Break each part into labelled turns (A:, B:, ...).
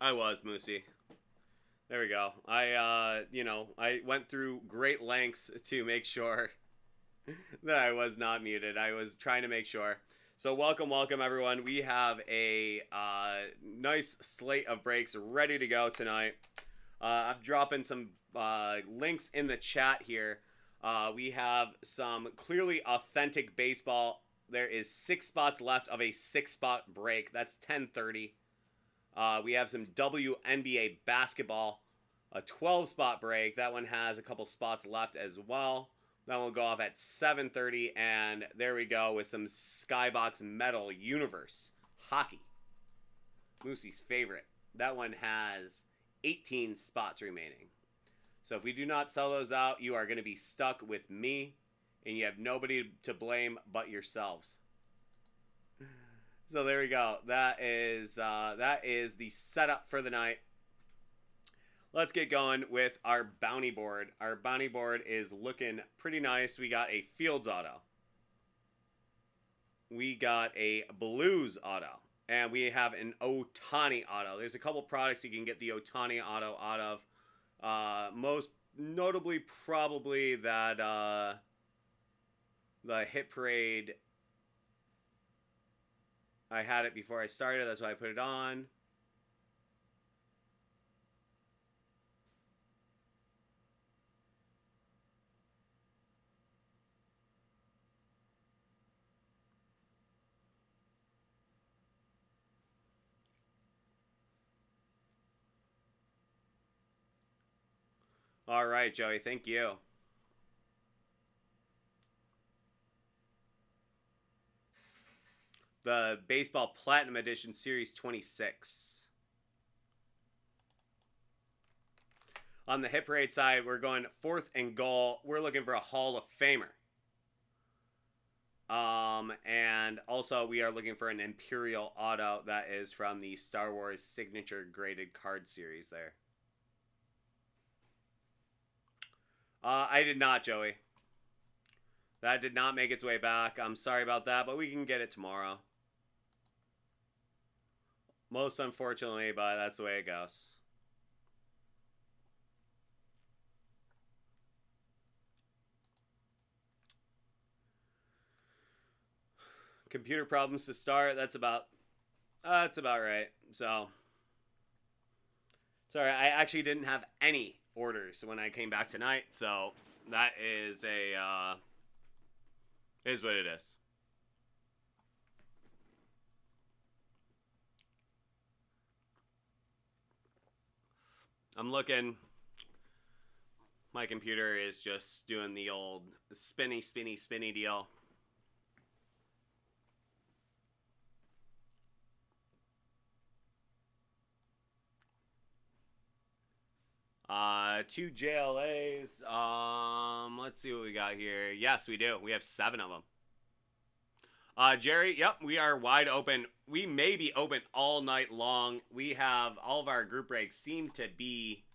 A: I was, Moosey. There we go. I went through great lengths to make sure that I was not muted. I was trying to make sure. So, welcome, everyone. We have a nice slate of breaks ready to go tonight. I'm dropping some links in the chat here. We have some clearly authentic baseball. There is 6 spots left of a 6 spot break. That's 10:30. We have some WNBA basketball, a 12 spot break. That one has a couple spots left as well. That will go off at 7:30, and there we go with some Skybox Metal Universe hockey. Moosey's favorite. That one has 18 spots remaining. So if we do not sell those out, you are going to be stuck with me, and you have nobody to blame but yourselves. So there we go. That is the setup for the night. Let's get going with our bounty board. Our bounty board is looking pretty nice. We got a Fields auto. We got a Blues auto. And we have an Ohtani auto. There's a couple products you can get the Ohtani auto out of. Most notably, probably that the Hit Parade. I had it before I started. That's why I put it on. All right, Joey. Thank you. The Baseball Platinum Edition Series 26. On the Hit Parade side, we're going fourth and goal. We're looking for a Hall of Famer. And also we are looking for an Imperial auto that is from the Star Wars Signature Graded Card Series there. I did not, Joey. That did not make its way back. I'm sorry about that, but we can get it tomorrow. Most unfortunately, but that's the way it goes. Computer problems to start. That's about right. So, sorry, I actually didn't have any orders when I came back tonight. So that is is what it is. I'm looking. My computer is just doing the old spinny deal. Two JLAs. Let's see what we got here. Yes, we do. We have 7 of them. Jerry, yep, we are wide open. We may be open all night long. We have all of our group breaks seem to be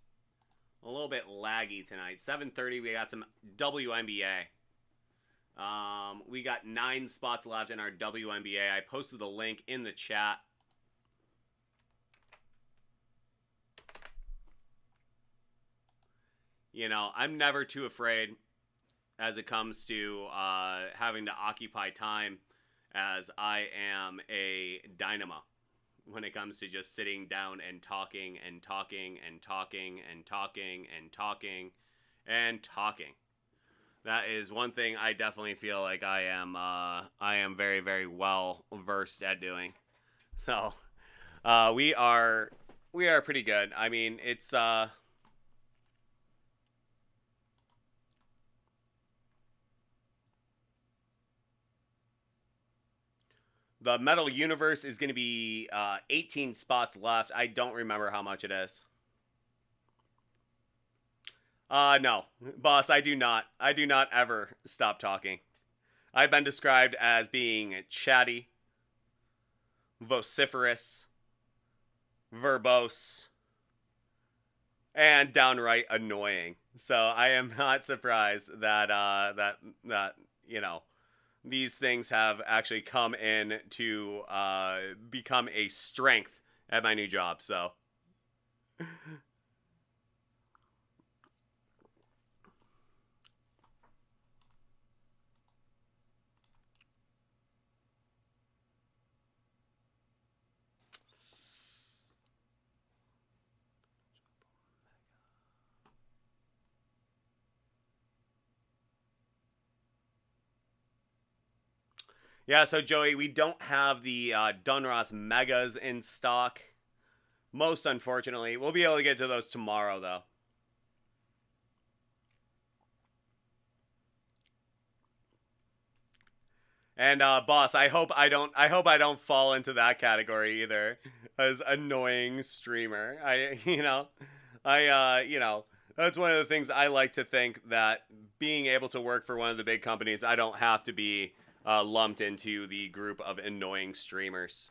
A: a little bit laggy tonight. 7:30, we got some WNBA. We got 9 spots left in our WNBA. I posted the link in the chat. You know, I'm never too afraid as it comes to having to occupy time, as I am a dynamo when it comes to just sitting down and talking and talking and talking and talking and talking and talking. That is one thing I definitely feel like I am very, very well versed at doing. So we are pretty good. I mean, it's the Metal Universe is going to be 18 spots left. I don't remember how much it is. No, boss, I do not. I do not ever stop talking. I've been described as being chatty, vociferous, verbose, and downright annoying. So I am not surprised that that you know these things have actually come in to become a strength at my new job. So Yeah, so Joey, we don't have the Donruss Megas in stock. Most unfortunately. We'll be able to get to those tomorrow, though. And boss, I hope I don't fall into that category either as annoying streamer. That's one of the things I like to think, that being able to work for one of the big companies, I don't have to be lumped into the group of annoying streamers.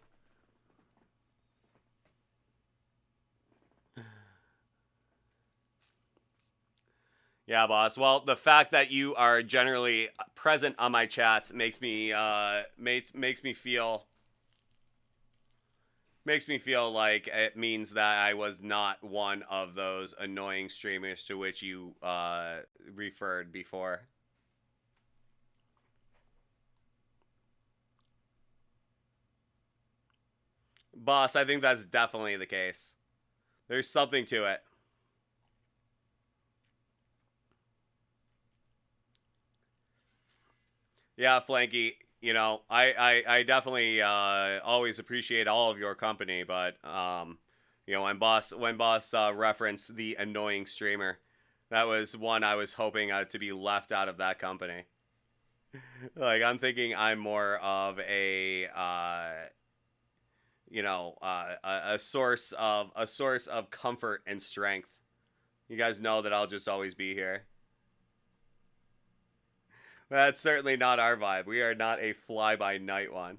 A: Yeah, boss. Well, the fact that you are generally present on my chats makes me feel like it means that I was not one of those annoying streamers to which you referred before. Boss, I think that's definitely the case. There's something to it. Yeah, Flanky, I definitely always appreciate all of your company, but when boss referenced the annoying streamer, that was one I was hoping to be left out of that company. Like, I'm thinking I'm more of a source of comfort and strength. You guys know that I'll just always be here. That's certainly not our vibe. We are not a fly by night one.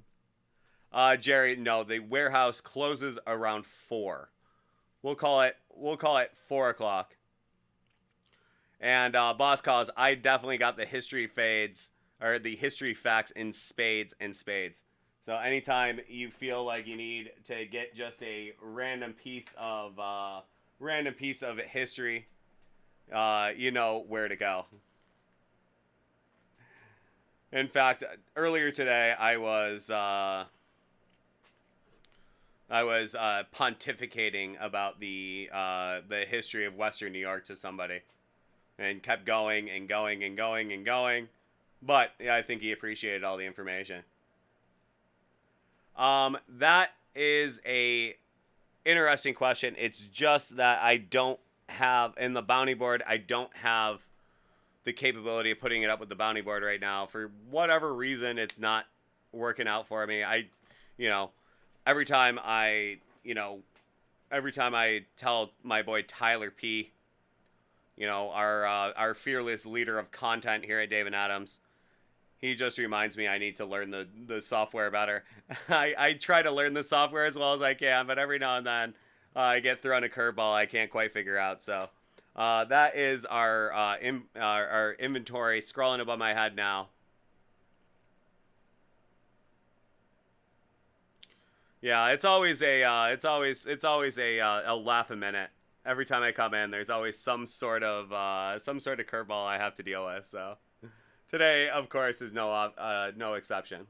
A: Jerry, no, the warehouse closes around 4. We'll call it 4 o'clock. And boss calls, I definitely got the history fades, or the history facts in spades and spades. So anytime you feel like you need to get just a random piece of history, you know where to go. In fact, earlier today I was pontificating about the history of Western New York to somebody, and kept going and going and going and going, but yeah, I think he appreciated all the information. That is a interesting question. It's just that I don't have in the bounty board. I don't have the capability of putting it up with the bounty board right now. For whatever reason, it's not working out for me. You know, every time I, every time I tell my boy Tyler P, our fearless leader of content here at Dave and Adams, he just reminds me I need to learn the software better. I try to learn the software as well as I can, but every now and then I get thrown a curveball I can't quite figure out. So that is our inventory scrolling above my head now. Yeah, it's always a laugh a minute. Every time I come in, there's always some sort of curveball I have to deal with. So today, of course, is no exception.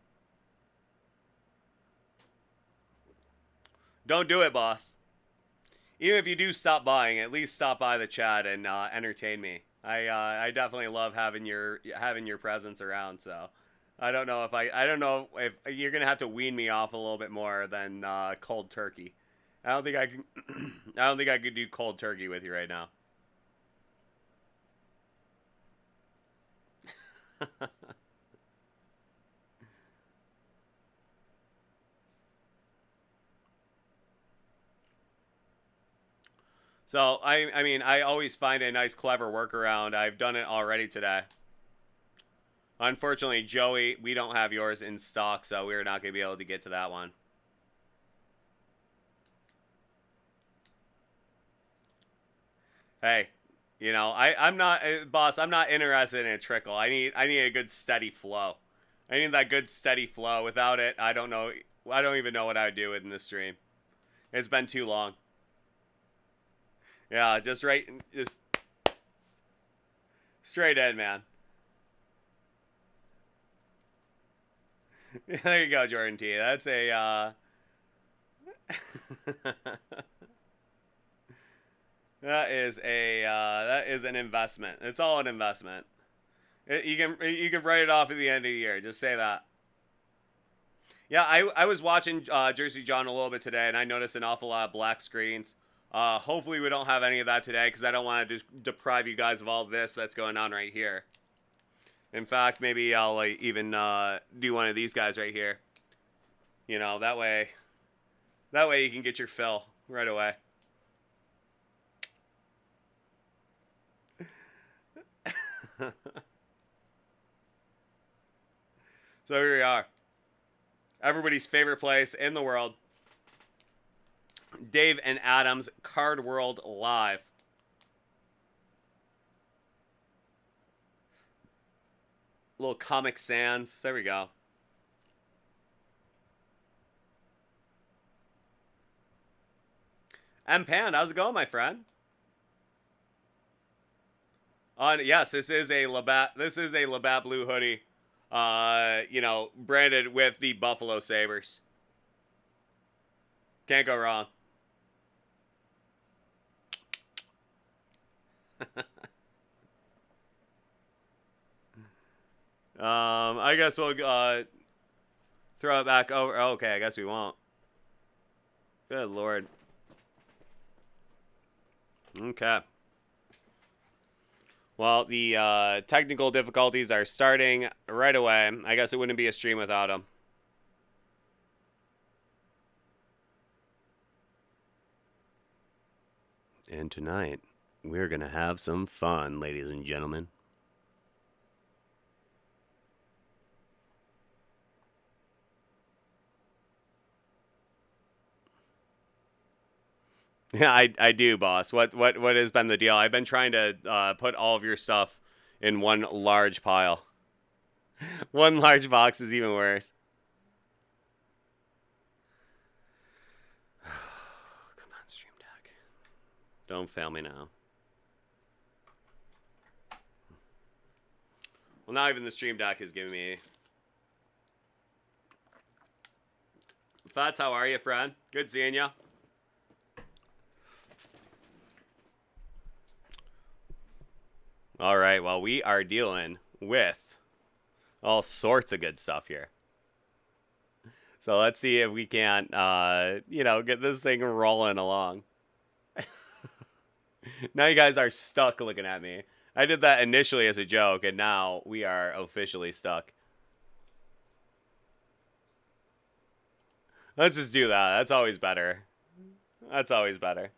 A: Don't do it, boss. Even if you do stop buying, at least stop by the chat and entertain me. I definitely love having your presence around. So I don't know if you're gonna have to wean me off a little bit more than cold turkey. I don't think I can. I don't think I could do cold turkey with you right now. So I mean, I always find a nice, clever workaround. I've done it already today. Unfortunately, Joey, we don't have yours in stock, so we're not gonna be able to get to that one. Hey, I'm not boss. I'm not interested in a trickle. I need a good steady flow. I need that good steady flow. Without it, I don't know. I don't even know what I would do in this stream. It's been too long. Yeah, just right, just straight in, man. There you go, Jordan T. That's a, that is an investment. It's all an investment. You can write it off at the end of the year. Just say that. Yeah, I was watching Jersey John a little bit today, and I noticed an awful lot of black screens. Hopefully we don't have any of that today, because I don't want to deprive you guys of all this that's going on right here. In fact, maybe I'll like, even do one of these guys right here. You know, that way you can get your fill right away. So here we are. Everybody's favorite place in the world. Dave and Adam's Card World Live. Little Comic Sans. There we go. M Pan, how's it going, my friend? Yes, this is a Labatt Blue hoodie. You know, branded with the Buffalo Sabres. Can't go wrong. I guess we'll throw it back over. Oh, okay, I guess we won't. Good Lord. Okay. Well, the technical difficulties are starting right away. I guess it wouldn't be a stream without them. And tonight, we're going to have some fun, ladies and gentlemen. Yeah, I do, boss. What has been the deal? I've been trying to put all of your stuff in one large pile. One large box is even worse. Come on, Stream Deck. Don't fail me now. Well, now even the Stream Deck is giving me... Fats, how are you, friend? Good seeing you. All right, well, we are dealing with all sorts of good stuff here. So let's see if we can't, you know, get this thing rolling along. Now you guys are stuck looking at me. I did that initially as a joke, and now we are officially stuck. Let's just do that. That's always better. That's always better.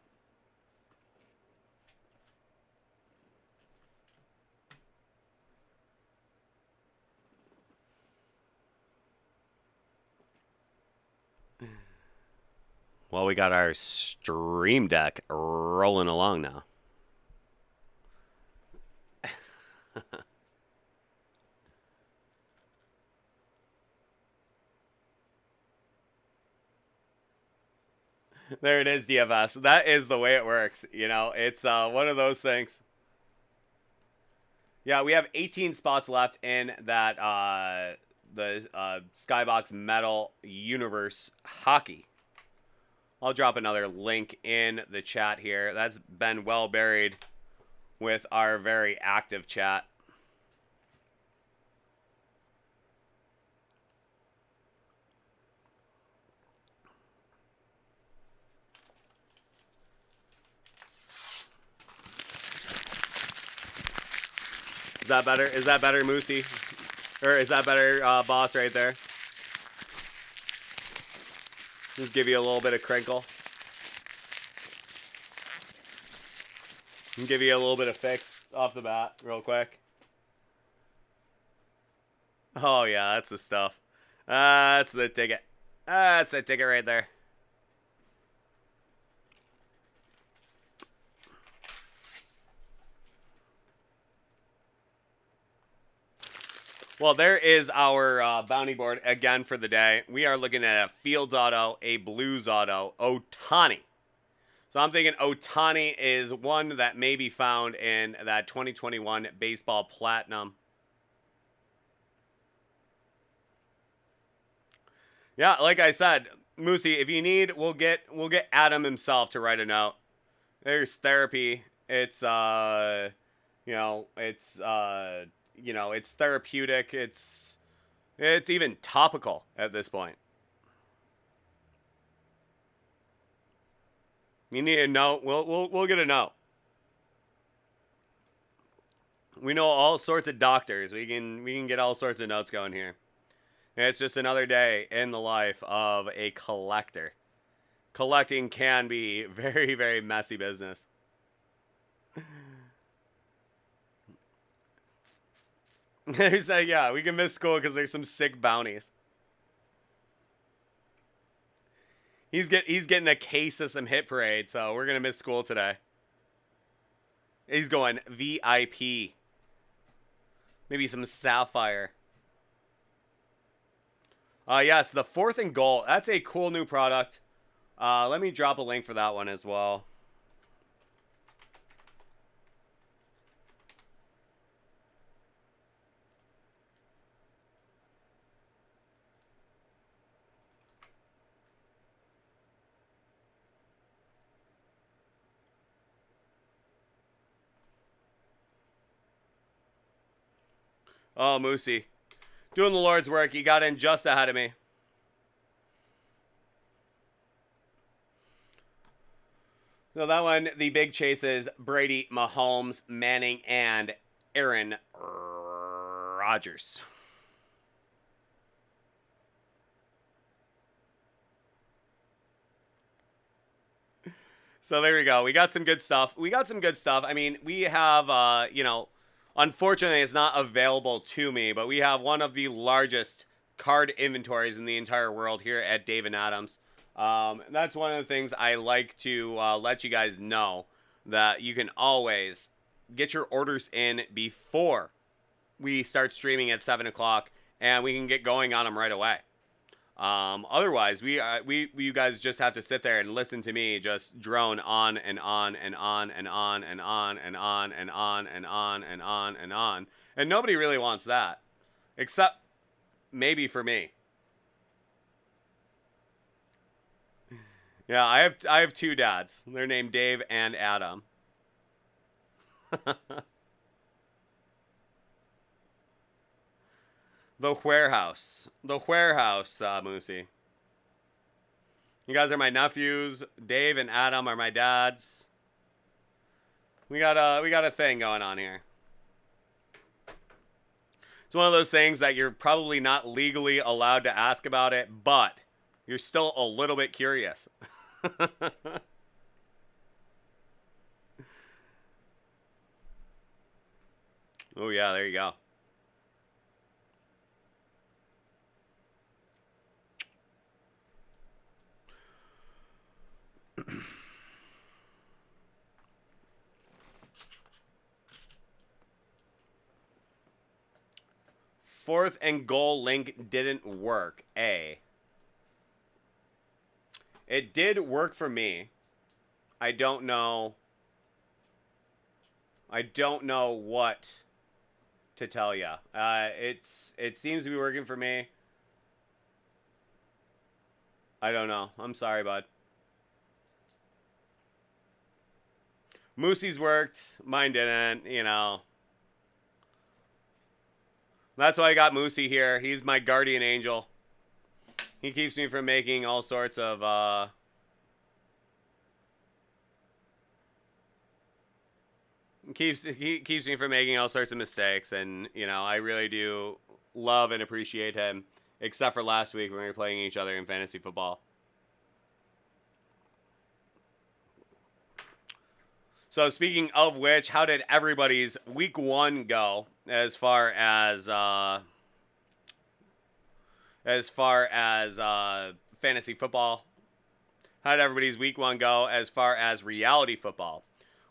A: Well, we got our Stream Deck rolling along now. There it is, DFS. That is the way it works. You know, it's one of those things. Yeah, we have 18 spots left in that the Skybox Metal Universe Hockey. I'll drop another link in the chat here. That's been well buried with our very active chat. Is that better? Is that better, Moosey? Or is that better, boss, right there? Just give you a little bit of crinkle. And give you a little bit of fix off the bat, real quick. Oh, yeah, that's the stuff. That's the ticket. That's the ticket right there. Well, there is our bounty board again for the day. We are looking at a Fields auto, a Blues auto, Ohtani. So I'm thinking Ohtani is one that may be found in that 2021 Baseball Platinum. Yeah, like I said, Moosey, if you need, we'll get Adam himself to write a note. There's therapy. It's you know, it's you know, it's therapeutic. It's even topical at this point. You need a note. We'll get a note. We know all sorts of doctors. We can get all sorts of notes going here. And it's just another day in the life of a collector. Collecting can be very, very messy business. He's like, yeah, we can miss school because there's some sick bounties. He's getting a case of some hit parade, so we're gonna miss school today. He's going VIP. Maybe some sapphire. Yes, the 4th and goal. That's a cool new product. Let me drop a link for that one as well. Oh, Moosey. Doing the Lord's work. You got in just ahead of me. So that one, the big chase is Brady, Mahomes, Manning, and Aaron Rodgers. So there we go. We got some good stuff. I mean, we have, you know, unfortunately, it's not available to me, but we have one of the largest card inventories in the entire world here at Dave & Adams. That's one of the things I like to let you guys know, that you can always get your orders in before we start streaming at 7 o'clock, and we can get going on them right away. Otherwise, you guys just have to sit there and listen to me just drone on and on and on and on and on and on and on and on and on and on. And nobody really wants that. Except maybe for me. Yeah, I have 2 dads. They're named Dave and Adam. The warehouse, Moosey. You guys are my nephews. Dave and Adam are my dads. We got a thing going on here. It's one of those things that you're probably not legally allowed to ask about it, but you're still a little bit curious. Oh yeah, there you go. Fourth and goal link didn't work. It did work for me. I don't know what to tell you. It seems to be working for me. I don't know. I'm sorry, bud. Moosey's worked. Mine didn't, you know. That's why I got Moosey here. He's my guardian angel. He keeps me from making all sorts of, he keeps me from making all sorts of mistakes, and, you know, I really do love and appreciate him, except for last week when we were playing each other in fantasy football. So speaking of which, how did everybody's week 1 go as far as fantasy football? How did everybody's week 1 go as far as reality football?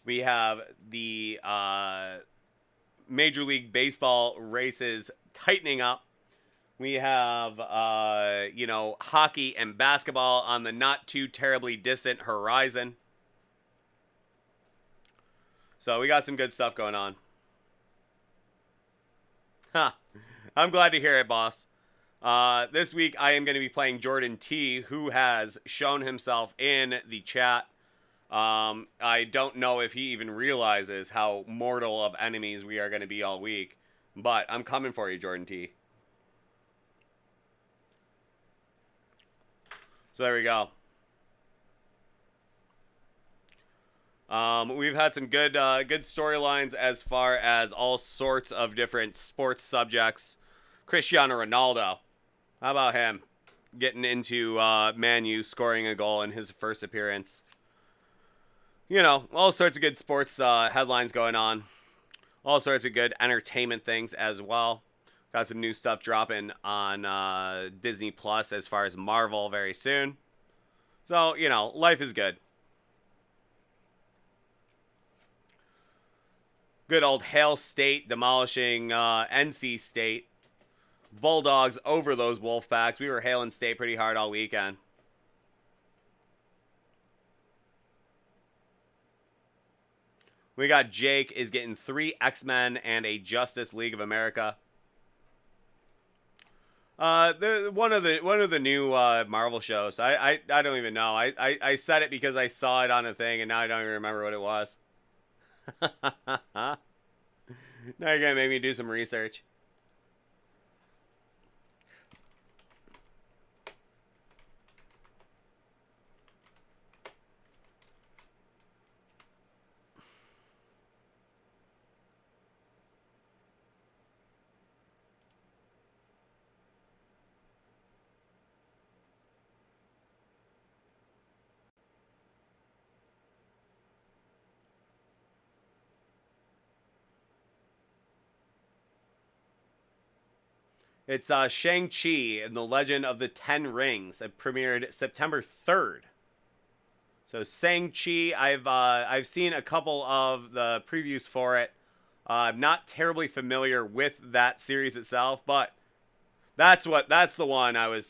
A: We have the Major League Baseball races tightening up. We have, you know, hockey and basketball on the not too terribly distant horizon. So we got some good stuff going on. Huh. I'm glad to hear it, boss. This week I am going to be playing Jordan T, who has shown himself in the chat. I don't know if he even realizes how mortal of enemies we are going to be all week, but I'm coming for you, Jordan T. So there we go. We've had some good storylines as far as all sorts of different sports subjects. Cristiano Ronaldo, how about him getting into Man U, scoring a goal in his first appearance? You know, all sorts of good sports headlines going on. All sorts of good entertainment things as well. Got some new stuff dropping on Disney Plus as far as Marvel very soon. So, you know, life is good. Good old Hail State demolishing NC State. Bulldogs over those Wolfpacks. We were hailing State pretty hard all weekend. We got Jake is getting 3 X-Men and a Justice League of America. One of the new Marvel shows. I don't even know. I said it because I saw it on a thing, and now I don't even remember what it was. Now you're gonna make me do some research. It's Shang-Chi and the Legend of the Ten Rings. It premiered September 3rd. So Shang-Chi, I've seen a couple of the previews for it. I'm not terribly familiar with that series itself, but that's the one I was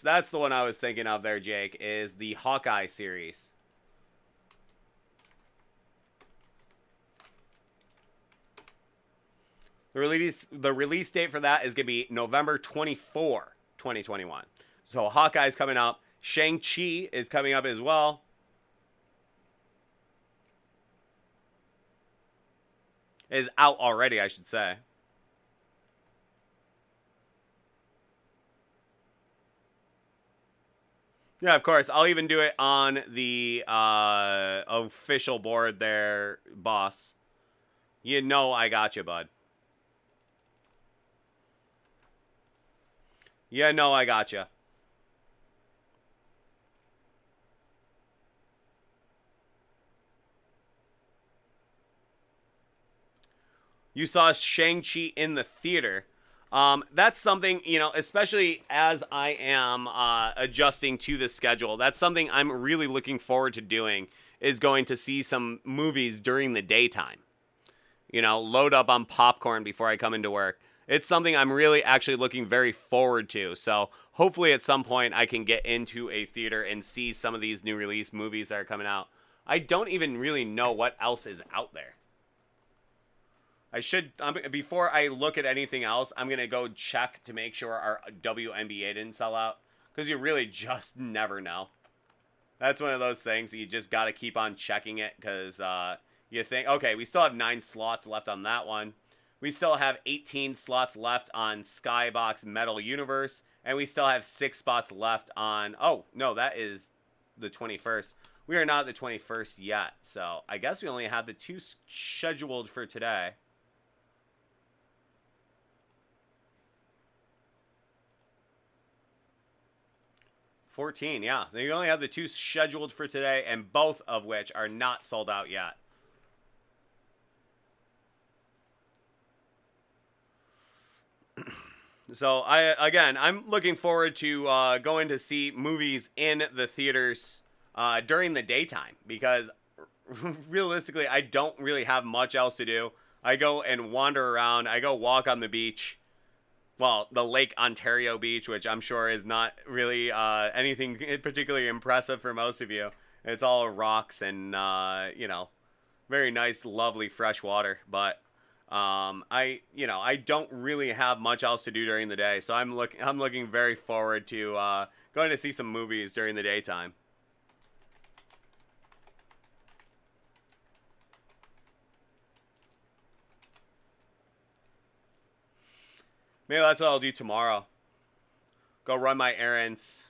A: thinking of there, Jake, is the Hawkeye series. The release date for that is going to be November 24, 2021. So Hawkeye's coming up. Shang-Chi is coming up as well. Is out already, I should say. Yeah, of course. I'll even do it on the official board there, boss. You know I got you, bud. Yeah, no, I gotcha. You saw Shang-Chi in the theater. That's something, you know, especially as I am adjusting to the schedule, that's something I'm really looking forward to doing, is going to see some movies during the daytime. You know, load up on popcorn before I come into work. It's something I'm really actually looking very forward to. So hopefully at some point I can get into a theater and see some of these new release movies that are coming out. I don't even really know what else is out there. I should, before I look at anything else, I'm going to go check to make sure our WNBA didn't sell out. Because you really just never know. That's one of those things that you just got to keep on checking it. Because you think, okay, we still have 9 slots left on that one. We still have 18 slots left on Skybox Metal Universe. And we still have 6 spots left on... Oh, no, that is the 21st. We are not at the 21st yet. So I guess we only have the 2 scheduled for today. $14, yeah. They only have the 2 scheduled for today, and both of which are not sold out yet. So, I'm looking forward to going to see movies in the theaters during the daytime, because realistically, I don't really have much else to do. I go and wander around. I go walk on the beach. Well, the Lake Ontario beach, which I'm sure is not really anything particularly impressive for most of you. It's all rocks and, you know, Very nice, lovely fresh water. But I don't really have much else to do during the day, so I'm looking very forward to going to see some movies during the daytime. Maybe that's what I'll do tomorrow. Go run my errands.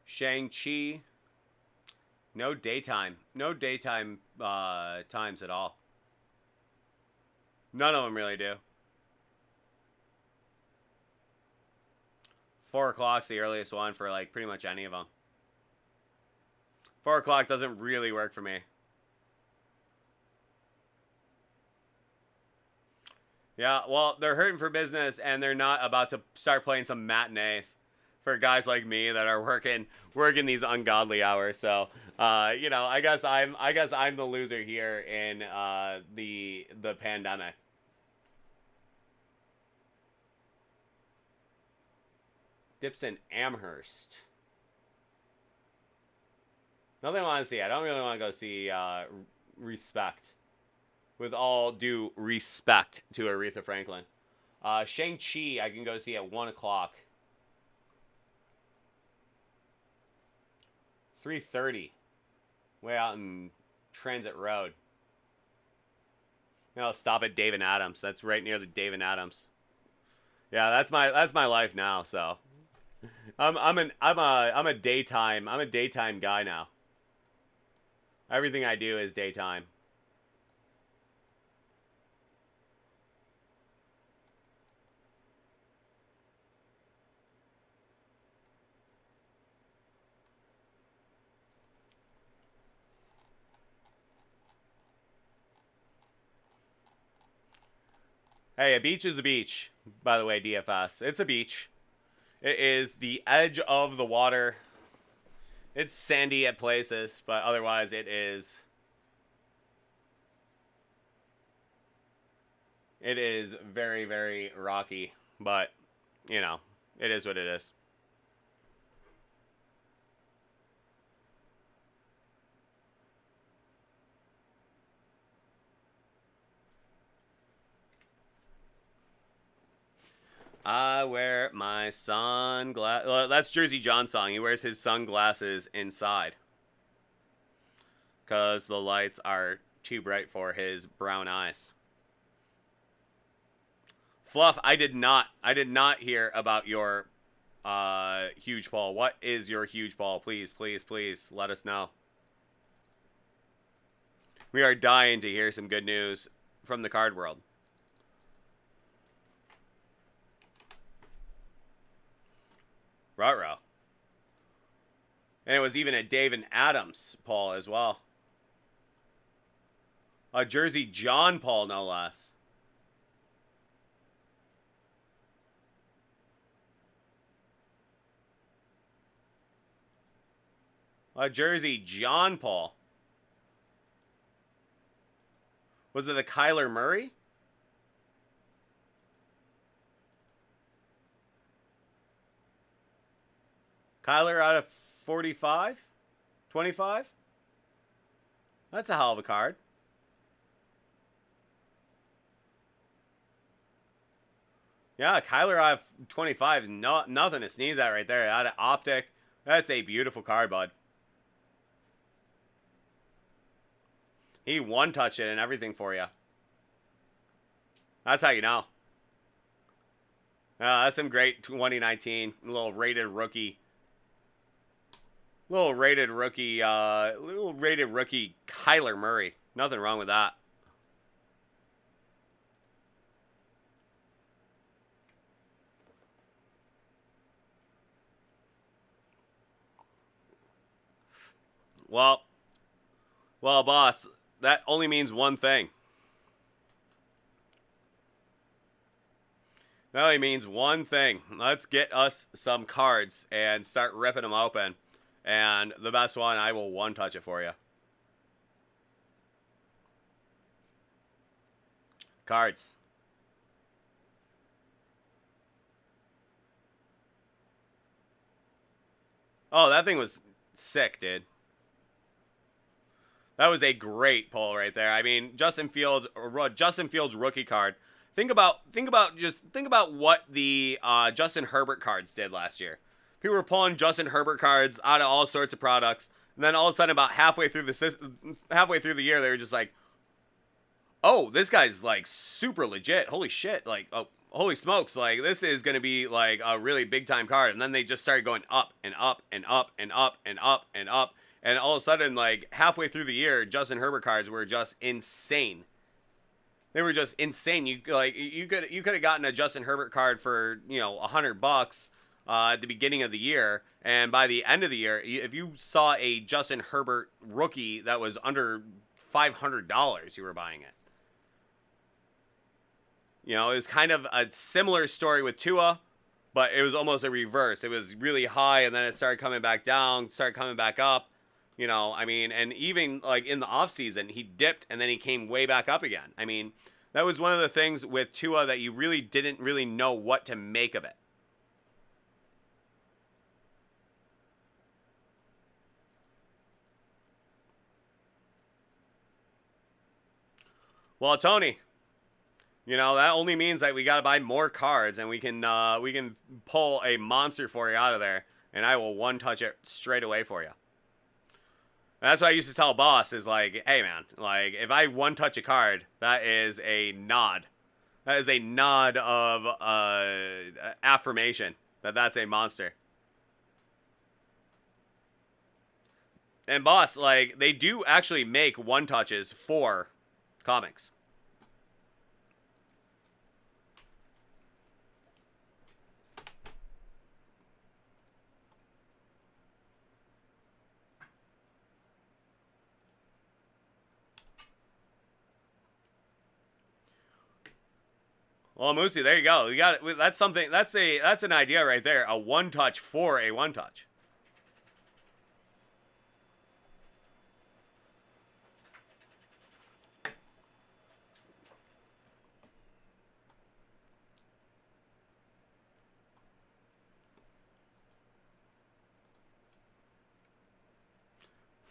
A: Shang-Chi. No daytime. No daytime times at all. None of them really do. 4 o'clock's the earliest one for like pretty much any of them. 4 o'clock doesn't really work for me. Yeah, well, they're hurting for business and they're not about to start playing some matinees for guys like me that are working these ungodly hours. So, I guess I'm the loser here in the pandemic. Dipson Amherst. Nothing I want to see. I don't really want to go see Respect. With all due respect to Aretha Franklin. Shang-Chi I can go see at 1 o'clock. 3:30. Way out in Transit Road. I'll stop at Dave and Adams. That's right near the Dave and Adams. Yeah, that's my life now, so I'm a daytime guy now. Everything I do is daytime. Hey, a beach is a beach, by the way, DFS. It's a beach. It is the edge of the water. It's sandy at places, but otherwise it is very, very rocky, but, it is what it is. I wear my sunglasses. Well, that's Jersey John's song. He wears his sunglasses inside. Because the lights are too bright for his brown eyes. Fluff, I did not hear about your huge ball. What is your huge ball? Please, please, please let us know. We are dying to hear some good news from the card world. Ruh-roh. And it was even a Dave and Adams Paul as well. A Jersey John Paul, no less. A Jersey John Paul. Was it the Kyler Murray? Kyler out of 45? 25? That's a hell of a card. Yeah, Kyler out of 25 is nothing to sneeze at right there. Out of Optic. That's a beautiful card, bud. He one-touched it and everything for you. That's how you know. That's some great 2019 little rated rookie. Little rated rookie Kyler Murray. Nothing wrong with that. Well, boss, that only means one thing. That only means one thing. Let's get us some cards and start ripping them open. And the best one, I will one-touch it for you. Cards. Oh, that thing was sick, dude. That was a great pull right there. I mean, Justin Fields rookie card. Think about what the Justin Herbert cards did last year. People were pulling Justin Herbert cards out of all sorts of products, and then all of a sudden, about halfway through the year, they were just like, "Oh, this guy's like super legit. Holy shit! Like, oh, holy smokes! Like, this is gonna be like a really big time card." And then they just started going up and up and up and up and up and up. And all of a sudden, like halfway through the year, Justin Herbert cards were just insane. They were just insane. You could have gotten a Justin Herbert card for $100 at the beginning of the year, and by the end of the year, if you saw a Justin Herbert rookie that was under $500, you were buying it. It was kind of a similar story with Tua, but it was almost a reverse. It was really high, and then it started coming back down, started coming back up. I mean, and even like in the offseason, he dipped and then he came way back up again. I mean, that was one of the things with Tua that you really didn't really know what to make of it. Well, Tony, that only means that we got to buy more cards and we can pull a monster for you out of there, and I will one-touch it straight away for you. That's what I used to tell boss is like, hey man, like if I one touch a card, that is a nod. That is a nod of affirmation that that's a monster. And boss, like they do actually make one touches for comics. Well, Moosey, there you go. You got it. That's something. That's an idea right there. A one touch for a one touch.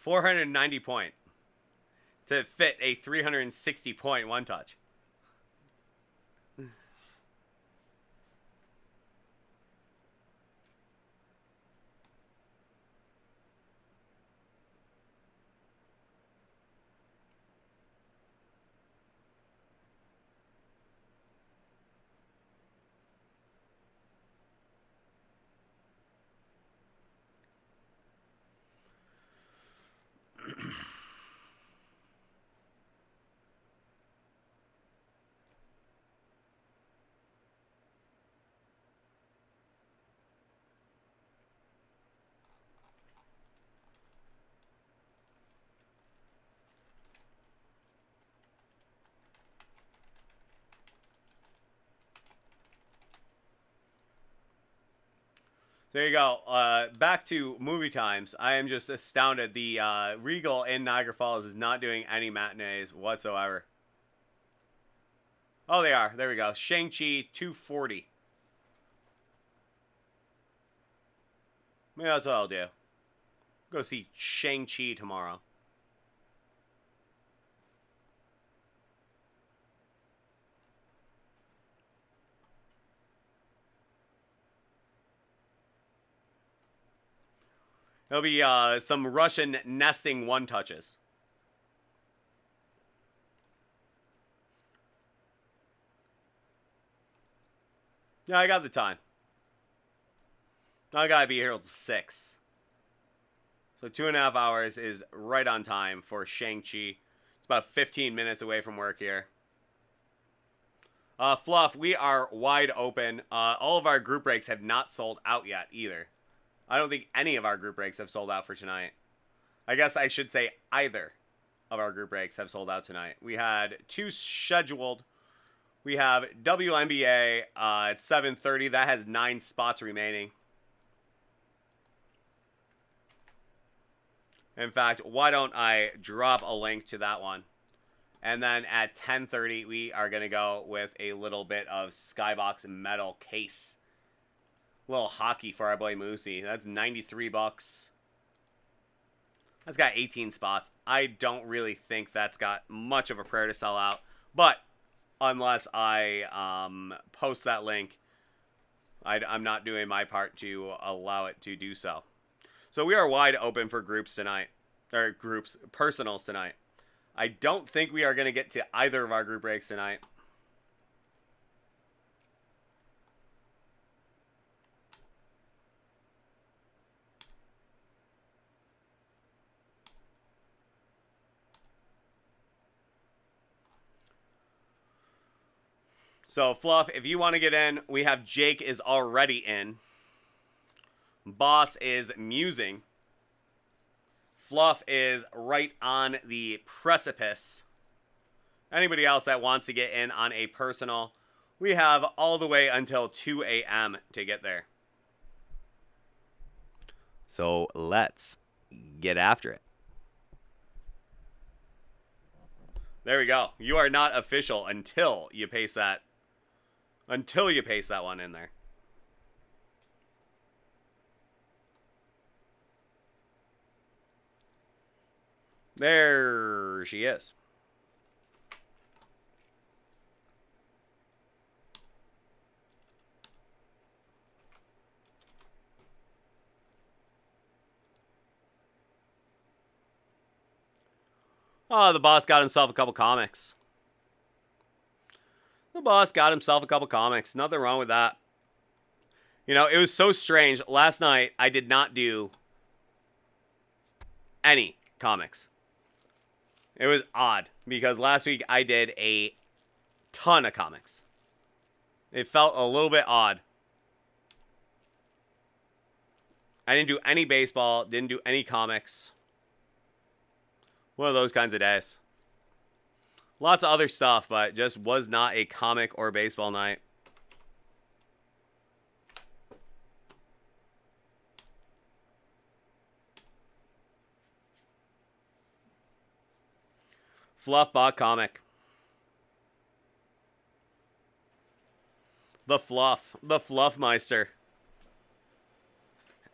A: $490 to fit a 360 one touch. There you go. Back to movie times. I am just astounded. The Regal in Niagara Falls is not doing any matinees whatsoever. Oh, they are. There we go. Shang-Chi 240. Maybe that's what I'll do. Go see Shang-Chi tomorrow. There'll be some Russian nesting one-touches. Yeah, I got the time. I gotta be here till 6. So 2.5 hours is right on time for Shang-Chi. It's about 15 minutes away from work here. Fluff, we are wide open. All of our group breaks have not sold out yet either. I don't think any of our group breaks have sold out for tonight. I guess I should say either of our group breaks have sold out tonight. We had 2 scheduled. We have WNBA at 7:30. That has 9 spots remaining. In fact, why don't I drop a link to that one? And then at 10:30, we are going to go with a little bit of Skybox metal case. A little hockey for our boy Moosey. That's $93. That's got 18 spots. I don't really think that's got much of a prayer to sell out. But unless I post that link, I'm not doing my part to allow it to do so. So we are wide open for groups tonight. Or groups, personals tonight. I don't think we are going to get to either of our group breaks tonight. So, Fluff, if you want to get in, we have Jake is already in. Boss is musing. Fluff is right on the precipice. Anybody else that wants to get in on a personal, we have all the way until 2 a.m. to get there. So, let's get after it. There we go. You are not official until you paste that. Until you paste that one in there. There she is. Oh, the boss got himself a couple comics. The boss got himself a couple comics. Nothing wrong with that. You know, it was so strange. Last night, I did not do any comics. It was odd because last week I did a ton of comics. It felt a little bit odd. I didn't do any baseball, didn't do any comics. One of those kinds of days. Lots of other stuff, but just was not a comic or baseball night. Fluffbot comic. The Fluffmeister.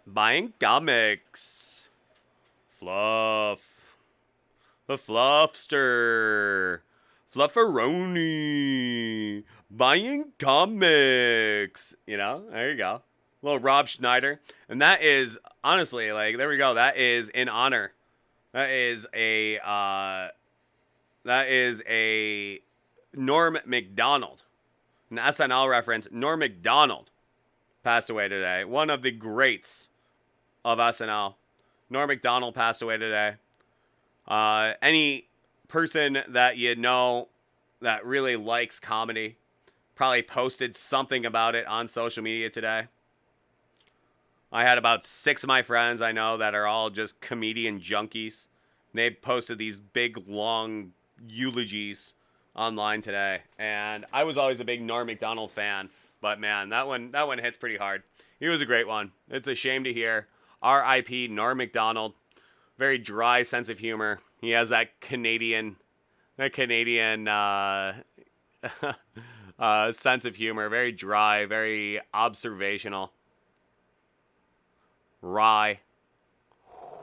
A: Buying comics. Fluff. The Fluffster. Flufferoni. Buying comics. You know, there you go. Little Rob Schneider. And that is, honestly, like, there we go. That is in honor. That is a Norm Macdonald. An SNL reference. Norm Macdonald passed away today. One of the greats of SNL. Norm Macdonald passed away today. Any person that you know that really likes comedy probably posted something about it on social media today. I had about 6 of my friends I know that are all just comedian junkies. They posted these big, long eulogies online today. And I was always a big Norm Macdonald fan. But, man, that one hits pretty hard. He was a great one. It's a shame to hear. R.I.P. Norm Macdonald. Very dry sense of humor. He has that Canadian sense of humor. Very dry, very observational. Wry.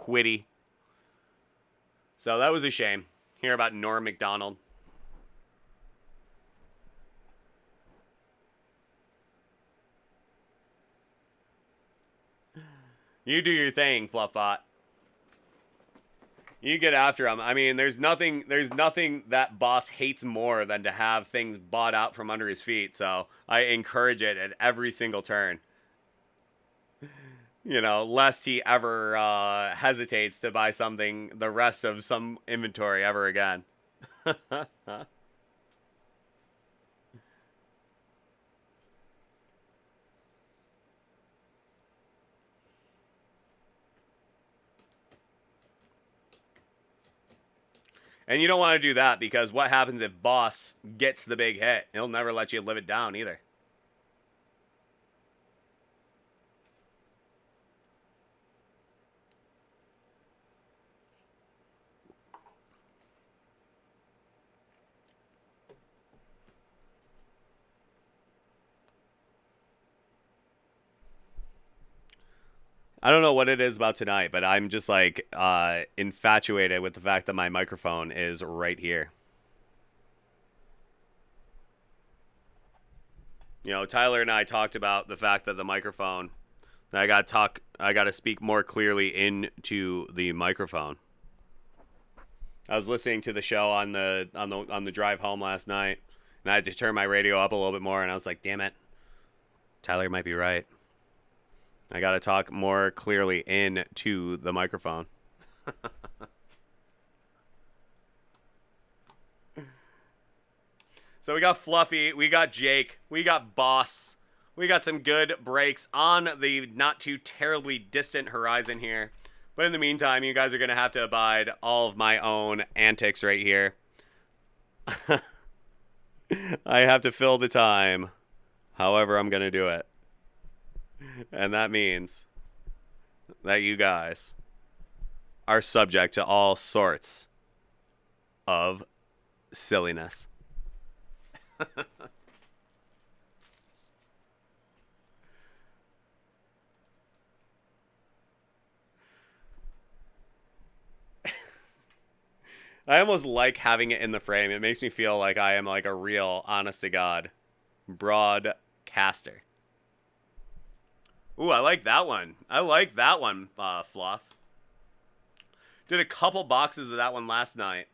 A: Witty. So that was a shame. Hear about Norm Macdonald. You do your thing, Fluffbot. You get after him. I mean, there's nothing that boss hates more than to have things bought out from under his feet. So I encourage it at every single turn. You know, lest he ever hesitates to buy something, the rest of some inventory ever again. And you don't want to do that because what happens if boss gets the big hit? He'll never let you live it down either. I don't know what it is about tonight, but I'm just like infatuated with the fact that my microphone is right here. You know, Tyler and I talked about the fact that the microphone, I got to speak more clearly into the microphone. I was listening to the show on the drive home last night, and I had to turn my radio up a little bit more, and I was like, damn it, Tyler might be right. I got to talk more clearly into the microphone. So we got Fluffy, we got Jake, we got Boss. We got some good breaks on the not too terribly distant horizon here. But in the meantime, you guys are going to have to abide all of my own antics right here. I have to fill the time however I'm going to do it. And that means that you guys are subject to all sorts of silliness. I almost like having it in the frame. It makes me feel like I am like a real, honest to God, broadcaster. Ooh, I like that one. I like that one, Fluff. Did a couple boxes of that one last night.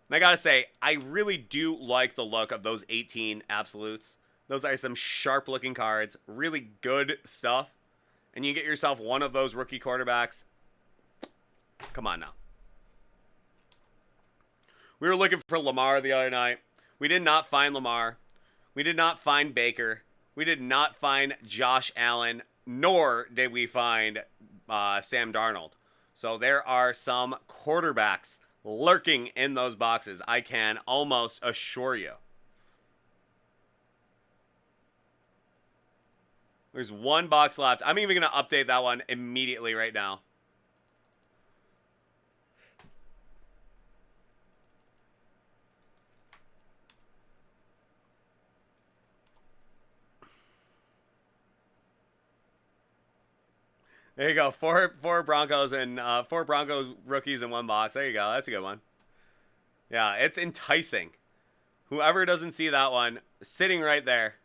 A: And I gotta say, I really do like the look of those 18 absolutes. Those are some sharp looking cards. Really good stuff. And you get yourself one of those rookie quarterbacks. Come on now. We were looking for Lamar the other night. We did not find Lamar. We did not find Baker. We did not find Josh Allen, nor did we find Sam Darnold. So there are some quarterbacks lurking in those boxes, I can almost assure you. There's one box left. I'm even going to update that one immediately right now. There you go. Four Broncos and four Broncos rookies in one box. There you go. That's a good one. Yeah, it's enticing. Whoever doesn't see that one, sitting right there.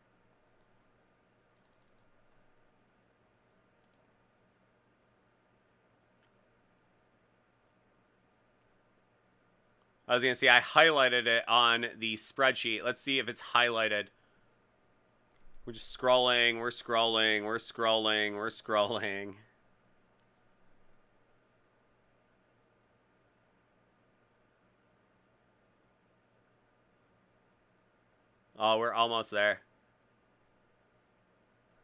A: I was going to see, I highlighted it on the spreadsheet. Let's see if it's highlighted. We're just scrolling. We're scrolling. We're scrolling. We're scrolling. Oh, we're almost there.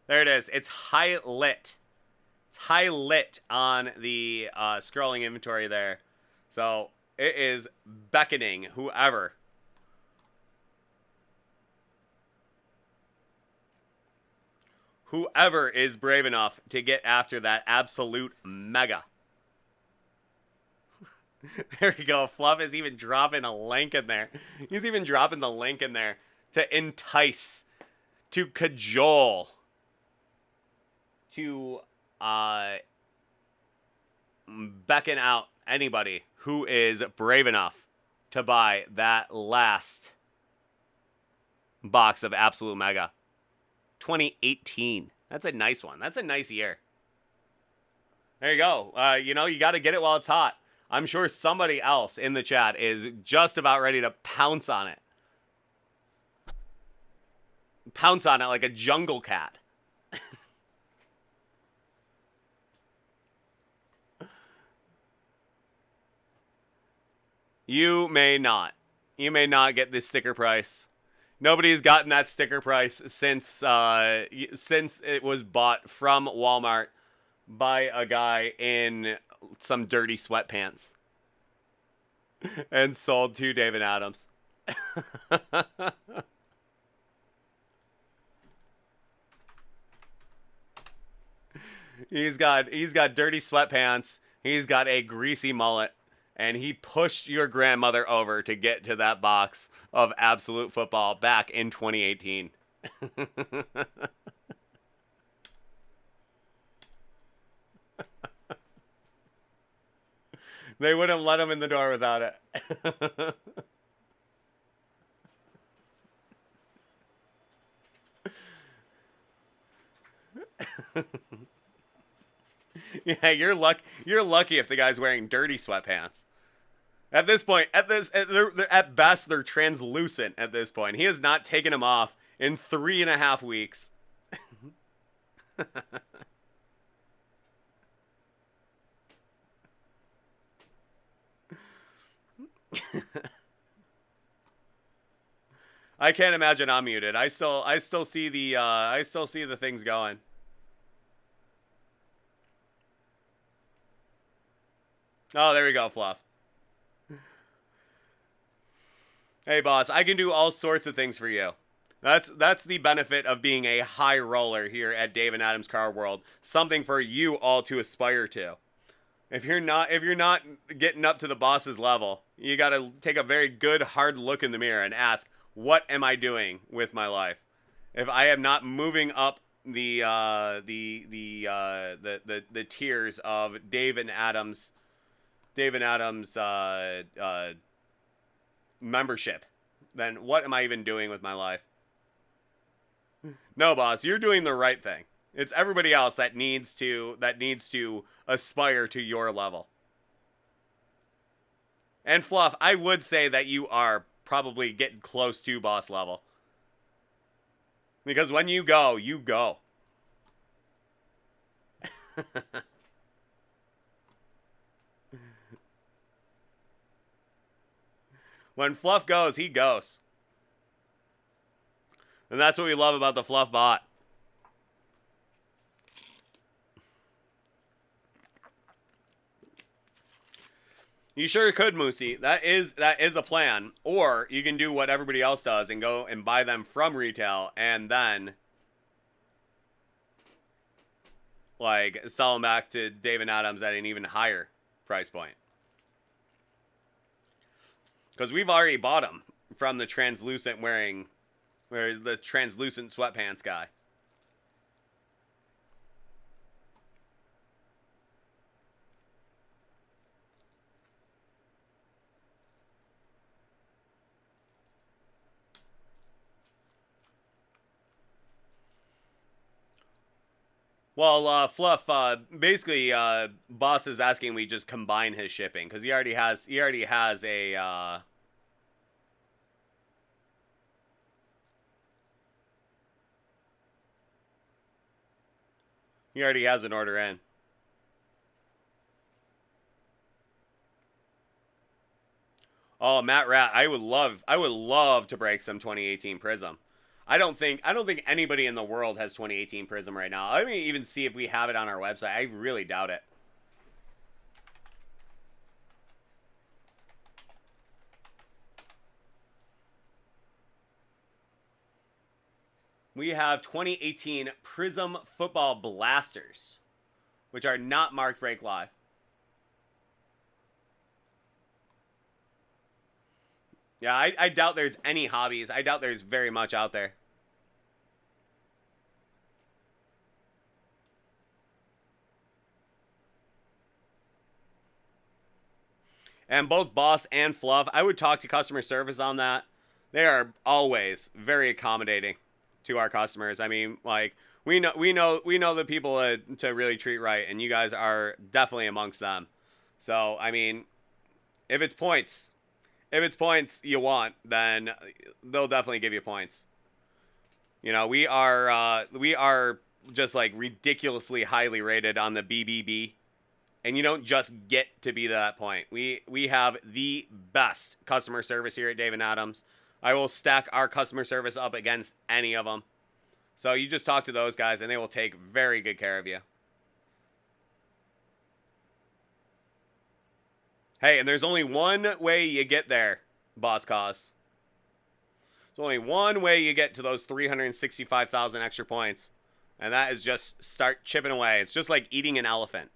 A: There it is. It's highlit. It's highlit on the scrolling inventory there. So it is beckoning whoever. Whoever is brave enough to get after that absolute mega. There you go. Fluff is even dropping a link in there. He's even dropping the link in there to entice, to cajole, to beckon out anybody who is brave enough to buy that last box of Absolute Mega. 2018. That's a nice one. That's a nice year. There you go. You know, you got to get it while it's hot. I'm sure somebody else in the chat is just about ready to pounce on it. Pounce on it like a jungle cat. You may not. You may not get this sticker price. Nobody's gotten that sticker price since it was bought from Walmart by a guy in some dirty sweatpants. and sold to David Adams. He's got dirty sweatpants. He's got a greasy mullet, and he pushed your grandmother over to get to that box of Absolute Football back in 2018. They wouldn't let him in the door without it. Yeah, you're lucky if the guy's wearing dirty sweatpants. At this point, at best, they're translucent at this point. He has not taken them off in 3.5 weeks. I can't imagine I'm muted. I still see the things going. Oh, there we go, Fluff. Hey, boss, I can do all sorts of things for you. That's the benefit of being a high roller here at Dave and Adam's Car World. Something for you all to aspire to. If you're not getting up to the boss's level, you got to take a very good hard look in the mirror and ask, what am I doing with my life? If I am not moving up the tiers of Dave and Adam's membership, then what am I even doing with my life? No, boss, you're doing the right thing. It's everybody else that needs to aspire to your level. And Fluff, I would say that you are probably getting close to boss level. Because when you go, you go. When Fluff goes, he goes. And that's what we love about the Fluff bot. You sure could, Moosey. That is a plan. Or you can do what everybody else does and go and buy them from retail and then like sell them back to Dave and Adams at an even higher price point. Because we've already bought them from the translucent sweatpants guy. Well, Fluff, basically, boss is asking we just combine his shipping because he already has a. He already has an order in. Oh, Matt Rat, I would love to break some 2018 Prism. I don't think anybody in the world has 2018 Prism right now. Let me even see if we have it on our website. I really doubt it. We have 2018 Prism Football Blasters, which are not marked Break Live. Yeah, I doubt there's any hobbies. I doubt there's very much out there. And both Boss and Fluff, I would talk to customer service on that. They are always very accommodating to our customers. I mean, like we know the people to really treat right, and you guys are definitely amongst them. So, I mean, if it's points you want, then they'll definitely give you points. You know, we are just like ridiculously highly rated on the BBB, and you don't just get to be to that point. We have the best customer service here at Dave and Adams. I will stack our customer service up against any of them. So you just talk to those guys, and they will take very good care of you. Hey, and there's only one way you get there, Boss Cause. There's only one way you get to those 365,000 extra points, and that is just start chipping away. It's just like eating an elephant.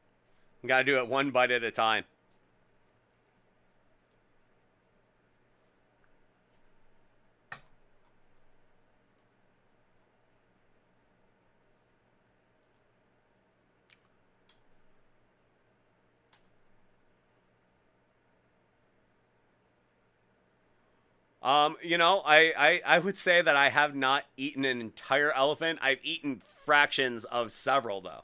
A: You gotta do it one bite at a time. I would say that I have not eaten an entire elephant. I've eaten fractions of several, though.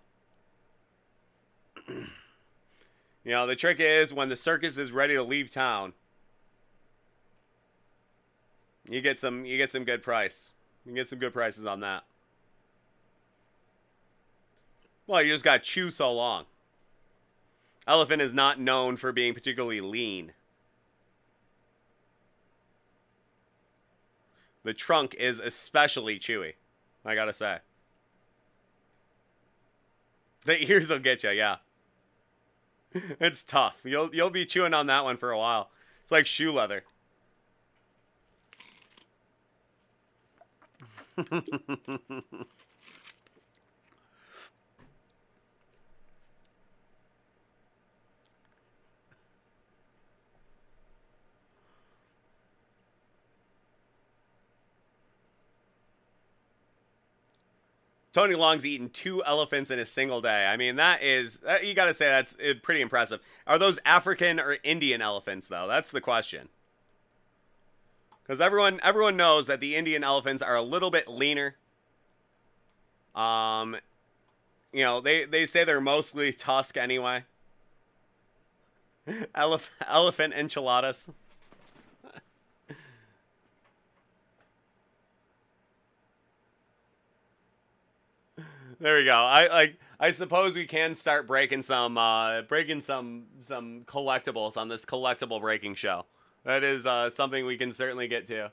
A: The trick is when the circus is ready to leave town, you get some good price. You get some good prices on that. Well, you just got to chew so long. Elephant is not known for being particularly lean. The trunk is especially chewy, I gotta say. The ears will get you, yeah. It's tough. You'll be chewing on that one for a while. It's like shoe leather. Tony Long's eaten 2 elephants in a single day. I mean, you got to say that's pretty impressive. Are those African or Indian elephants, though? That's the question. Because everyone knows that the Indian elephants are a little bit leaner. They say they're mostly tusk anyway. Elephant enchiladas. There we go. I suppose we can start breaking some collectibles on this collectible breaking show. That is something we can certainly get to.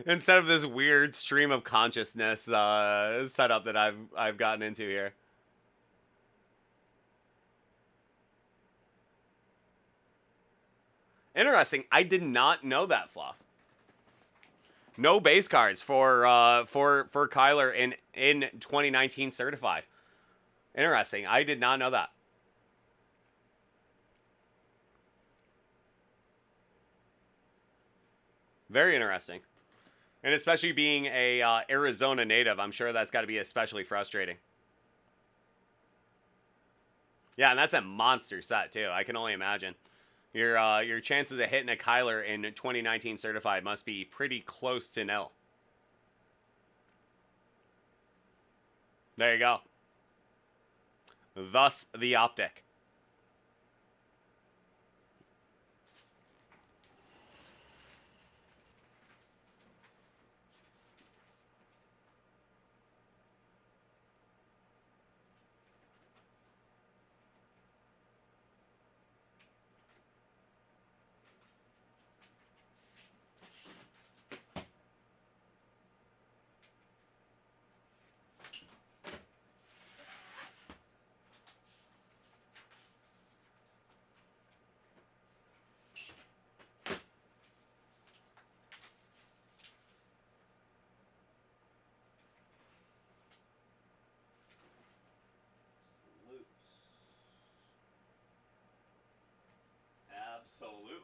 A: Instead of this weird stream of consciousness setup that I've gotten into here. Interesting. I did not know that, Fluff. No base cards for Kyler in 2019 certified. Interesting. I did not know that. Very interesting. And especially being a Arizona native, I'm sure that's got to be especially frustrating. Yeah, and that's a monster set too. I can only imagine. Your chances of hitting a Kyler in 2019 certified must be pretty close to nil. There you go. Thus the optic. Absolutely.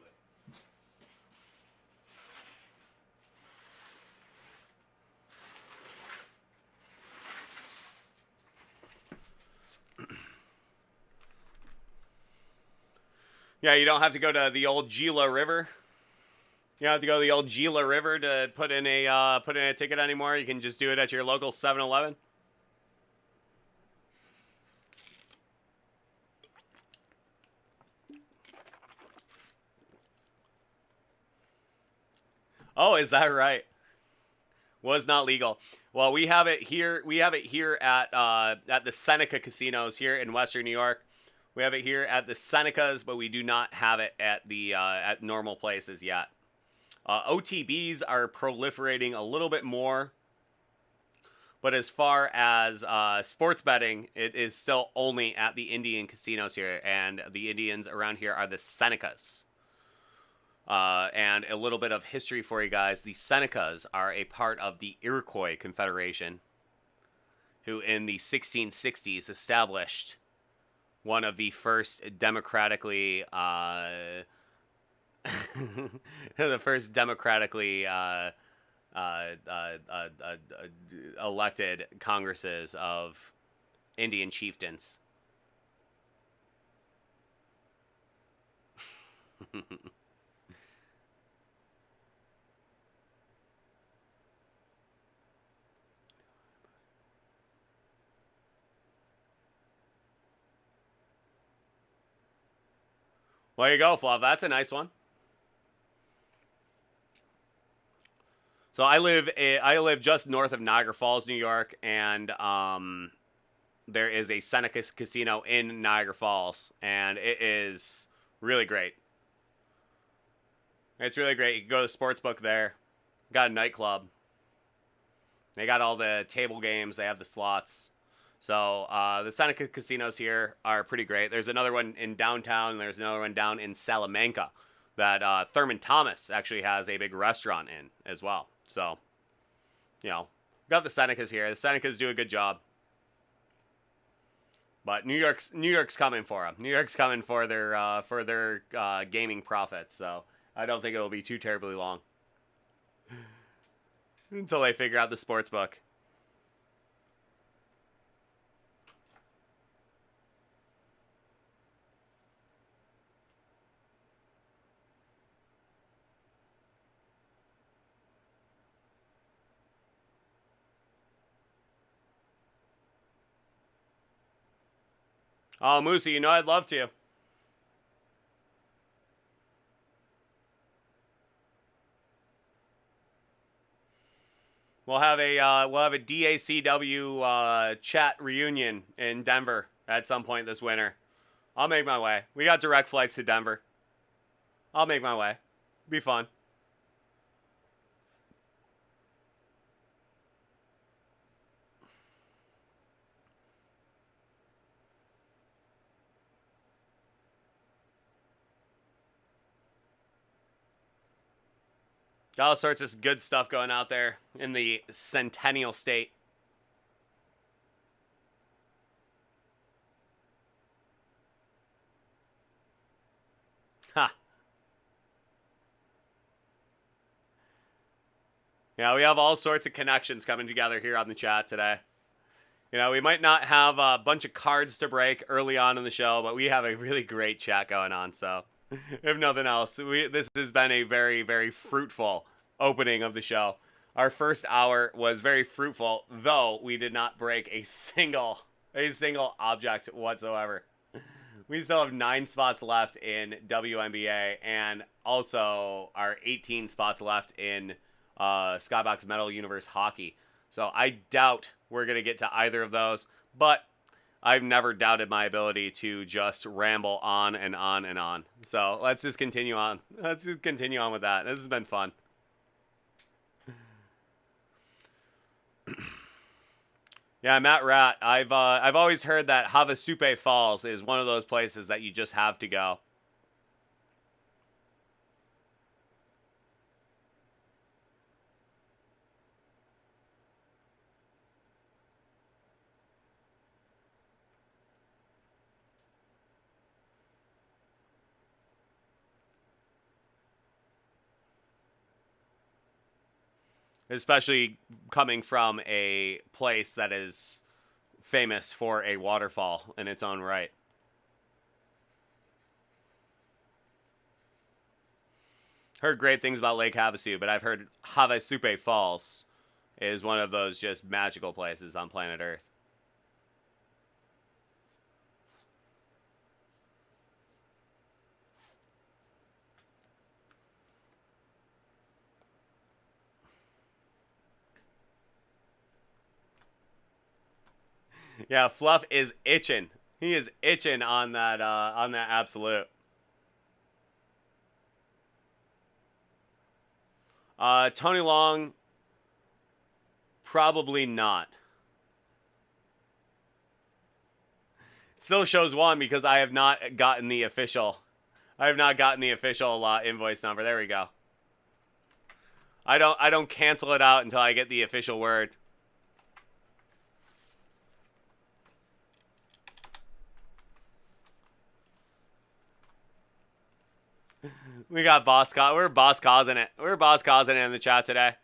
A: Yeah, you don't have to go to the old Gila River. You don't have to go to the old Gila River to put in a ticket anymore. You can just do it at your local 7-Eleven. Oh, is that right? Was not legal. Well, we have it here. We have it here at the Seneca casinos here in Western New York. We have it here at the Senecas, but we do not have it at the at normal places yet. OTBs are proliferating a little bit more, But as far as sports betting, it is still only at the Indian casinos here, and the Indians around here are the Senecas. And a little bit of history for you guys. The Senecas are a part of the Iroquois Confederation, who in the 1660s established one of the first democratically elected congresses of Indian chieftains. Well, there you go, Fluff. That's a nice one. So I live just north of Niagara Falls, New York, and there is a Seneca casino in Niagara Falls, and it is really great. It's really great. You can go to the sportsbook there. Got a nightclub. They got all the table games. They have the slots. So the Seneca casinos here are pretty great. There's another one in downtown. And there's another one down in Salamanca that Thurman Thomas actually has a big restaurant in as well. So, you know, got the Senecas here. The Senecas do a good job. But New York's coming for them. New York's coming for their gaming profits. So I don't think it'll be too terribly long until they figure out the sports book. Oh, Moosey, you know I'd love to. We'll have a DACW chat reunion in Denver at some point this winter. I'll make my way. We got direct flights to Denver. I'll make my way. Be fun. Got all sorts of good stuff going out there in the Centennial State. Ha. Yeah, we have all sorts of connections coming together here on the chat today. You know, we might not have a bunch of cards to break early on in the show, but we have a really great chat going on, so if nothing else, this has been a very, very fruitful opening of the show. Our first hour was very fruitful, though we did not break a single object whatsoever. We still have 9 spots left in WNBA, and also our 18 spots left in Skybox Metal Universe Hockey. So I doubt we're going to get to either of those, but I've never doubted my ability to just ramble on and on and on. So let's just continue on. Let's just continue on with that. This has been fun. Yeah, Matt Rat. I've always heard that Havasupai Falls is one of those places that you just have to go. Especially coming from a place that is famous for a waterfall in its own right. Heard great things about Lake Havasu, but I've heard Havasupai Falls is one of those just magical places on planet Earth. Yeah, Fluff is itching. He is itching on that absolute. Tony Long, probably not. Still shows 1 because I have not gotten the official. I have not gotten the official invoice number. There we go. I don't cancel it out until I get the official word. We got boss cause. We're boss causing it. We're boss causing it in the chat today.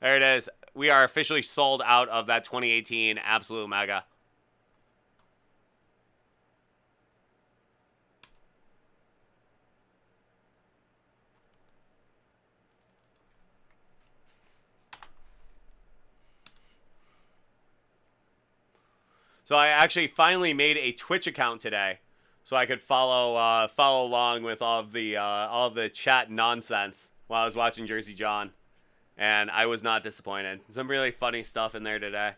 A: There it is. We are officially sold out of that 2018 Absolute Mega. So I actually finally made a Twitch account today, so I could follow along with all of the chat nonsense while I was watching Jersey John, and I was not disappointed. Some really funny stuff in there today.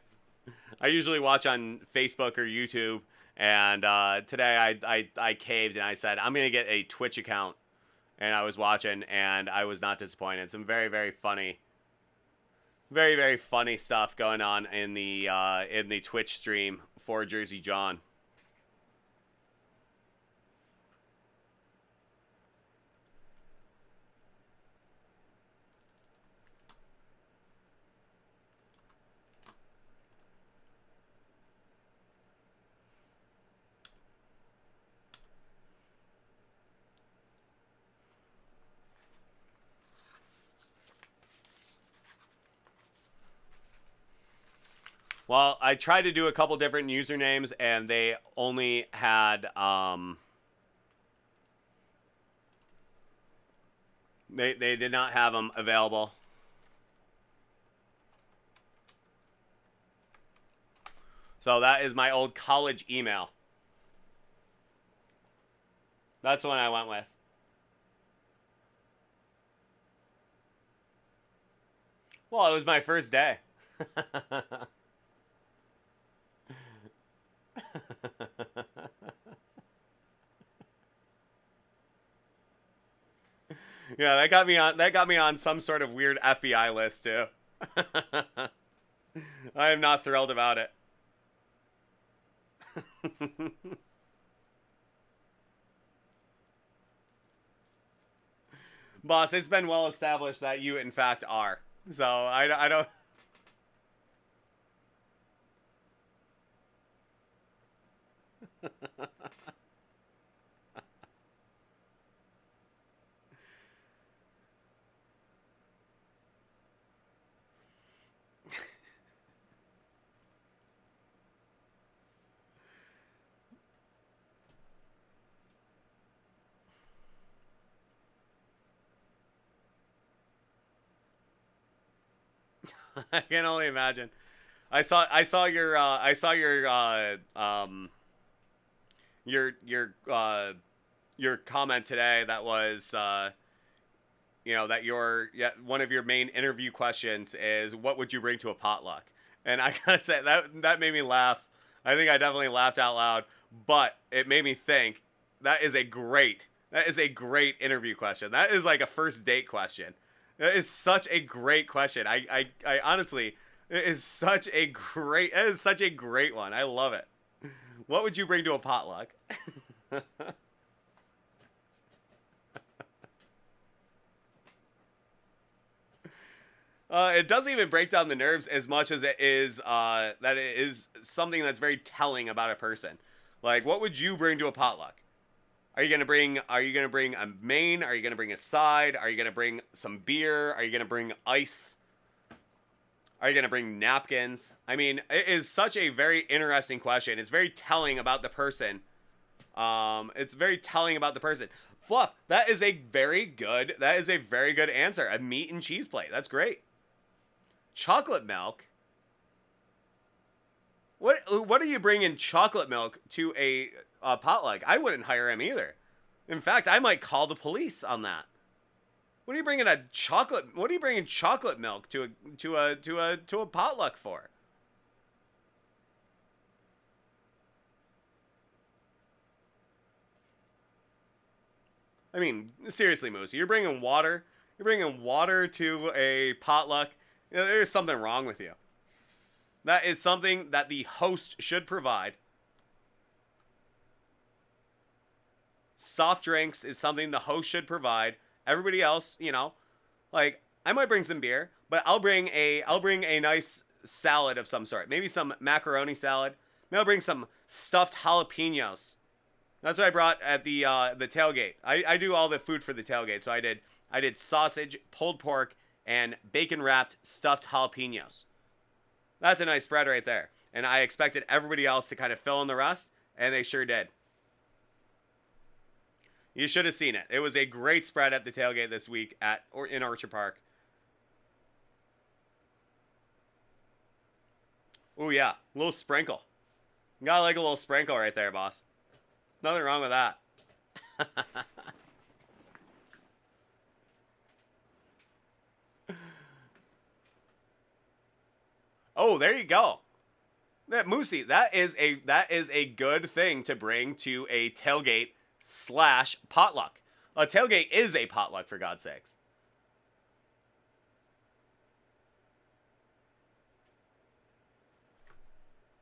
A: I usually watch on Facebook or YouTube, and today I caved and I said I'm gonna get a Twitch account, and I was watching and I was not disappointed. Some very funny. Very funny stuff going on in the Twitch stream for Jersey John. Well, I tried to do a couple different usernames, and they only had, they did not have them available. So that is my old college email. That's the one I went with. Well, it was my first day. Yeah, that got me on some sort of weird FBI list too. I am not thrilled about it. Boss, it's been well established that you in fact are. So I don't I can only imagine. I saw your your comment today that was you know that one of your main interview questions is what would you bring to a potluck? And I gotta say that made me laugh. I think I definitely laughed out loud, but it made me think that is a great interview question. That is like a first date question. That is such a great question. I honestly, it is such a great one. I love it. What would you bring to a potluck? It doesn't even break down the nerves as much as it is that it is something that's very telling about a person. Like, what would you bring to a potluck? Are you gonna bring a main? Are you gonna bring a side? Are you gonna bring some beer? Are you gonna bring ice? Are you gonna bring napkins? I mean, it is such a very interesting question. It's very telling about the person. It's very telling about the person. Fluff, that is a very good answer. A meat and cheese plate. That's great. Chocolate milk. What are you bringing chocolate milk to a potluck? I wouldn't hire him either. In fact, I might call the police on that. What are you bringing chocolate milk to a potluck for? I mean, seriously, Moose, you're bringing water. You're bringing water to a potluck. You know, there's something wrong with you. That is something that the host should provide. Soft drinks is something the host should provide. Everybody else, you know, like I might bring some beer, but I'll bring a nice salad of some sort. Maybe some macaroni salad. Maybe I'll bring some stuffed jalapenos. That's what I brought at the tailgate. I do all the food for the tailgate, so I did sausage, pulled pork, and bacon wrapped stuffed jalapenos. That's a nice spread right there. And I expected everybody else to kind of fill in the rest, and they sure did. You should have seen it. It was a great spread at the tailgate this week in Orchard Park. Oh yeah, a little sprinkle. Got like a little sprinkle right there, boss. Nothing wrong with that. Oh, there you go. That Moosey, that is a good thing to bring to a tailgate / potluck. A tailgate is a potluck, for God's sakes.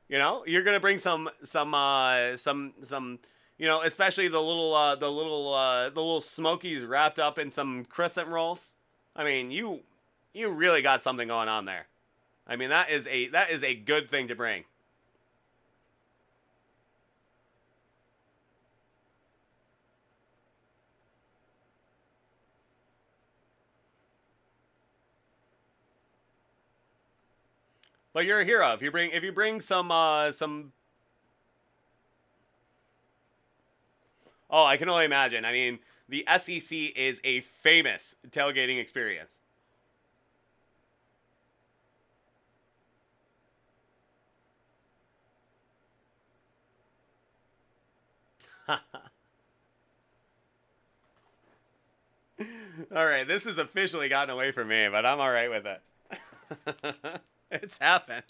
A: You know, you're gonna bring some, you know, especially the little Smokies wrapped up in some crescent rolls. I mean, you really got something going on there. I mean, that is a good thing to bring. But you're a hero if you bring some. Oh, I can only imagine. I mean, the SEC is a famous tailgating experience. All right, this has officially gotten away from me, but I'm all right with it. It's happened.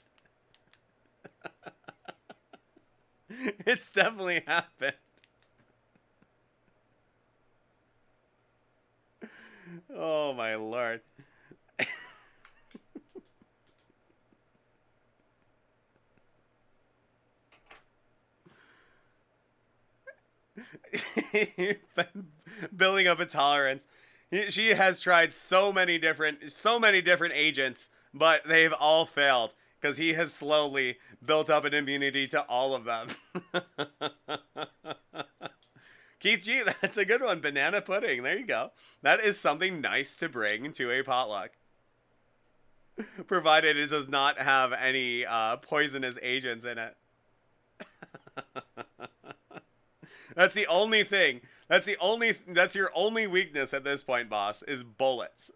A: It's definitely happened. Oh my lord. Building up a tolerance. She has tried so many different agents, but they've all failed because he has slowly built up an immunity to all of them. Keith G, that's a good one. Banana pudding. There you go. That is something nice to bring to a potluck. Provided it does not have any poisonous agents in it. That's the only thing. That's your only weakness at this point, boss, is bullets.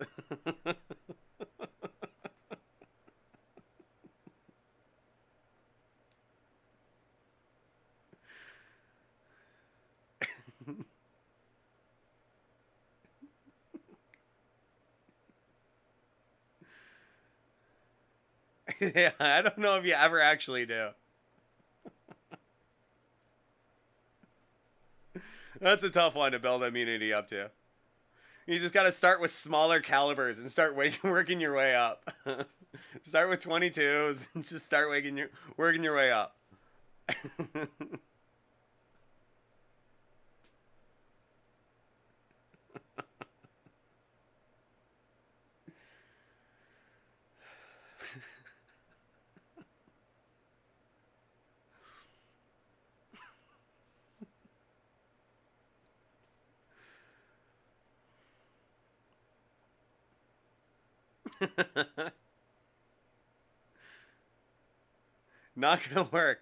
A: Yeah, I don't know if you ever actually do. That's a tough one to build immunity up to. You just got to start with smaller calibers and start working your way up. Start with 22s and just start working your way up. Not gonna work.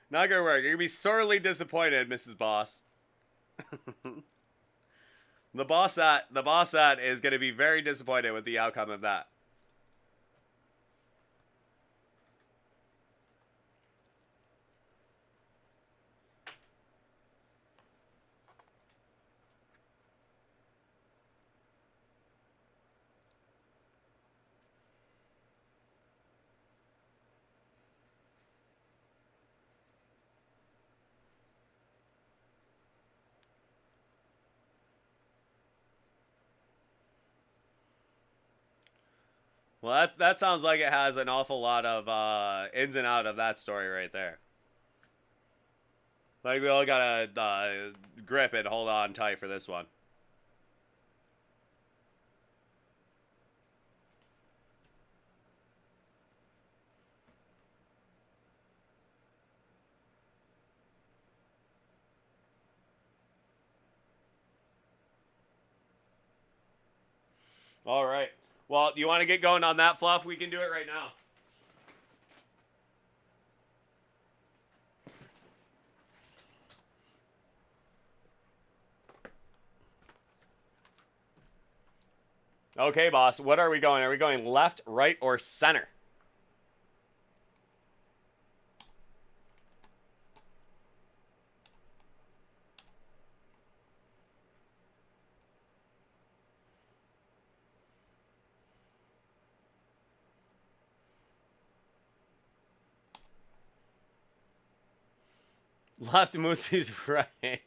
A: Not gonna work. You're gonna be sorely disappointed, Mrs. Boss. The boss at is gonna be very disappointed with the outcome of that. Well, that sounds like it has an awful lot of ins and out of that story right there. Like, we all gotta grip and hold on tight for this one. All right. Well, you want to get going on that, Fluff? We can do it right now. Okay, boss. What are we going? Are we going left, right, or center? Left, Moosey's right.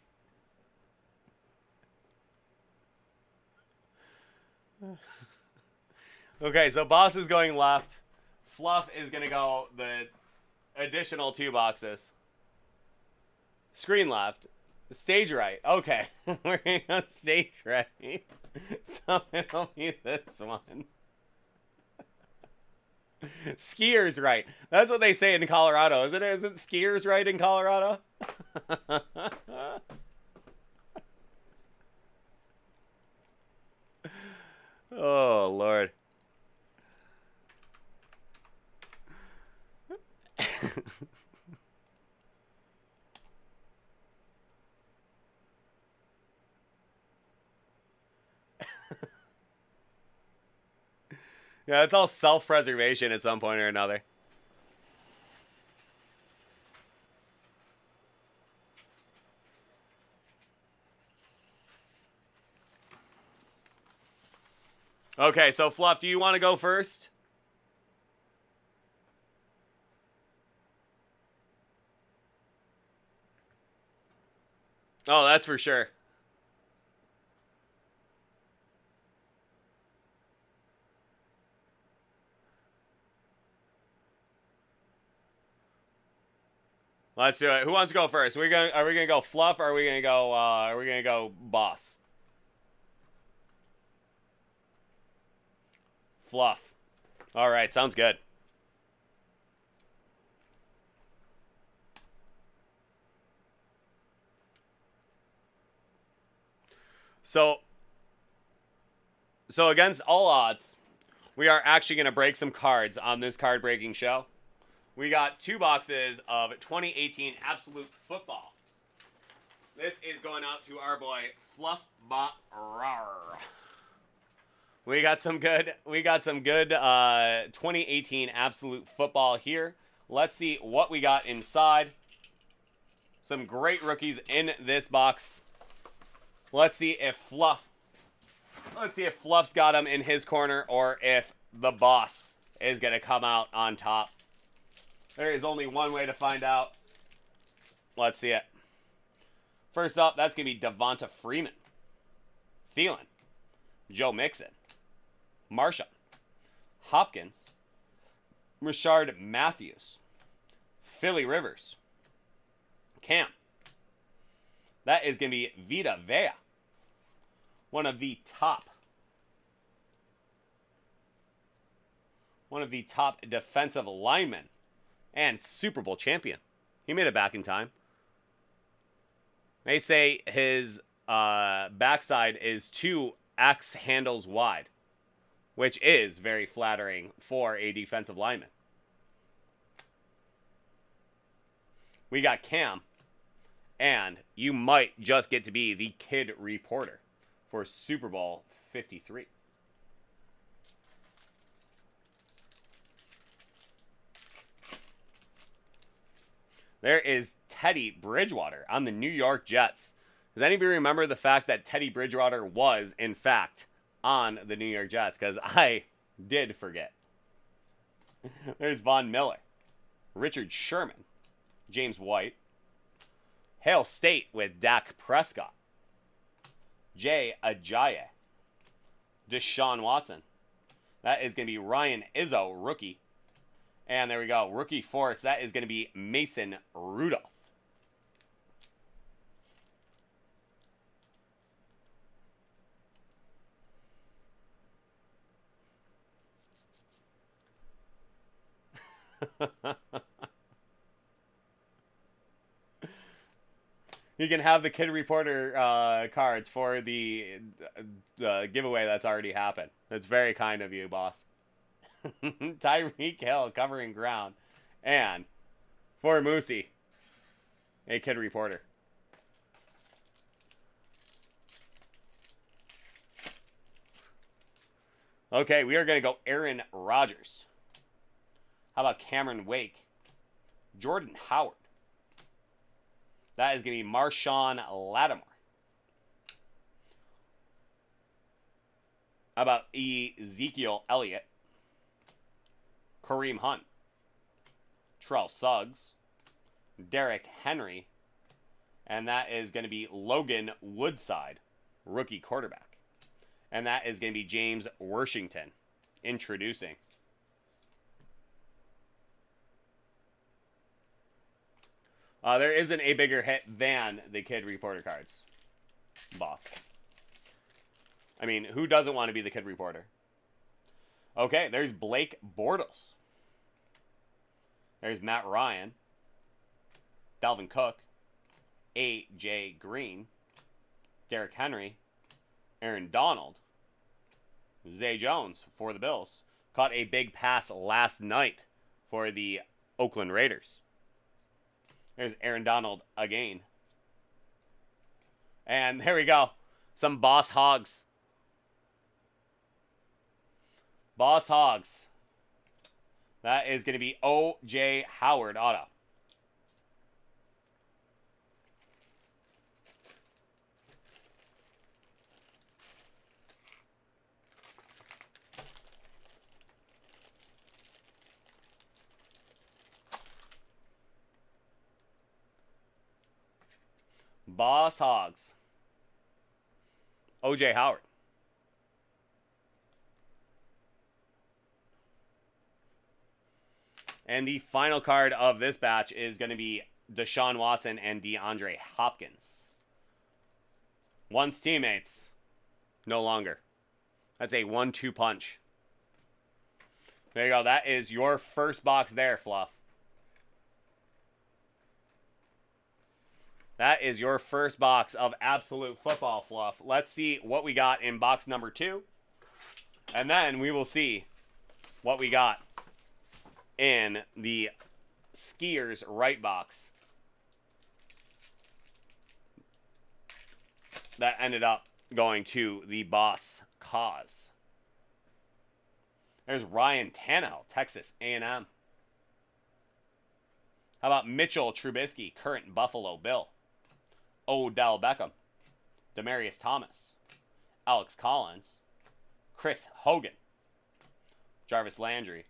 A: Okay, so boss is going left. Fluff is going to go the additional 2 boxes. Screen left. Stage right. Okay. We're going to go stage right. So it'll be this one. Skiers right. That's what they say in Colorado, isn't it? Isn't skiers right in Colorado? Oh, Lord. Yeah, it's all self-preservation at some point or another. Okay, so Fluff, do you want to go first? Oh, that's for sure. Let's do it. Who wants to go first? Are we gonna go Fluff, or are we gonna go boss? Fluff. All right, sounds good. So against all odds, we are actually going to break some cards on this card breaking show. We got 2 boxes of 2018 Absolute Football. This is going out to our boy Fluff Rar. We got some good 2018 Absolute Football here. Let's see what we got inside. Some great rookies in this box. Let's see if Fluff's got him in his corner, or if the boss is going to come out on top. There is only one way to find out. Let's see it. First up, that's going to be Devonta Freeman, Thielen, Joe Mixon, Marshall, Hopkins, Rashard Matthews, Philly Rivers, Cam. That is going to be Vita Vea, one of the top defensive linemen and Super Bowl champion. He made it back in time. They say his backside is 2 axe handles wide, which is very flattering for a defensive lineman. We got Cam, and you might just get to be the kid reporter for Super Bowl 53. There is Teddy Bridgewater on the New York Jets. Does anybody remember the fact that Teddy Bridgewater was, in fact, on the New York Jets? Because I did forget. There's Von Miller, Richard Sherman, James White, Hail State with Dak Prescott, Jay Ajayi, Deshaun Watson, That is going to be Ryan Izzo, rookie. And there we go. Rookie force. That is going to be Mason Rudolph. You can have the Kid Reporter cards for the giveaway that's already happened. That's very kind of you, boss. Tyreek Hill covering ground. And for Moosey, a Kid Reporter. Okay, we are going to go Aaron Rodgers. How about Cameron Wake? Jordan Howard. That is going to be Marshawn Lattimore. How about Ezekiel Elliott? Kareem Hunt. Terrell Suggs. Derrick Henry. And that is going to be Logan Woodside, rookie quarterback. And that is going to be James Washington introducing. There isn't a bigger hit than the Kid Reporter cards, boss. I mean, who doesn't want to be the Kid Reporter? Okay, there's Blake Bortles. There's Matt Ryan. Dalvin Cook. A.J. Green. Derrick Henry. Aaron Donald. Zay Jones for the Bills. Caught a big pass last night for the Oakland Raiders. There's Aaron Donald again. And there we go. Some Boss Hogs. Boss Hogs. That is going to be O.J. Howard auto. Boss Hogs. O.J. Howard. And the final card of this batch is going to be Deshaun Watson and DeAndre Hopkins. Once teammates, no longer. That's a 1-2 punch. There you go. That is your first box there, Fluff. That is your first box of Absolute Football, Fluff. Let's see what we got in box number 2. And then we will see what we got in the Skiers right box. That ended up going to the Boss Cause. There's Ryan Tannehill, Texas A&M. How about Mitchell Trubisky, current Buffalo Bill? Odell Beckham, Demaryius Thomas, Alex Collins, Chris Hogan, Jarvis Landry.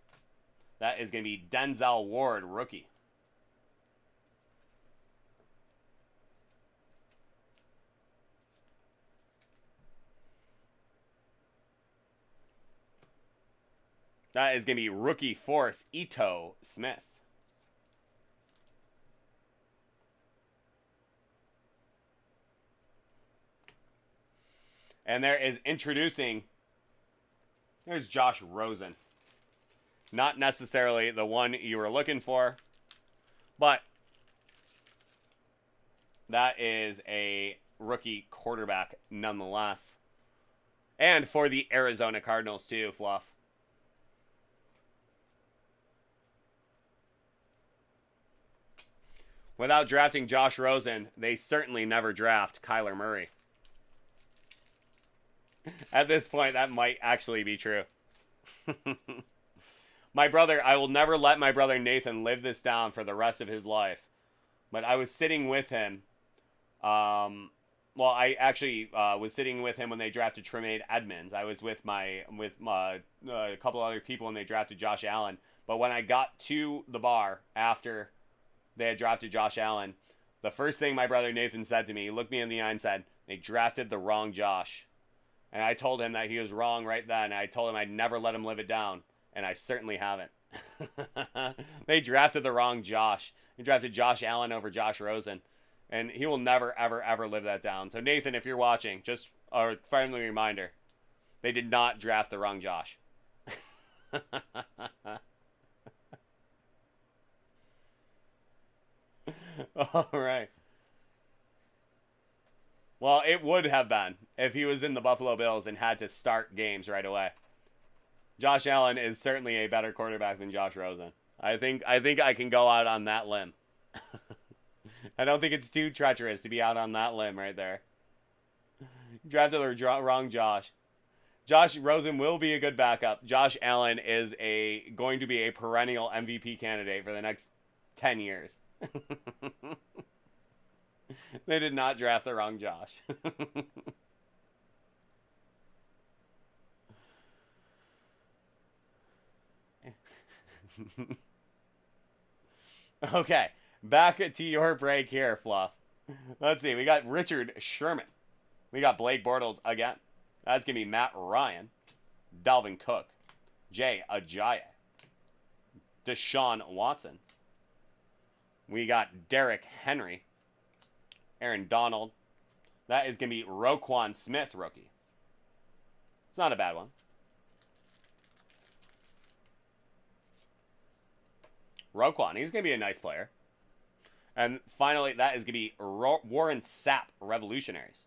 A: That is going to be Denzel Ward, rookie. That is going to be rookie force, Ito Smith. And there is introducing, there's Josh Rosen. Not necessarily the one you were looking for, but that is a rookie quarterback nonetheless. And for the Arizona Cardinals too, Fluff. Without drafting Josh Rosen, they certainly never draft Kyler Murray. At this point, that might actually be true. My brother, I will never let my brother Nathan live this down for the rest of his life. But I was sitting with him. Well, I actually was sitting with him when they drafted Tremaine Edmonds. I was with a couple other people when they drafted Josh Allen. But when I got to the bar after they had drafted Josh Allen, the first thing my brother Nathan said to me, he looked me in the eye and said, "They drafted the wrong Josh." And I told him that he was wrong right then. I told him I'd never let him live it down. And I certainly haven't. They drafted the wrong Josh. They drafted Josh Allen over Josh Rosen. And he will never, ever, ever live that down. So, Nathan, if you're watching, just a friendly reminder. They did not draft the wrong Josh. All right. Well, it would have been if he was in the Buffalo Bills and had to start games right away. Josh Allen is certainly a better quarterback than Josh Rosen. I think I can go out on that limb. I don't think it's too treacherous to be out on that limb right there. Drafted the wrong Josh. Josh Rosen will be a good backup. Josh Allen is going to be a perennial MVP candidate for the next 10 years. They did not draft the wrong Josh. Okay, back to your break here, Fluff. Let's see. We got Richard Sherman. We got Blake Bortles again. That's going to be Matt Ryan, Dalvin Cook, Jay Ajayi, Deshaun Watson. We got Derrick Henry, Aaron Donald. That is going to be Roquan Smith, rookie. It's not a bad one. Roquan, he's going to be a nice player. And finally, that is going to be Warren Sapp, Revolutionaries.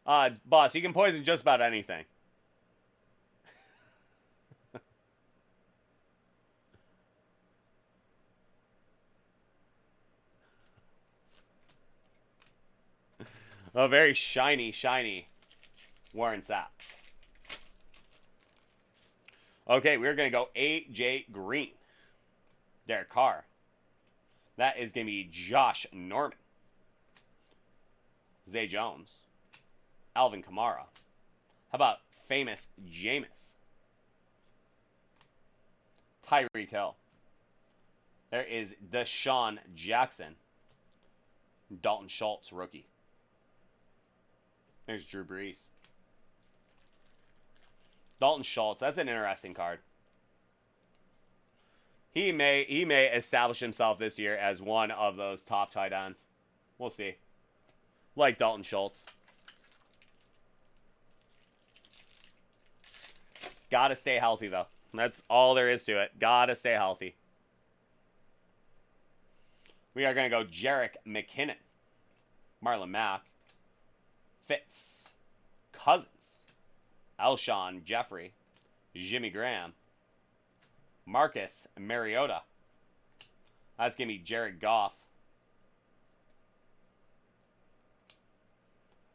A: Boss, you can poison just about anything. A very shiny Warren Sapp. Okay, we're going to go A.J. Green. Derek Carr. That is going to be Josh Norman. Zay Jones. Alvin Kamara. How about famous Jameis? Tyreek Hill. There is Deshaun Jackson. Dalton Schultz, rookie. There's Drew Brees. Dalton Schultz, that's an interesting card. He may establish himself this year as one of those top tight ends. We'll see. Like Dalton Schultz. Gotta stay healthy, though. That's all there is to it. Gotta stay healthy. We are going to go Jerick McKinnon. Marlon Mack. Fitz. Cousins. Alshon Jeffrey. Jimmy Graham. Marcus Mariota. That's going to be Jared Goff.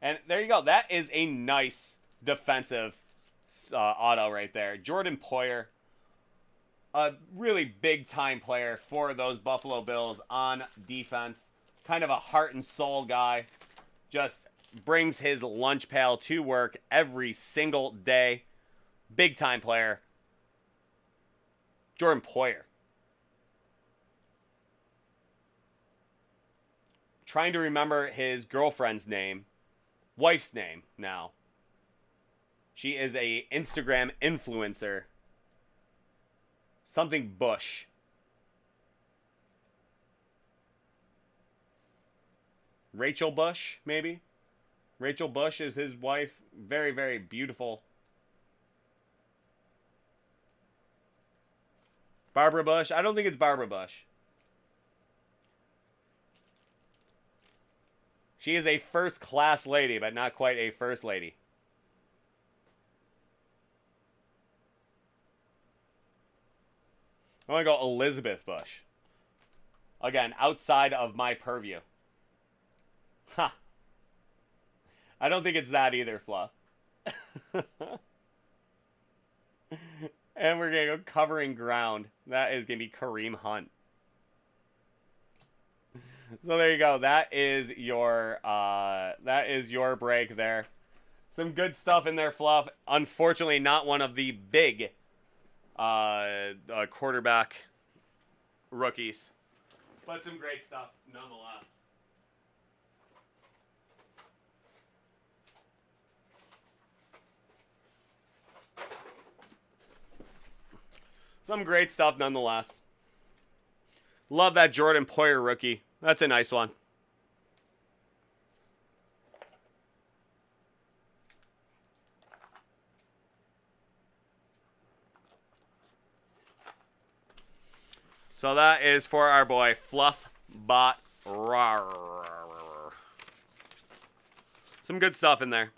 A: And there you go. That is a nice defensive auto right there. Jordan Poyer, a really big-time player for those Buffalo Bills on defense. Kind of a heart and soul guy. Just brings his lunch pail to work every single day. Big-time player. Jordan Poyer. Trying to remember his girlfriend's name. Wife's name now. She is a Instagram influencer. Something Bush. Rachel Bush, maybe? Rachel Bush is his wife. Very, very beautiful. Barbara Bush? I don't think it's Barbara Bush. She is a first-class lady, but not quite a first lady. I want to go Elizabeth Bush. Again, outside of my purview. Ha. I don't think it's that either, Fluff. And we're going to go covering ground. That is going to be Kareem Hunt. So there you go. That is your break there. Some good stuff in there, Fluff. Unfortunately, not one of the big quarterback rookies, but some great stuff nonetheless. Some great stuff nonetheless. Love that Jordan Poyer rookie. That's a nice one. So that is for our boy Fluffbot Rawr. Some good stuff in there.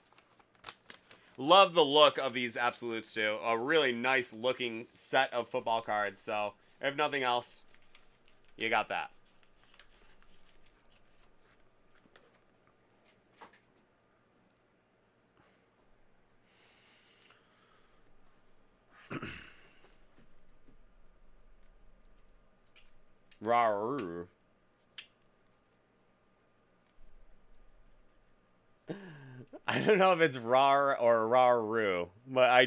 A: Love the look of these Absolutes too. A really nice looking set of football cards. So if nothing else, you got that. Rawr. I don't know if it's rar or raw-roo, but I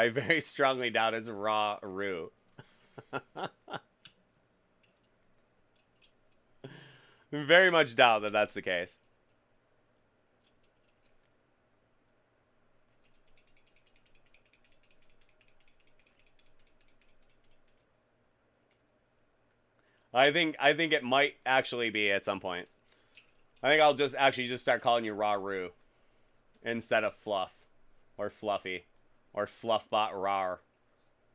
A: very strongly doubt it's raw-roo. Very much doubt that that's the case. I think it might actually be at some point. I think I'll just start calling you raw-roo instead of fluff or fluffy or fluffbot rar.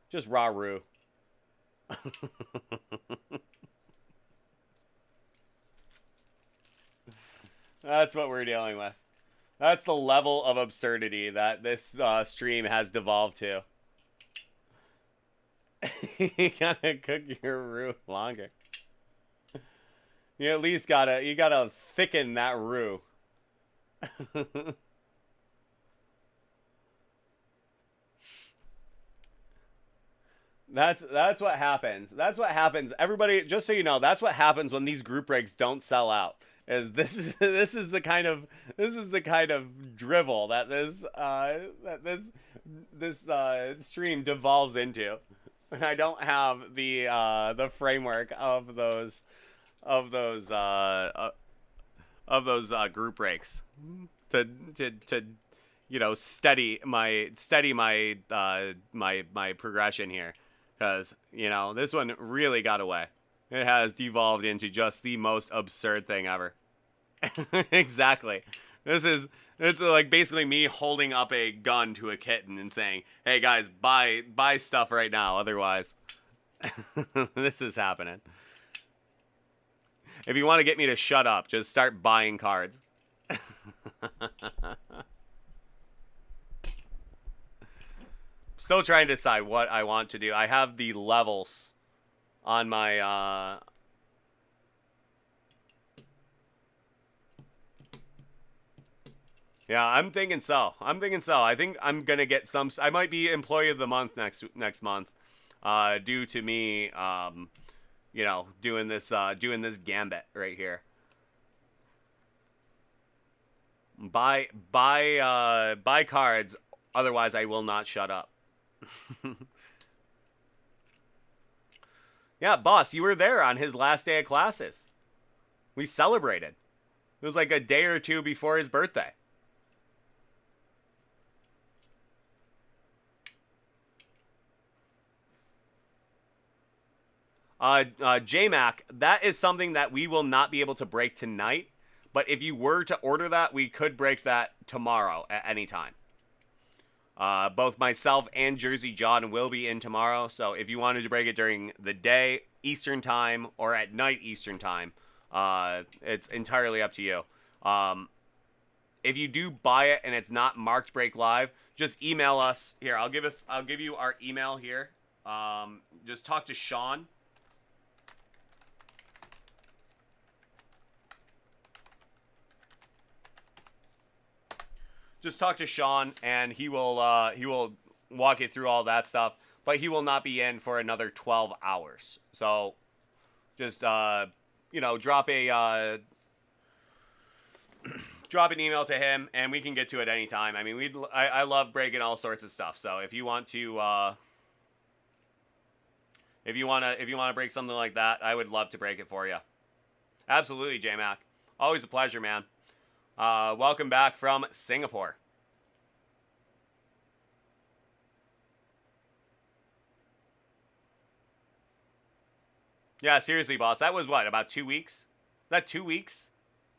A: Just raw-roo. That's what we're dealing with. That's the level of absurdity that this stream has devolved to. You gotta cook your roux longer. You at least gotta thicken that roux. That's what happens. That's what happens. Everybody, just so you know, that's what happens when these group breaks don't sell out. Is this is the kind of drivel that this stream devolves into. And I don't have the framework of those group breaks to you know steady my progression here, because you know this one really got away. It has devolved into just the most absurd thing ever. Exactly. It's like basically me holding up a gun to a kitten and saying, "Hey guys, buy stuff right now, otherwise." This is happening. If you want to get me to shut up, just start buying cards. Still trying to decide what I want to do. I have the levels on my yeah, I'm thinking so. I think I'm gonna get some. I might be Employee of the Month next month, due to me, you know, doing this gambit right here. Buy cards, otherwise I will not shut up. Yeah, boss, you were there on his last day of classes. We celebrated. It was like a day or two before his birthday. JMac, that is something that we will not be able to break tonight. But if you were to order that, we could break that tomorrow at any time. Both myself and Jersey John will be in tomorrow. So if you wanted to break it during the day, Eastern time, or at night, Eastern time, it's entirely up to you. If you do buy it and it's not marked break live, just email us. Here, I'll give you our email here. Just talk to Sean. Just talk to Sean, and he will walk you through all that stuff. But he will not be in for another 12 hours. So, just you know, drop an email to him, and we can get to it anytime. I mean, I love breaking all sorts of stuff. So if you want to break something like that, I would love to break it for you. Absolutely, J-Mac. Always a pleasure, man. Welcome back from Singapore. Yeah, seriously, boss. That was what, about 2 weeks? Is that 2 weeks?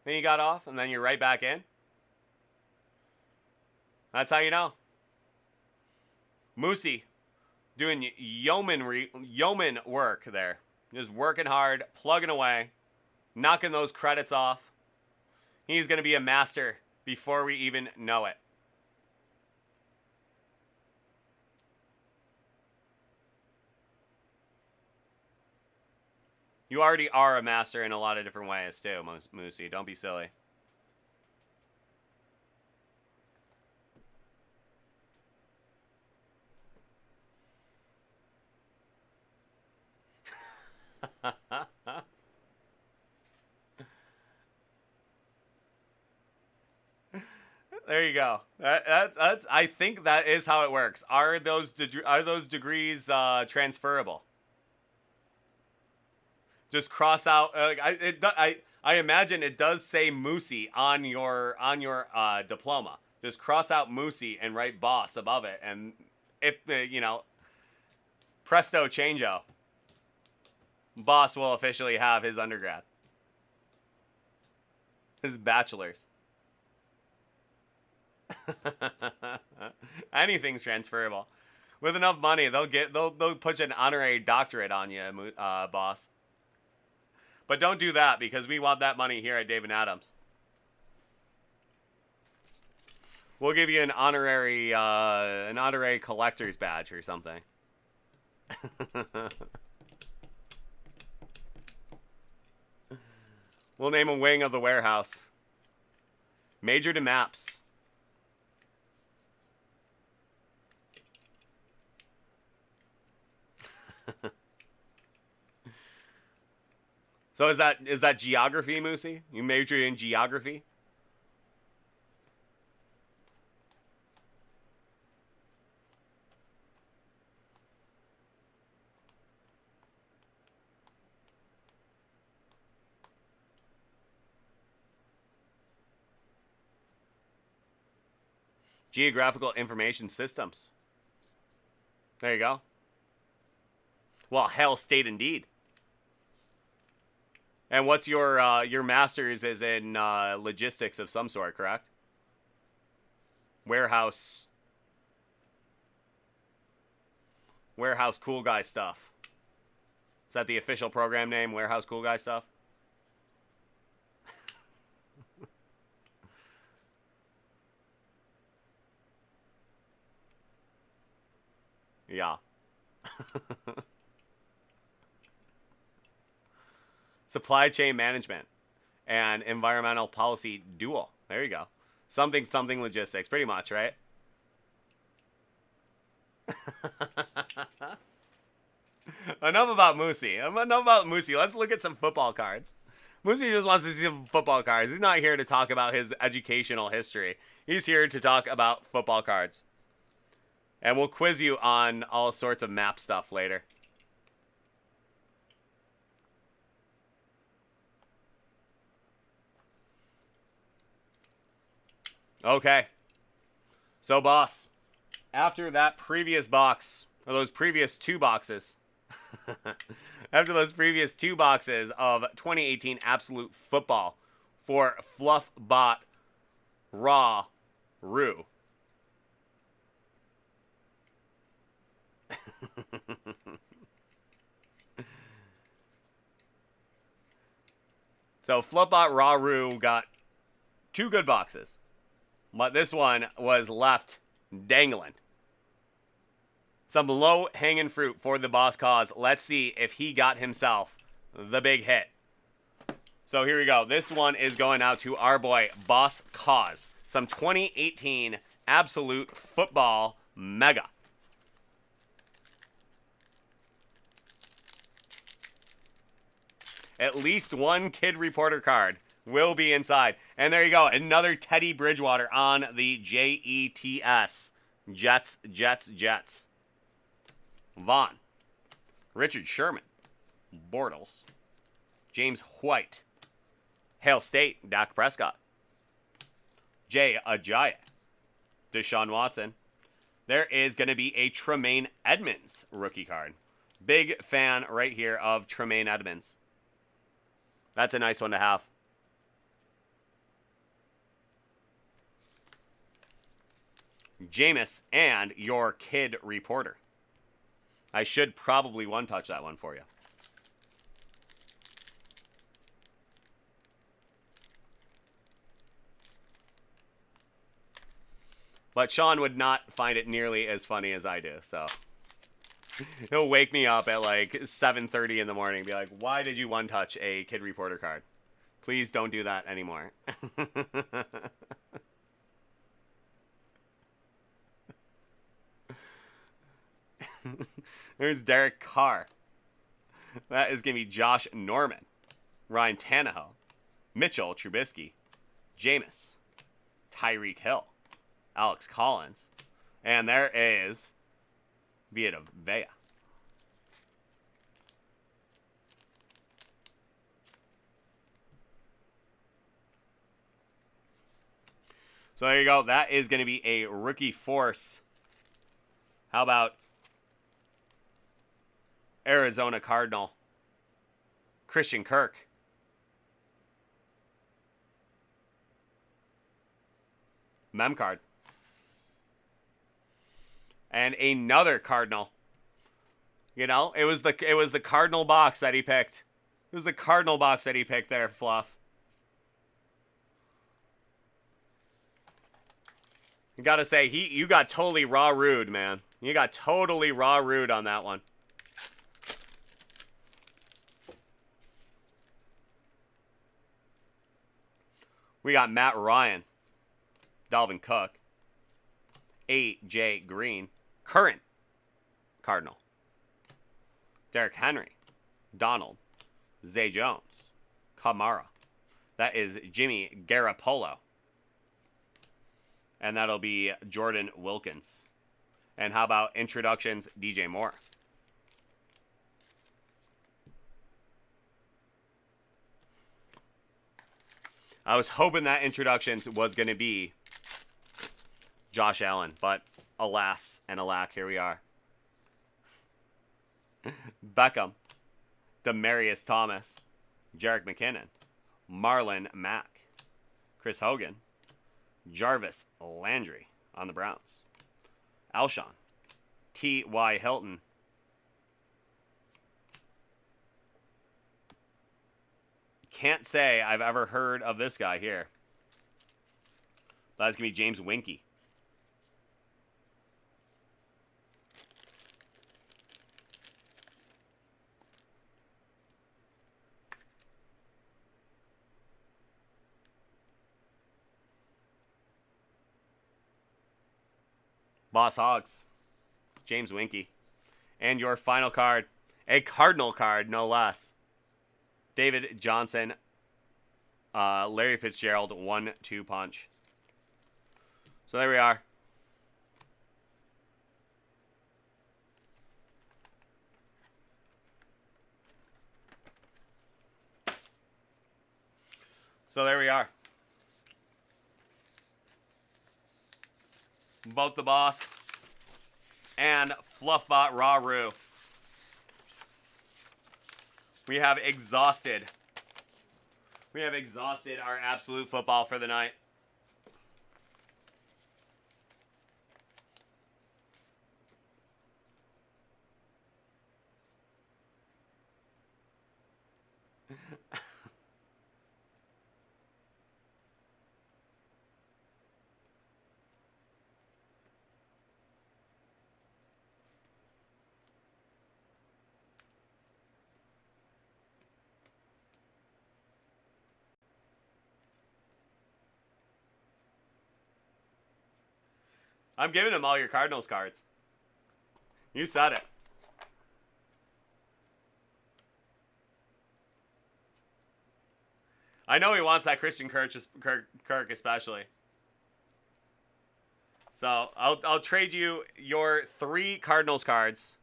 A: Then you got off, and then you're right back in? That's how you know. Moosey doing yeoman work there. Just working hard, plugging away, knocking those credits off. He's going to be a master before we even know it. You already are a master in a lot of different ways, too, Moosey. Don't be silly. There you go. That's. I think that is how it works. Are those degrees transferable? Just cross out. I imagine it does say Moosey on your diploma. Just cross out Moosey and write boss above it, and presto changeo. Boss will officially have his undergrad, his bachelor's. Anything's transferable. With enough money, they'll put an honorary doctorate on you, boss. But don't do that, because we want that money here at Dave and Adams. We'll give you an honorary collector's badge or something. We'll name a wing of the warehouse. Major to maps. So is that geography, Moosey? You major in geography? Geographical Information Systems. There you go. Well, hell state indeed. And what's your master's is in logistics of some sort, correct? Warehouse cool guy stuff. Is that the official program name, Warehouse Cool Guy Stuff? Yeah. Supply chain management and environmental policy dual. There you go. Something logistics, pretty much, right? Enough about Moosey. Let's look at some football cards. Moosey just wants to see some football cards. He's not here to talk about his educational history. He's here to talk about football cards. And we'll quiz you on all sorts of map stuff later. Okay. So, boss, after that previous box, or those previous two boxes, after those previous two boxes of 2018 Absolute Football for Fluffbot Raw Roo. So Fluffbot Raw Roo got two good boxes. But this one was left dangling. Some low-hanging fruit for the boss cause. Let's see if he got himself the big hit. So here we go. This one is going out to our boy, Boss Cause. Some 2018 Absolute Football Mega. At least one Kid Reporter card will be inside. And there you go. Another Teddy Bridgewater on the JETS. Jets. Vaughn. Richard Sherman. Bortles. James White. Hail State. Dak Prescott. Jay Ajayi. Deshaun Watson. There is going to be a Tremaine Edmonds rookie card. Big fan right here of Tremaine Edmonds. That's a nice one to have. Jameis and your kid reporter. I should probably one-touch that one for you. But Sean would not find it nearly as funny as I do, so he'll wake me up at like 7:30 in the morning and be like, why did you one-touch a kid reporter card? Please don't do that anymore. There's Derek Carr. That is going to be Josh Norman, Ryan Tannehill, Mitchell Trubisky, Jameis, Tyreek Hill, Alex Collins, and there is Vita Vea. So there you go. That is going to be a rookie force. How about Arizona Cardinal Christian Kirk? Mem card. And another Cardinal. You know, it was the Cardinal box that he picked. It was the Cardinal box that he picked there, Fluff. You gotta say, you got totally raw rude, man. You got totally raw rude on that one. We got Matt Ryan, Dalvin Cook, A.J. Green, current Cardinal, Derrick Henry, Donald, Zay Jones, Kamara. That is Jimmy Garoppolo. And that'll be Jordan Wilkins. And how about introductions, DJ Moore? I was hoping that introductions was going to be Josh Allen, but alas and alack, here we are. Beckham, Demarius Thomas, Jerick McKinnon, Marlon Mack, Chris Hogan, Jarvis Landry on the Browns, Alshon, T.Y. Hilton, can't say I've ever heard of this guy here. That's going to be James Winkie. Boss Hogs, James Winkie. And your final card, a Cardinal card, no less. David Johnson, Larry Fitzgerald, 1-2 punch. So there we are. So there we are. Both the boss and Fluffbot Raru. We have exhausted our absolute football for the night. I'm giving him all your Cardinals cards. You said it. I know he wants that Christian Kirk especially. So I'll trade you your 3 Cardinals cards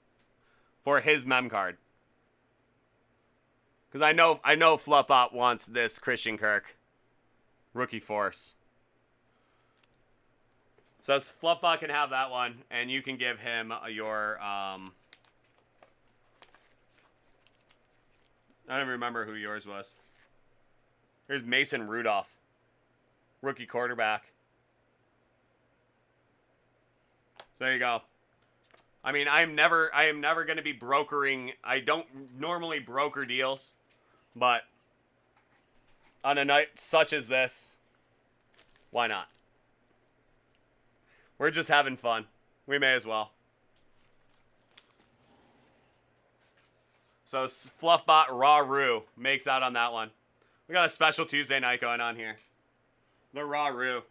A: for his mem card. Because I know Flupop wants this Christian Kirk rookie force. So Fluffbot can have that one, and you can give him your I don't remember who yours was. Here's Mason Rudolph, rookie quarterback. So there you go. I mean, I am never going to be brokering. I don't normally broker deals, but on a night such as this, why not? We're just having fun. We may as well. So Fluffbot Raw Roo makes out on that one. We got a special Tuesday night going on here. The Raw Roo.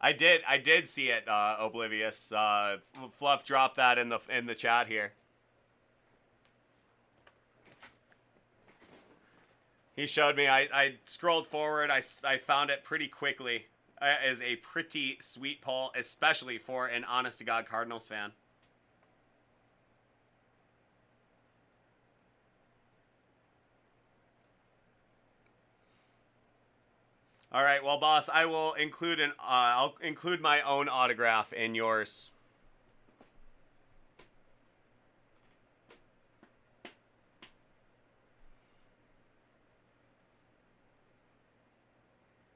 A: I did see it, Oblivious. Fluff dropped that in the chat here. He showed me. I scrolled forward. I found it pretty quickly. It is a pretty sweet pull, especially for an honest-to-God Cardinals fan. All right, well, boss, I will include I'll include my own autograph in yours.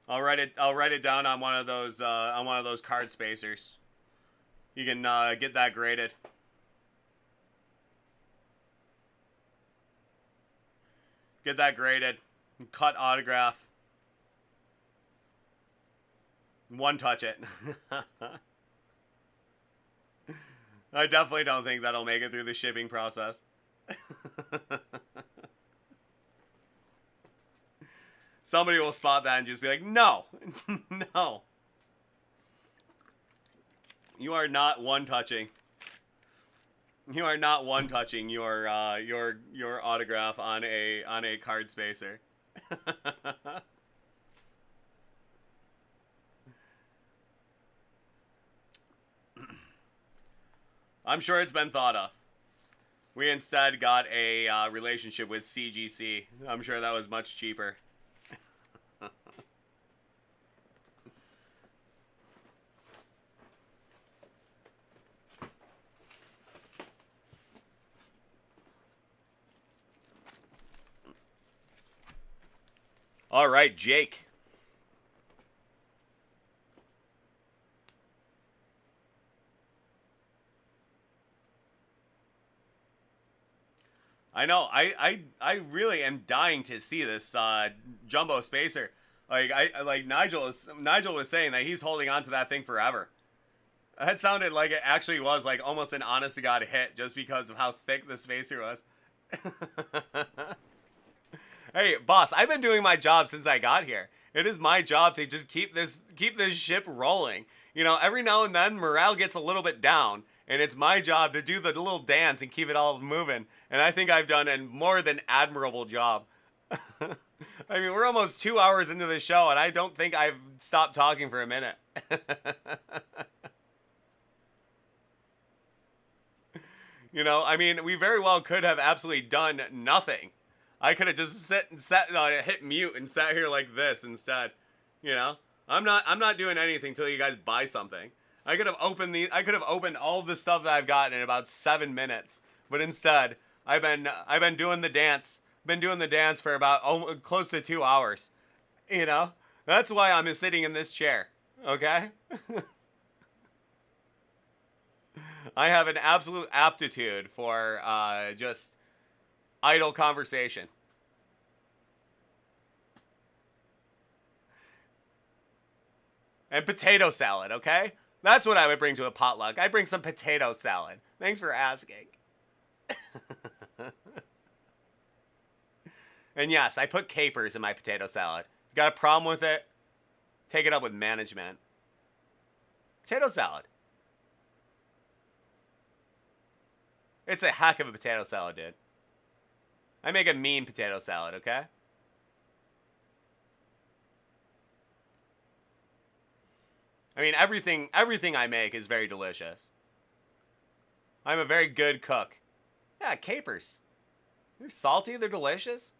A: I'll write it down on one of those card spacers. You can get that graded. Get that graded. Cut autograph. One touch it. I definitely don't think that'll make it through the shipping process. Somebody will spot that and just be like, no, no. You are not one-touching. You are not one-touching your autograph on a card spacer. I'm sure it's been thought of. We instead got a relationship with CGC. I'm sure that was much cheaper. All right, Jake. I know. I really am dying to see this jumbo spacer. Like Nigel was saying that he's holding on to that thing forever. That sounded like it actually was like almost an honest to God hit just because of how thick the spacer was. Hey, boss, I've been doing my job since I got here. It is my job to just keep this ship rolling. You know, every now and then morale gets a little bit down, and it's my job to do the little dance and keep it all moving. And I think I've done a more than admirable job. I mean, we're almost 2 hours into the show, and I don't think I've stopped talking for a minute. You know, I mean, we very well could have absolutely done nothing. I could have just hit mute and sat here like this instead. You know, I'm not doing anything till you guys buy something. I could have opened all the stuff that I've gotten in about 7 minutes, but instead, I've been doing the dance. Been doing the dance for about close to 2 hours. You know, that's why I'm sitting in this chair. Okay. I have an absolute aptitude for just idle conversation. And potato salad, okay? That's what I would bring to a potluck. I'd bring some potato salad. Thanks for asking. And yes, I put capers in my potato salad. You got a problem with it? Take it up with management. Potato salad. It's a heck of a potato salad, dude. I make a mean potato salad, okay? I mean, everything I make is very delicious. I'm a very good cook. Yeah, capers. They're salty, they're delicious.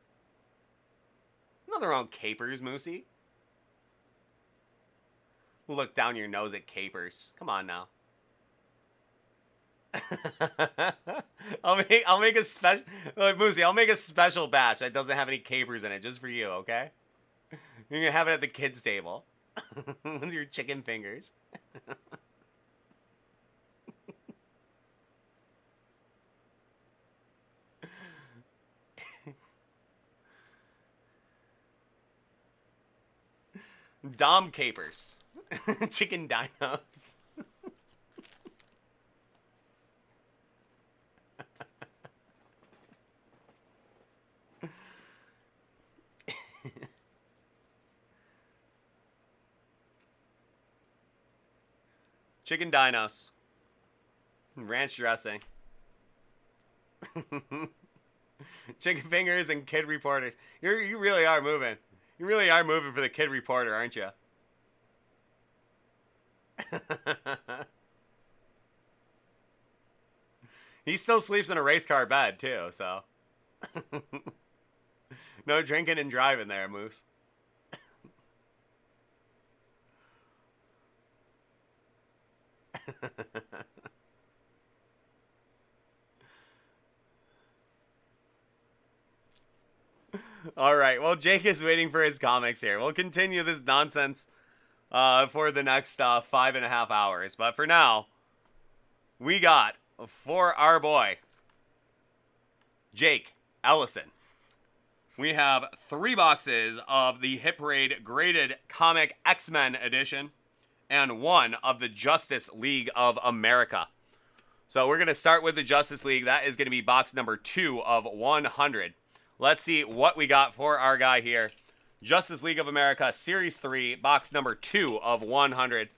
A: Nothing wrong with capers, Moosey. Look down your nose at capers. Come on now. I'll make a special, Moosey, I'll make a special batch that doesn't have any capers in it just for you, okay? You're gonna have it at the kids' table. With your chicken fingers. Dom capers. Chicken dinos. Chicken dinos. Ranch dressing. Chicken fingers and kid reporters. You really are moving. You really are moving for the kid reporter, aren't you? He still sleeps in a race car bed, too, so. No drinking and driving there, Moose. All right. Well, Jake is waiting for his comics here. We'll continue this nonsense for the next 5.5 hours. But for now, we got, for our boy, Jake Ellison, we have 3 boxes of the Hit Parade graded comic X-Men edition and 1 of the Justice League of America. So we're going to start with the Justice League. That is going to be box number 2 of 100. Let's see what we got for our guy here. Justice League of America, Series 3, box number 2 of 100.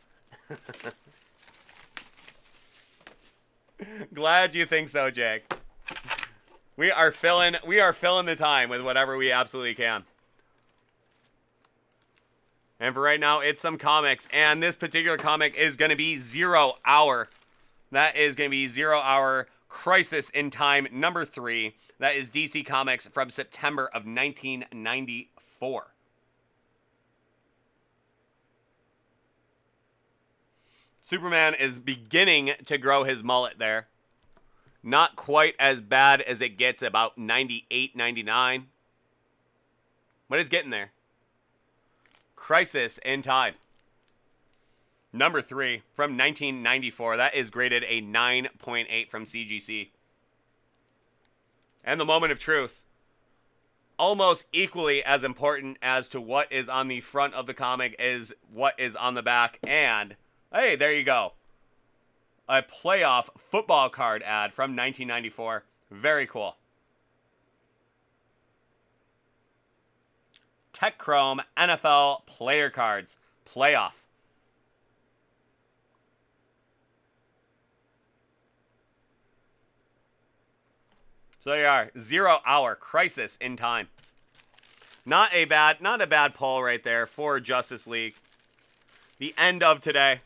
A: Glad you think so, Jake. We are filling the time with whatever we absolutely can. And for right now, it's some comics. And this particular comic is going to be 0 Hour. That is going to be 0 Hour Crisis in Time number 3. That is DC Comics from September of 1994. Superman is beginning to grow his mullet there. Not quite as bad as it gets about 98, 99. But it's getting there. Crisis in Time. Number 3 from 1994. That is graded a 9.8 from CGC. And the moment of truth, almost equally as important as to what is on the front of the comic is what is on the back. And, hey, there you go. A playoff football card ad from 1994. Very cool. Tech Chrome NFL player cards. Playoff. So there you are. 0 Hour Crisis in Time. Not a bad pull right there for Justice League. The end of today,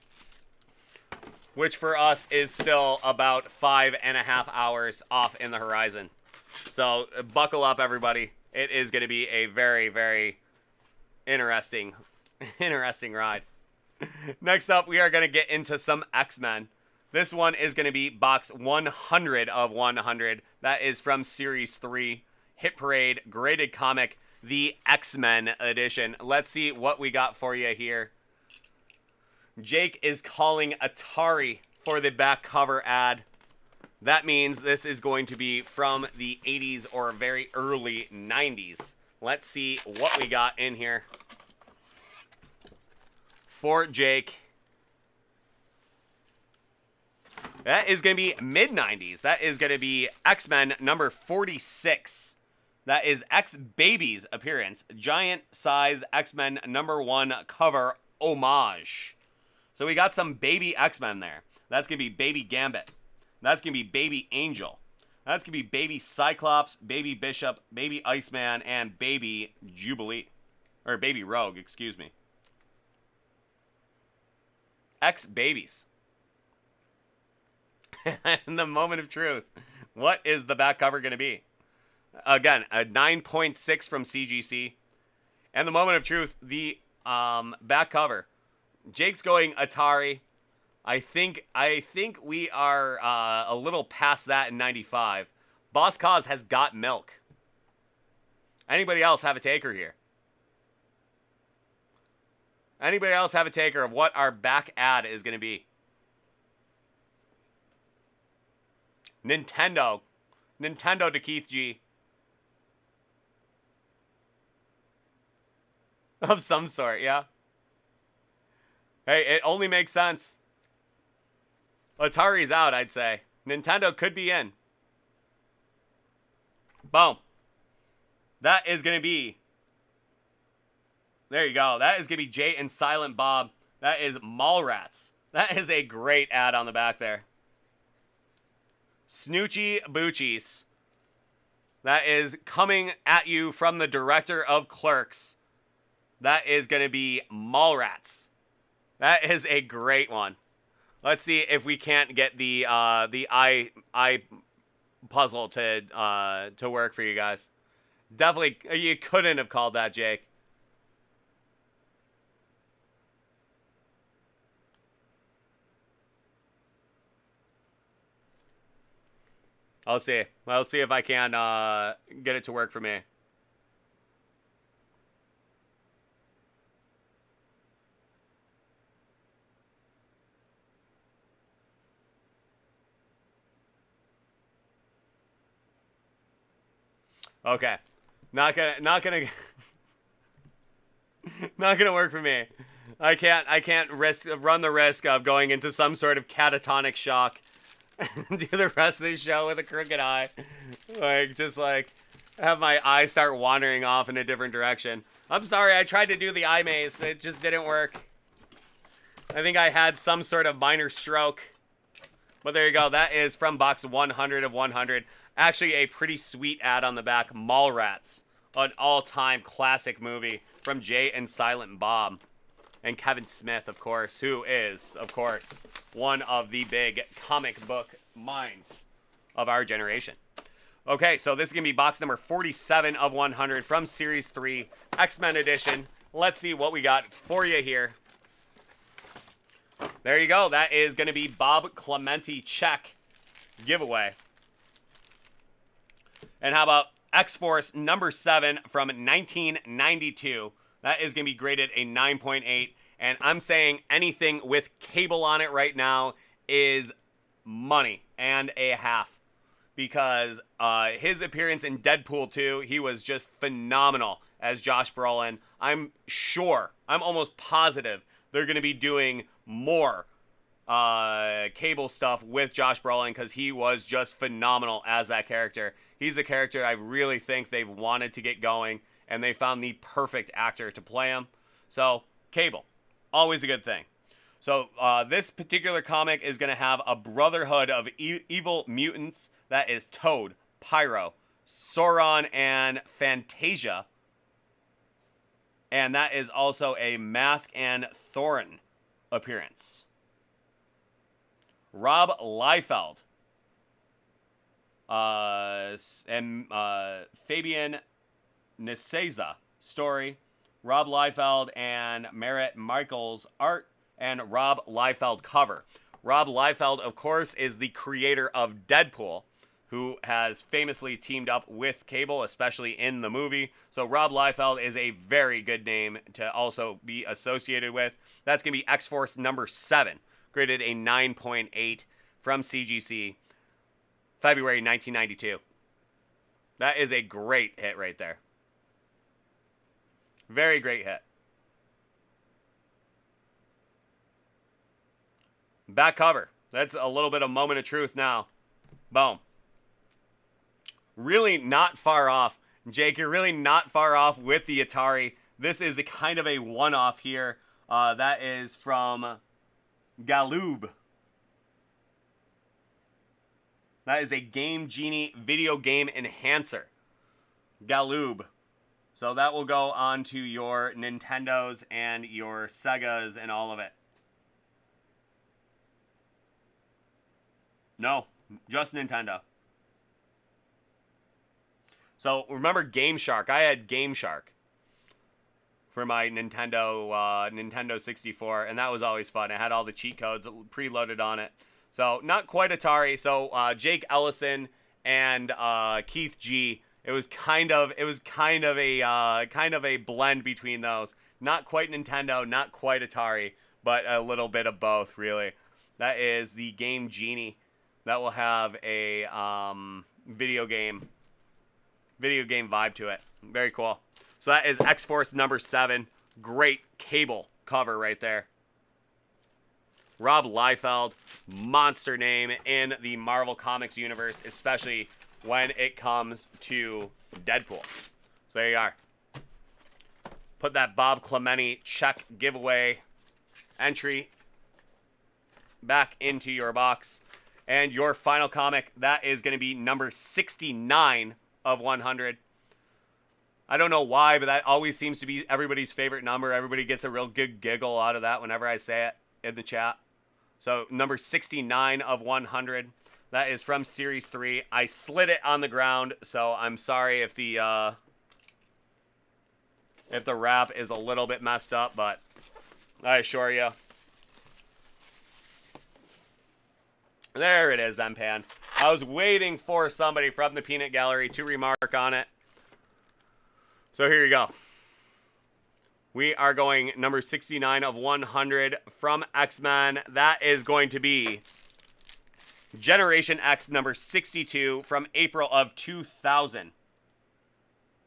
A: which for us is still about 5.5 hours off in the horizon. So buckle up, everybody. It is going to be a very, very interesting ride. Next up, we are going to get into some X-Men. This one is going to be box 100 of 100. That is from Series 3, Hit Parade, graded comic, the X-Men edition. Let's see what we got for you here. Jake is calling Atari for the back cover ad. That means this is going to be from the 80s or very early 90s. Let's see what we got in here for Jake. That is going to be mid-90s. That is going to be X-Men number 46. That is X-Baby's appearance. Giant size X-Men number 1 cover homage. So we got some baby X-Men there. That's going to be baby Gambit. That's going to be baby Angel. That's going to be baby Cyclops, baby Bishop, baby Iceman, and baby Jubilee. Or baby Rogue, excuse me. X-Babies. In the moment of truth, what is the back cover going to be? Again, a 9.6 from CGC. And the moment of truth, the back cover. Jake's going Atari. I think we are a little past that in 95. Boss Cause has got milk. Anybody else have a taker here? Anybody else have a taker of what our back ad is going to be? Nintendo to Keith G. Of some sort, yeah. Hey, it only makes sense. Atari's out, I'd say. Nintendo could be in. Boom. That is going to be... There you go. That is going to be Jay and Silent Bob. That is Mallrats. That is a great ad on the back there. Snoochie Boochies. That is coming at you from the director of Clerks. That is going to be Mallrats. That is a great one. Let's see if we can't get the eye puzzle to work for you guys. Definitely, you couldn't have called that, Jake. I'll see. I'll see if I can get it to work for me. Okay. Not gonna not gonna work for me. I can't run the risk of going into some sort of catatonic shock. Do the rest of the show with a crooked eye. Just have my eye start wandering off in a different direction. I'm sorry, I tried to do the eye maze. It just didn't work. I think I had some sort of minor stroke. But there you go. That is from box 100 of 100. Actually, a pretty sweet ad on the back. Mallrats. An all-time classic movie from Jay and Silent Bob. And Kevin Smith, of course, who is, of course, one of the big comic book minds of our generation. Okay, so this is going to be box number 47 of 100 from Series 3, X-Men Edition. Let's see what we got for you here. There you go. That is going to be Bob Clementi check giveaway. And how about X-Force number 7 from 1992? That is going to be graded a 9.8. And I'm saying anything with Cable on it right now is money and a half. Because his appearance in Deadpool 2, he was just phenomenal as Josh Brolin. I'm sure, I'm almost positive they're going to be doing more Cable stuff with Josh Brolin because he was just phenomenal as that character. He's a character I really think they've wanted to get going, and they found the perfect actor to play him. So, Cable, always a good thing. So, this particular comic is going to have a brotherhood of evil mutants. That is Toad, Pyro, Sauron, and Fantasia. And that is also a Mask and Thorin appearance. Rob Liefeld and Fabian Nicieza story. Rob Liefeld and Merritt Michaels art, and Rob Liefeld cover. Rob Liefeld, of course, is the creator of Deadpool, who has famously teamed up with Cable, especially in the movie. So Rob Liefeld is a very good name to also be associated with. That's going to be X-Force number 7, graded a 9.8 from CGC, February 1992. That is a great hit right there. Very great hit. Back cover. That's a little bit of moment of truth now. Boom. Really not far off. Jake, you're really not far off with the Atari. This is a kind of a one-off here. That is from Galoob. That is a Game Genie video game enhancer. Galoob. So that will go onto your Nintendos and your Segas and all of it. No, just Nintendo. So remember Game Shark? I had Game Shark for my Nintendo 64, and that was always fun. It had all the cheat codes preloaded on it. So not quite Atari. So Jake Ellison and Keith G. It was kind of a blend between those. Not quite Nintendo, not quite Atari, but a little bit of both, really. That is the Game Genie. That will have a video game vibe to it. Very cool. So that is X-Force number 7. Great cable cover right there. Rob Liefeld, monster name in the Marvel Comics universe, especially when it comes to Deadpool. So there you are. Put that Bob Clemente check giveaway entry back into your box. And your final comic, that is going to be number 69 of 100. I don't know why, but that always seems to be everybody's favorite number. Everybody gets a real good giggle out of that whenever I say it in the chat. So number 69 of 100. That is from Series 3. I slid it on the ground, so I'm sorry if the wrap is a little bit messed up, but I assure you. There it is, M-Pan. I was waiting for somebody from the Peanut Gallery to remark on it. So here you go. We are going number 69 of 100 from X-Men. That is going to be Generation X number 62 from April of 2000.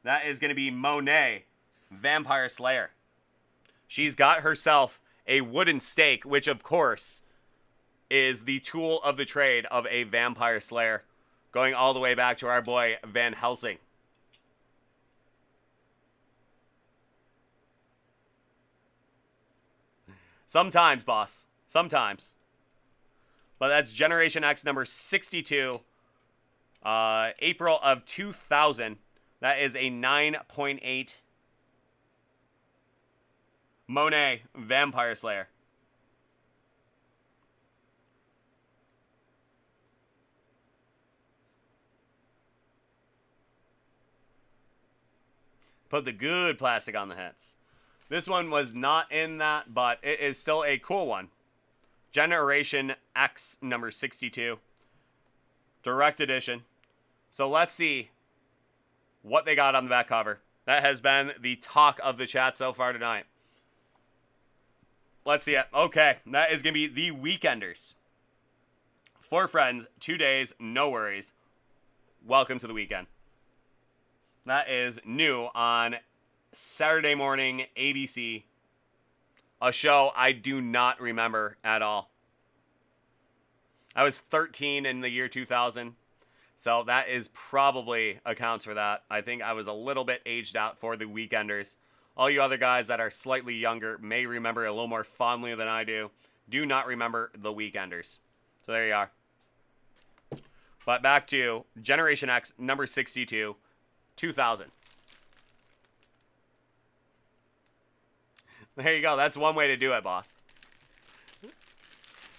A: That is going to be Monet, Vampire Slayer. She's got herself a wooden stake, which of course is the tool of the trade of a Vampire Slayer, going all the way back to our boy Van Helsing. Sometimes, boss. Sometimes. But that's Generation X number 62. April of 2000. That is a 9.8. Monet, Vampire Slayer. Put the good plastic on the hits. This one was not in that, but it is still a cool one. Generation X number 62. Direct edition. So let's see what they got on the back cover. That has been the talk of the chat so far tonight. Let's see it. Okay, that is going to be the Weekenders. 4 friends, 2 days, no worries. Welcome to the weekend. That is new on Saturday morning, ABC. A show I do not remember at all. I was 13 in the year 2000. So that is probably accounts for that. I think I was a little bit aged out for the Weekenders. All you other guys that are slightly younger may remember a little more fondly than I do. Do not remember the Weekenders. So there you are. But back to Generation X number 62. 2000. There you go. That's one way to do it, boss.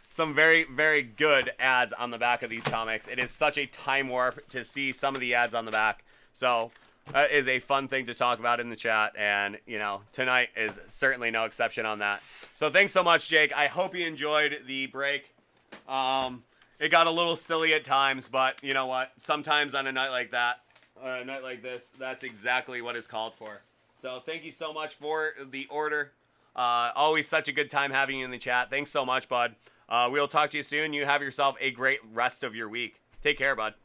A: Some very, very good ads on the back of these comics. It is such a time warp to see some of the ads on the back. So that is a fun thing to talk about in the chat. And, you know, tonight is certainly no exception on that. So thanks so much, Jake. I hope you enjoyed the break. It got a little silly at times, but you know what? Sometimes on a night like that, a night like this, that's exactly what is called for. So thank you so much for the order. Always such a good time having you in the chat. Thanks so much, bud. We'll talk to you soon. You have yourself a great rest of your week. Take care, bud.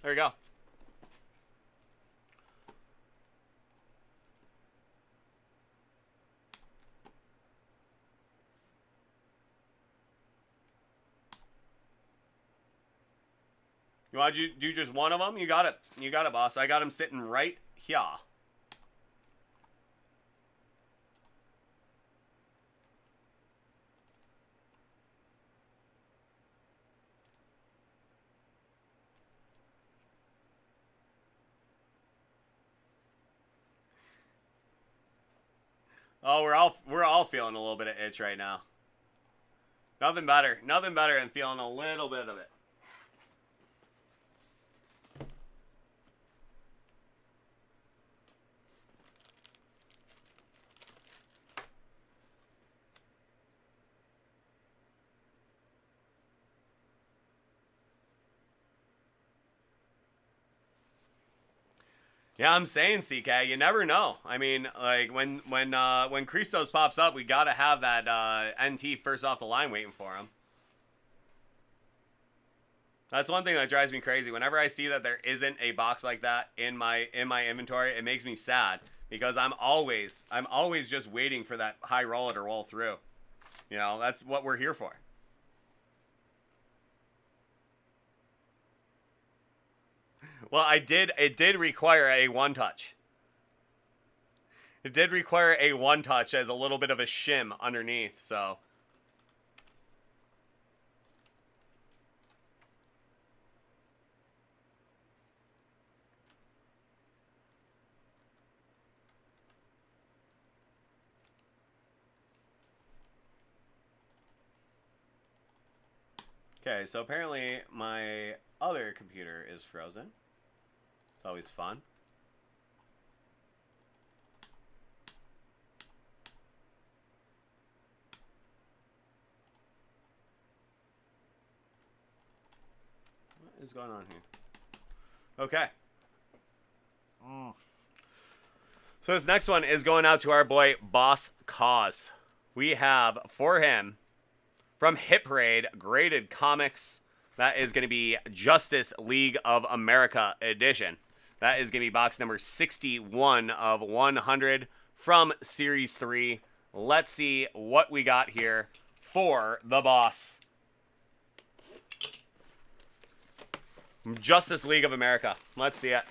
A: There you go. You want to do just one of them? You got it. You got it, boss. I got him sitting right here. Oh, we're all feeling a little bit of itch right now. Nothing better than feeling a little bit of it. Yeah, I'm saying, CK, you never know. I mean, like when Christos pops up, we gotta have that NT first off the line waiting for him. That's one thing that drives me crazy. Whenever I see that there isn't a box like that in my inventory, it makes me sad because I'm always just waiting for that high roller to roll through. You know, that's what we're here for. Well, it did require a one touch. It did require a one touch as a little bit of a shim underneath, so. Okay, so apparently my other computer is frozen. It's always fun. What is going on here? Okay. So this next one is going out to our boy Boss Cause. We have for him from Hit Parade graded comics. That is going to be Justice League of America edition. That is going to be box number 61 of 100 from Series 3. Let's see what we got here for the boss. Justice League of America. Let's see it.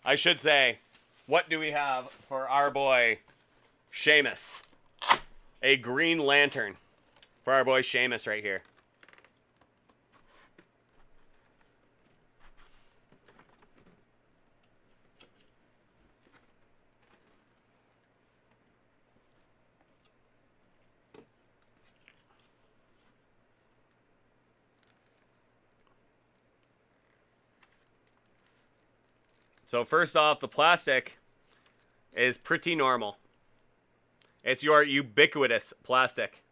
A: I should say, what do we have for our boy Sheamus? A Green Lantern for our boy Sheamus right here. So first off, the plastic is pretty normal. It's your ubiquitous plastic.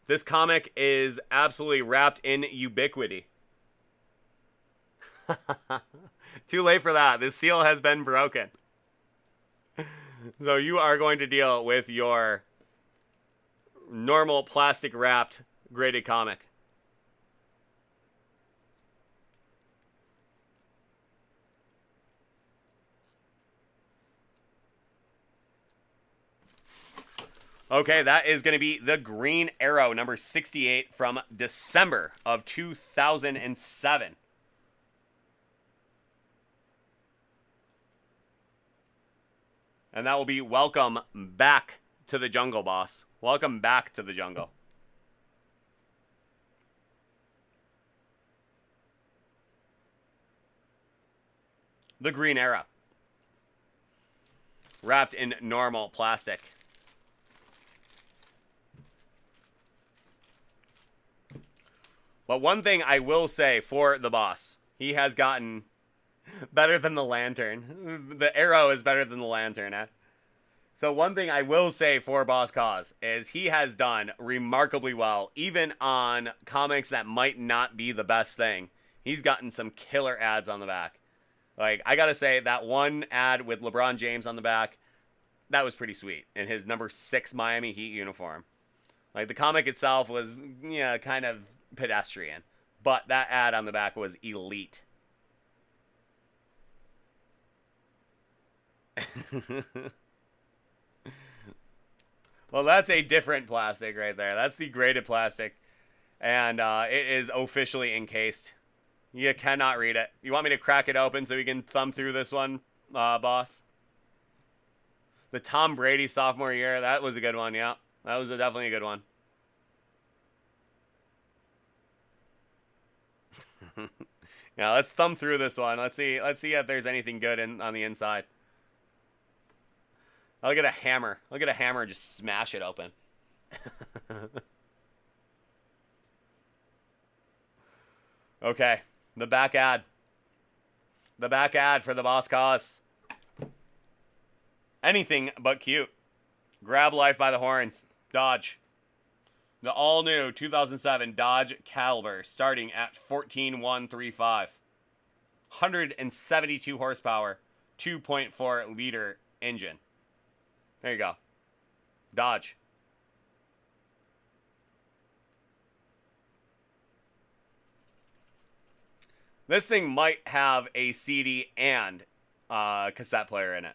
A: This comic is absolutely wrapped in ubiquity. Too late for that. This seal has been broken. So you are going to deal with your normal plastic wrapped graded comic. Okay, that is going to be the Green Arrow, number 68 from December of 2007. And that will be Welcome Back to the Jungle, boss. Welcome back to the jungle. The Green Arrow. Wrapped in normal plastic. But one thing I will say for the boss, he has gotten better than the Lantern. The Arrow is better than the Lantern, eh? So one thing I will say for Boss Cause is he has done remarkably well, even on comics that might not be the best thing. He's gotten some killer ads on the back. Like, I gotta say, that one ad with LeBron James on the back, that was pretty sweet. In his number 6 Miami Heat uniform. Like, the comic itself was, yeah, kind of pedestrian, but that ad on the back was elite. Well, that's a different plastic right there. That's the graded plastic, and it is officially encased. You cannot read it. You want me to crack it open so we can thumb through this one, boss? The Tom Brady sophomore year, that was a good one, yeah. That was definitely a good one. Yeah, let's thumb through this one. Let's see if there's anything good on the inside. I'll get a hammer. I'll get a hammer and just smash it open. Okay, the back ad. The back ad for the Boss Cause. Anything but cute. Grab life by the horns. Dodge. The all-new 2007 Dodge Caliber starting at 14,135. 172 horsepower, 2.4 liter engine. There you go. Dodge. This thing might have a CD and cassette player in it.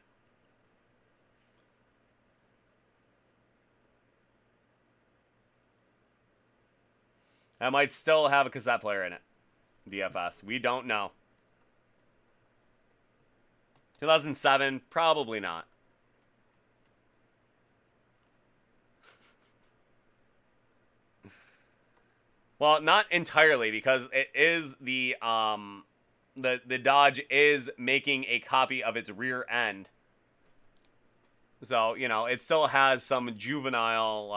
A: I might still have a cassette player in it. DFS. We don't know. 2007, probably not. Well, not entirely, because it is the Dodge is making a copy of its rear end. So, you know, it still has some juvenile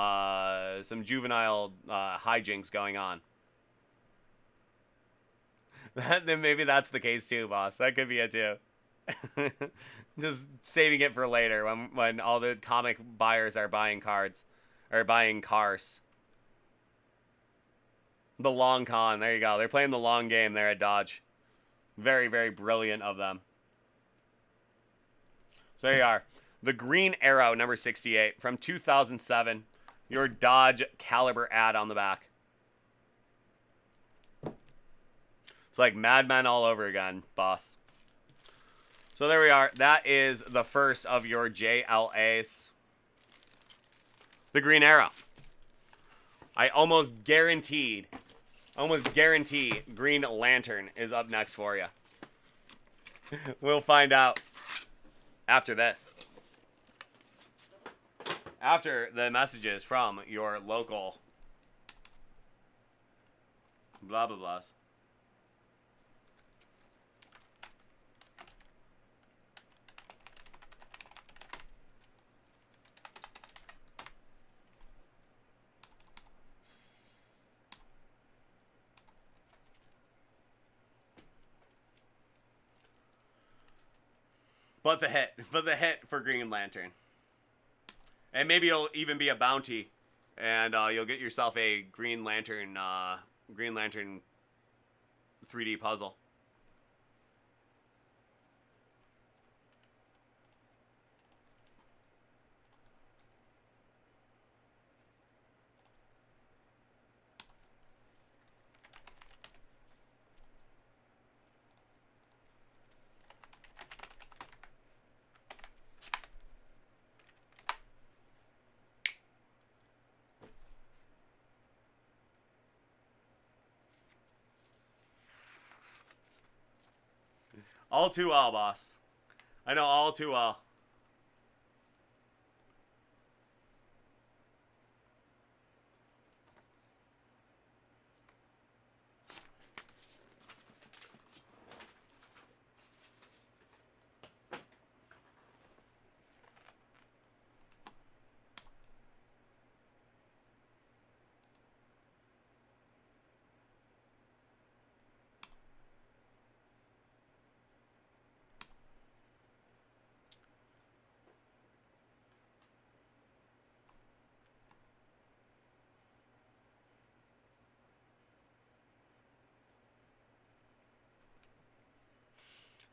A: hijinks going on. Then maybe that's the case too, boss. That could be it too. Just saving it for later when all the comic buyers are buying cards or buying cars. The long con. There you go. They're playing the long game there at Dodge. Very, very brilliant of them. So there you are. The Green Arrow, number 68, from 2007. Your Dodge Caliber ad on the back. It's like Mad Men all over again, boss. So there we are. That is the first of your JLAs. The Green Arrow. I almost guarantee Green Lantern is up next for you. We'll find out after this. After the messages from your local blah blah blahs. But the hit for Green Lantern. And maybe it'll even be a bounty, and you'll get yourself a Green Lantern 3D puzzle. All too well, boss. I know all too well.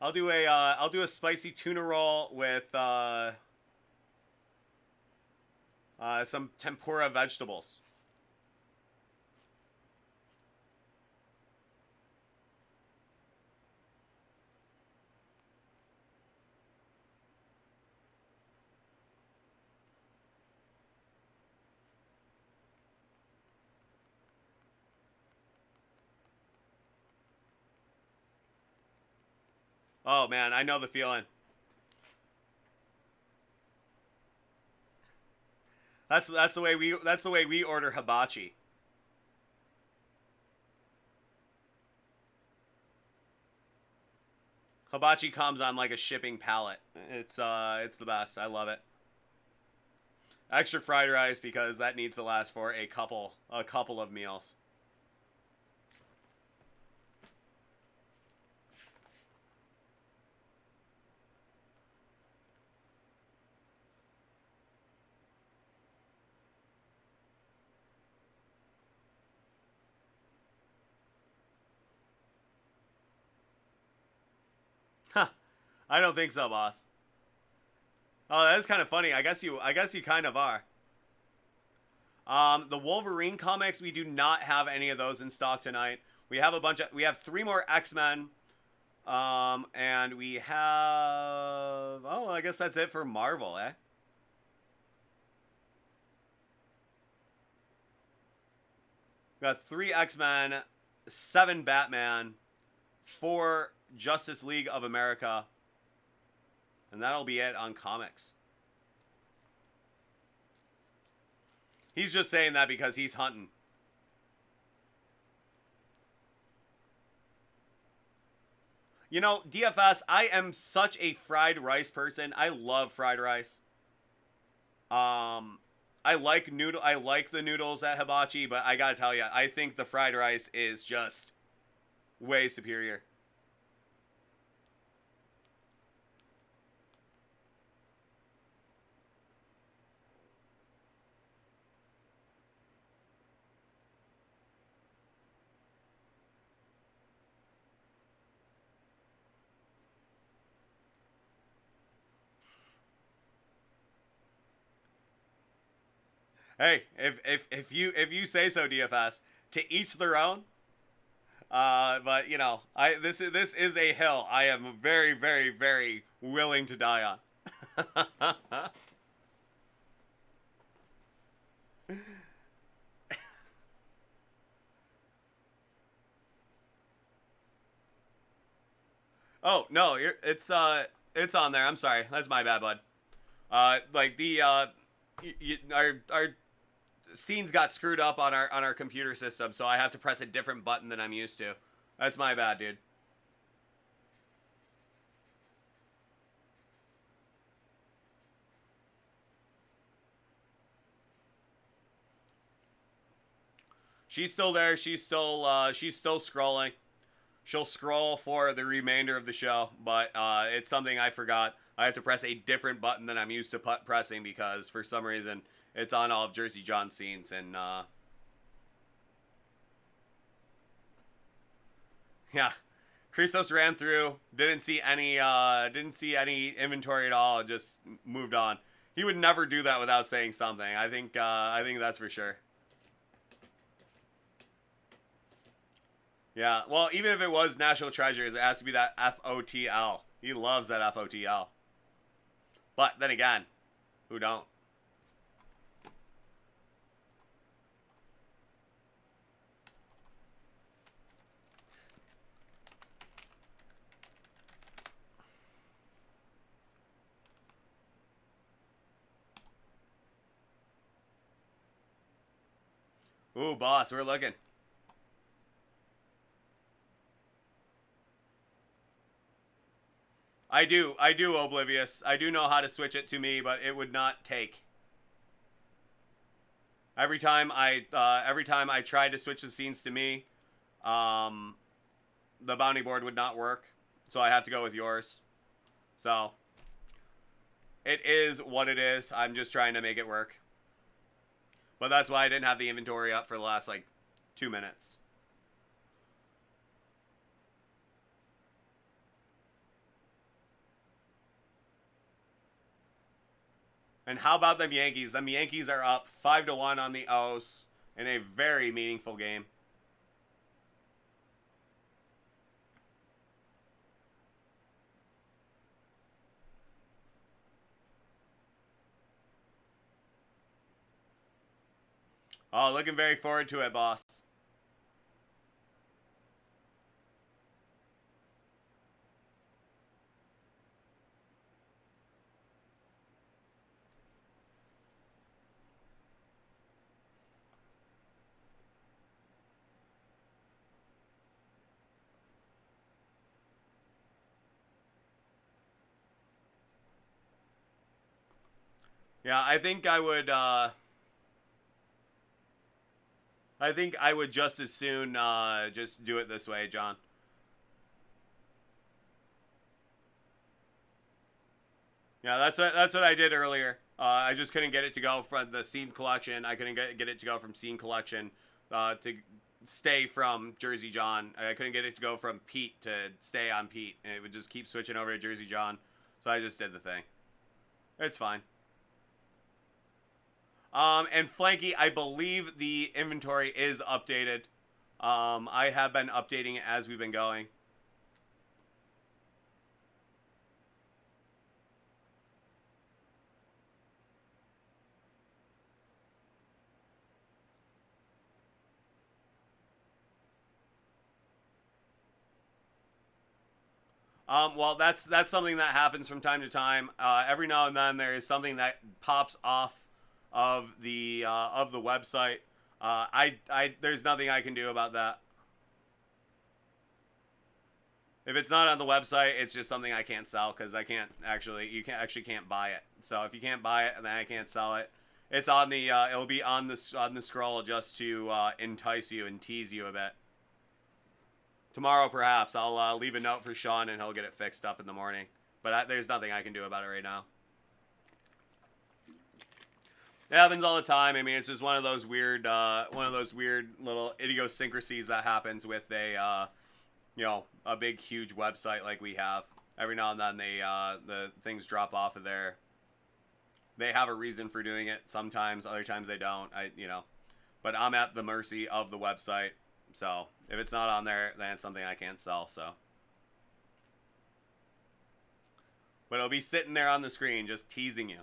A: I'll do a spicy tuna roll with some tempura vegetables. Oh man, I know the feeling. That's the way we order hibachi. Hibachi comes on like a shipping pallet. It's the best. I love it. Extra fried rice because that needs to last for a couple of meals. Huh. I don't think so, boss. Oh, that is kind of funny. I guess you kind of are. The Wolverine comics, we do not have any of those in stock tonight. We have we have 3 more X-Men. And we have, oh, I guess that's it for Marvel, eh? We got 3 X-Men, 7 Batman, 4 Justice League of America, and that'll be it on comics. He's just saying that because he's hunting. You know, DFS, I am such a fried rice person. I love fried rice. I like the noodles at Hibachi, but I gotta tell you, I think the fried rice is just way superior. Hey, if you say so, DFS, to each their own. But you know, this is a hill I am very, very, very willing to die on. Oh no, it's on there. I'm sorry, that's my bad, bud. Like the our scenes got screwed up on our computer system, so I have to press a different button than I'm used to. That's my bad, dude. She's still there. She's still scrolling. She'll scroll for the remainder of the show, but it's something I forgot. I have to press a different button than I'm used to pressing because for some reason it's on all of Jersey John's scenes, and yeah, Christos ran through, didn't see any inventory at all, just moved on. He would never do that without saying something. I think that's for sure. Yeah, well, even if it was National Treasures, it has to be that FOTL. He loves that FOTL. But then again, who don't? Ooh, boss, we're looking. I do, Oblivious. I do know how to switch it to me, but it would not take. Every time I tried to switch the scenes to me, um, the bounty board would not work, so I have to go with yours. So it is what it is. I'm just trying to make it work. But that's why I didn't have the inventory up for the last like 2 minutes. And how about them Yankees? Them Yankees are up 5-1 on the O's in a very meaningful game. Oh, looking very forward to it, boss. Yeah, I think I would. I think I would just as soon just do it this way, John. Yeah, that's what I did earlier. I just couldn't get it to go from the Scene Collection. I couldn't get it to go from Scene Collection to stay from Jersey John. I couldn't get it to go from Pete to stay on Pete, and it would just keep switching over to Jersey John. So I just did the thing. It's fine. And Flanky, I believe the inventory is updated. I have been updating it as we've been going. Well, that's something that happens from time to time. Every now and then, there is something that pops off of the website. There's nothing I can do about that. If it's not on the website, it's just something I can't sell because I can't actually. You can't buy it. So if you can't buy it, then I can't sell it. It's on the. It'll be on the scroll just to entice you and tease you a bit. Tomorrow, perhaps, I'll leave a note for Sean and he'll get it fixed up in the morning. But there's nothing I can do about it right now. It happens all the time. I mean, it's just one of those weird little idiosyncrasies that happens with a big, huge website like we have. Every now and then, the things drop off of there. They have a reason for doing it. Sometimes, other times they don't. But I'm at the mercy of the website. So if it's not on there, then it's something I can't sell. So, but it'll be sitting there on the screen, just teasing you.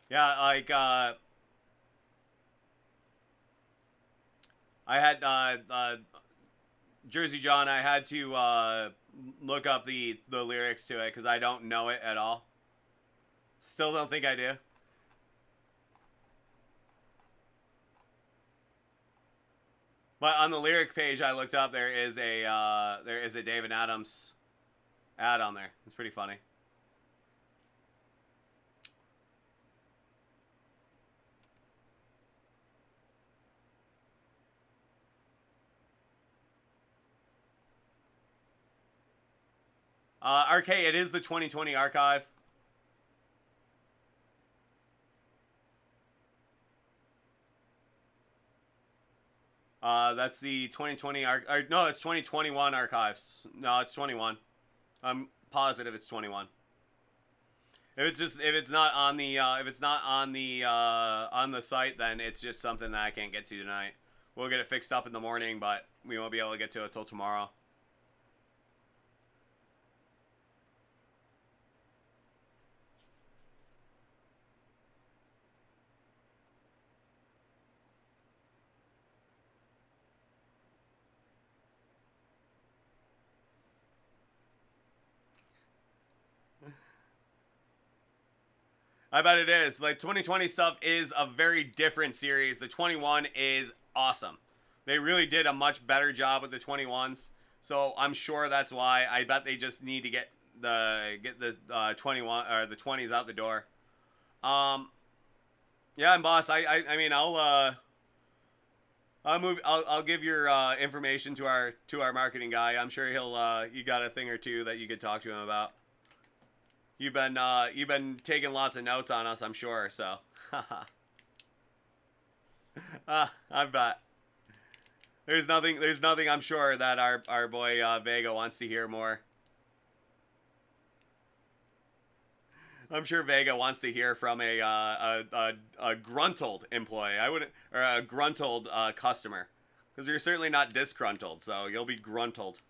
A: Yeah, like I had Jersey John. I had to look up the lyrics to it because I don't know it at all. Still don't think I do. But on the lyric page I looked up, there is a David Adams ad on there. It's pretty funny. RK, it is the 2020 archive. That's the 2020 no, it's 2021 archives. No, it's 21. I'm positive it's 21. If it's not on the on the site, then it's just something that I can't get to tonight. We'll get it fixed up in the morning, but we won't be able to get to it till tomorrow. I bet it is. Like 2020 stuff is a very different series. The 21 is awesome. They really did a much better job with the 21s. So I'm sure that's why. I bet they just need to get the 21 or the 20s out the door. Um, yeah, and boss, I mean I'll give your information to our marketing guy. I'm sure he'll you got a thing or two that you could talk to him about. You've been taking lots of notes on us, I'm sure. So, I bet there's nothing I'm sure that our boy Vega wants to hear more. I'm sure Vega wants to hear from a gruntled employee. I wouldn't, or a gruntled customer, because you're certainly not disgruntled, so you'll be gruntled.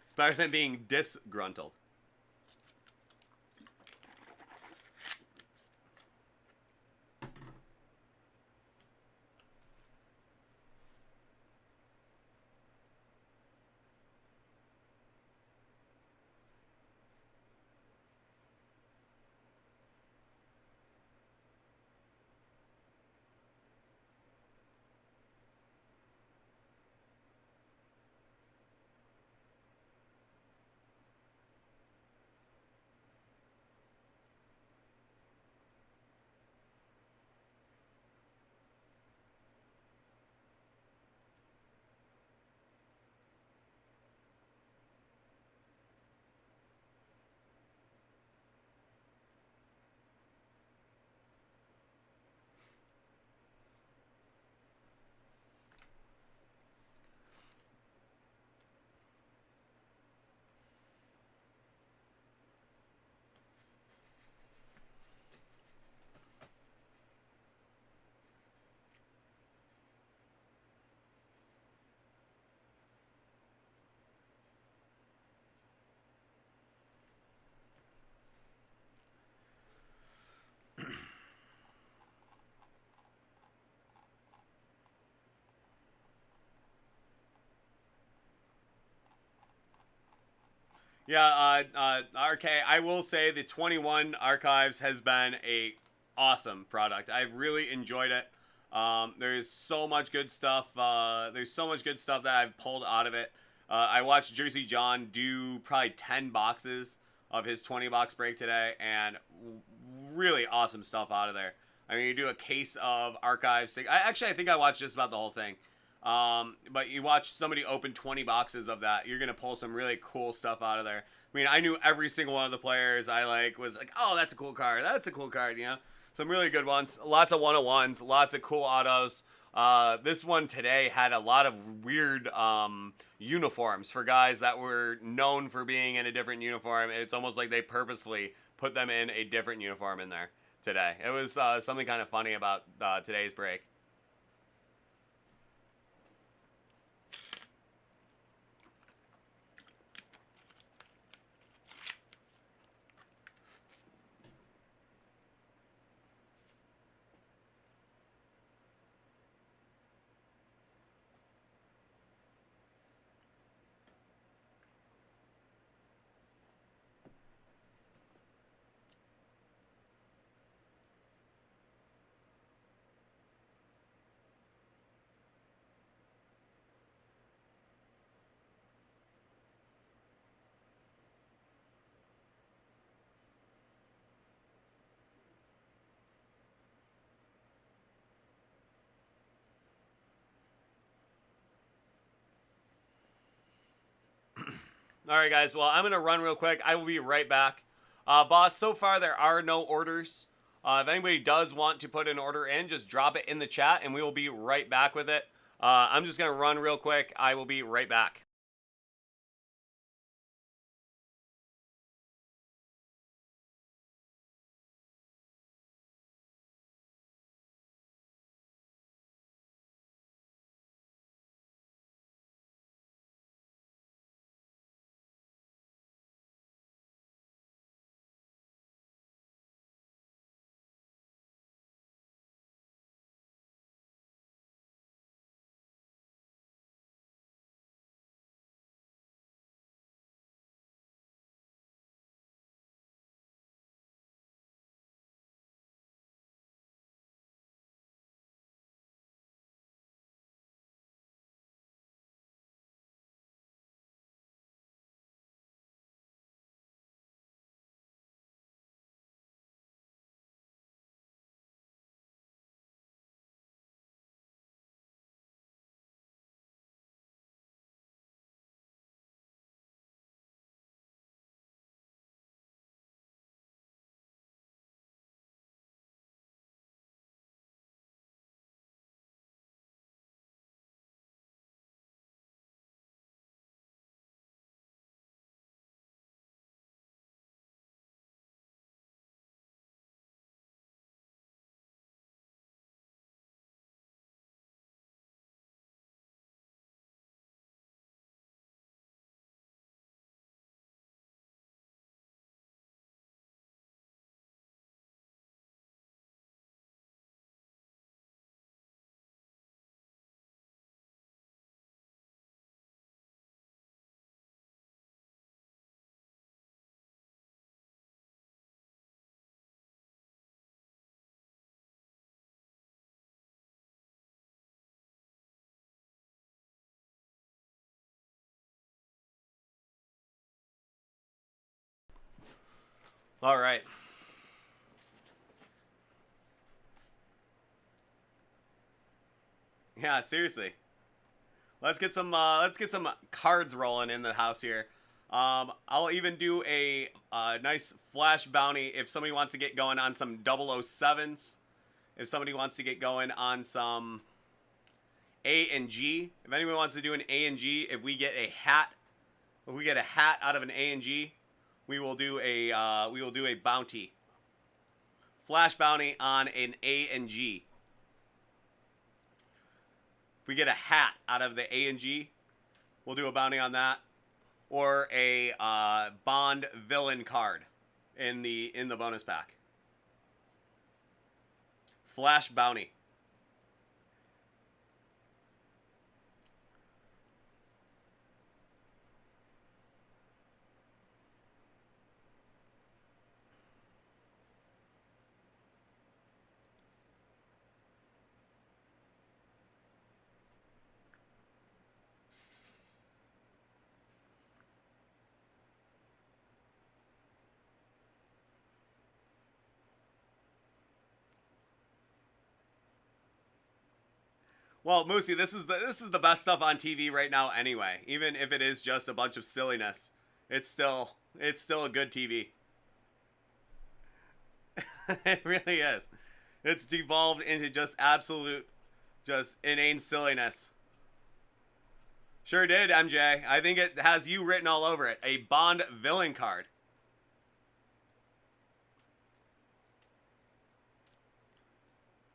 A: It's better than being disgruntled. Yeah, RK, I will say the 21 Archives has been a awesome product. I've really enjoyed it. There's so much good stuff. There's so much good stuff that I've pulled out of it. I watched Jersey John do probably 10 boxes of his 20 box break today, and really awesome stuff out of there. I mean, you do a case of Archives. I think I watched just about the whole thing. But you watch somebody open 20 boxes of that, you're gonna pull some really cool stuff out of there. I mean, I knew every single one of the players. I was like, oh, that's a cool card. That's a cool card. You know, some really good ones. Lots of 101s. Lots of cool autos. This one today had a lot of weird uniforms for guys that were known for being in a different uniform. It's almost like they purposely put them in a different uniform in there today. It was something kind of funny about today's break. All right, guys. Well, I'm going to run real quick. I will be right back. Boss, so far there are no orders. If anybody does want to put an order in, just drop it in the chat and we will be right back with it. I'm just going to run real quick. I will be right back. All right. Yeah, seriously. Let's get some cards rolling in the house here. I'll even do a nice flash bounty if somebody wants to get going on some 007s. If somebody wants to get going on some A and G. If anyone wants to do an A and G, if we get a hat out of an A and G, we will do a bounty. Flash bounty on an A and G. If we get a hat out of the A and G, we'll do a bounty on that, or a Bond villain card in the bonus pack. Flash bounty. Well, Moosey, this is the best stuff on TV right now anyway. Even if it is just a bunch of silliness, it's still a good TV. It really is. It's devolved into just absolute, just inane silliness. Sure did, MJ. I think it has you written all over it. A Bond villain card.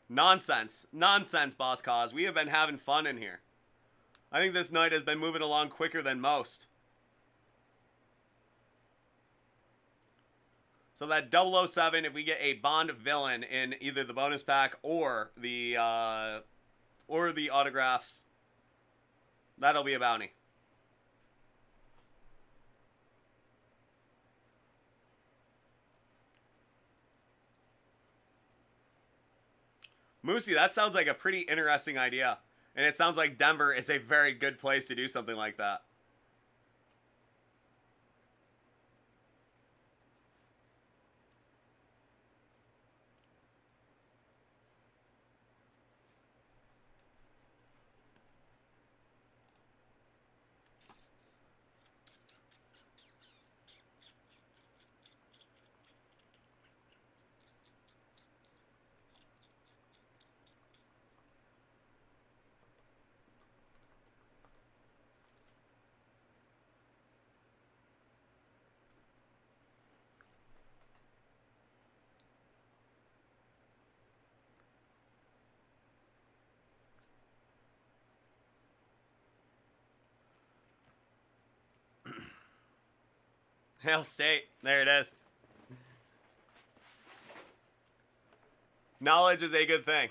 A: Nonsense. Nonsense, Boss Cause. We have been having fun in here. I think this night has been moving along quicker than most. So that 007, if we get a Bond villain in either the bonus pack or the autographs, that'll be a bounty. Moosey, that sounds like a pretty interesting idea. And it sounds like Denver is a very good place to do something like that. Hail State. There it is. Knowledge is a good thing.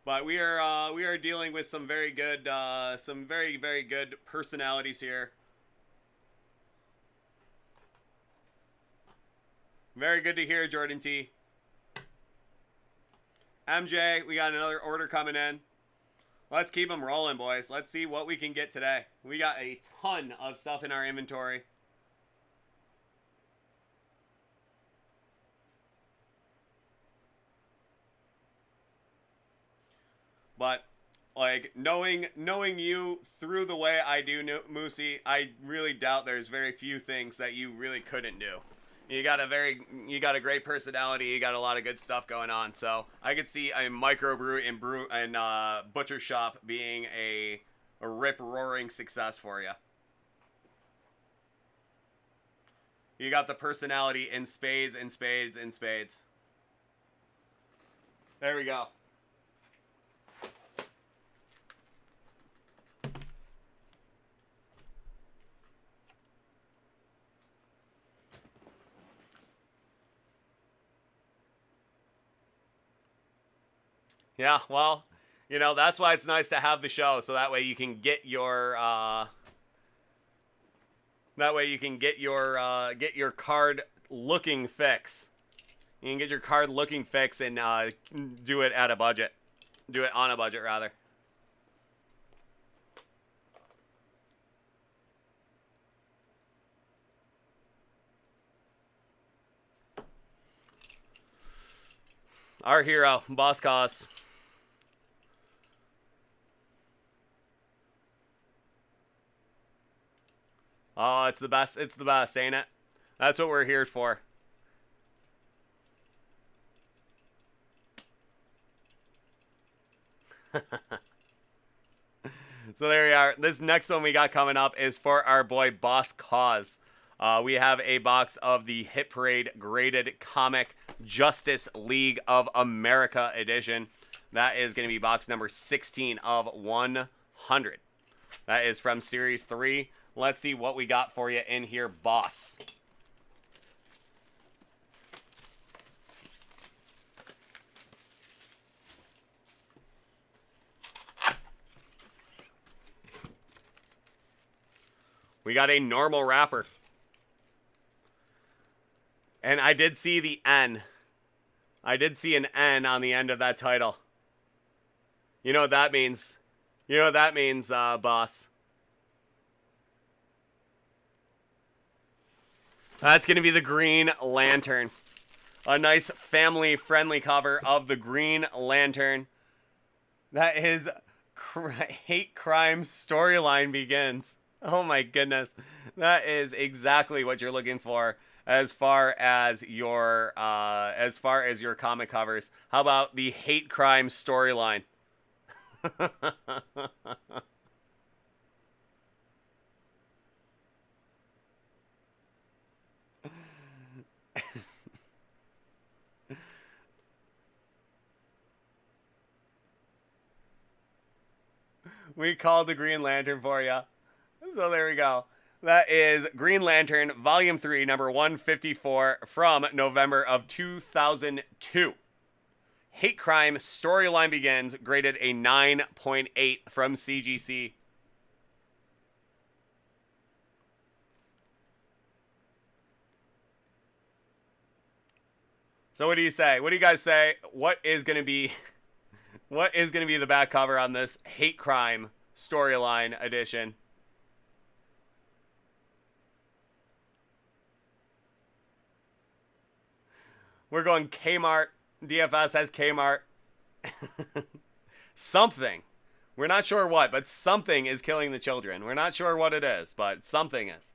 A: But we are dealing with some very good, some very good personalities here. Very good to hear, Jordan T. MJ, we got another order coming in. Let's keep them rolling, boys. Let's see what we can get today. We got a ton of stuff in our inventory. But like knowing you through the way I do, Moosey, I really doubt there's very few things that you really couldn't do. You got a great personality. You got a lot of good stuff going on. So I could see a microbrew and butcher shop being a rip roaring success for you. You got the personality in spades and spades and spades. There we go. Yeah, well, you know, that's why it's nice to have the show, so that way you can get your get your card looking fix. You can get your card looking fix and do it at a budget. Do it on a budget, rather. Our hero, Boss Cause. Oh, it's the best. It's the best, ain't it? That's what we're here for. So there we are. This next one we got coming up is for our boy Boss Cause. We have a box of the Hit Parade graded comic Justice League of America edition. That is going to be box number 16 of 100. That is from Series 3. Let's see what we got for you in here, boss. We got a normal wrapper. And I did see the N. I did see an N on the end of that title. You know what that means? You know what that means, boss? That's going to be the Green Lantern. A nice family-friendly cover of the Green Lantern. That is Hate Crime Storyline Begins. Oh my goodness. That is exactly what you're looking for as far as your comic covers. How about the Hate Crime Storyline? We called the Green Lantern for you. So there we go. That is Green Lantern Volume 3, number 154 from November of 2002. Hate Crime Storyline Begins, graded a 9.8 from CGC. So what do you say? What do you guys say? What is going to be the back cover on this Hate Crime Storyline edition? We're going Kmart. DFS has Kmart. Something. We're not sure what, but something is killing the children. We're not sure what it is, but something is.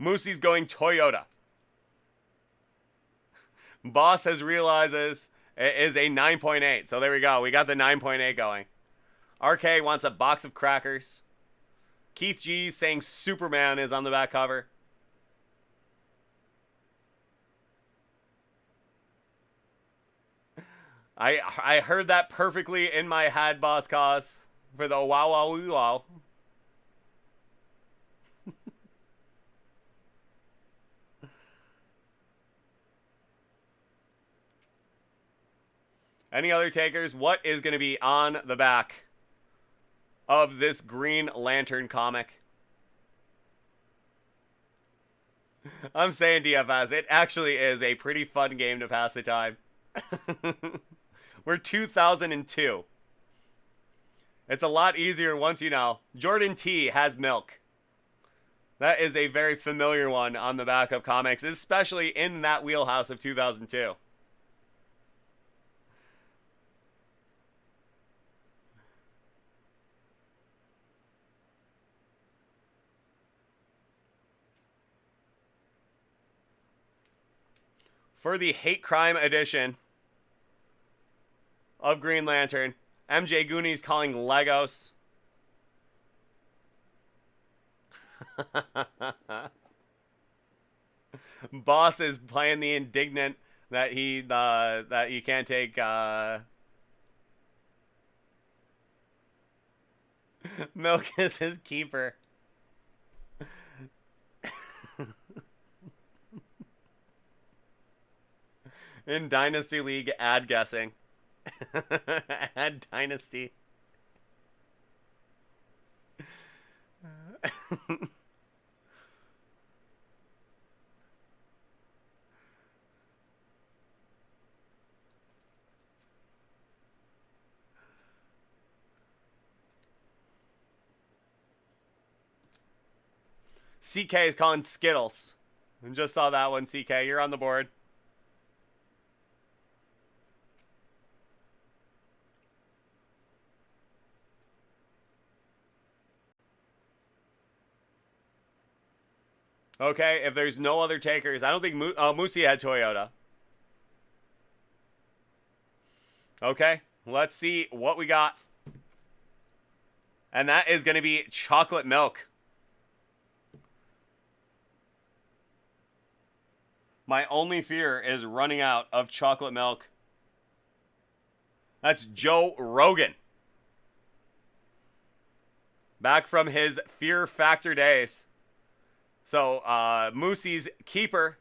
A: Moosey's going Toyota. Boss has realizes it is a 9.8. So there we go. We got the 9.8 going. RK wants a box of crackers. Keith G saying Superman is on the back cover. I heard that perfectly in my head, Boss Cause, for the wow wow woo wow. Any other takers? What is going to be on the back of this Green Lantern comic? I'm saying DFS. It actually is a pretty fun game to pass the time. We're 2002. It's a lot easier once you know. Jordan T has milk. That is a very familiar one on the back of comics, especially in that wheelhouse of 2002. For the hate crime edition of Green Lantern, MJ Goonies calling Legos. Boss is playing the indignant that he can't take milk is his keeper. In Dynasty League ad guessing. Ad Dynasty. CK is calling Skittles. I just saw that one, CK. You're on the board. Okay, if there's no other takers, I don't think Musi had Toyota. Okay, let's see what we got. And that is going to be chocolate milk. My only fear is running out of chocolate milk. That's Joe Rogan. Back from his Fear Factor days. So, Moosey's keeper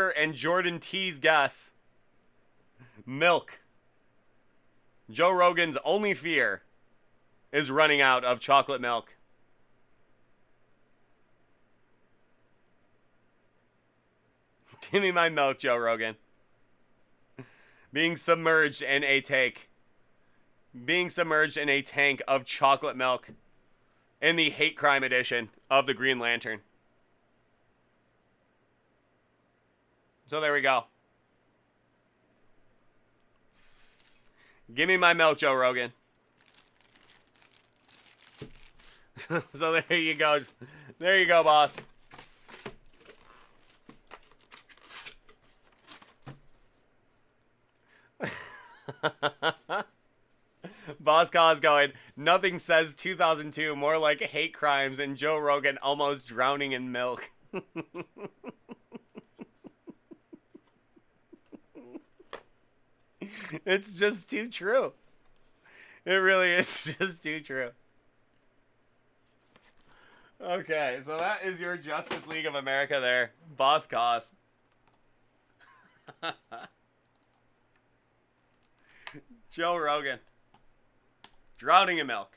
A: and Jordan T's guess. Milk. Joe Rogan's only fear is running out of chocolate milk. Give me my milk, Joe Rogan. Being submerged in a tank. Being submerged in a tank of chocolate milk. In the hate crime edition of the Green Lantern. So there we go. Give me my milk, Joe Rogan. So there you go. There you go, boss. Boss Cause going, nothing says 2002 more like hate crimes and Joe Rogan almost drowning in milk. It's just too true. It really is just too true. Okay, so that is your Justice League of America there. Boss Cause. Joe Rogan. Drowning in milk.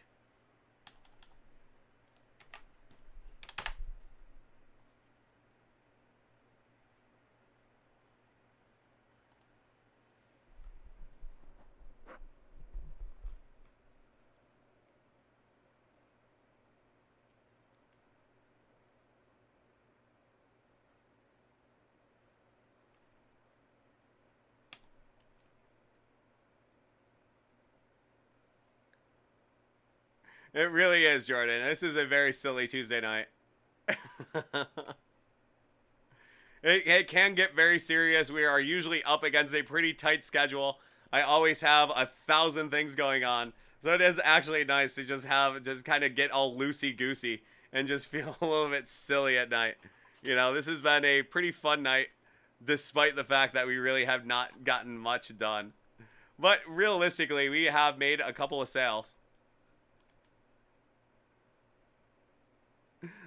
A: It really is, Jordan. This is a very silly Tuesday night. It can get very serious. We are usually up against a pretty tight schedule. I always have 1,000 things going on. So it is actually nice to just kind of get all loosey-goosey and just feel a little bit silly at night. You know, this has been a pretty fun night despite the fact that we really have not gotten much done. But realistically, we have made a couple of sales.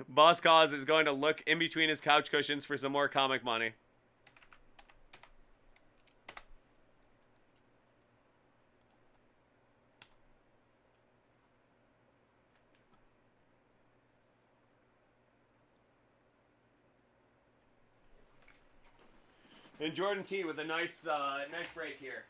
A: Boss Cause is going to look in between his couch cushions for some more comic money. And Jordan T with a nice break here.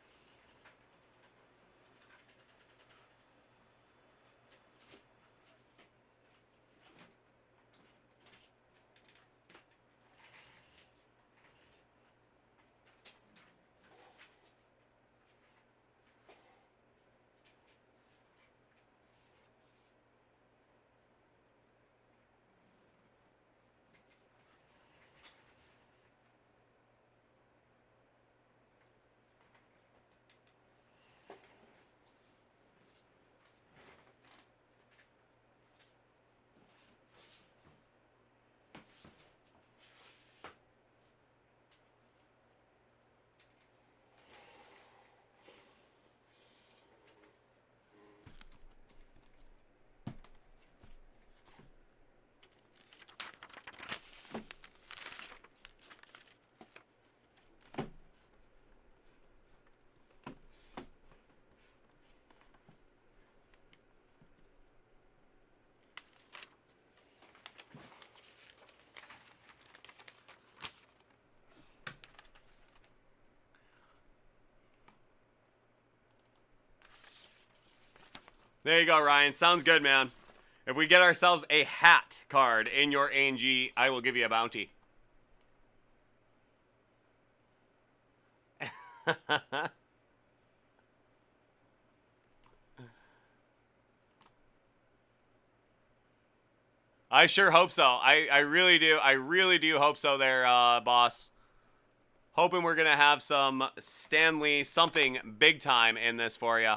A: There you go, Ryan. Sounds good, man. If we get ourselves a hat card in your ANG, I will give you a bounty. I sure hope so. I really do. I really do hope so there, boss. Hoping we're going to have some Stanley something big time in this for you.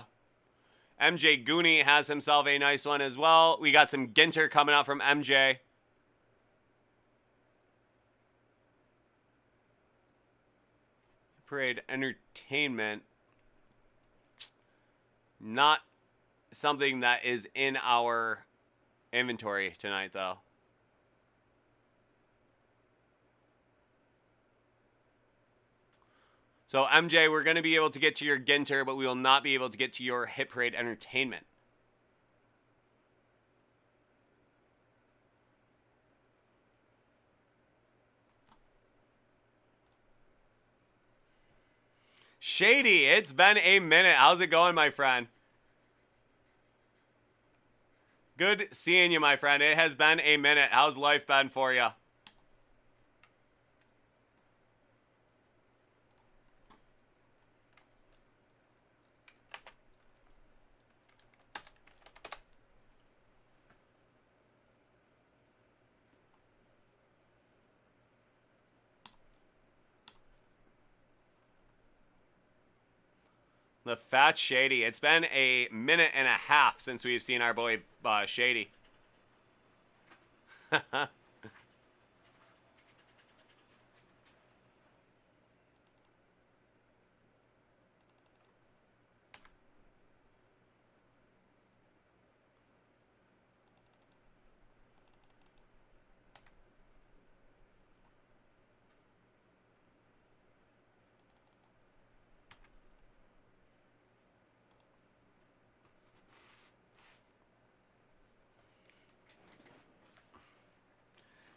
A: MJ Goonie has himself a nice one as well. We got some Ginter coming out from MJ. Parade Entertainment. Not something that is in our inventory tonight, though. So, MJ, we're going to be able to get to your Ginter, but we will not be able to get to your Hit Parade Entertainment. Shady, it's been a minute. How's it going, my friend? Good seeing you, my friend. It has been a minute. How's life been for you? The fat Shady. It's been a minute and a half since we've seen our boy Shady.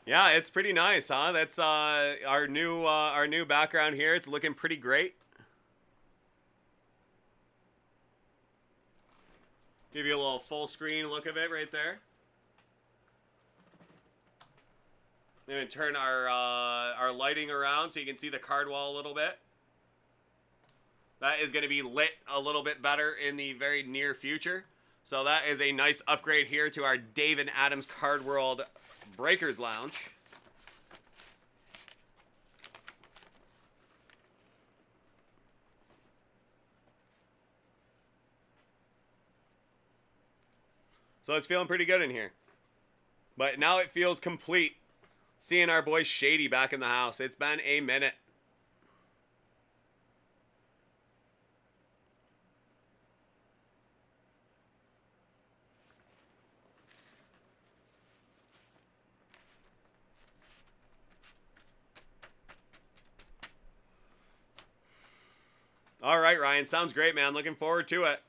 A: Yeah, it's pretty nice, huh? That's our new background here. It's looking pretty great. Give you a little full screen look of it right there. I'm gonna turn our lighting around so you can see the card wall a little bit. That is going to be lit a little bit better in the very near future. So that is a nice upgrade here to our Dave and Adams Card World Breakers Lounge. So it's feeling pretty good in here. But now it feels complete seeing our boy Shady back in the house. It's been a minute. All right, Ryan. Sounds great, man. Looking forward to it.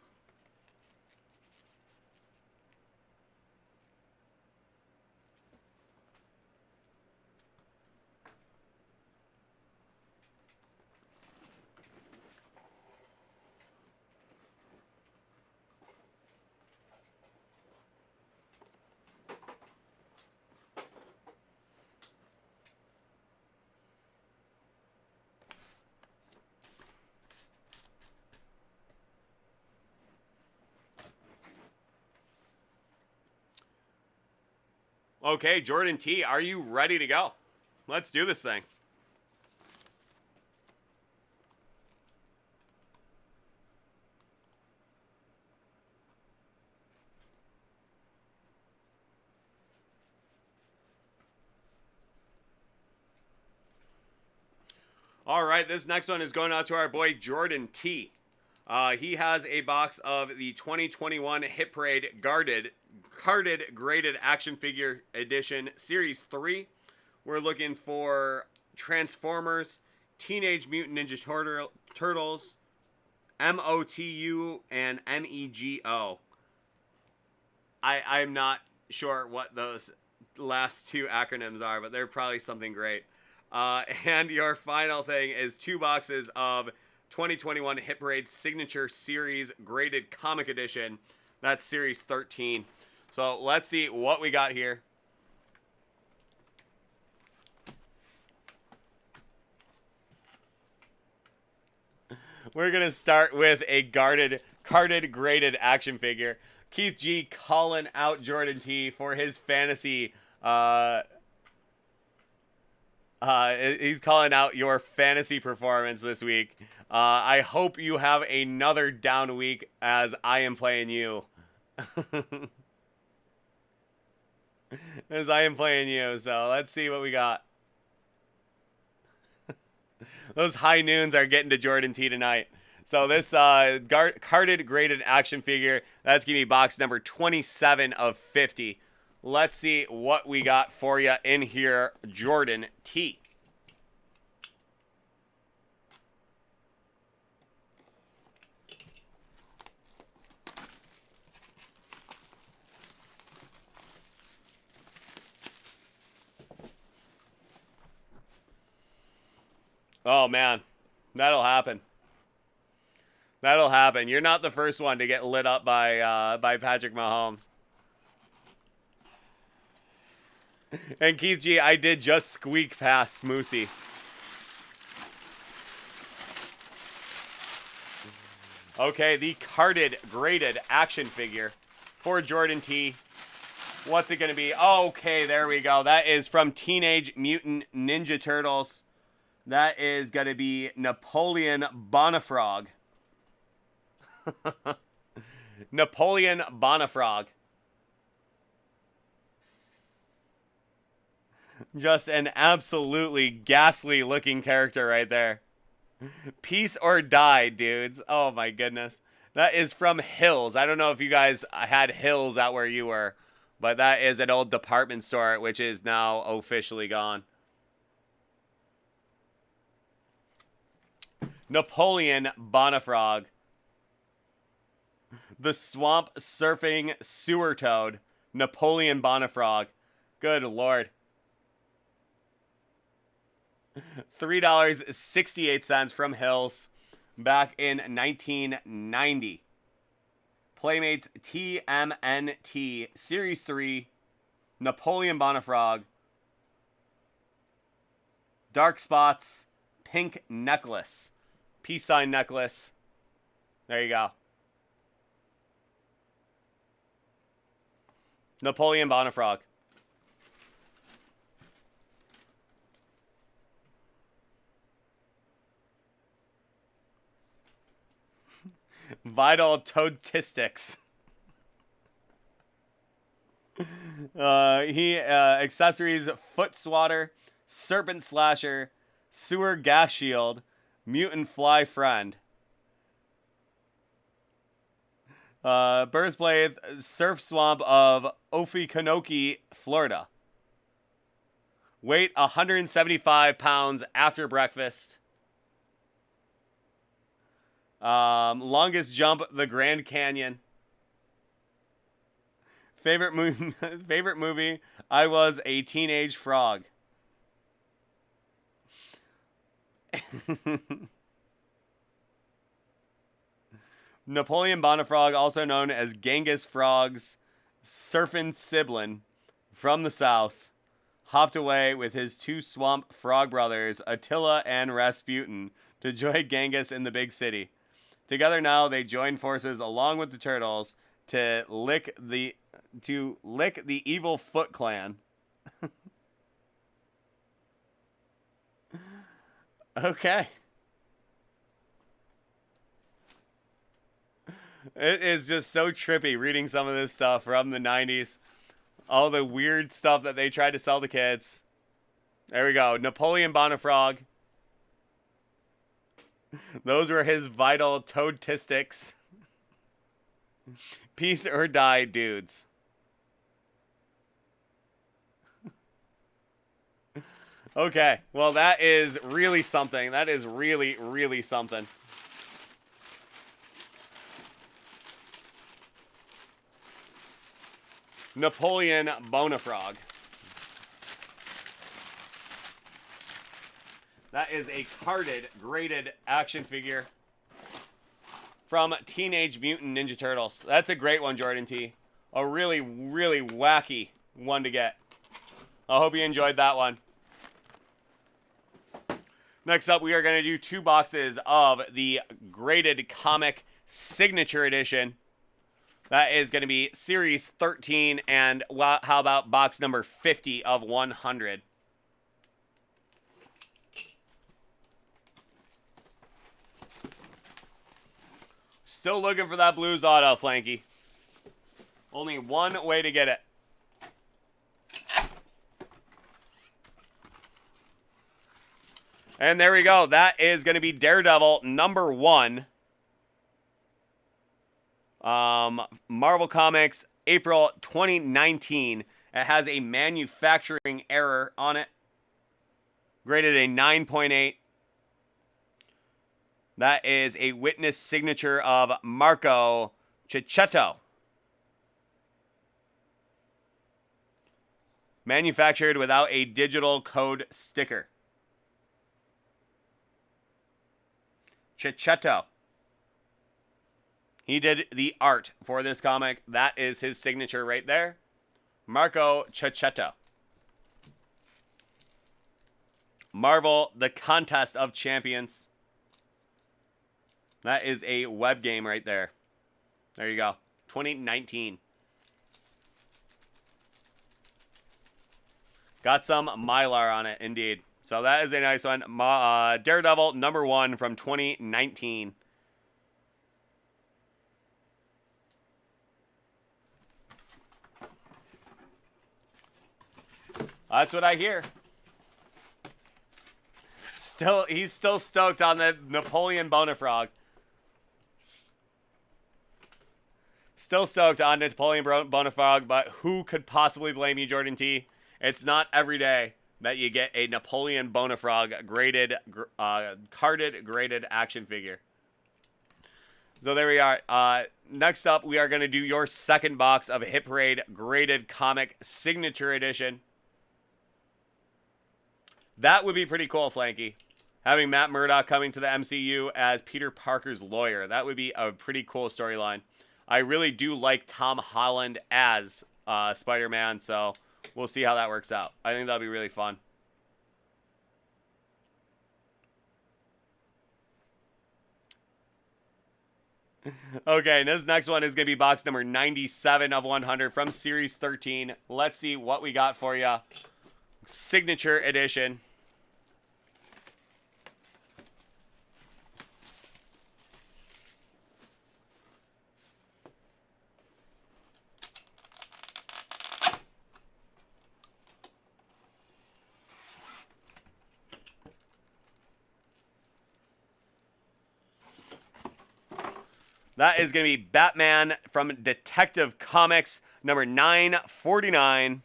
A: Okay, Jordan T, are you ready to go? Let's do this thing. All right, this next one is going out to our boy Jordan T. He has a box of the 2021 Hit Parade carded graded action figure edition series 3. We're looking for Transformers, Teenage Mutant Ninja Turtles, MOTU, and MEGO. I'm not sure what those last two acronyms are, but they're probably something great. And your final thing is 2 boxes of 2021 Hit Parade Signature Series Graded Comic Edition. That's Series 13. So let's see what we got here. We're going to start with a carded graded action figure. Keith G calling out Jordan T for his fantasy. He's calling out your fantasy performance this week. I hope you have another down week as I am playing you. As I am playing you. So let's see what we got. Those high noons are getting to Jordan T tonight. So this carded graded action figure, that's going to be box number 27 of 50. Let's see what we got for you in here, Jordan T. Oh, man. That'll happen. That'll happen. You're not the first one to get lit up by Patrick Mahomes. And Keith G, I did just squeak past Smoothie. Okay, the carded graded action figure for Jordan T. What's it going to be? Okay, there we go. That is from Teenage Mutant Ninja Turtles. That is going to be Napoleon Bonafrog. Napoleon Bonafrog. Just an absolutely ghastly looking character right there. Peace or die, dudes. Oh my goodness. That is from Hills. I don't know if you guys had Hills out where you were, but that is an old department store which is now officially gone. Napoleon Bonafrog. The Swamp Surfing Sewer Toad. Napoleon Bonafrog. Good Lord. $3.68 from Hills back in 1990. Playmates TMNT Series 3. Napoleon Bonafrog. Dark Spots. Pink Necklace. Peace sign necklace. There you go. Napoleon Bonafrog. Vital Toadistics. Accessories: Foot Swatter, Serpent Slasher, Sewer Gas Shield, Mutant Fly Friend. Birthplace Surf Swamp of Ophikanoki, Florida. Weight 175 pounds after breakfast. Longest jump, the Grand Canyon. Favorite movie, favorite movie, I Was a Teenage Frog. Napoleon Bonafrog, also known as Genghis Frog's surfing sibling from the south, hopped away with his two swamp frog brothers, Attila and Rasputin, to join Genghis in the big city. Together now, they join forces along with the turtles to lick the evil Foot Clan. Okay. It is just so trippy reading some of this stuff from the 90s. All the weird stuff that they tried to sell to kids. There we go. Napoleon Bonafrog. Those were his vital toadistics. Peace or die, dudes. Okay. Well, that is really something. That is really, really something. Napoleon Bonafrog. That is a carded, graded action figure from Teenage Mutant Ninja Turtles. That's a great one, Jordan T. A really, really wacky one to get. I hope you enjoyed that one. Next up, we are going to do 2 boxes of the graded comic signature edition. That is going to be Series 13, and how about box number 50 of 100? Still looking for that Blues auto, Flanky. Only one way to get it. And there we go. That is going to be Daredevil number 1. Marvel Comics, April 2019. It has a manufacturing error on it. Graded a 9.8. That is a witness signature of Marco Cicchetto. Manufactured without a digital code sticker. Cicchetto. He did the art for this comic. That is his signature right there. Marco Cicchetto. Marvel, The Contest of Champions. That is a web game right there. There you go. 2019. Got some Mylar on it, indeed. So that is a nice one. Daredevil number 1 from 2019. That's what I hear. He's still stoked on the Napoleon Bonafrog. Still stoked on Napoleon Bonafrog, but who could possibly blame you, Jordan T? It's not every day that you get a Napoleon Bonafrog graded, carded, graded action figure. So there we are. Next up, we are going to do your second box of Hit Parade graded comic signature edition. That would be pretty cool, Flanky. Having Matt Murdock coming to the MCU as Peter Parker's lawyer. That would be a pretty cool storyline. I really do like Tom Holland as Spider-Man, so we'll see how that works out. I think that'll be really fun. Okay, this next one is going to be box number 97 of 100 from Series 13. Let's see what we got for you. Signature edition. That is going to be Batman from Detective Comics, number 949.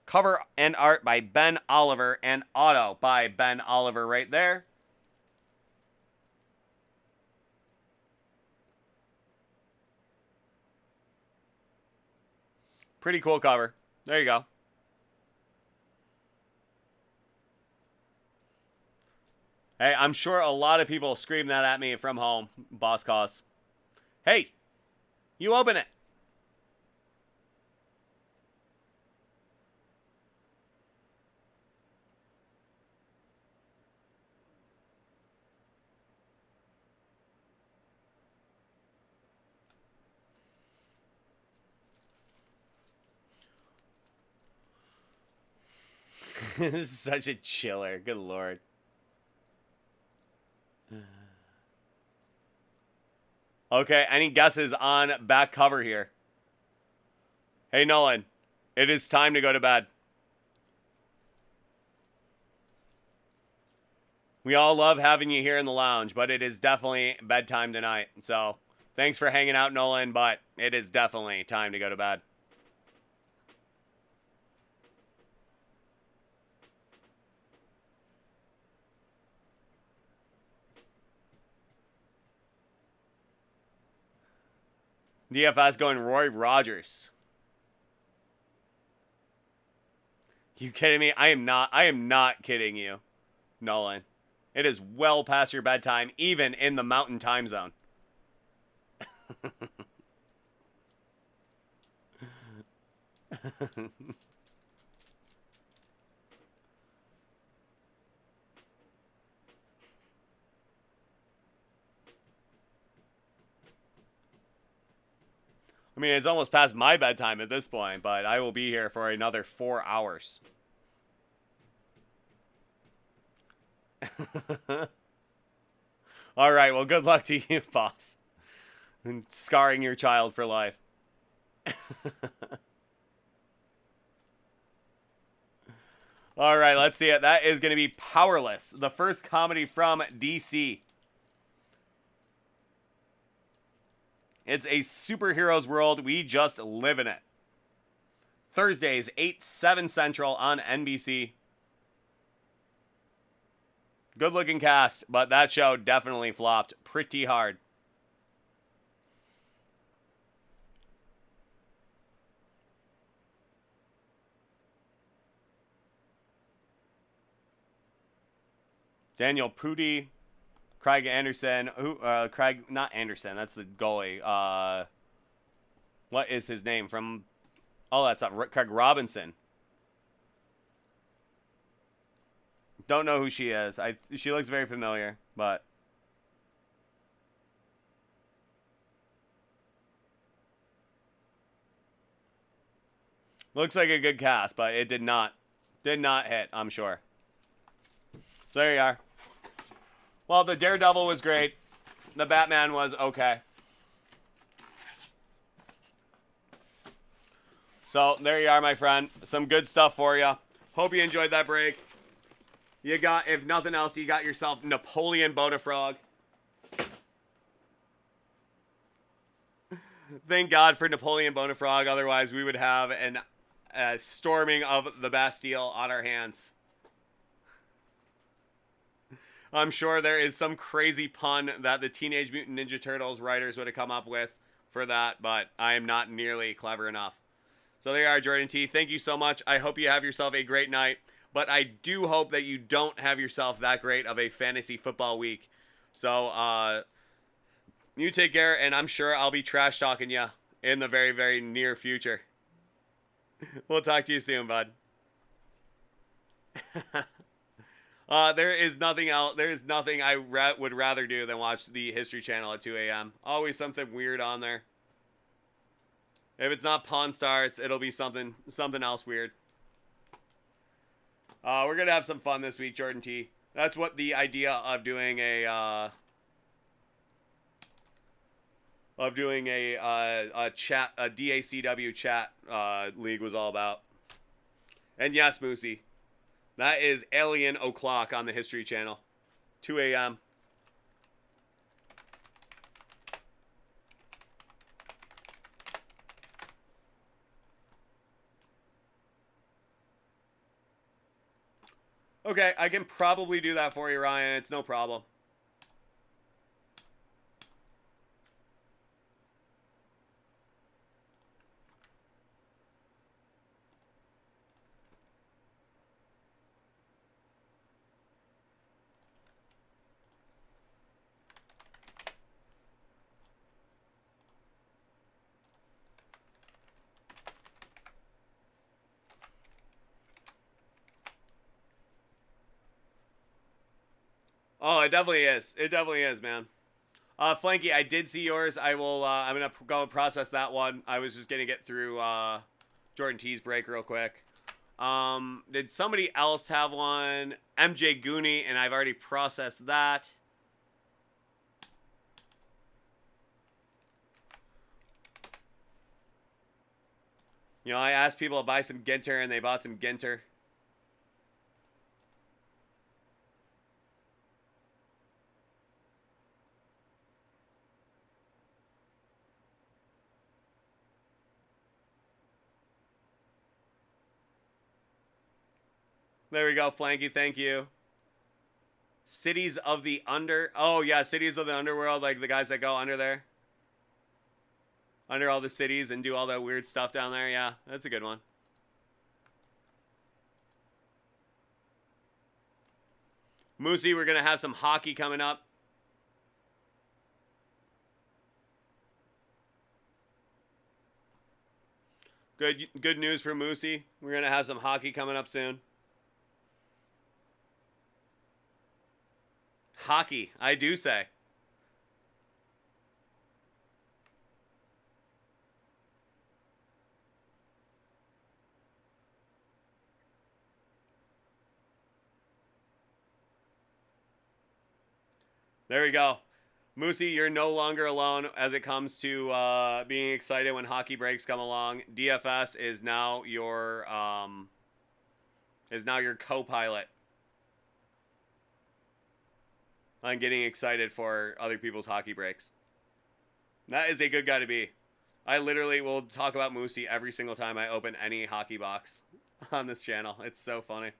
A: Cover and art by Ben Oliver and auto by Ben Oliver right there. Pretty cool cover. There you go. Hey, I'm sure a lot of people scream that at me from home, Boss Cause. Hey, you open it. This is such a chiller. Good lord. Okay, any guesses on back cover here? Hey, Nolan, it is time to go to bed. We all love having you here in the lounge, but it is definitely bedtime tonight. So, thanks for hanging out, Nolan, but it is definitely time to go to bed. DFS going Roy Rogers. You kidding me? I am not kidding you, Nolan. It is well past your bedtime, even in the mountain time zone. I mean, it's almost past my bedtime at this point, but I will be here for another 4 hours. All right, well, good luck to you, boss. And scarring your child for life. All right, let's see it. That is going to be Powerless, the first comedy from DC. It's a superheroes world. We just live in it. Thursdays, 8/7 Central on NBC. Good looking cast, but that show definitely flopped pretty hard. Daniel Pudi, Craig Anderson, Craig, not Anderson, that's the goalie. What is his name from? Oh, that's Craig Robinson. Don't know who she is. She looks very familiar, but looks like a good cast, but it did not hit, I'm sure. So there you are. Well, the Daredevil was great. The Batman was okay. So there you are, my friend. Some good stuff for you. Hope you enjoyed that break. You got, if nothing else, you got yourself Napoleon Bonafrog. Thank God for Napoleon Bonafrog. Otherwise, we would have a storming of the Bastille on our hands. I'm sure there is some crazy pun that the Teenage Mutant Ninja Turtles writers would have come up with for that, but I am not nearly clever enough. So there you are, Jordan T. Thank you so much. I hope you have yourself a great night, but I do hope that you don't have yourself that great of a fantasy football week. So you take care, and I'm sure I'll be trash talking you in the very, very near future. We'll talk to you soon, bud. There is nothing else. There is nothing I would rather do than watch the History Channel at 2 a.m. Always something weird on there. If it's not Pawn Stars, it'll be something else weird. We're gonna have some fun this week, Jordan T. That's what the idea of doing a chat, a DACW chat league was all about. And yes, Moosey. That is Alien O'Clock on the History Channel. 2 a.m. Okay, I can probably do that for you, Ryan. It's no problem. Oh, it definitely is. It definitely is, man. Flanky, I did see yours. I will. I'm gonna go and process that one. I was just gonna get through Jordan T's break real quick. Did somebody else have one? MJ Goonie, and I've already processed that. You know, I asked people to buy some Ginter, and they bought some Ginter. There we go, Flanky. Thank you. Cities of the Under. Oh, yeah, Cities of the Underworld, like the guys that go under there. Under all the cities and do all that weird stuff down there. Yeah, that's a good one. Moosey, we're going to have some hockey coming up. Good news for Moosey. We're going to have some hockey coming up soon. Hockey, I do say. There we go. Moosey, you're no longer alone as it comes to being excited when hockey breaks come along. DFS is now your co-pilot on getting excited for other people's hockey breaks. That is a good guy to be. I literally will talk about Moosey every single time I open any hockey box on this channel. It's so funny.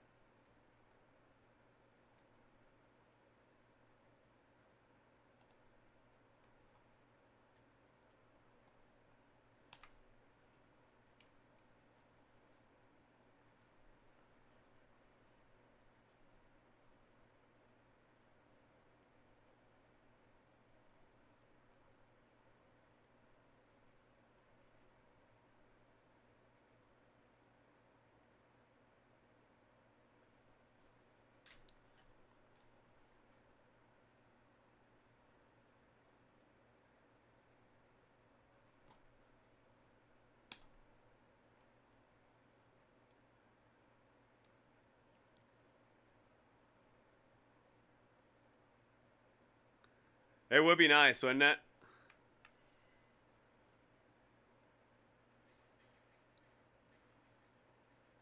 A: It would be nice, wouldn't it?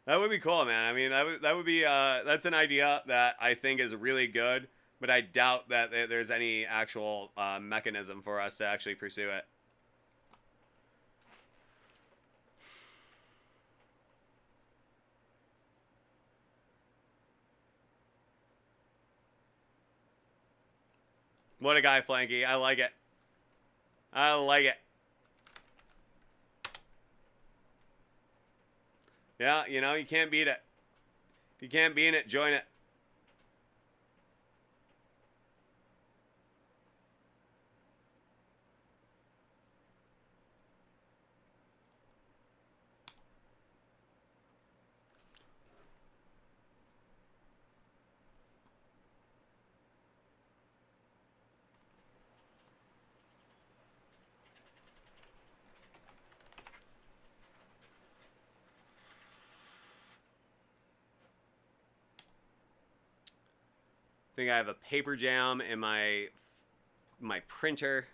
A: That would be cool, man. I mean, that would be that's an idea that I think is really good, but I doubt that there's any actual mechanism for us to actually pursue it. What a guy, Flanky. I like it. I like it. Yeah, you know, you can't beat it. If you can't beat it, join it. I think I have a paper jam in my printer.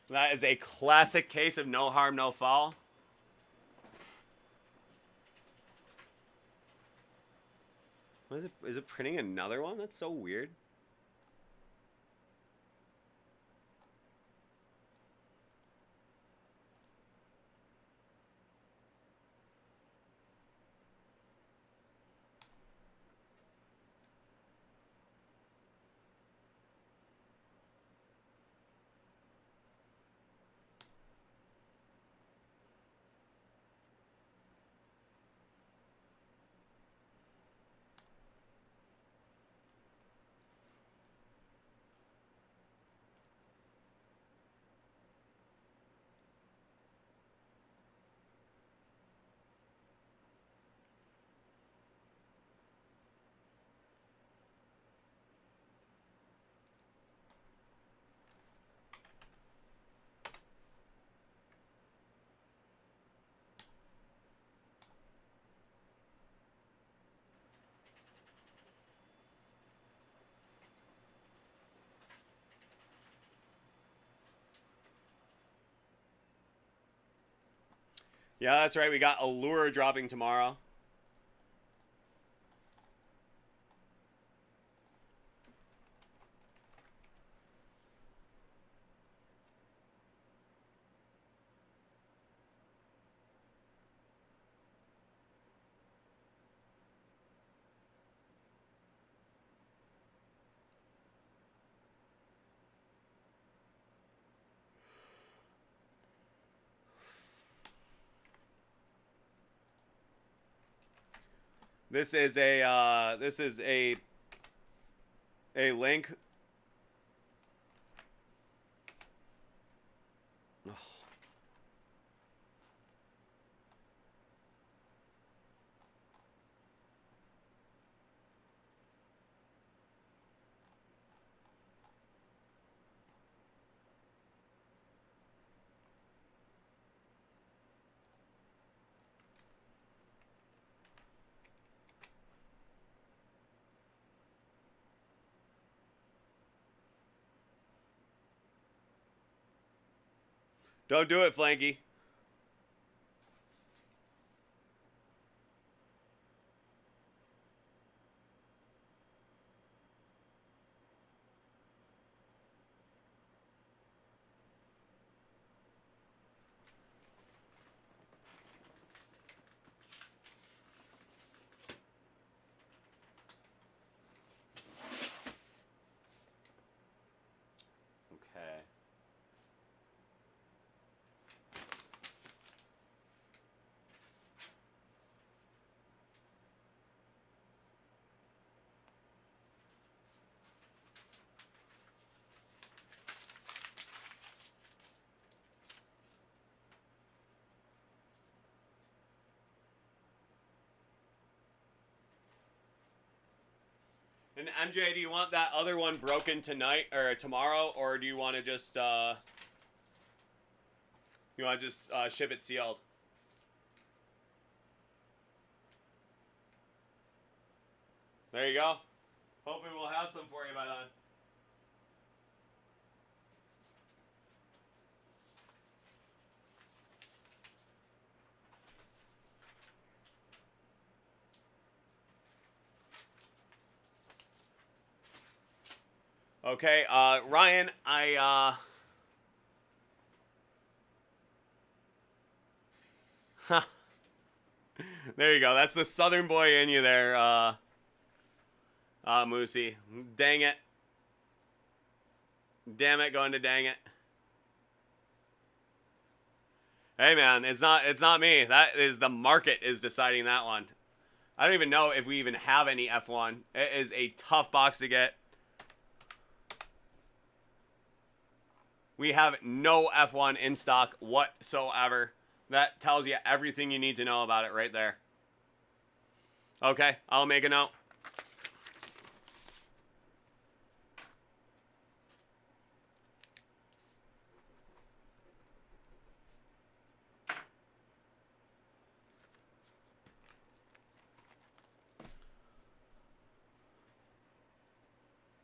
A: That is a classic case of no harm, no foul. What is it? Is it printing another one? That's so weird. Yeah, that's right. We got Allure dropping tomorrow. This is a link. Don't do it, Flanky. Okay. And MJ, do you want that other one broken tonight or tomorrow, or do you want to just ship it sealed? There you go. Hopefully we'll have some for you by then. Okay, Ryan, there you go. That's the Southern boy in you there, Moosey. Dang it. Damn it, going to dang it. Hey man, it's not me. That is the market is deciding that one. I don't even know if we even have any F1. It is a tough box to get. We have no F1 in stock whatsoever. That tells you everything you need to know about it right there. Okay, I'll make a note.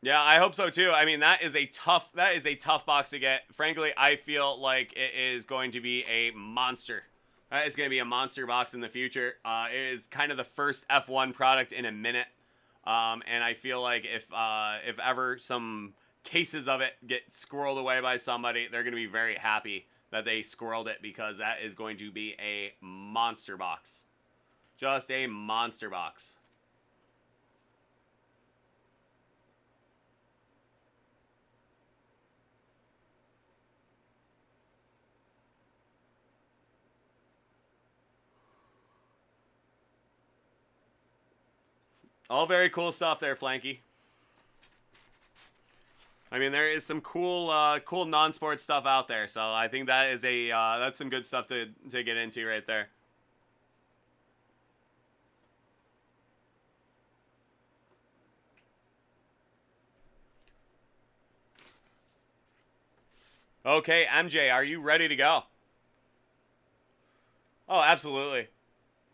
A: Yeah, I hope so too. I mean, that is a tough box to get. Frankly, I feel like it is going to be a monster. It's going to be a monster box in the future. It is kind of the first F1 product in a minute. And I feel like if ever some cases of it get squirreled away by somebody, they're going to be very happy that they squirreled it, because that is going to be a monster box. Just a monster box. All very cool stuff there, Flanky. I mean, there is some cool non-sport stuff out there, so I think that is that's some good stuff to get into right there. Okay, MJ, are you ready to go? Oh, absolutely.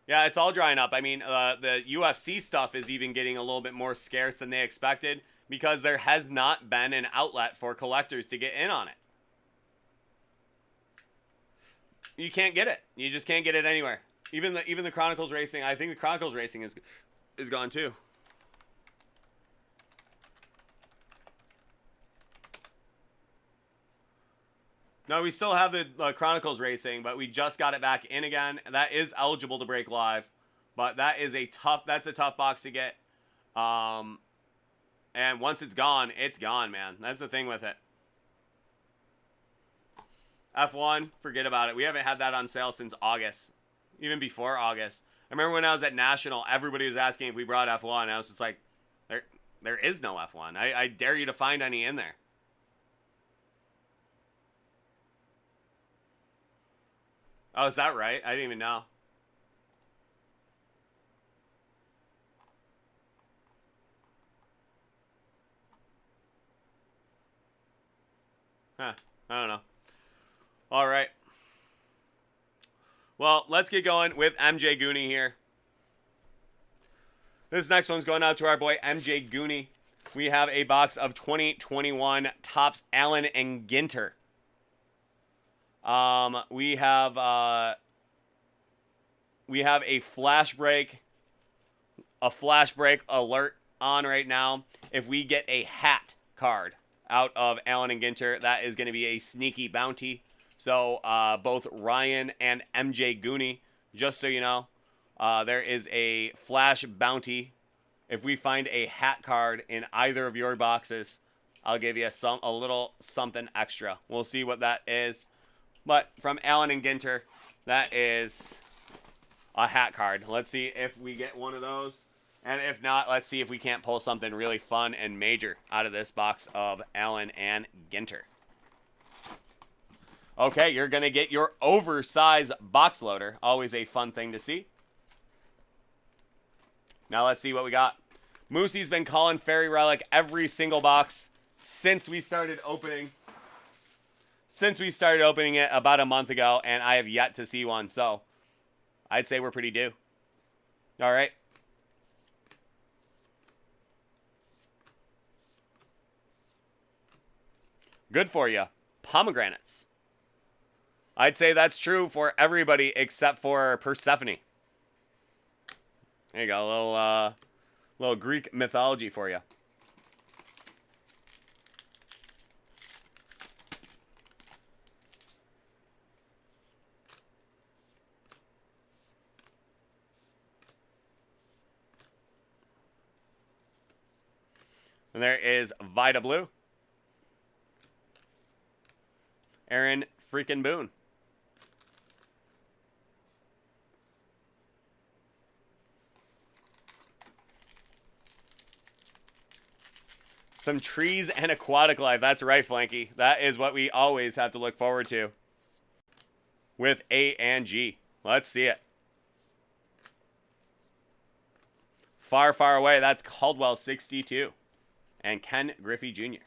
A: Yeah, it's all drying up. I mean, the UFC stuff is even getting a little bit more scarce than they expected, because there has not been an outlet for collectors to get in on it. You can't get it. You just can't get it anywhere. Even the Chronicles Racing. I think the Chronicles Racing is gone too. No, we still have the Chronicles Racing, but we just got it back in again. That is eligible to break live, but that's a tough box to get. And once it's gone, man. That's the thing with it. F1, forget about it. We haven't had that on sale since August, even before August. I remember when I was at National, everybody was asking if we brought F1. And I was just like, there is no F1. I dare you to find any in there. Oh, is that right? I didn't even know. Huh. I don't know. All right. Well, let's get going with MJ Goonie here. This next one's going out to our boy MJ Goonie. We have a box of 2021 Topps Allen and Ginter. We have a flash break alert on right now. If we get a hat card out of Allen and Ginter, that is going to be a sneaky bounty. So both Ryan and MJ Goonie, just so you know, there is a flash bounty. If we find a hat card in either of your boxes, I'll give you a little something extra. We'll see what that is. But from Allen and Ginter, that is a hat card. Let's see if we get one of those. And if not, let's see if we can't pull something really fun and major out of this box of Allen and Ginter. Okay, you're going to get your oversized box loader. Always a fun thing to see. Now let's see what we got. Moosey's been calling Fairy Relic every single box since we started opening. Since we started opening it about a month ago, and I have yet to see one. So I'd say we're pretty due. All right. Good for you. Pomegranates. I'd say that's true for everybody except for Persephone. There you go. A little Greek mythology for you. And there is Vida Blue. Aaron freaking Boone. Some trees and aquatic life. That's right, Flanky. That is what we always have to look forward to with A and G. Let's see it. Far, far away. That's Caldwell 62 and Ken Griffey Jr.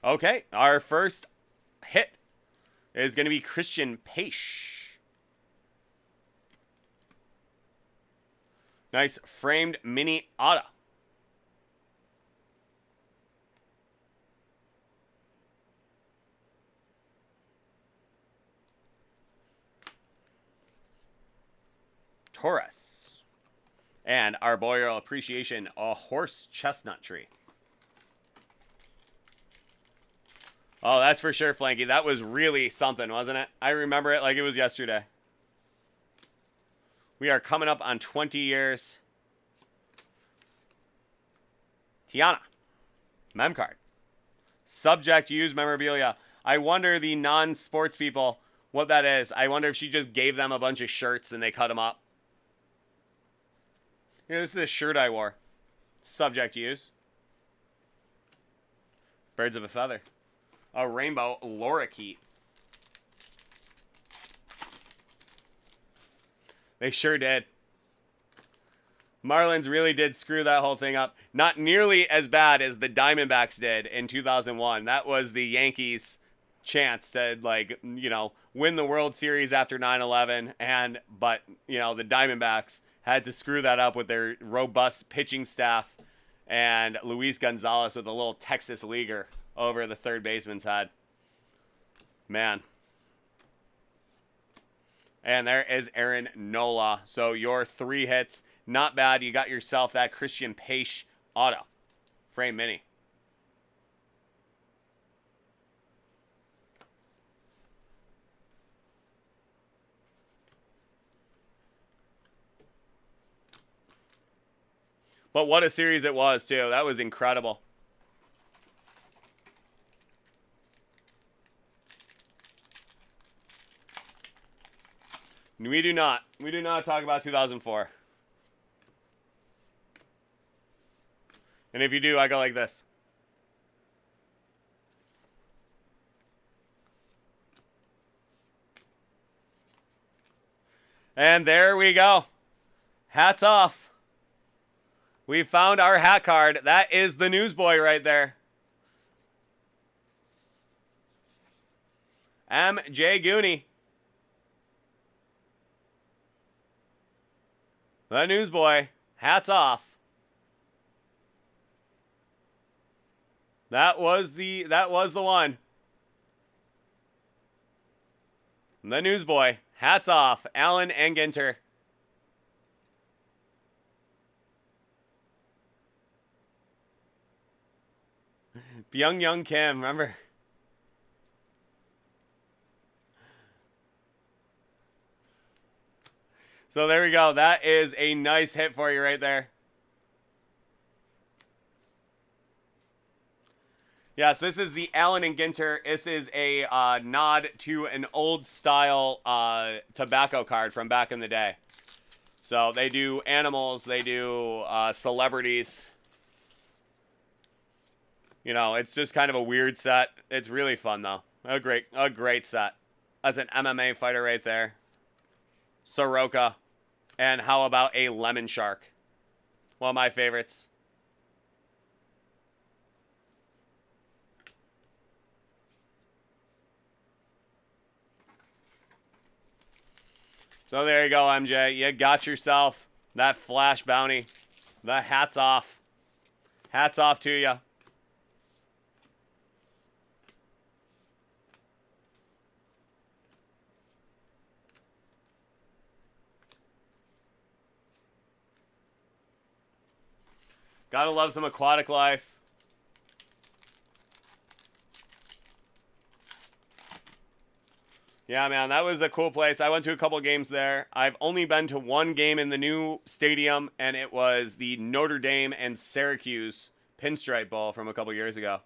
A: Okay, our first hit is going to be Christian Pache. Nice framed mini auto. Taurus. And our Boreal Appreciation, a horse chestnut tree. Oh, that's for sure, Flanky. That was really something, wasn't it? I remember it like it was yesterday. We are coming up on 20 years. Tiana. Mem card. Subject used memorabilia. I wonder the non-sports people what that is. I wonder if she just gave them a bunch of shirts and they cut them up. Here, this is a shirt I wore. Subject use. Birds of a feather. A rainbow lorikeet. They sure did. Marlins really did screw that whole thing up. Not nearly as bad as the Diamondbacks did in 2001. That was the Yankees chance to, like, win the World Series after 9/11, but the Diamondbacks had to screw that up with their robust pitching staff and Luis Gonzalez with a little Texas leaguer over the third baseman's head. Man. And there is Aaron Nola. So your 3 hits, not bad. You got yourself that Christian Pache auto frame mini. But what a series it was, too. That was incredible. We do not talk about 2004. And if you do, I go like this. And there we go. Hats off. We found our hat card. That is the newsboy right there. MJ Gooney. The newsboy. Hats off. That was the one. The newsboy. Hats off. Allen and Ginter. Byung-Young Kim, remember? So there we go. That is a nice hit for you right there. Yes, this is the Allen and Ginter. This is a nod to an old style tobacco card from back in the day. So they do animals, they do celebrities. It's just kind of a weird set. It's really fun though. A great set. That's an MMA fighter right there. Soroka. And how about a Lemon Shark? One of my favorites. So there you go, MJ. You got yourself that flash bounty. The hat's off. Hats off to you. Gotta love some aquatic life. Yeah, man, that was a cool place. I went to a couple games there. I've only been to one game in the new stadium, and it was the Notre Dame and Syracuse Pinstripe Bowl from a couple years ago.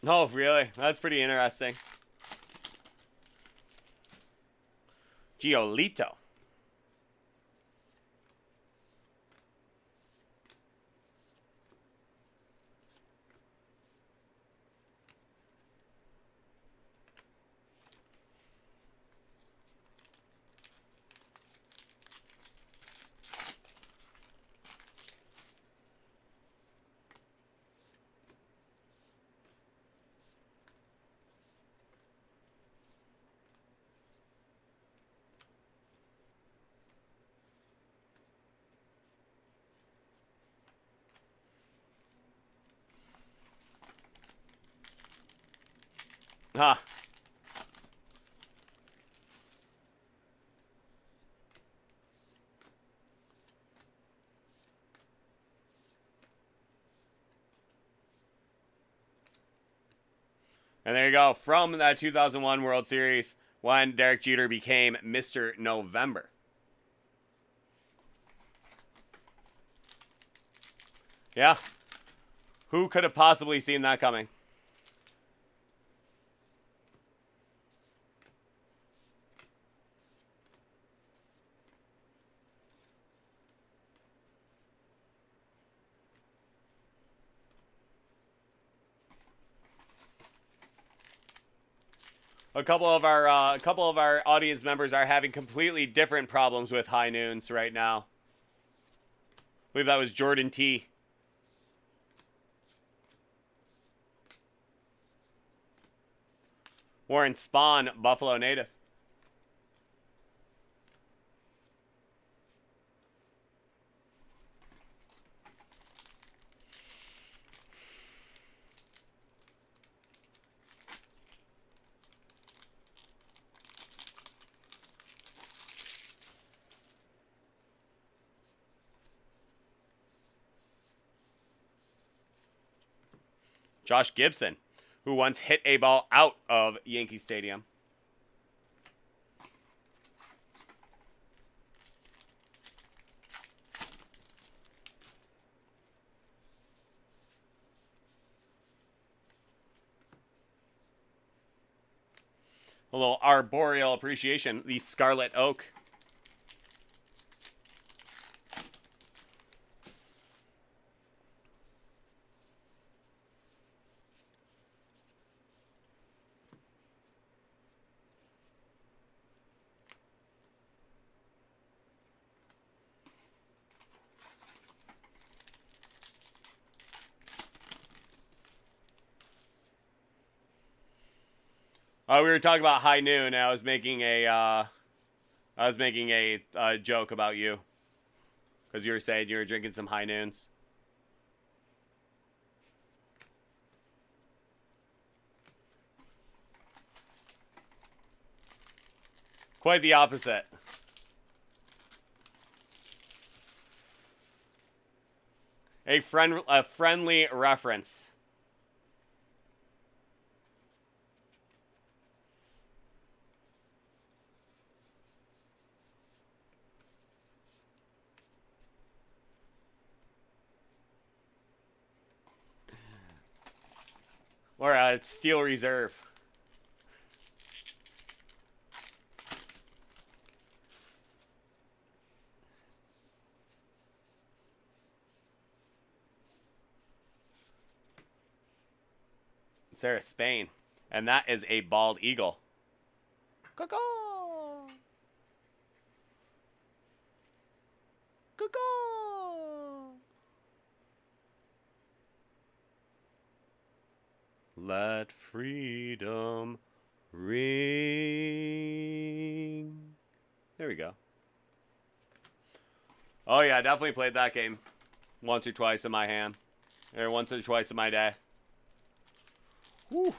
A: Oh, really? That's pretty interesting. Giolito. Huh. And there you go. From that 2001 World Series when Derek Jeter became Mr. November. Yeah. Who could have possibly seen that coming? A couple of our audience members are having completely different problems with high noons right now. I believe that was Jordan T. Warren Spawn, Buffalo native. Josh Gibson, who once hit a ball out of Yankee Stadium. A little arboreal appreciation, the Scarlet Oak. We were talking about high noon, and I was making a joke about you, because you were saying you were drinking some high noons. Quite the opposite. A friendly reference. Or Steel Reserve. Sarah Spain. And that is a bald eagle. Caw-caw. Caw-caw. Let freedom ring. There we go. Oh yeah, I definitely played that game once or twice in my hand. Or once or twice in my day. Whew.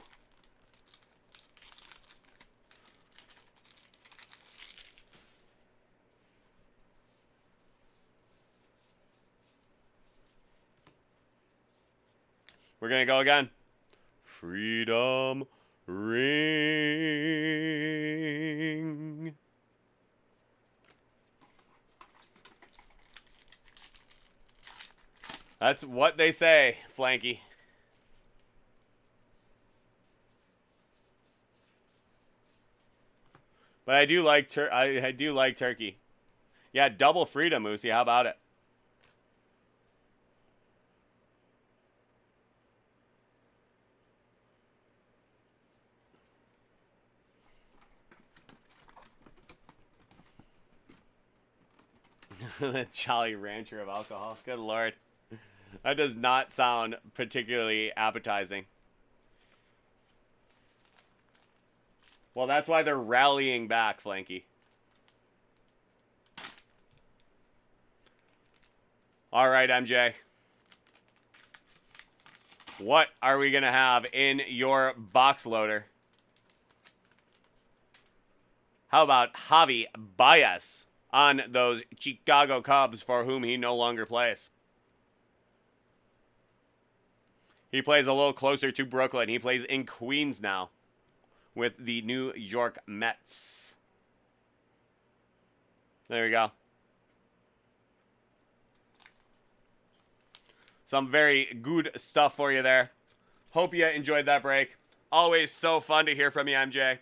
A: We're gonna go again. Freedom ring. That's what they say, Flanky. But I do like I do like turkey. Yeah, double freedom, Moosey. How about it? The Jolly Rancher of alcohol. Good lord. That does not sound particularly appetizing. Well, that's why they're rallying back, Flanky. All right, MJ. What are we going to have in your box loader? How about Javi Baez on those Chicago Cubs for whom he no longer plays? He plays a little closer to Brooklyn. He plays in Queens now with the New York Mets. There we go. Some very good stuff for you there. Hope you enjoyed that break. Always so fun to hear from you, MJ.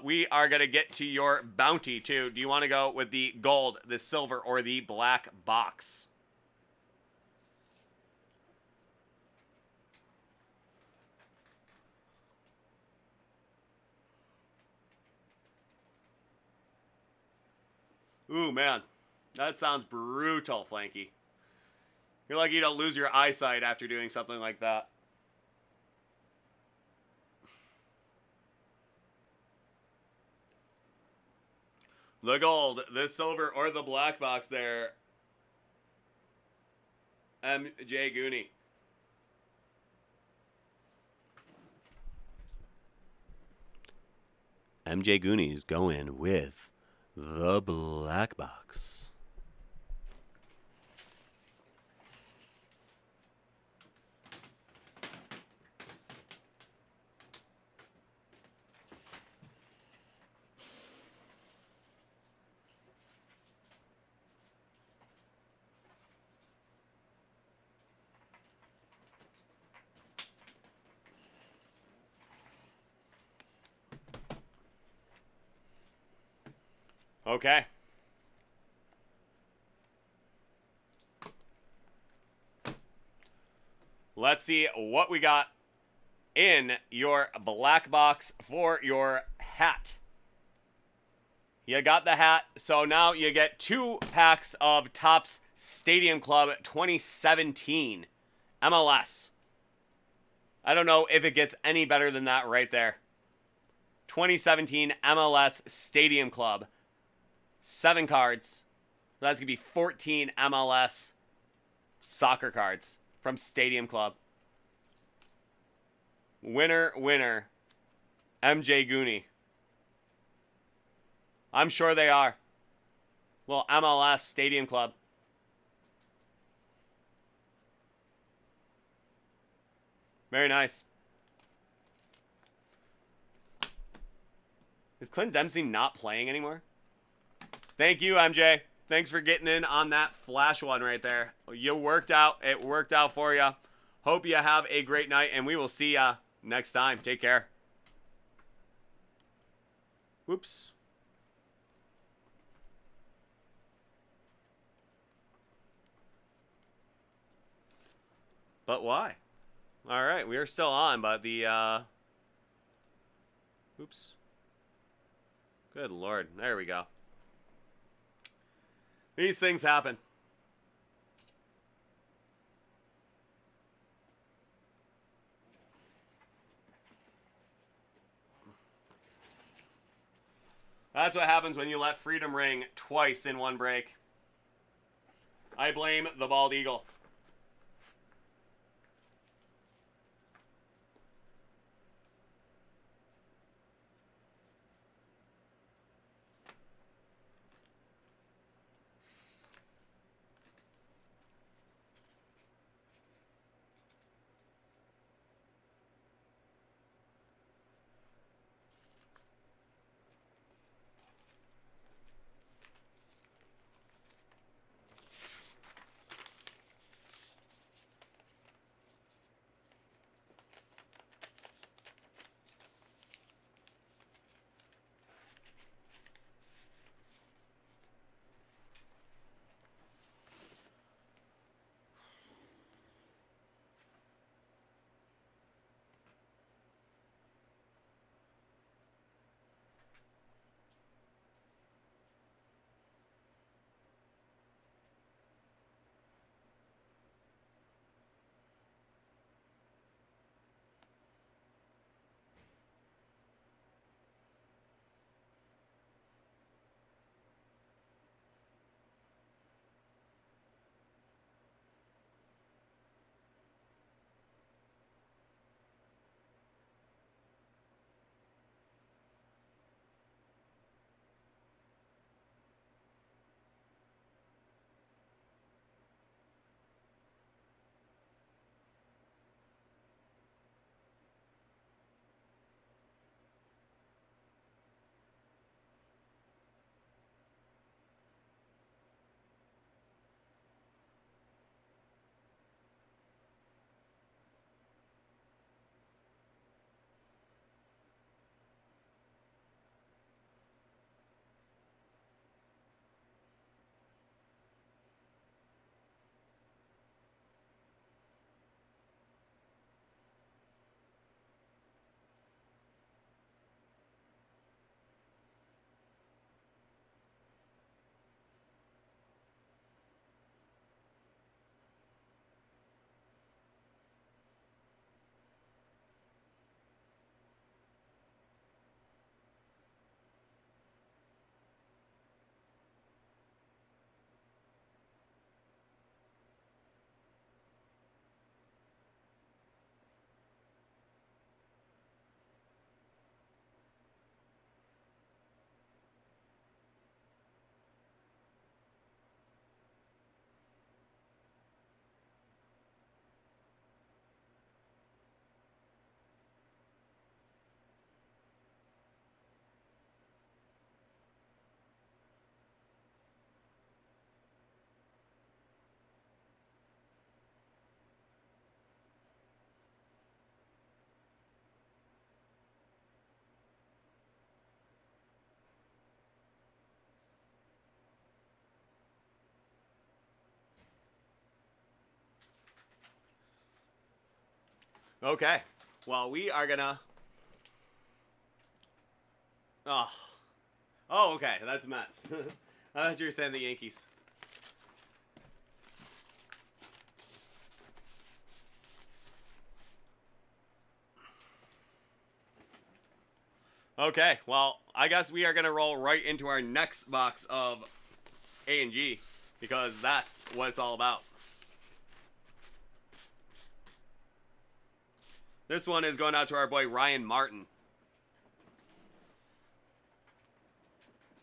A: We are going to get to your bounty, too. Do you want to go with the gold, the silver, or the black box? Ooh, man. That sounds brutal, Flanky. You're lucky you don't lose your eyesight after doing something like that. The gold, the silver, or the black box there. MJ Goonie. MJ Goonies going with the black box. Okay. Let's see what we got in your black box for your hat. You got the hat, so now you get 2 packs of Topps Stadium Club 2017 MLS. I don't know if it gets any better than that right there. 2017 MLS Stadium Club. 7 cards. That's going to be 14 MLS soccer cards from Stadium Club. Winner, winner, MJ Goonie. I'm sure they are. Well, MLS Stadium Club. Very nice. Is Clint Dempsey not playing anymore? Thank you, MJ. Thanks for getting in on that flash one right there. You worked out. It worked out for you. Hope you have a great night, and we will see ya next time. Take care. Whoops. But why? All right, we are still on, but the, oops. Good Lord. There we go. These things happen. That's what happens when you let freedom ring twice in one break. I blame the bald eagle. Okay. Well, we are gonna... Oh. Oh, okay. That's Mets. I thought you were saying the Yankees. Okay, well, I guess we are going to roll right into our next box of A&G, because that's what it's all about. This one is going out to our boy Ryan Martin.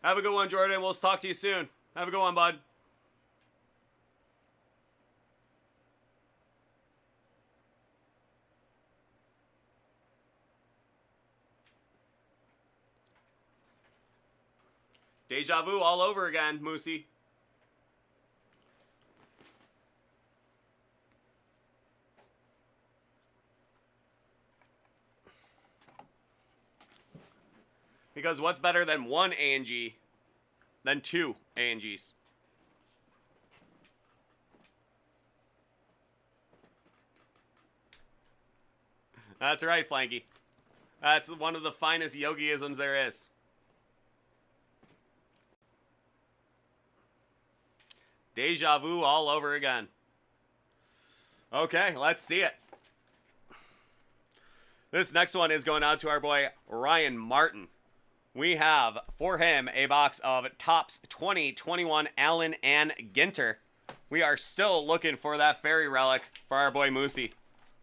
A: Have a good one, Jordan. We'll talk to you soon. Have a good one, bud. Deja vu all over again, Moosey. Because what's better than one A&G than two A&Gs? That's right, Flanky. That's one of the finest yogiisms there is. Deja vu all over again. Okay, let's see it. This next one is going out to our boy Ryan Martin. We have for him a box of Topps 2021 Allen and Ginter. We are still looking for that fairy relic for our boy Moosey.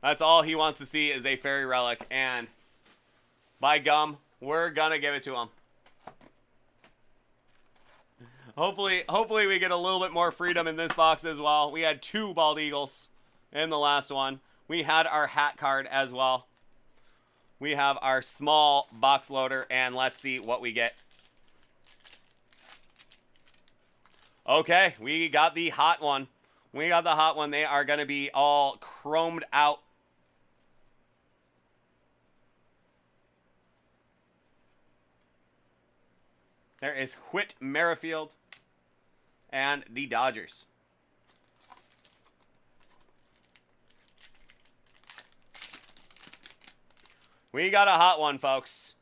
A: That's all he wants to see is a fairy relic, and by gum, we're gonna give it to him. Hopefully we get a little bit more freedom in this box as well. We had 2 bald eagles in the last one. We had our hat card as well. We have our small box loader, and let's see what we get. Okay, we got the hot one. We got the hot one. They are going to be all chromed out. There is Whit Merrifield and the Dodgers. We got a hot one, folks.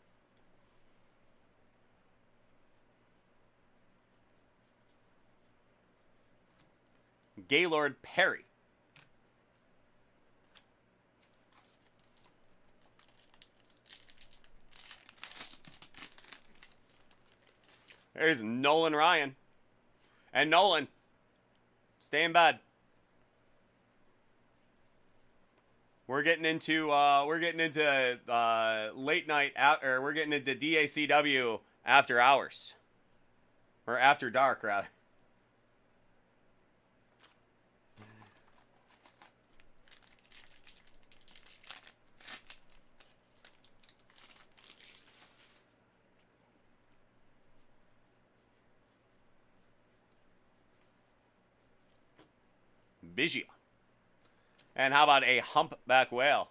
A: Gaylord Perry. There's Nolan Ryan. And Nolan, stay in bed. We're getting into late night or we're getting into DACW after hours. Or after dark, rather. Bigia. And how about a humpback whale?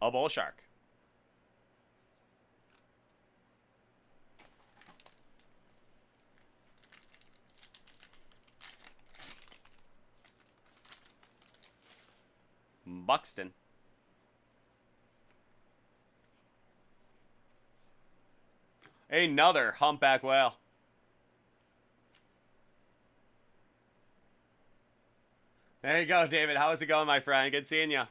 A: A bull shark. Buxton. Another humpback whale. There you go, David. How is it going, my friend? Good seeing you.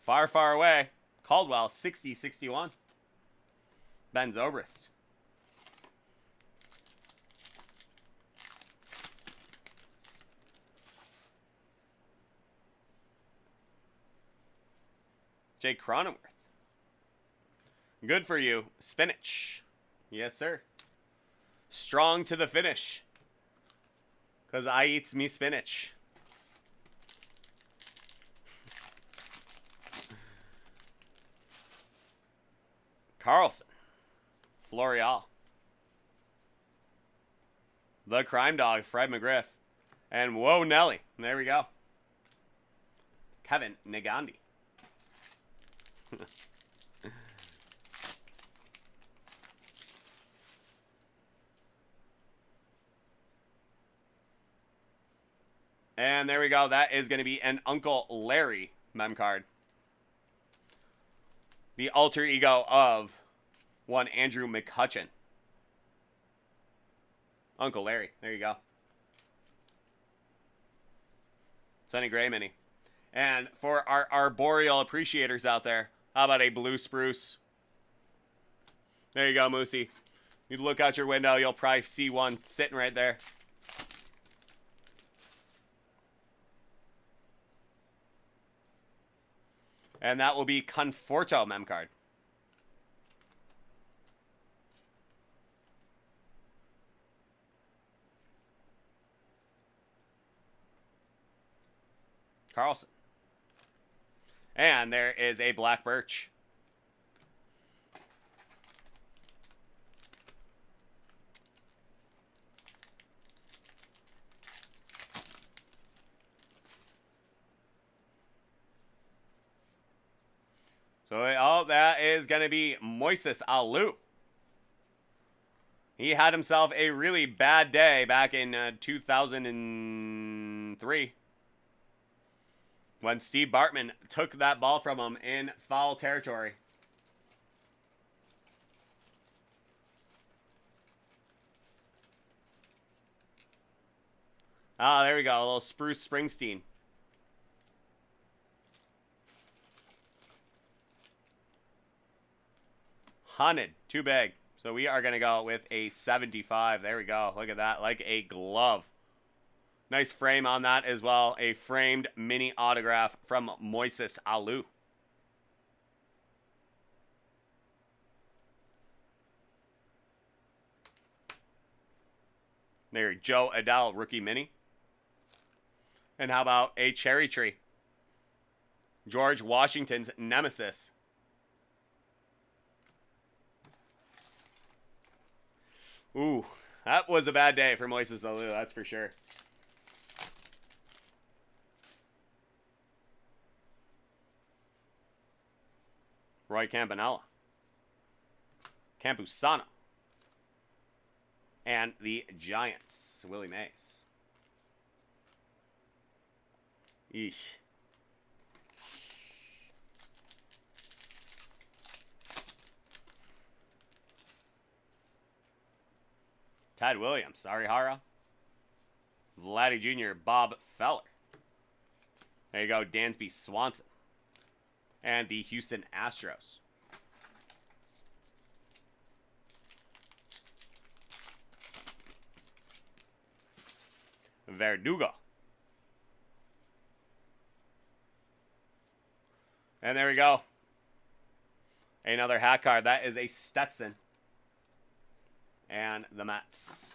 A: Far, far away. Caldwell, 60-61. Ben Zobrist. Jake Cronenworth. Good for you. Spinach. Yes, sir. Strong to the finish. Because I eats me spinach. Carlson. Florial. The Crime Dog, Fred McGriff. And whoa, Nelly. There we go. Kevin Negandi. And there we go. That is going to be an Uncle Larry mem card. The alter ego of one Andrew McCutcheon. Uncle Larry. There you go. Sonny Gray mini. And for our arboreal appreciators out there, how about a blue spruce? There you go, Moosey. You look out your window, you'll probably see one sitting right there. And that will be Conforto mem card. Carlson. And there is a Black Birch. So, oh, that is going to be Moises Alou. He had himself a really bad day back in 2003. When Steve Bartman took that ball from him in foul territory. Ah, there we go. A little Spruce Springsteen. Hunted. Too big. So we are going to go with a 75. There we go. Look at that. Like a glove. Nice frame on that as well. A framed mini autograph from Moises Alou. There, Joe Adele rookie mini. And how about a cherry tree? George Washington's nemesis. Ooh, that was a bad day for Moises Alou, that's for sure. Roy Campanella. Campusano. And the Giants, Willie Mays. Eesh. Ted Williams, Arihara. Vladdy Jr., Bob Feller. There you go, Dansby Swanson. And the Houston Astros. Verdugo. And there we go. Another hat card. That is a Stetson. And the Mets.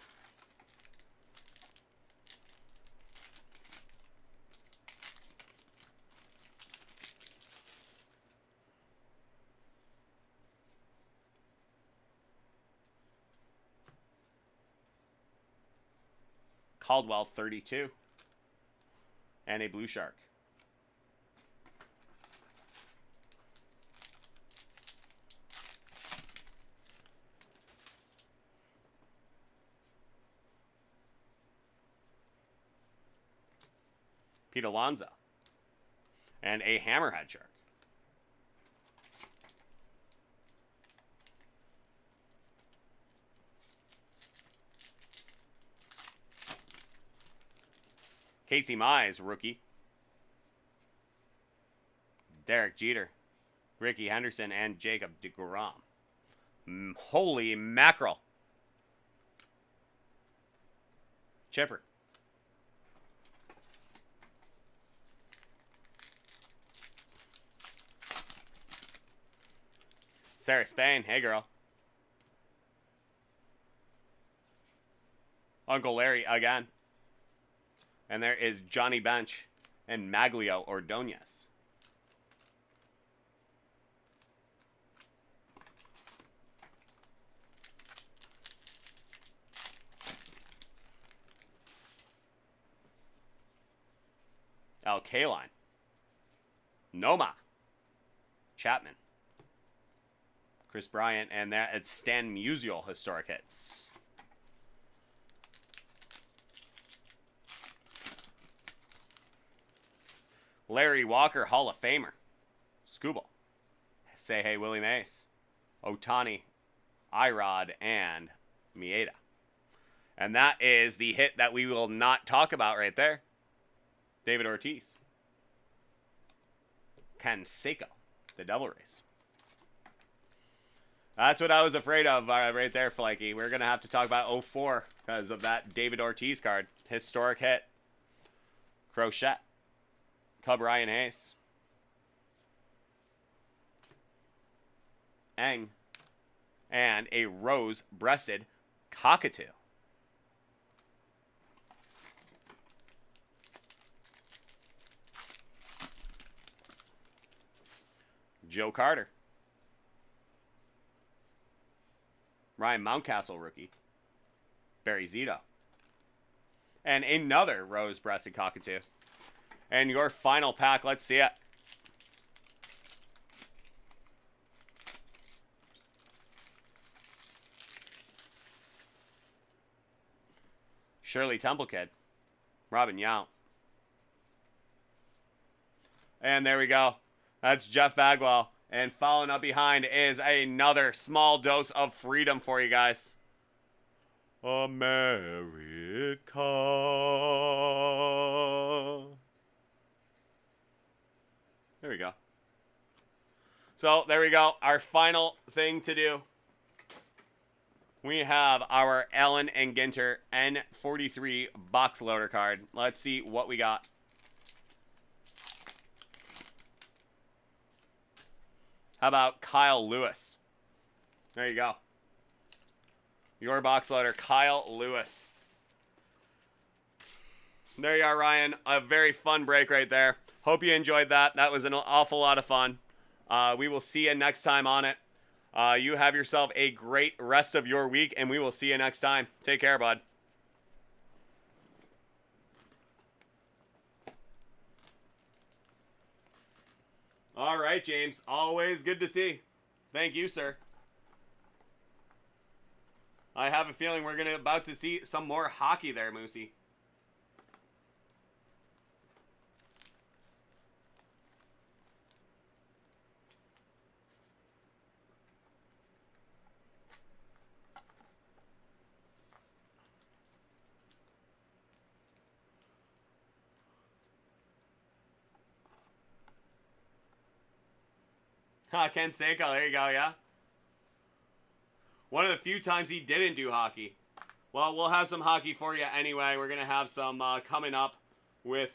A: Caldwell 32. And a Blue Shark. Pete Alonso. And a Hammerhead Shark. Casey Mize, rookie. Derek Jeter. Ricky Henderson and Jacob deGrom. Holy mackerel. Chipper. Sarah Spain. Hey, girl. Uncle Larry again. And there is Johnny Bench and Maglio Ordonez. Al Kaline. Noma. Chapman. Chris Bryant, and that it's Stan Musial historic hits. Larry Walker, Hall of Famer. Scooble. Say Hey Willie Mays. Otani, Irod, and Mieda. And that is the hit that we will not talk about right there. David Ortiz. Canseco, the Devil Rays. That's what I was afraid of right there, Flaky. We're going to have to talk about 04 because of that David Ortiz card. Historic hit. Crochet. Cub Ryan Hayes. Eng. And a rose-breasted cockatoo. Joe Carter. Ryan Mountcastle rookie. Barry Zito. And another rose-breasted cockatoo. And your final pack, let's see it. Shirley Temple Kid. Robin Yount. And there we go. That's Jeff Bagwell. And following up behind is another small dose of freedom for you guys. America. There we go. So, there we go. Our final thing to do. We have our Allen and Ginter N43 box loader card. Let's see what we got. How about Kyle Lewis? There you go. Your box loader, Kyle Lewis. There you are, Ryan. A very fun break right there. Hope you enjoyed that. That was an awful lot of fun. We will see you next time on it. You have yourself a great rest of your week, and we will see you next time. Take care, bud. All right, James. Always good to see. Thank you, sir. I have a feeling we're about to see some more hockey there, Moosey. Ken Seiko, there you go, yeah. One of the few times he didn't do hockey. Well, we'll have some hockey for you anyway. We're going to have some coming up with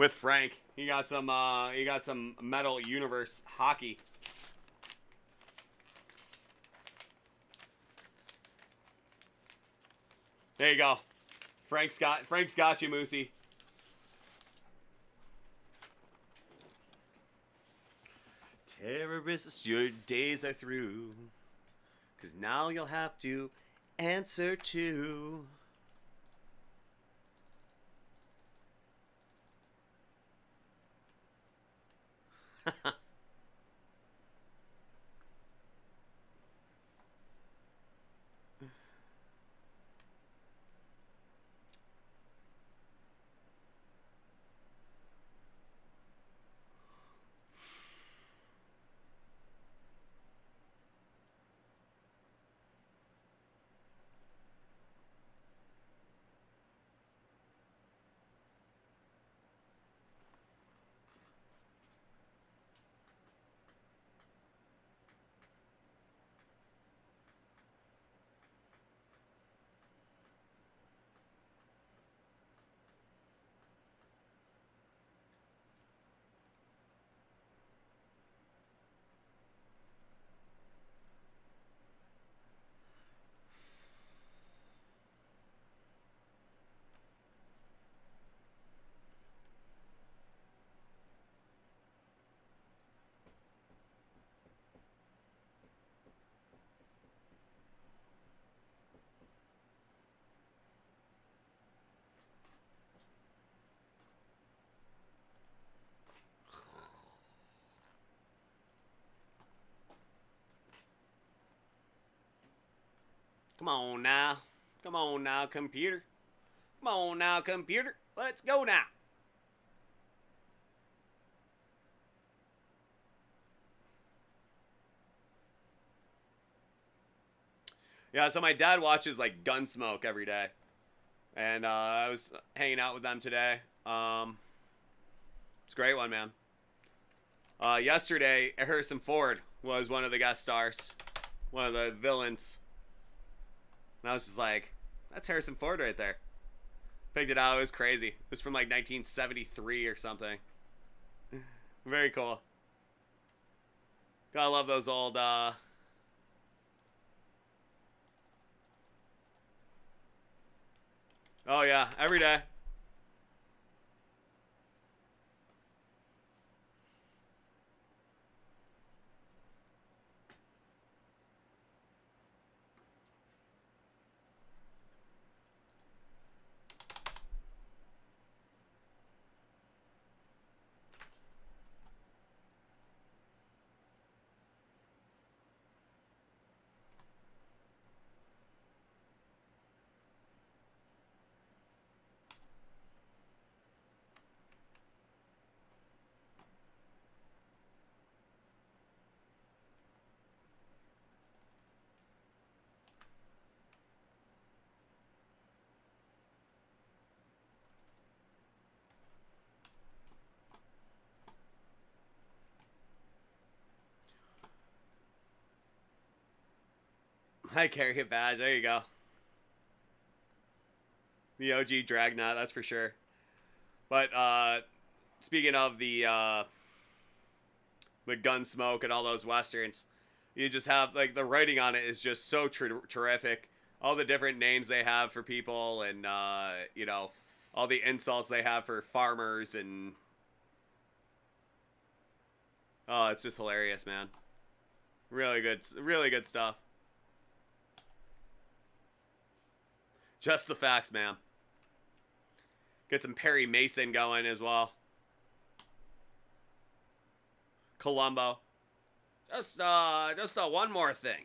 A: Frank. He got some Metal Universe hockey. There you go. Frank's got you, Moosey. Terrorists, your days are through. 'Cause now you'll have to answer to. Come on now. Come on now, computer. Come on now, computer. Let's go now. Yeah, so my dad watches like Gunsmoke every day. And I was hanging out with them today. It's a great one, man. Yesterday, Harrison Ford was one of the guest stars. One of the villains. And I was just like, that's Harrison Ford right there. Picked it out. It was crazy. It was from like 1973 or something. Very cool. Gotta love those old, Oh yeah, every day. I carry a badge. There you go. The OG Dragnet, that's for sure. But speaking of the Gunsmoke and all those westerns, you just have like the writing on it is just so terrific. All the different names they have for people, and you know, all the insults they have for farmers, and oh, it's just hilarious, man. Really good stuff. Just the facts, man. Get some Perry Mason going as well. Columbo. Just one more thing.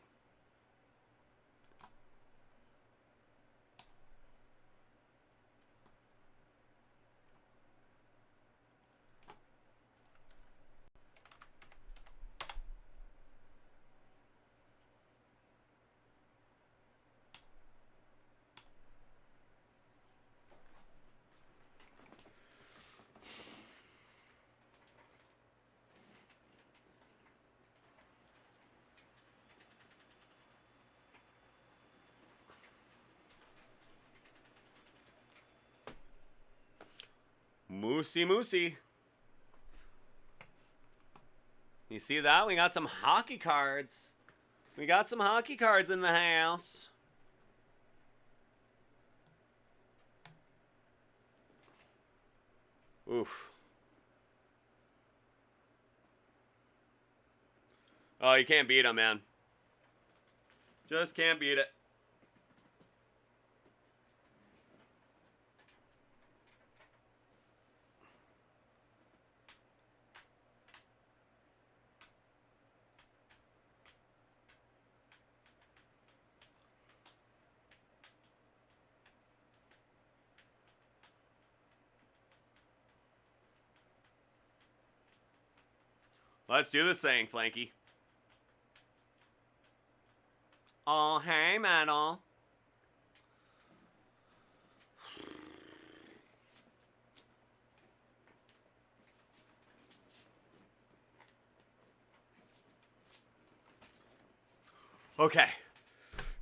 A: Moosey. You see that? We got some hockey cards. We got some hockey cards in the house. Oof. Oh, you can't beat them, man. Just can't beat it. Let's do this thing, Flanky. Oh, hey, Metal. Okay.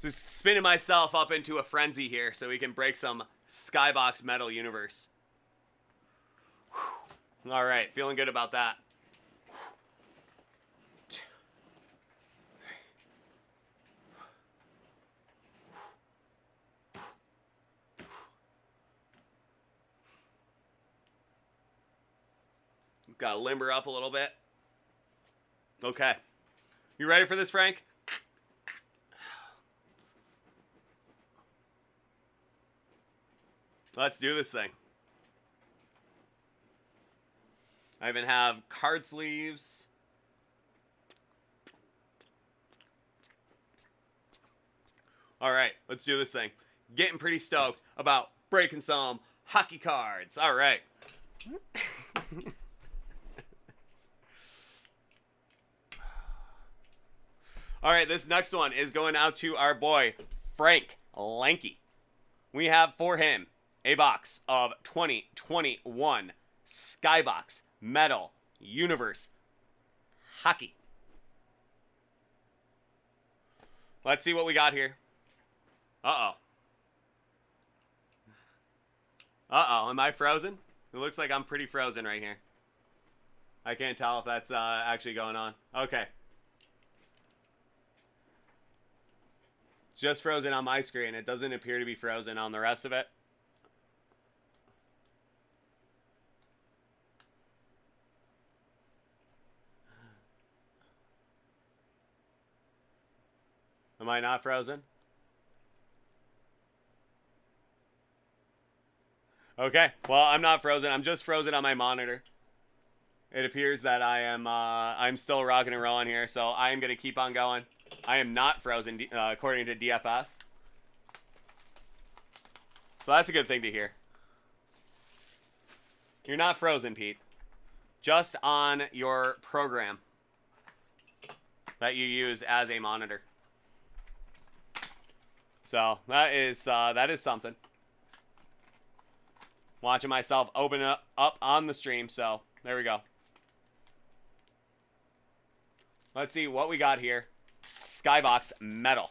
A: Just spinning myself up into a frenzy here so we can break some Skybox Metal Universe. Whew. All right, feeling good about that. Gotta limber up a little bit. Okay. You ready for this, Frank? Let's do this thing. I even have card sleeves. All right, let's do this thing. Getting pretty stoked about breaking some hockey cards. All right. All right, this next one is going out to our boy, Frank Lanky. We have for him a box of 2021 Skybox Metal Universe Hockey. Let's see what we got here. Uh-oh. Uh-oh, am I frozen? It looks like I'm pretty frozen right here. I can't tell if that's actually going on. Okay. It's just frozen on my screen. It doesn't appear to be frozen on the rest of it. Am I not frozen? Okay, well, I'm not frozen. I'm just frozen on my monitor. It appears that I'm still rocking and rolling here, so I am going to keep on going. I am not frozen, according to DFS. So that's a good thing to hear. You're not frozen, Pete. Just on your program that you use as a monitor. So that is something. Watching myself open it up on the stream, so there we go. Let's see what we got here. Skybox Metal.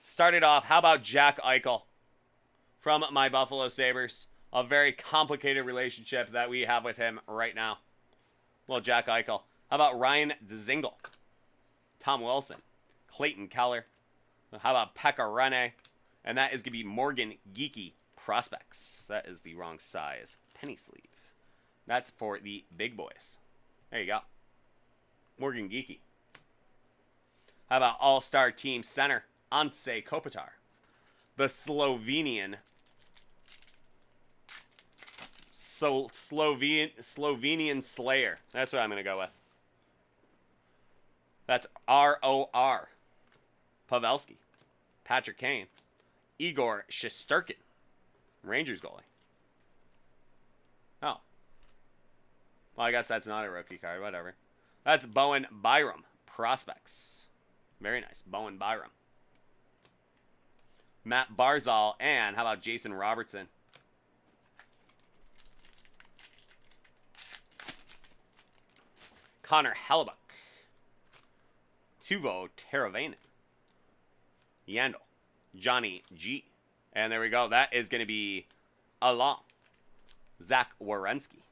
A: Started off, how about Jack Eichel from my Buffalo Sabres? A very complicated relationship that we have with him right now. Well, Jack Eichel. How about Ryan Dzingel? Tom Wilson. Clayton Keller. How about Pekka Rinne? And that is going to be Morgan Geekie Prospects. That is the wrong size. Penny sleeve. That's for the big boys. There you go. Morgan Geekie. How about All-Star Team Center? Anse Kopitar. The Slovenian. Slovenian Slayer. That's what I'm going to go with. That's R.O.R. Pavelski. Patrick Kane. Igor Shesterkin. Rangers goalie. Oh. Well, I guess that's not a rookie card. Whatever. That's Bowen Byram. Prospects. Very nice. Bowen Byram. Matt Barzal. And how about Jason Robertson? Connor Hellebuck. Tuvo Teravainen. Yandel. Johnny G. And there we go. That is going to be Alain. Zach Werenski.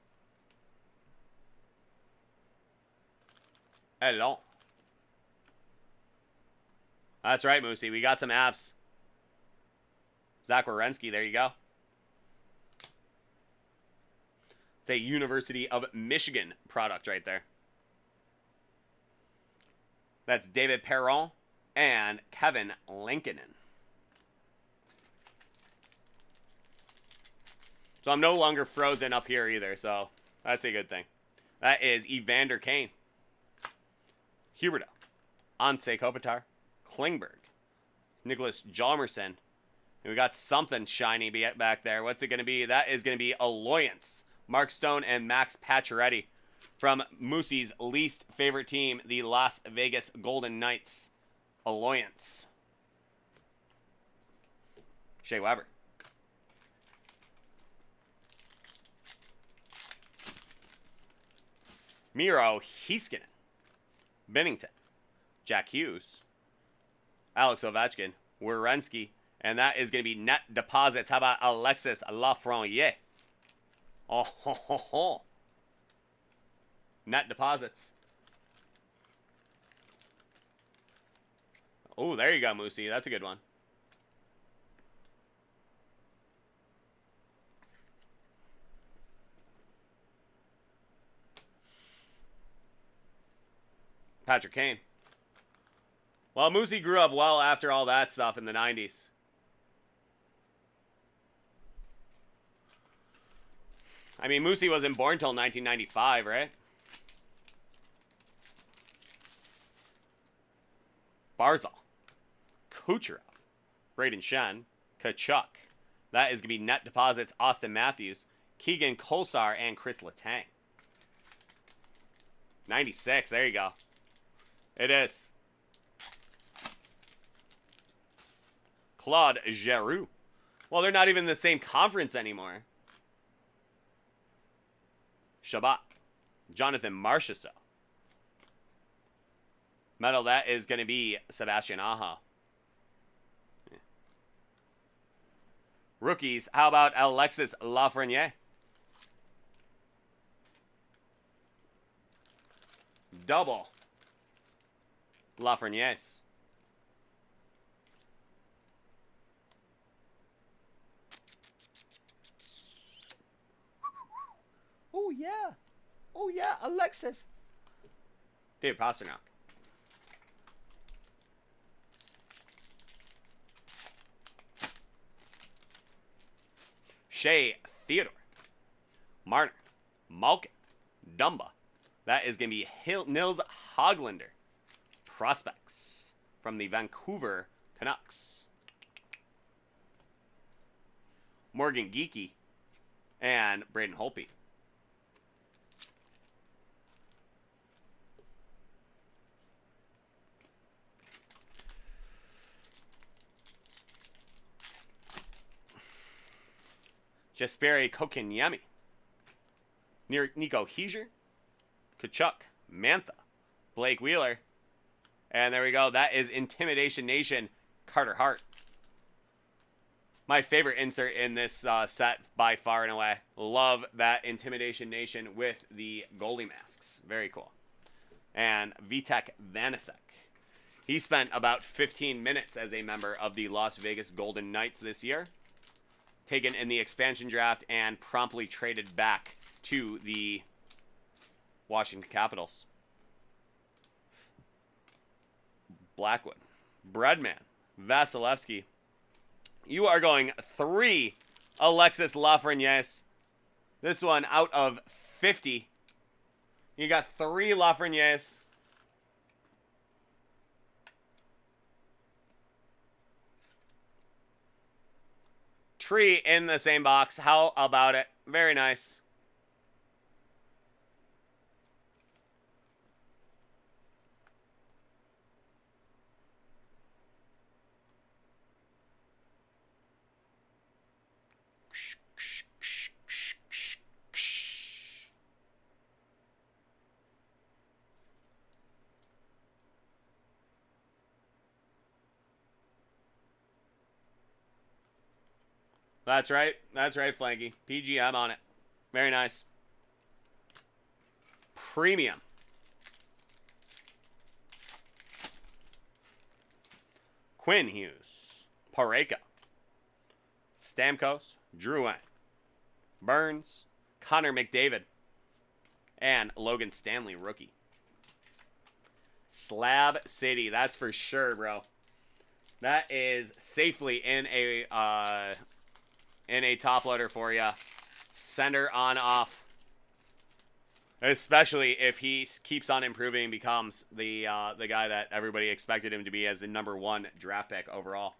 A: Hello. That's right, Moosey. We got some Avs. Zach Werenski. There you go. It's a University of Michigan product right there. That's David Perron and Kevin Lankinen. So I'm no longer frozen up here either, so that's a good thing. That is Evander Kane. Huberto. Anse Kopitar. Klingberg. Nicholas Hjalmarsson. And we got something shiny back there. What's it going to be? That is going to be Alliance. Mark Stone and Max Pacioretty. From Moosey's least favorite team, the Las Vegas Golden Knights. Alliance. Shea Weber. Miro Heiskanen. Bennington. Jack Hughes. Alex Ovechkin. Werenski. And that is going to be net deposits. How about Alexis Lafreniere? Oh, ho, ho, ho. Net deposits. Oh, there you go, Moosey. That's a good one. Patrick Kane. Well, Moosey grew up well after all that stuff in the 90s. I mean, Moosey wasn't born until 1995, right? Barzal. Kucherov. Braden Shen, Kachuk. That is going to be net deposits, Austin Matthews, Keegan Kolsar, and Chris Letang. 96, there you go. It is. Claude Giroux. Well, they're not even in the same conference anymore. Shabbat. Jonathan Marchessault. Medal, that is going to be Sebastian Aho. Yeah. Rookies, how about Alexis Lafreniere? Double Lafreniere's. Oh, yeah. Oh, yeah, Alexis. David Pastrnak. Shea Theodore. Marner. Malkin. Dumba. That is going to be Nils Hoglander. Prospects from the Vancouver Canucks. Morgan Geekie and Braden Holtby. Jesperi Kotkaniemi. Nico Hischier. Kachuk. Mantha. Blake Wheeler. And there we go. That is Intimidation Nation, Carter Hart. My favorite insert in this set by far and away. Love that Intimidation Nation with the goalie masks. Very cool. And Vitek Vanacek. He spent about 15 minutes as a member of the Las Vegas Golden Knights this year. Taken in the expansion draft and promptly traded back to the Washington Capitals. Blackwood. Breadman. Vasilevsky. You are going 3 Alexis Lafrenieres. This one out of 50. You got 3 Lafrenieres. Tree in the same box. How about it? Very nice. That's right. That's right, Flanky. PGM on it. Very nice. Premium. Quinn Hughes. Pareka. Stamkos. Drouin. Burns. Connor McDavid. And Logan Stanley, rookie. Slab City. That's for sure, bro. That is safely in a top loader for you. Sender on off. Especially if he keeps on improving and becomes the guy that everybody expected him to be as the #1 draft pick overall.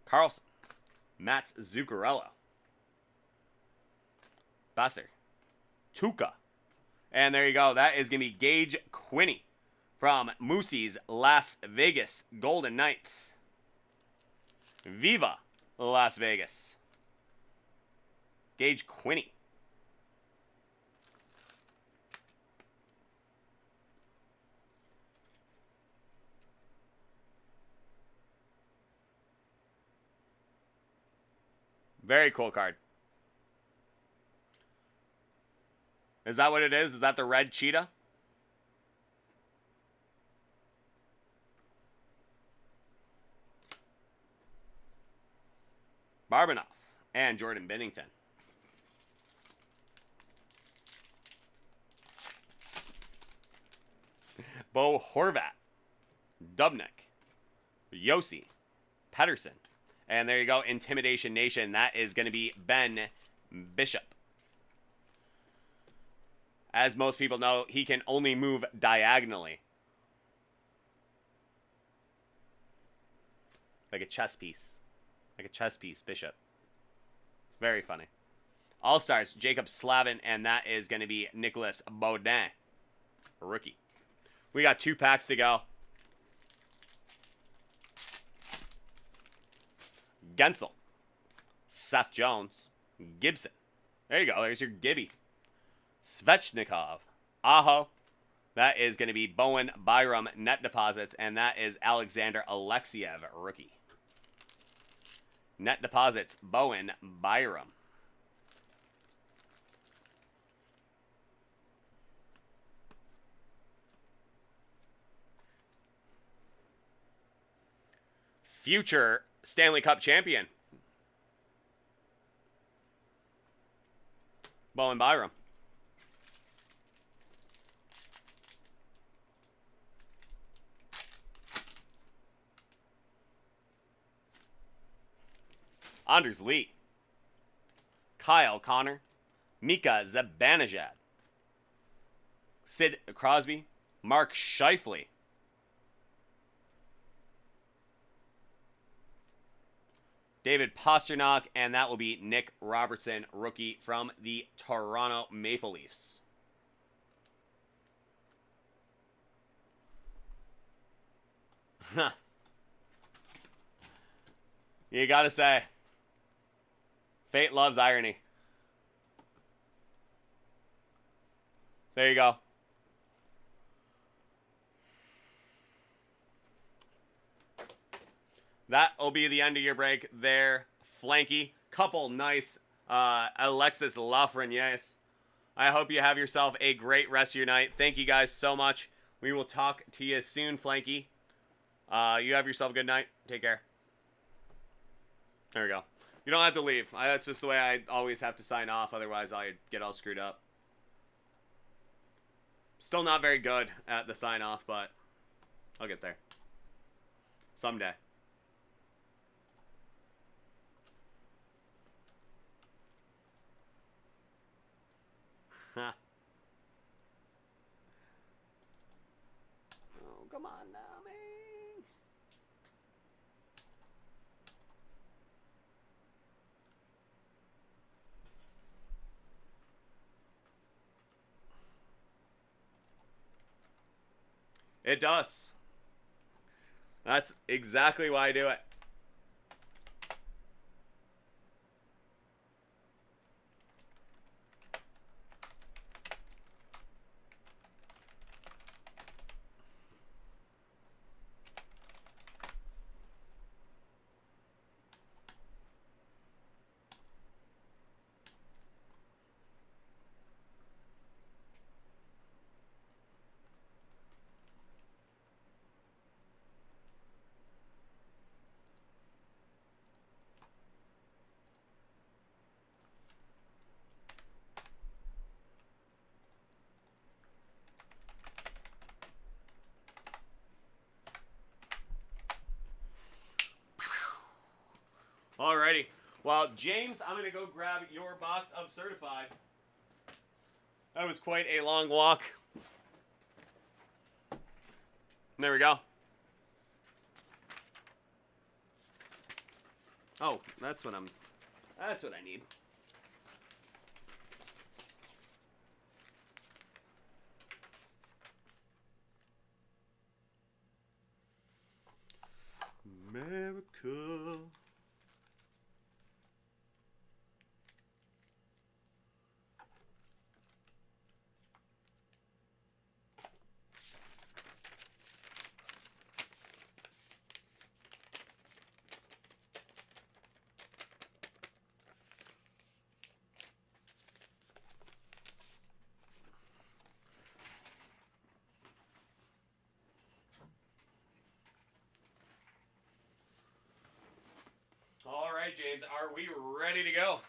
A: Carlson. Mats Zuccarello. Besser. Tuca. And there you go. That is going to be Gage Quinney from Moosey's Las Vegas Golden Knights. Viva Las Vegas. Gage Quinney. Very cool card. Is that what it is? Is that the red cheetah? Barbanoff and Jordan Binnington. Bo Horvat. Dubnik. Yossi. Pedersen. And there you go, Intimidation Nation. That is going to be Ben Bishop. As most people know, he can only move diagonally. Like a chess piece. Like a chess piece, Bishop. It's very funny. All-Stars, Jacob Slavin, and that is going to be Nicholas Baudin, a rookie. We got 2 packs to go. Gensel, Seth Jones, Gibson. There you go. There's your Gibby. Svechnikov, Aho. That is going to be Bowen Byram net deposits, and that is Alexander Alexiev, rookie. Net deposits, Bowen Byram. Future Stanley Cup champion, Bowen Byram. Anders Lee, Kyle Connor, Mika Zibanejad, Sid Crosby, Mark Scheifele, David Pasternak, and that will be Nick Robertson, rookie from the Toronto Maple Leafs. You gotta say, fate loves irony. There you go. That'll be the end of your break there, Flanky. Couple nice Alexis Lafreniere. I hope you have yourself a great rest of your night. Thank you guys so much. We will talk to you soon, Flanky. You have yourself a good night. Take care. There we go. You don't have to leave. That's just the way I always have to sign off. Otherwise, I get all screwed up. Still not very good at the sign off, but I'll get there. Someday. Huh. Oh, come on now, man. It does. That's exactly why I do it. Alrighty. Well, James, I'm going to go grab your box of certified. That was quite a long walk. There we go. Oh, that's what I need. America. All right, James, are we ready to go?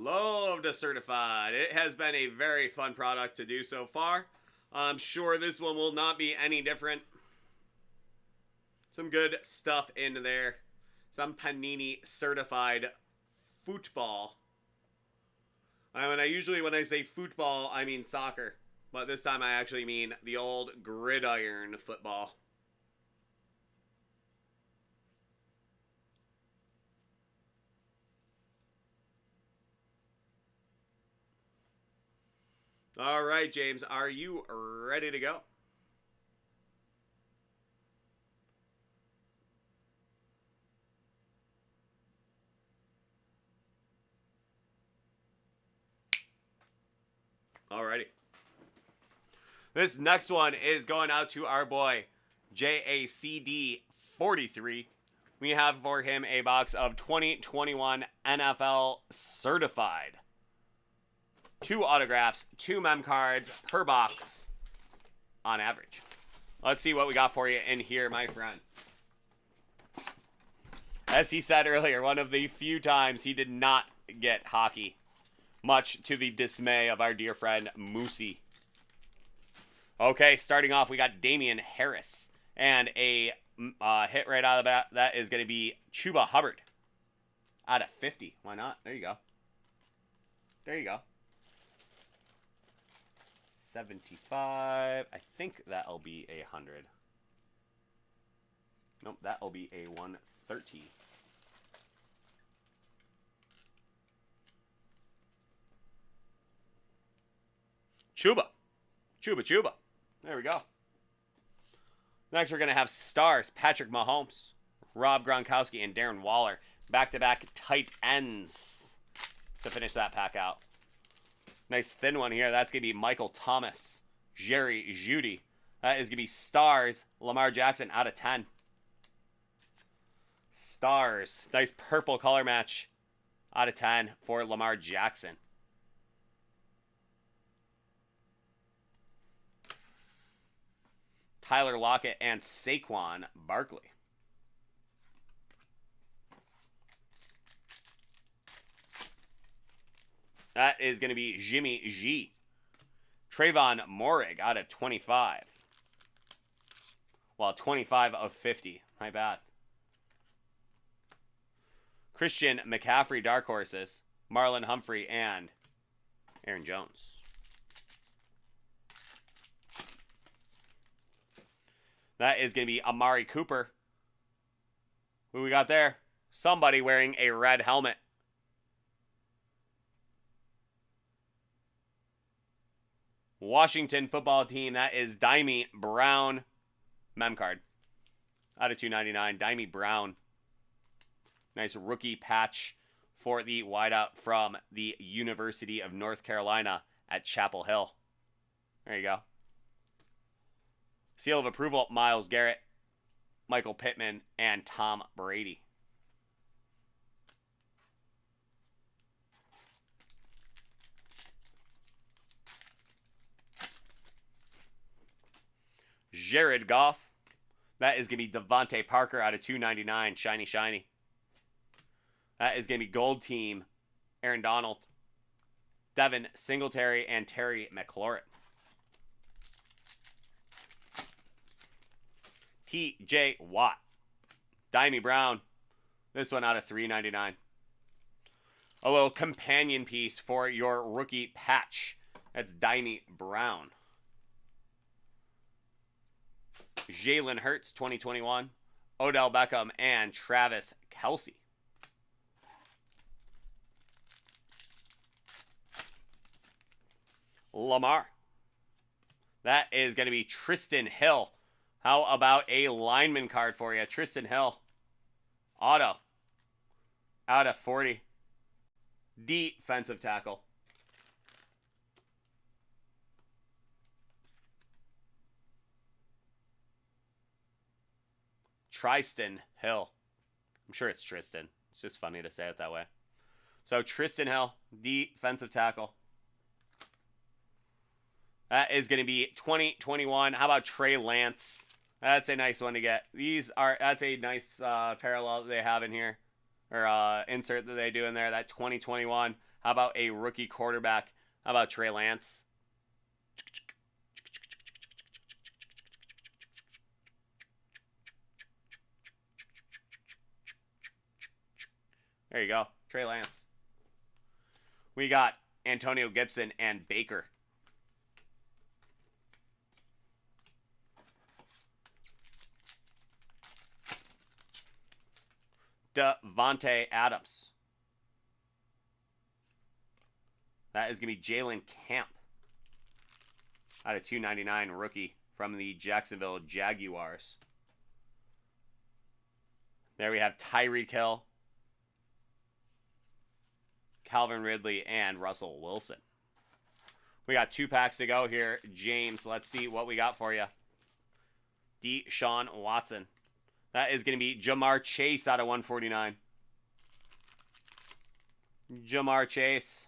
A: Low to certified. It has been a very fun product to do so far. I'm sure this one will not be any different. Some good stuff in there. Some Panini certified football. Usually when I say football, I mean soccer. But this time I actually mean the old gridiron football. All right, James, are you ready to go? Alrighty. This next one is going out to our boy, JACD43. We have for him a box of 2021 NFL certified. 2 autographs, 2 mem cards per box on average. Let's see what we got for you in here, my friend. As he said earlier, one of the few times he did not get hockey, much to the dismay of our dear friend Moosey. Okay, starting off, we got Damian Harris. And a hit right out of the bat, that is going to be Chuba Hubbard. Out of 50. Why not? There you go. There you go. 75. I think that'll be a 100. Nope, that'll be a 130. Chuba. Chuba. There we go. Next, we're going to have stars. Patrick Mahomes, Rob Gronkowski, and Darren Waller. Back-to-back tight ends to finish that pack out. Nice thin one here. That's going to be Michael Thomas, Jerry Jeudy. That is going to be stars. Lamar Jackson out of 10. Stars. Nice purple color match out of 10 for Lamar Jackson. Tyler Lockett and Saquon Barkley. That is going to be Jimmy G. Trayvon Morig out of 25. Well, 25 of 50. My bad. Christian McCaffrey, Dark Horses. Marlon Humphrey and Aaron Jones. That is going to be Amari Cooper. Who we got there? Somebody wearing a red helmet. Washington football team. That is Dimey Brown. Mem card. Out of 299. Dimey Brown. Nice rookie patch for the wideout from the University of North Carolina at Chapel Hill. There you go. Seal of approval, Myles Garrett, Michael Pittman, and Tom Brady. Jared Goff. That is going to be Devontae Parker out of 299. Shiny. That is going to be Gold Team, Aaron Donald, Devin Singletary, and Terry McLaurin. T.J. Watt. Dimey Brown. This one out of $3.99. A little companion piece for your rookie patch. That's Dimey Brown. Jalen Hurts, 2021. Odell Beckham and Travis Kelce. Lamar. That is going to be Tristan Hill. How about a lineman card for you? Tristan Hill. Auto. Out of 40. Defensive tackle. Tristan Hill. I'm sure it's Tristan. It's just funny to say it that way. So Tristan Hill, defensive tackle. That is going to be 2021. How about Trey Lance? That's a nice one to get. That's a nice parallel that they have in here. Or insert that they do in there. That 2021 How about a rookie quarterback? How about Trey Lance? There you go. Trey Lance. We got Antonio Gibson and Baker. Devontae Adams. That is going to be Jalen Camp. Out of 299 rookie from the Jacksonville Jaguars. There we have Tyreek Hill, Calvin Ridley, and Russell Wilson. We got 2 packs to go here. James, let's see what we got for you. Deshaun Watson. That is going to be Jamar Chase out of 149. Jamar Chase.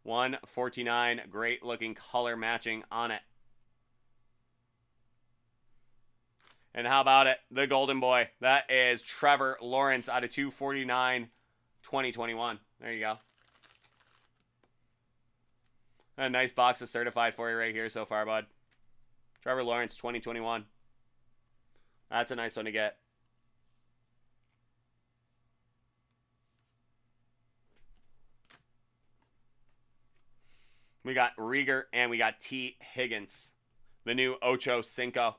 A: 149. Great looking color matching on it. And how about it? The golden boy. That is Trevor Lawrence out of 249, 2021. There you go. A nice box of certified for you right here so far, bud. Trevor Lawrence, 2021. That's a nice one to get. We got Rieger and we got T. Higgins. The new Ocho Cinco.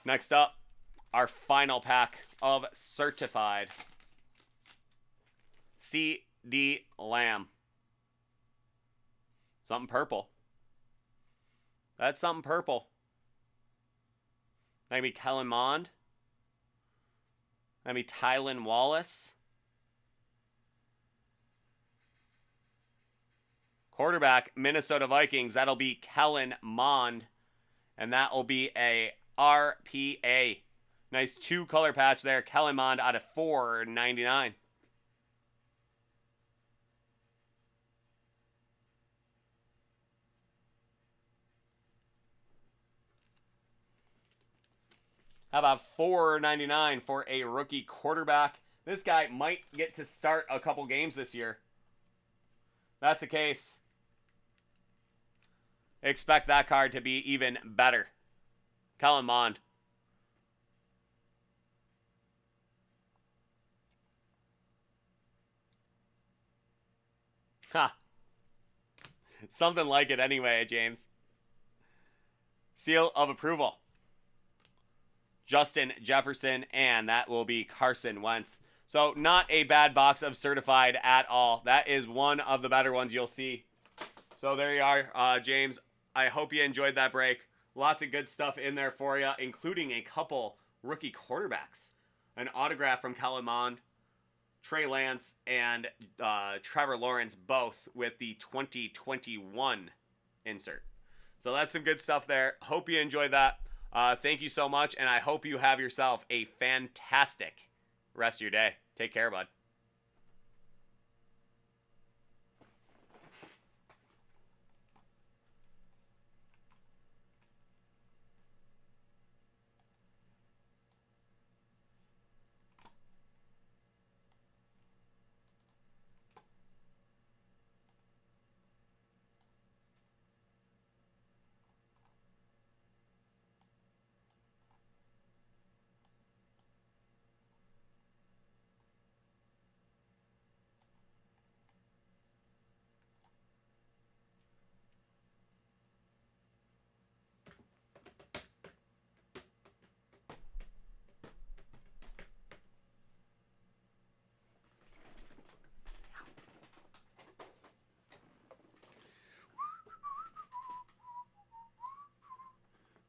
A: Next up, our final pack of certified. C.D. Lamb. Something purple. That's something purple. Maybe Kellen Mond. Maybe Tylan Wallace. Quarterback, Minnesota Vikings. That'll be Kellen Mond. And that will be a RPA. Nice 2-color patch there. Kellen Mond out of 499. How about $4.99 for a rookie quarterback? This guy might get to start a couple games this year. That's the case. Expect that card to be even better. Kellen Mond. Ha. Something like it anyway, James. Seal of approval. Justin Jefferson, and that will be Carson Wentz. So not a bad box of certified at all. That is one of the better ones you'll see. So there you are, James. I hope you enjoyed that break. Lots of good stuff in there for you, including a couple rookie quarterbacks. An autograph from Kellen Mond, Trey Lance, and Trevor Lawrence, both with the 2021 insert. So that's some good stuff there. Hope you enjoyed that. Thank you so much, and I hope you have yourself a fantastic rest of your day. Take care, bud.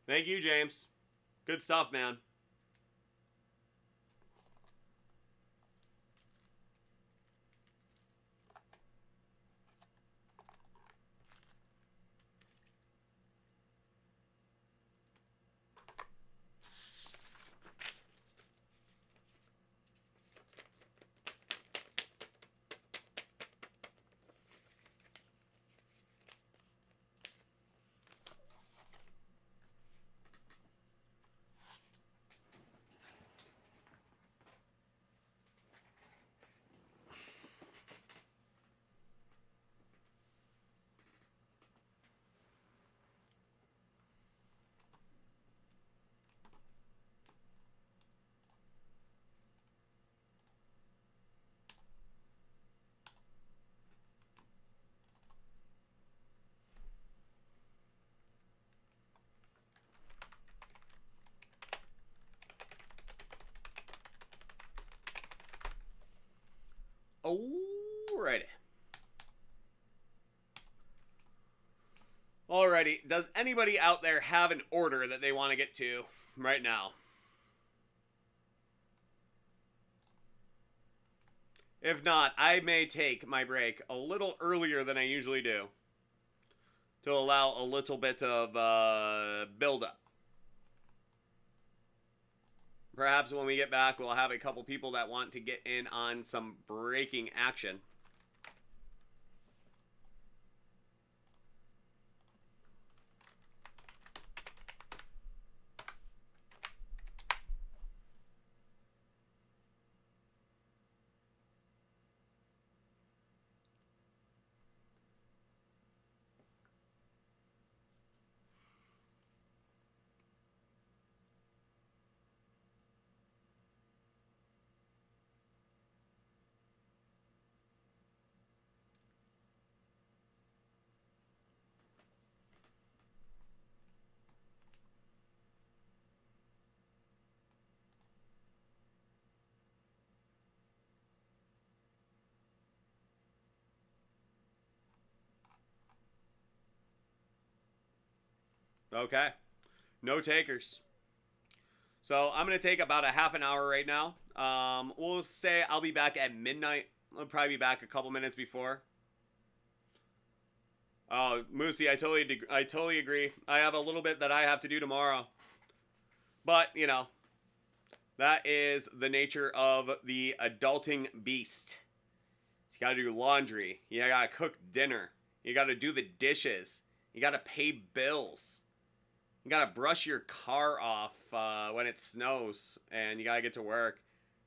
A: Thank you, James. Good stuff, man. Alrighty. Alrighty. Does anybody out there have an order that they want to get to right now? If not, I may take my break a little earlier than I usually do to allow a little bit of build-up. Perhaps when we get back, we'll have a couple people that want to get in on some breaking action. Okay. No takers. So I'm going to take about a half an hour right now. We'll say I'll be back at midnight. I'll probably be back a couple minutes before. Oh, Moosey, I totally agree. I have a little bit that I have to do tomorrow. But, you know, that is the nature of the adulting beast. You got to do laundry. You got to cook dinner. You got to do the dishes. You got to pay bills. You got to brush your car off when it snows. And you got to get to work.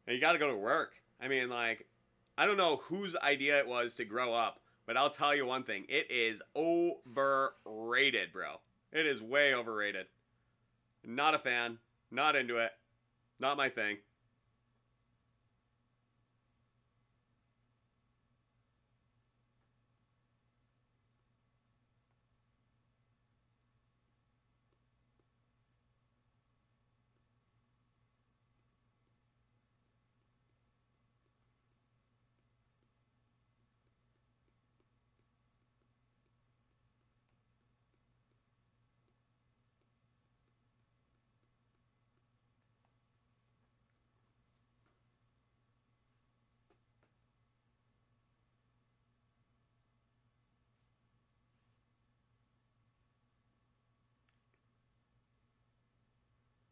A: And you got to go to work. I mean, like, I don't know whose idea it was to grow up. But I'll tell you one thing. It is overrated, bro. It is way overrated. Not a fan. Not into it. Not my thing.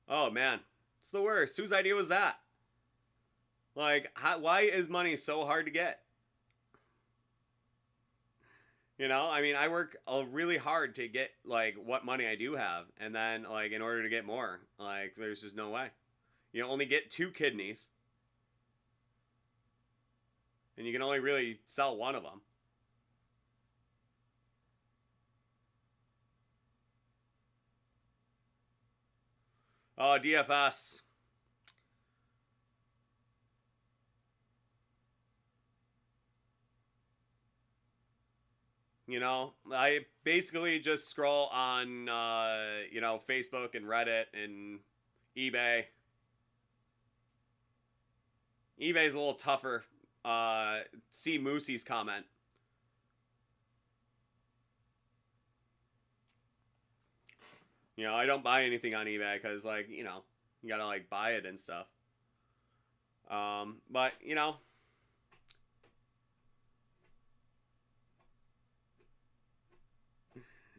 A: Oh, man. It's the worst. Whose idea was that? Like, why is money so hard to get? You know, I mean, I work really hard to get, like, what money I do have. And then, like, in order to get more, like, there's just no way. You only get 2 kidneys. And you can only really sell one of them. Oh, DFS. You know, I basically just scroll on, you know, Facebook and Reddit and eBay. eBay's a little tougher. See Moosey's comment. You know, I don't buy anything on eBay because, like, you know, you gotta, like, buy it and stuff. But, you know.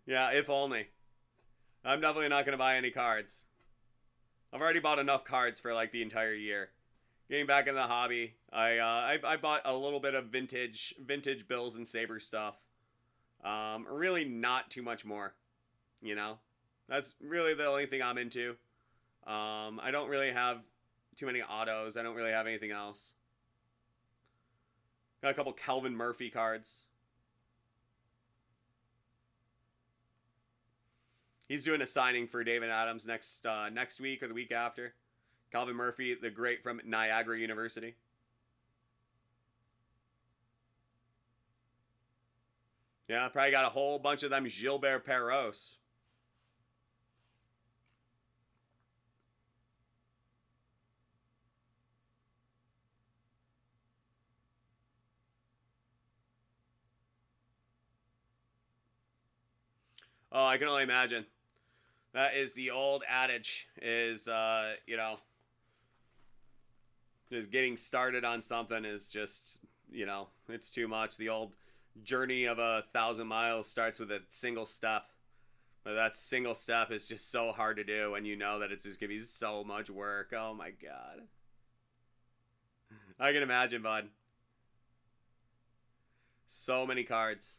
A: Yeah, if only. I'm definitely not gonna buy any cards. I've already bought enough cards for, like, the entire year. Getting back in the hobby, I bought a little bit of vintage Bills and Sabres stuff. Really not too much more, you know? That's really the only thing I'm into. I don't really have too many autos. I don't really have anything else. Got a couple Calvin Murphy cards. He's doing a signing for David Adams next week or the week after. Calvin Murphy, the great from Niagara University. Yeah, probably got a whole bunch of them Gilbert Perros. Oh, I can only imagine. That is the old adage is, you know, just getting started on something is just, you know, it's too much. The old journey of 1,000 miles starts with a single step. But that single step is just so hard to do, and you know that it's just going to be so much work. Oh my god. I can imagine, bud. So many cards.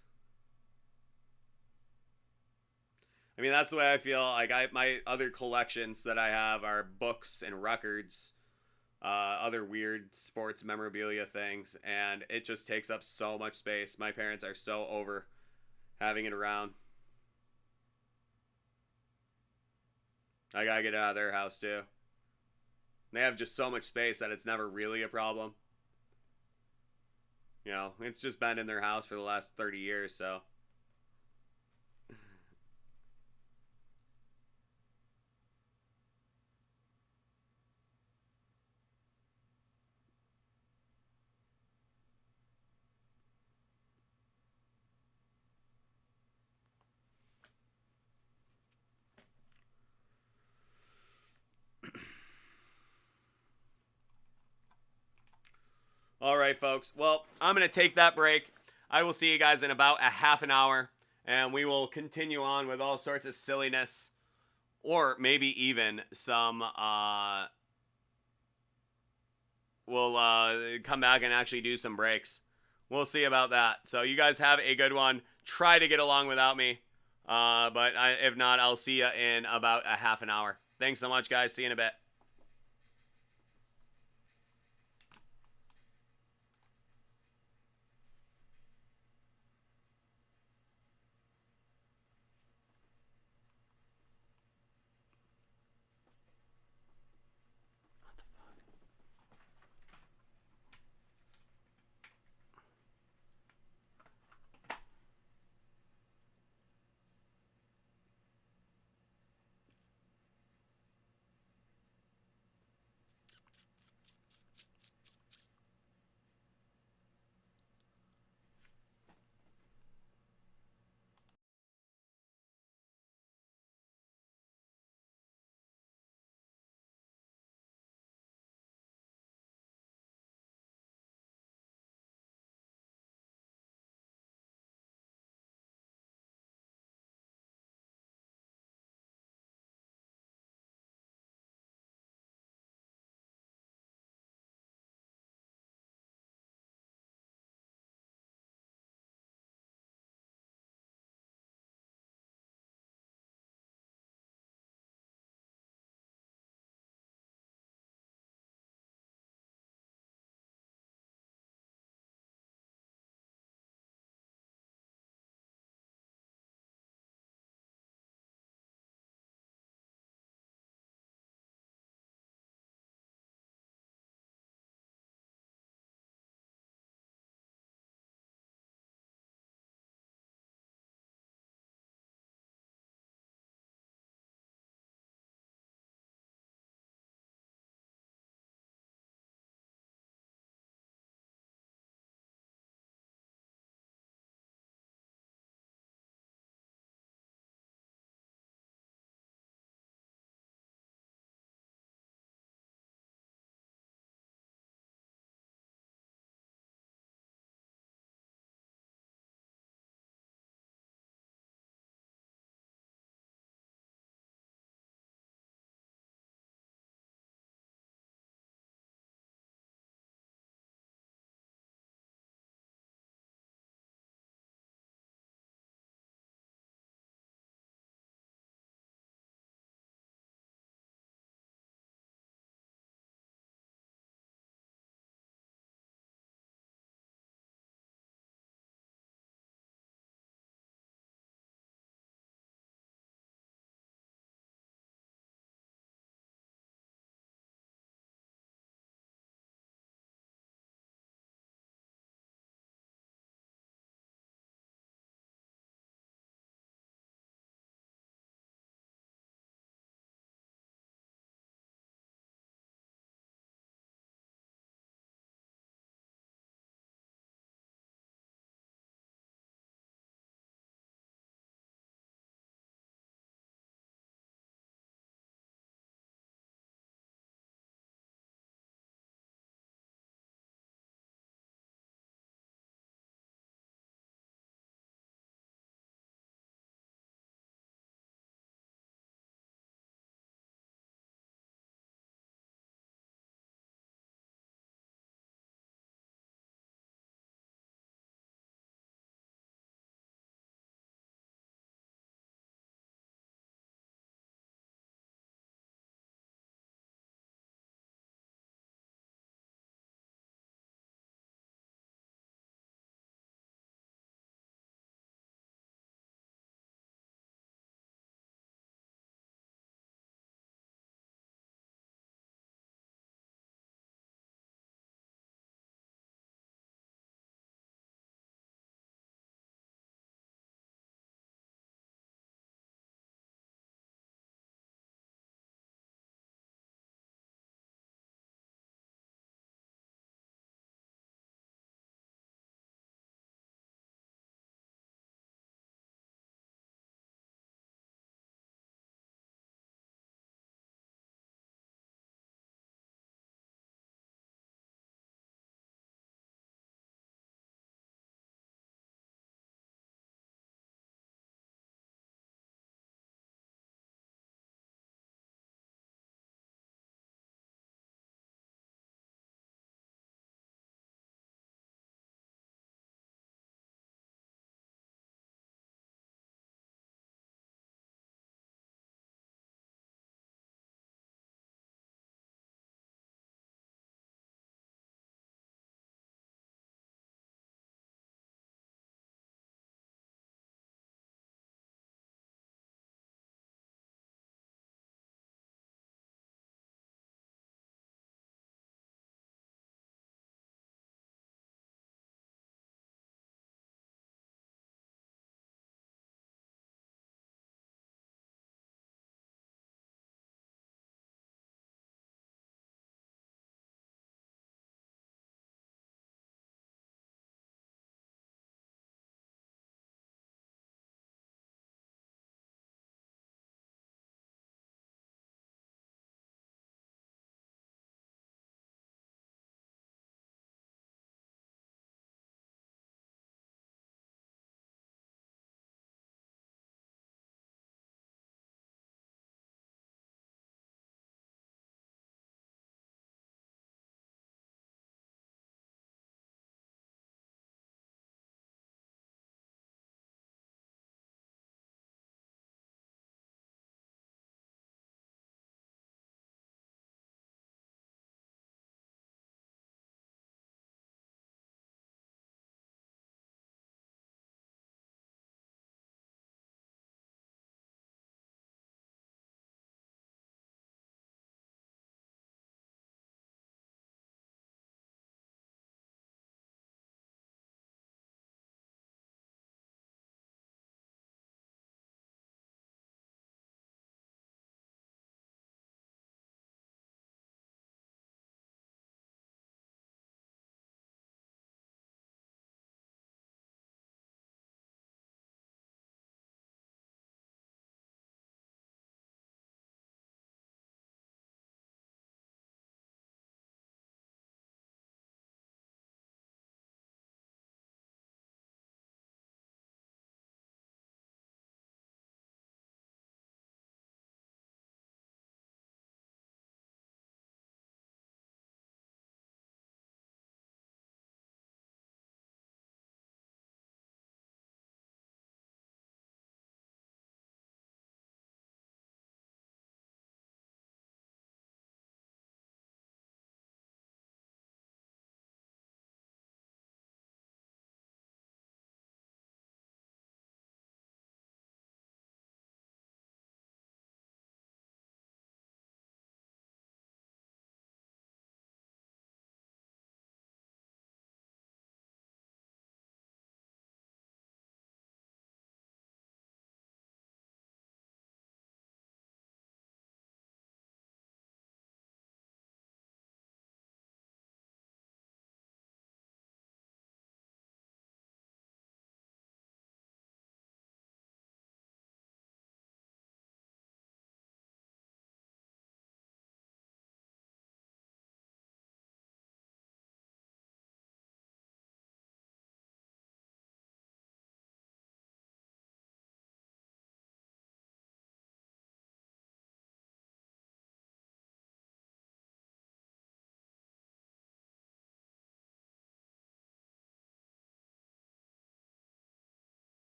A: I mean, that's the way I feel. Like, my other collections that I have are books and records, other weird sports memorabilia things, and it just takes up so much space. My parents are so over having it around. I gotta get it out of their house too. They have just so much space that it's never really a problem. You know, it's just been in their house for the last 30 years, so. All right, folks. Well, I'm going to take that break. I will see you guys in about a half an hour, and we will continue on with all sorts of silliness, or maybe even some, we'll come back and actually do some breaks. We'll see about that. So you guys have a good one. Try to get along without me, but if not, I'll see you in about a half an hour. Thanks so much, guys. See you in a bit.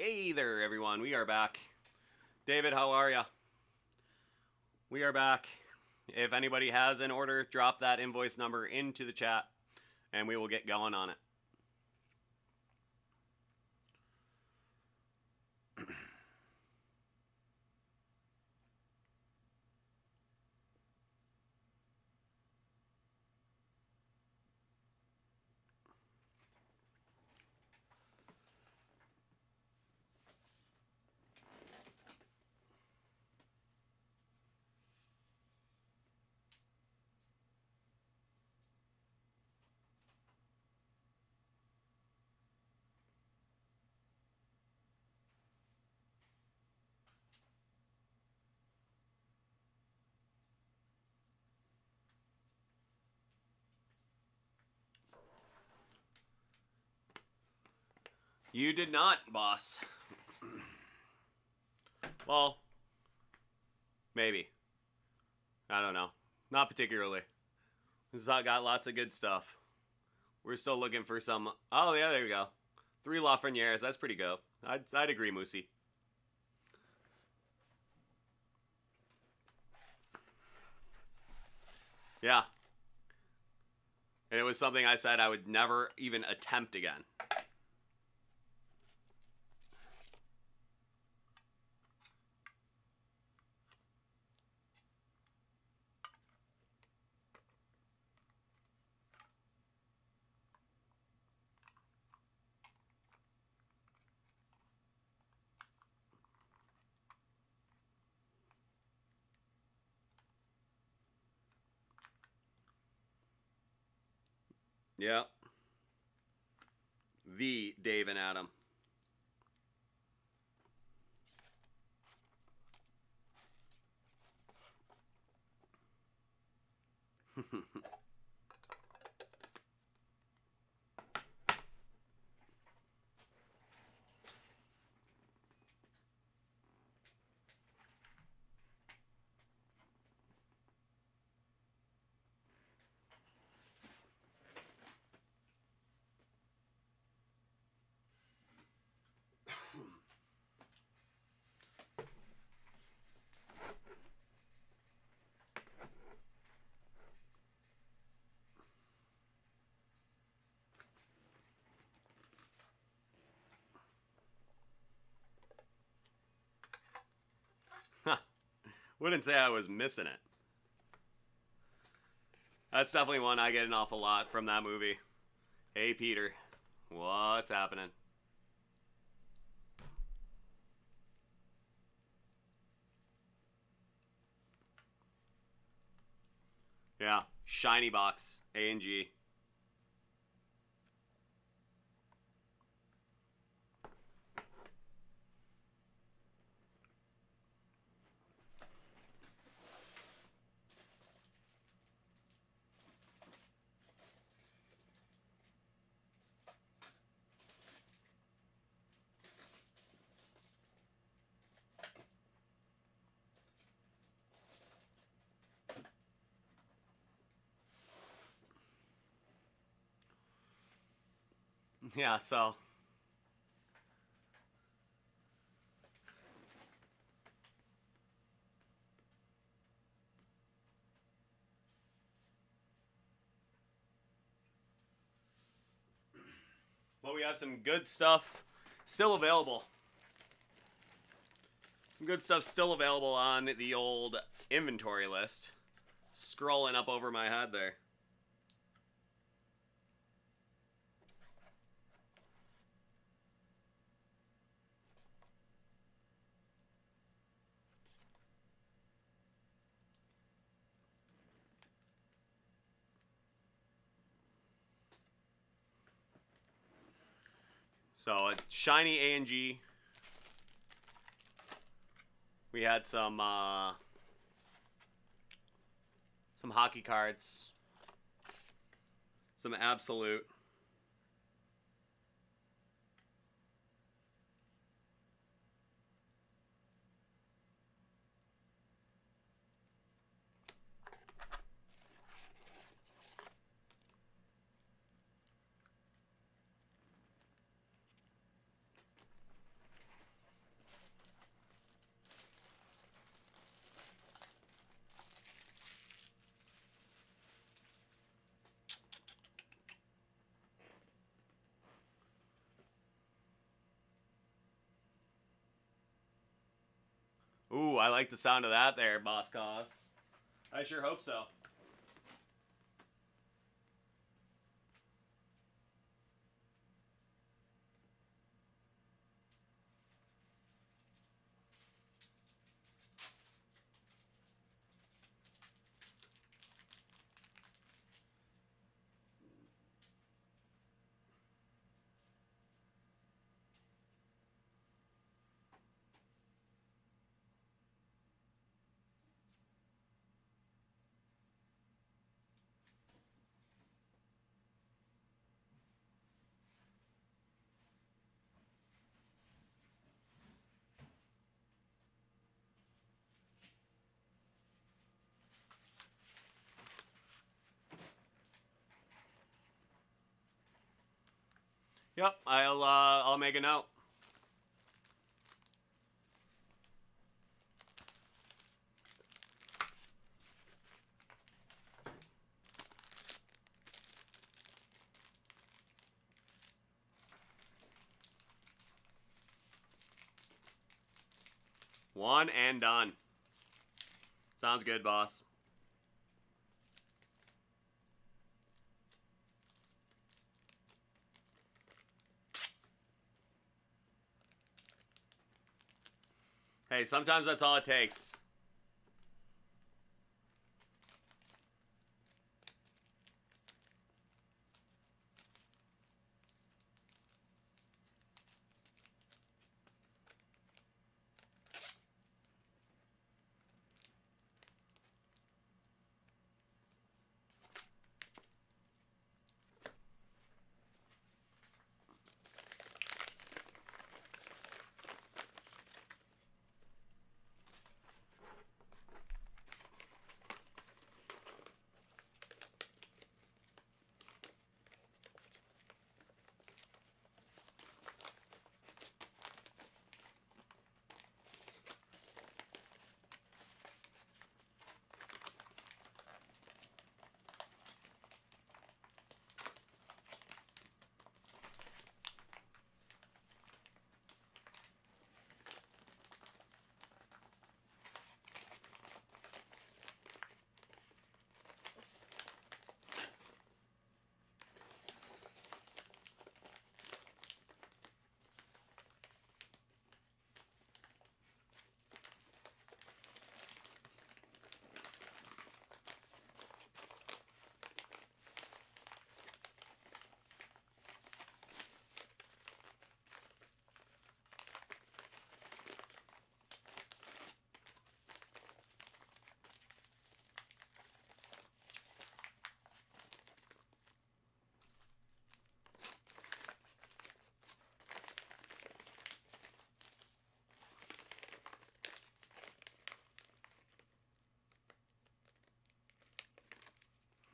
A: Hey there, everyone. We are back. David, how are ya? We are back. If anybody has an order, drop that invoice number into the chat, and we will get going on it. You did not, boss. Well, maybe. I don't know. Not particularly. This got lots of good stuff. We're still looking for some... Oh, yeah, there we go. 3 Lafrenières. That's pretty good. I'd agree, Moosey. Yeah. And it was something I said I would never even attempt again. Yeah. The Dave and Adam. Wouldn't say I was missing it. That's definitely one I get an awful lot from that movie. Hey, Peter. What's happening? Yeah. Shiny box. A&G. Yeah, so... Well, we have some good stuff still available. Some good stuff still available on the old inventory list. Scrolling up over my head there. So, a shiny A&G. We had some hockey cards. Some absolute. Ooh, I like the sound of that there, Boss Cos. I sure hope so. Yep, I'll make a note. One and done. Sounds good, boss. Hey, sometimes that's all it takes.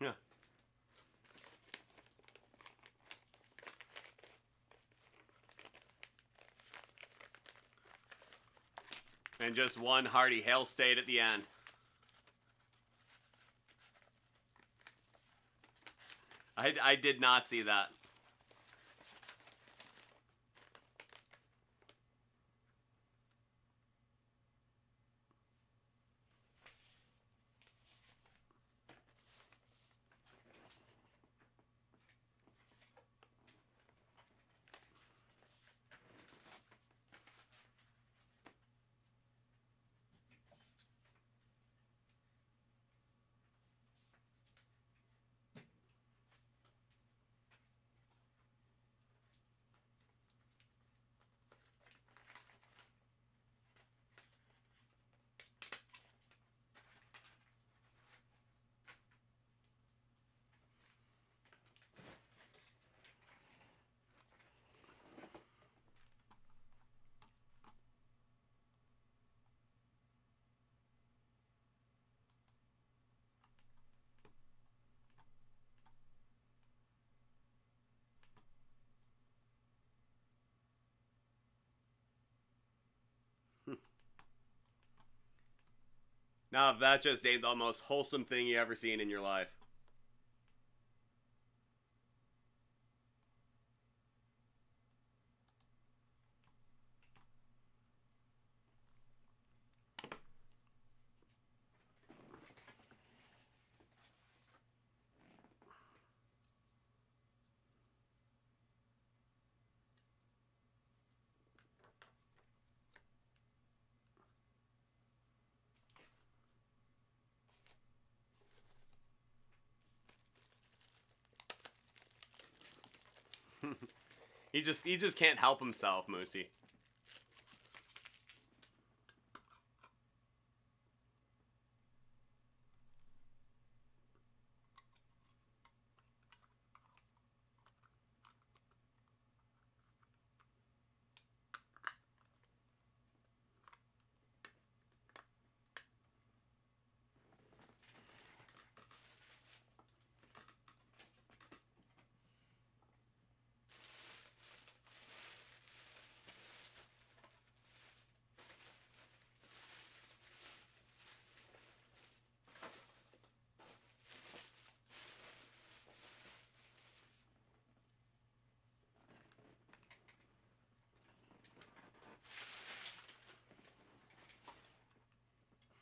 A: Yeah. And just one hearty Hail State at the end. I did not see that. Now, if that just ain't the most wholesome thing you ever seen in your life. He just can't help himself, Moosey.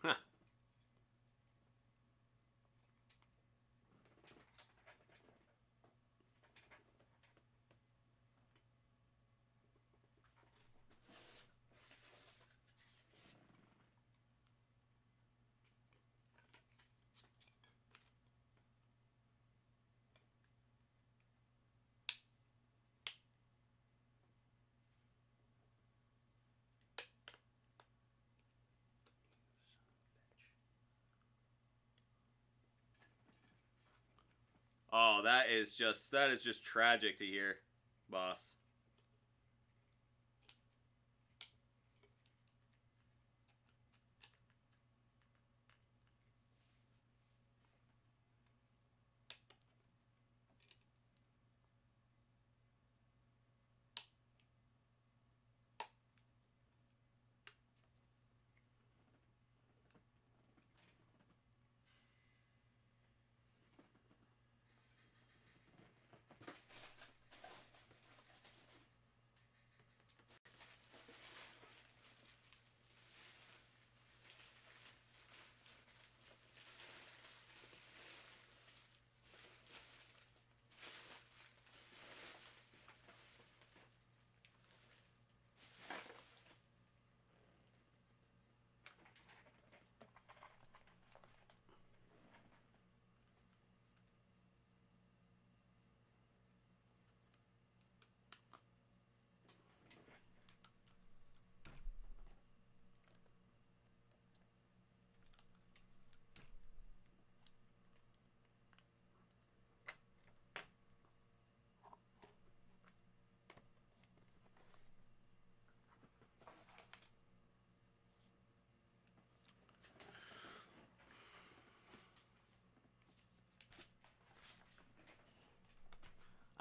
A: Huh. Oh, that is just tragic to hear, boss.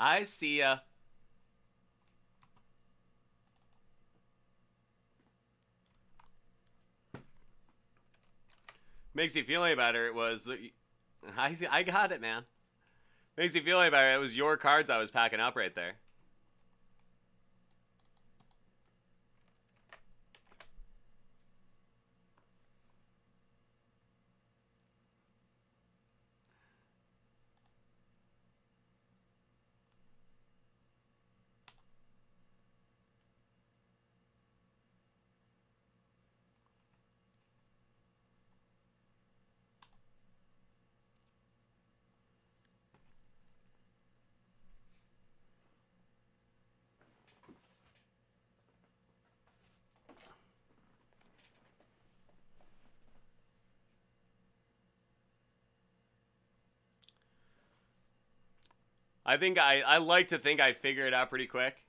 A: I see ya. Makes you feel any better. It was, I got it, man. Makes you feel any better. It was your cards I was packing up right there. I like to think I figure it out pretty quick.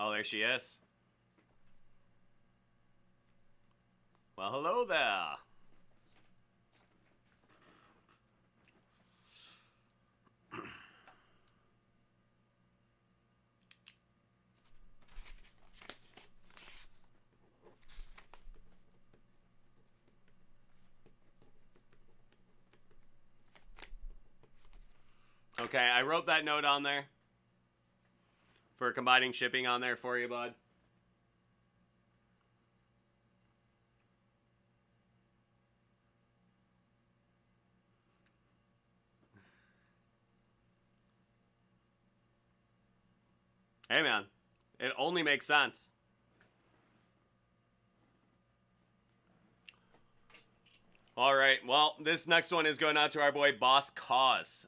A: Oh, there she is. Well, hello there. Okay, I wrote that note on there for combining shipping on there for you, bud. Hey, man. It only makes sense. All right. Well, this next one is going out to our boy Boss Cause.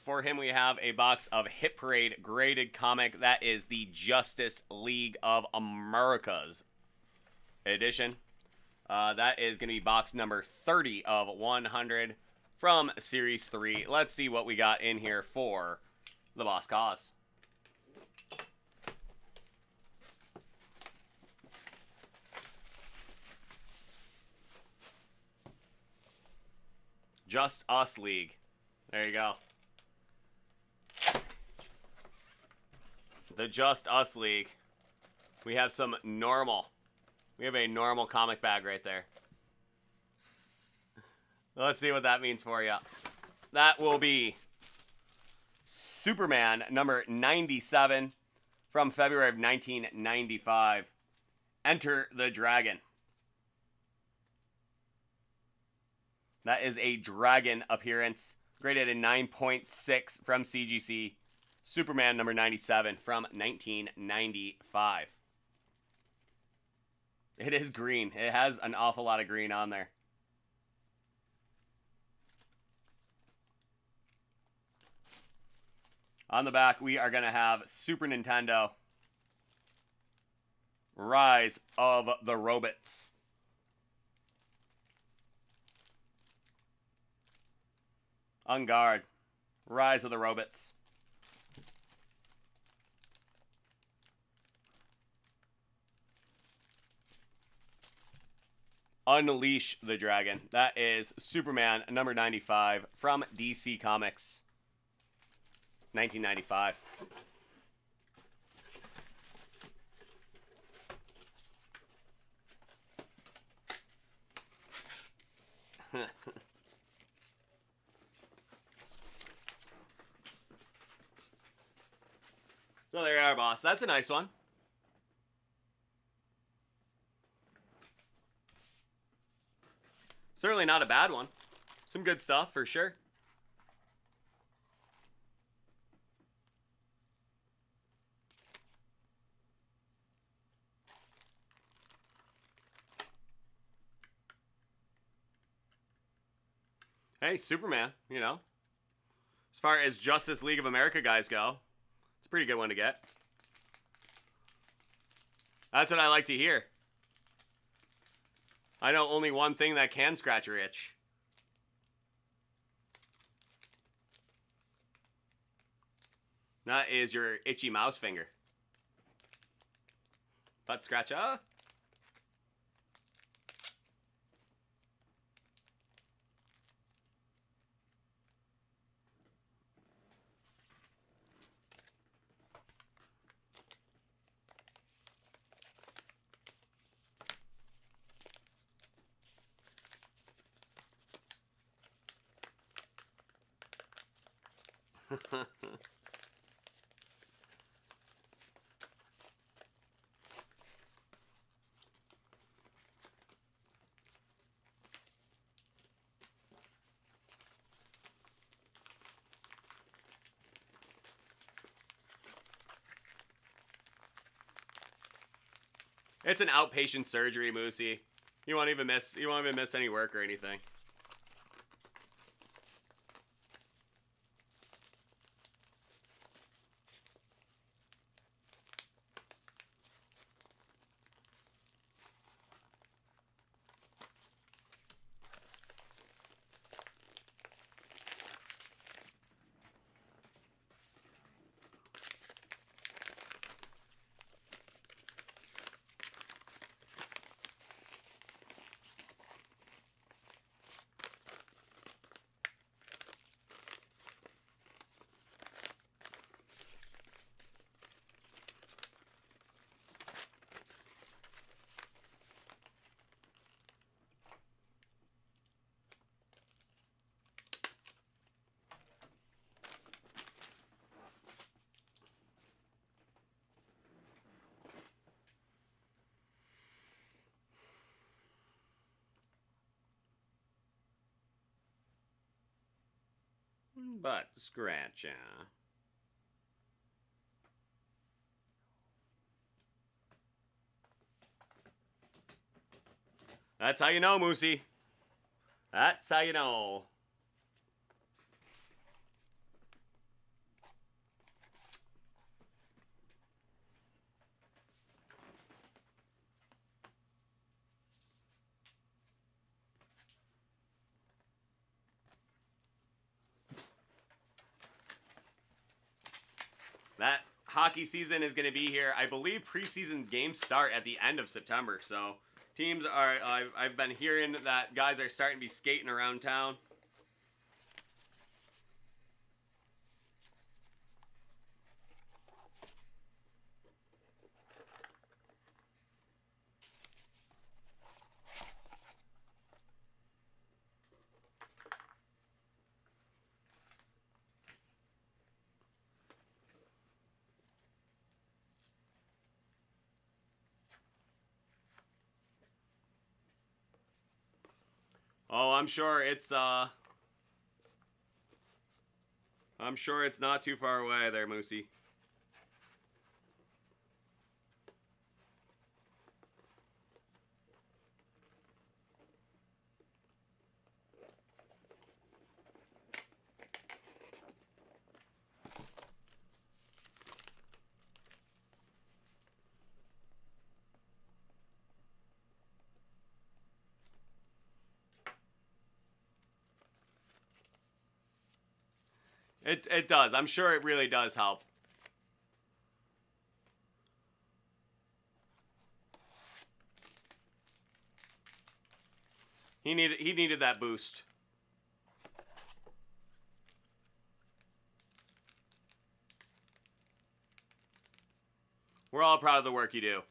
A: For him, we have a box of Hit Parade graded comic. That is the Justice League of America's edition. That is going to be box number 30 of 100 from Series 3. Let's see what we got in here for the Boss Cause. Just Us League. There you go. The Just Us League. We have some normal. We have a normal comic bag right there. Let's see what that means for you. That will be Superman number 97 from February of 1995. Enter the Dragon. That is a Dragon appearance. Graded in 9.6 from CGC. Superman number 97 from 1995. It is green. It has an awful lot of green on there. On the back, we are going to have Super Nintendo. Rise of the Robots. On Guard. Rise of the Robots. Unleash the Dragon. That is Superman number 95 from DC Comics. 1995. So there you are, boss. That's a nice one. Certainly not a bad one. Some good stuff for sure. Hey, Superman, you know. As far as Justice League of America guys go, it's a pretty good one to get. That's what I like to hear. I know only one thing that can scratch your itch. That is your itchy mouse finger. Butt scratcher. It's an outpatient surgery, Moosey. You won't even miss any work or anything. But scratch, That's how you know, Moosey. That's how you know. That hockey season is going to be here. I believe preseason games start at the end of September. So teams are, I've been hearing that guys are starting to be skating around town. Oh, I'm sure it's not too far away there, Moosey. It does. I'm sure it really does help. He needed that boost. We're all proud of the work you do.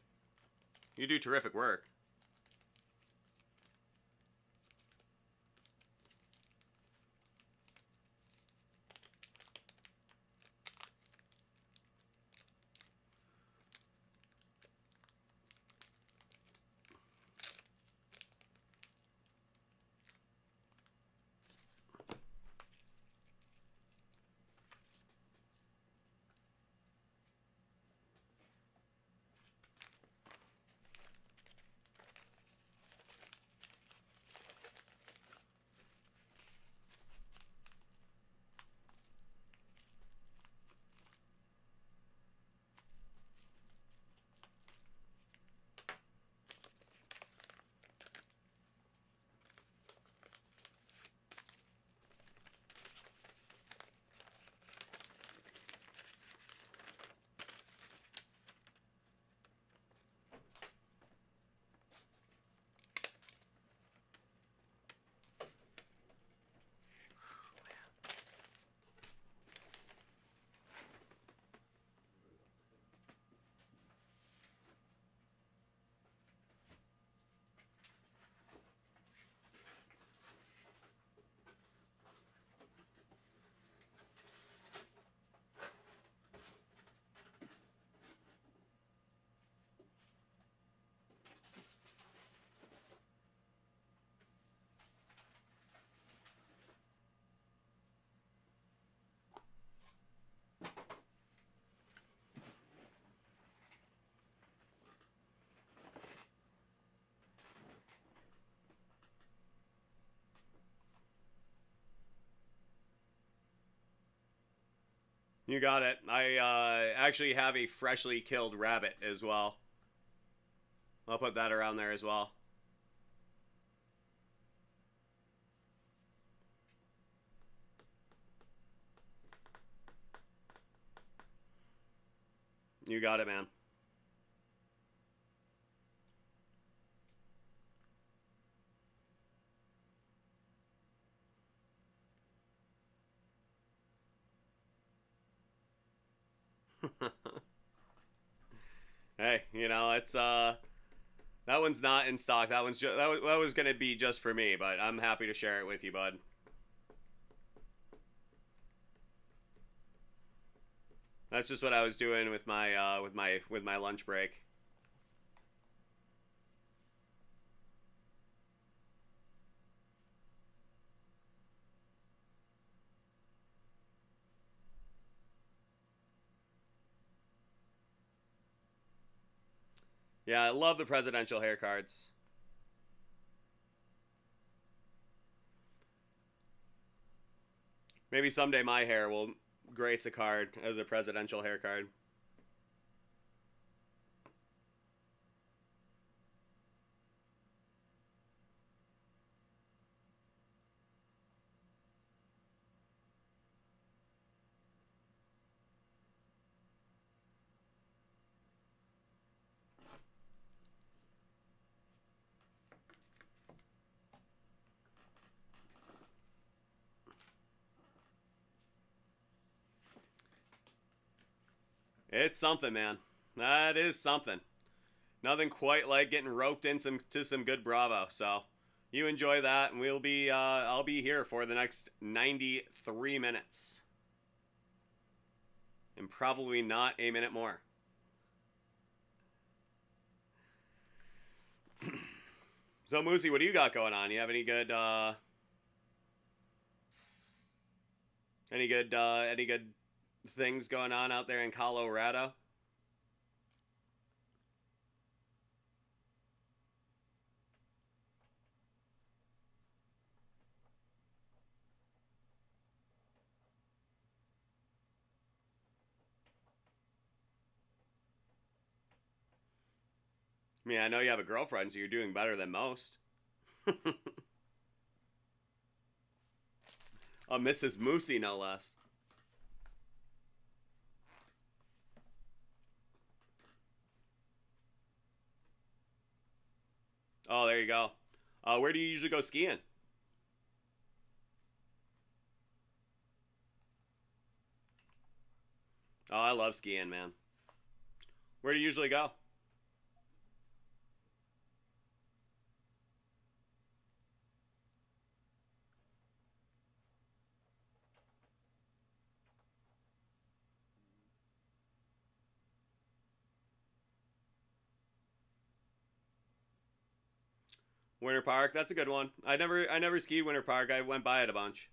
A: You do terrific work. You got it. I actually have a freshly killed rabbit as well. I'll put that around there as well. You got it, man. Hey, you know, it's that one's not in stock. That one's just that was gonna be just for me, but I'm happy to share it with you, bud. That's just what I was doing with my with my lunch break. Yeah, I love the presidential hair cards. Maybe someday my hair will grace a card as a presidential hair card. It's something, man. That is something. Nothing quite like getting roped into some good Bravo. So you enjoy that, and I'll be here for the next 93 minutes, and probably not a minute more. So Moosey, what do you got going on? You have any good things going on out there in Colorado? I mean, I know you have a girlfriend, so you're doing better than most. Mrs. Moosey, no less. Oh, there you go. Where do you usually go skiing? Oh, I love skiing, man. Where do you usually go? Winter Park, that's a good one. I never skied Winter Park. I went by it a bunch.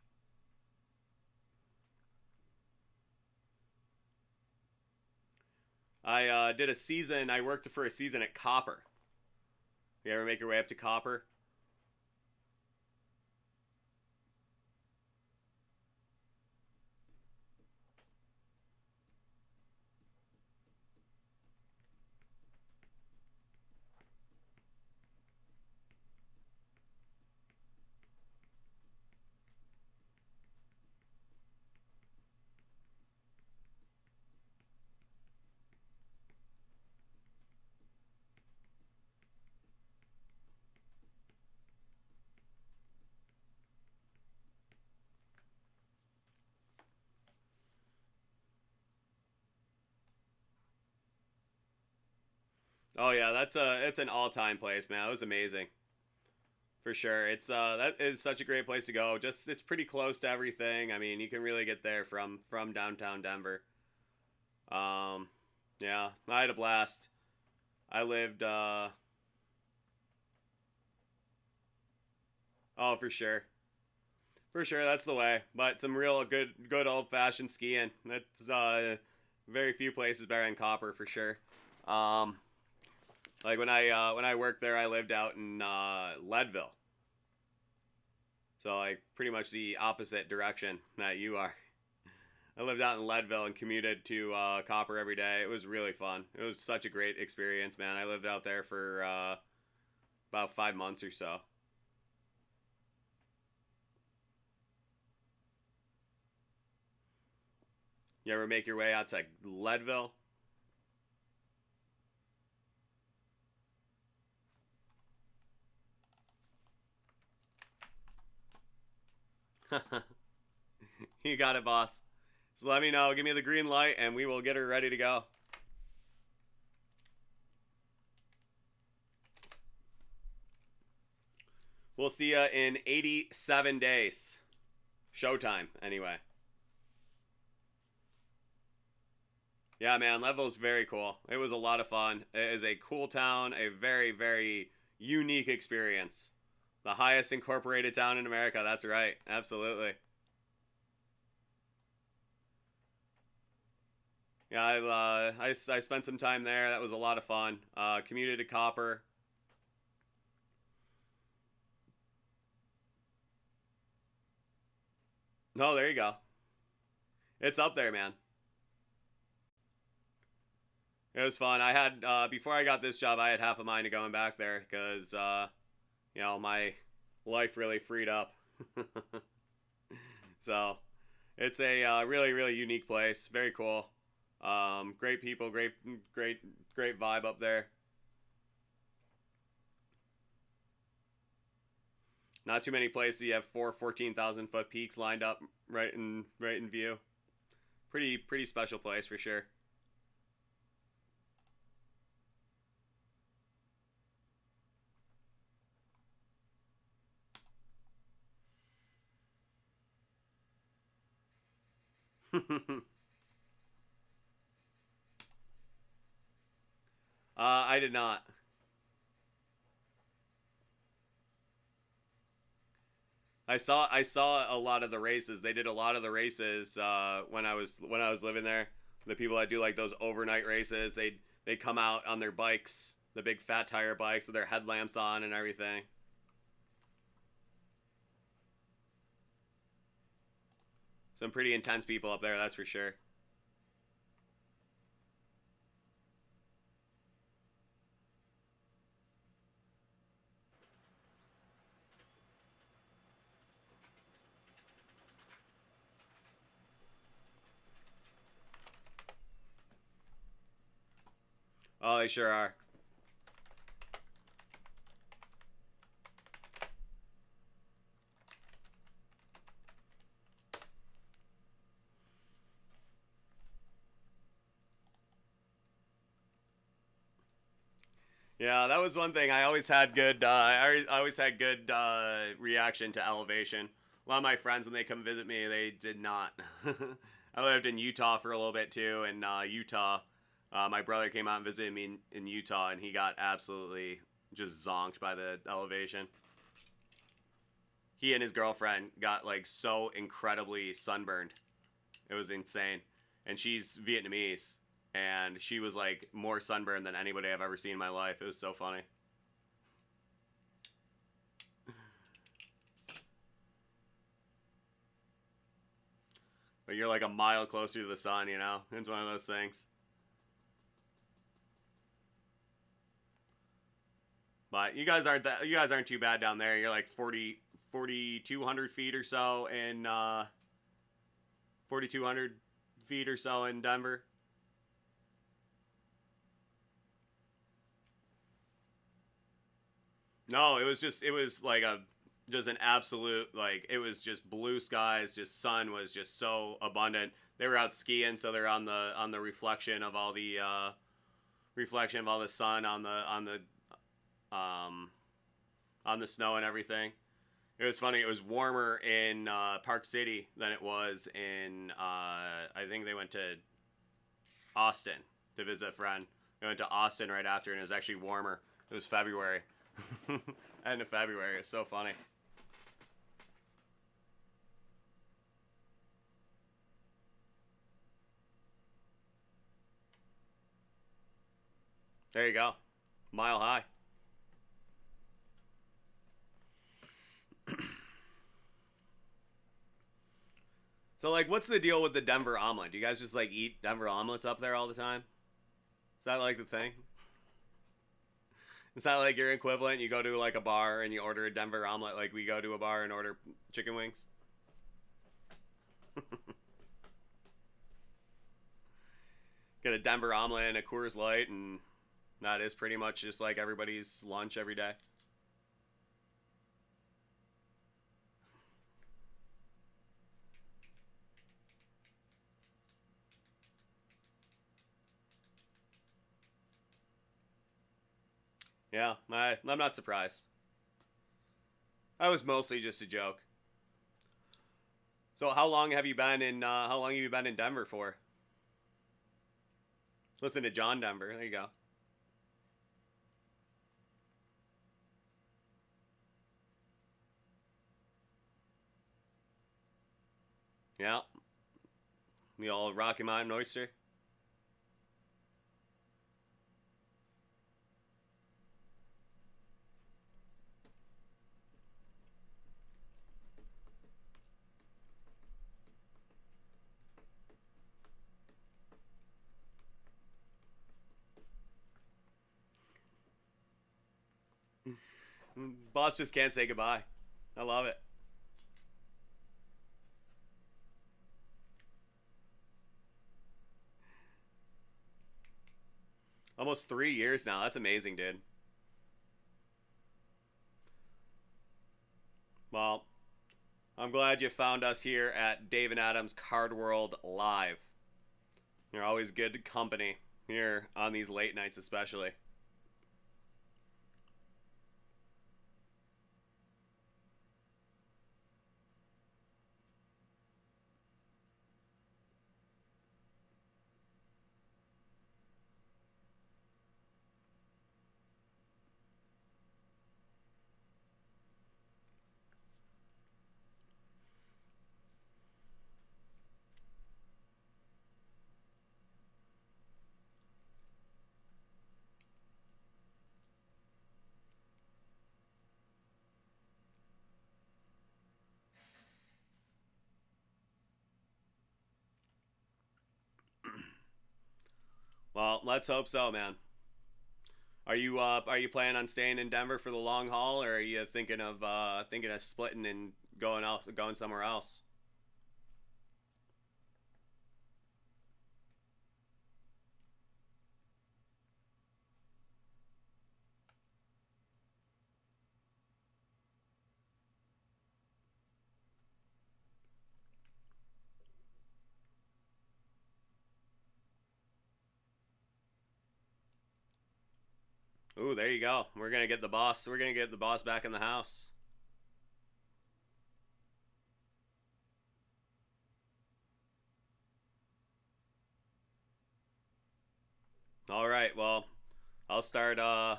A: I did a season. I worked for a season at Copper. You ever make your way up to Copper? Oh yeah, it's an all time place, man. It was amazing for sure. It's that is such a great place to go. Just it's pretty close to everything. I mean, you can really get there from downtown Denver. Um, yeah, I had a blast. I lived. Oh, for sure. For sure, that's the way. But some real good old fashioned skiing. That's very few places better than Copper for sure. Um, like when I worked there, I lived out in Leadville, so like pretty much the opposite direction that you are. I lived out in Leadville and commuted to Copper every day. It was really fun. It was such a great experience, man. I lived out there for about 5 months or so. You ever make your way out to Leadville? You got it, boss. So let me know. Give me the green light, and we will get her ready to go. We'll see you in 87 days. Showtime, anyway. Yeah, man, Leadville's very cool. It was a lot of fun. It is a cool town, a very, very unique experience. The highest incorporated town in America. That's right. Absolutely. Yeah, I spent some time there. That was a lot of fun. Commuted to Copper. Oh, there you go. It's up there, man. It was fun. I had before I got this job, I had half a mind to going back there because my life really freed up. So it's a really really unique place. Very cool. Great people, great vibe up there. Not too many places you have 14,000 foot peaks lined up right in view. Pretty special place for sure. I did not. I saw a lot of the races. They did a lot of the races when I was living there. The people that do like those overnight races, they come out on their bikes, the big fat tire bikes with their headlamps on and everything. Some pretty intense people up there, that's for sure. Oh, they sure are. Yeah, that was one thing. I always had good. I always had good reaction to elevation. A lot of my friends, when they come visit me, they did not. I lived in Utah for a little bit too, and Utah. My brother came out and visited me in Utah, and he got absolutely just zonked by the elevation. He and his girlfriend got like so incredibly sunburned. It was insane. And she's Vietnamese, and she was like more sunburned than anybody I've ever seen in my life. It was so funny. But you're like a mile closer to the sun, you know? It's one of those things. But you guys aren't too bad down there. You're like 4,200 feet or so in 4,200 feet or so in Denver. No, it was like just an absolute, like, it was just blue skies, just sun was just so abundant. They were out skiing, so they're on the reflection of all the sun um on the snow and everything. It was funny. It was warmer in Park City than it was in I think they went to Austin to visit a friend. They went to Austin right after, and it was actually warmer. It was February. End of February. It's so funny. There you go. Mile high. So, like, what's the deal with the Denver omelet? Do you guys just, like, eat Denver omelets up there all the time? Is that, like, the thing? Is that, like, your equivalent? You go to, like, a bar and you order a Denver omelet like we go to a bar and order chicken wings? Get a Denver omelet and a Coors Light, and that is pretty much just, like, everybody's lunch every day. Yeah, I'm not surprised. That was mostly just a joke. So how long have you been in Denver for? Listen to John Denver. There you go. Yeah. The old Rocky Mountain oyster. Boss just can't say goodbye. I love it. Almost 3 years now. That's amazing, dude. Well, I'm glad you found us here at Dave and Adam's Card World Live. You're always good company here on these late nights, especially. Well, let's hope so, man. Are you planning on staying in Denver for the long haul, or are you thinking of splitting and going somewhere else? Ooh, there you go. We're gonna get the boss. We're gonna get the boss back in the house. All right. Well, I'll start. I'll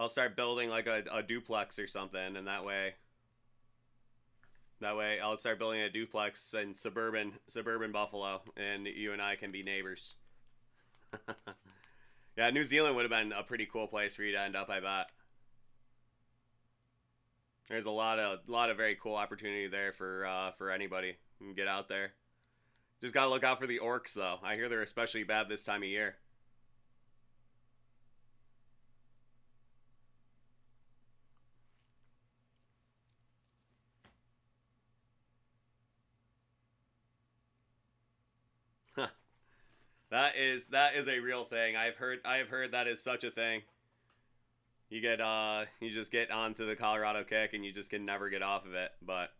A: start building like a duplex or something, and that way I'll start building a duplex in suburban Buffalo, and you and I can be neighbors. Yeah, New Zealand would have been a pretty cool place for you to end up, I bet. There's a lot of very cool opportunity there for anybody who can get out there. Just gotta look out for the orcs, though. I hear they're especially bad this time of year. That is a real thing. I have heard that is such a thing. You just get onto the Colorado kick and you just can never get off of it. But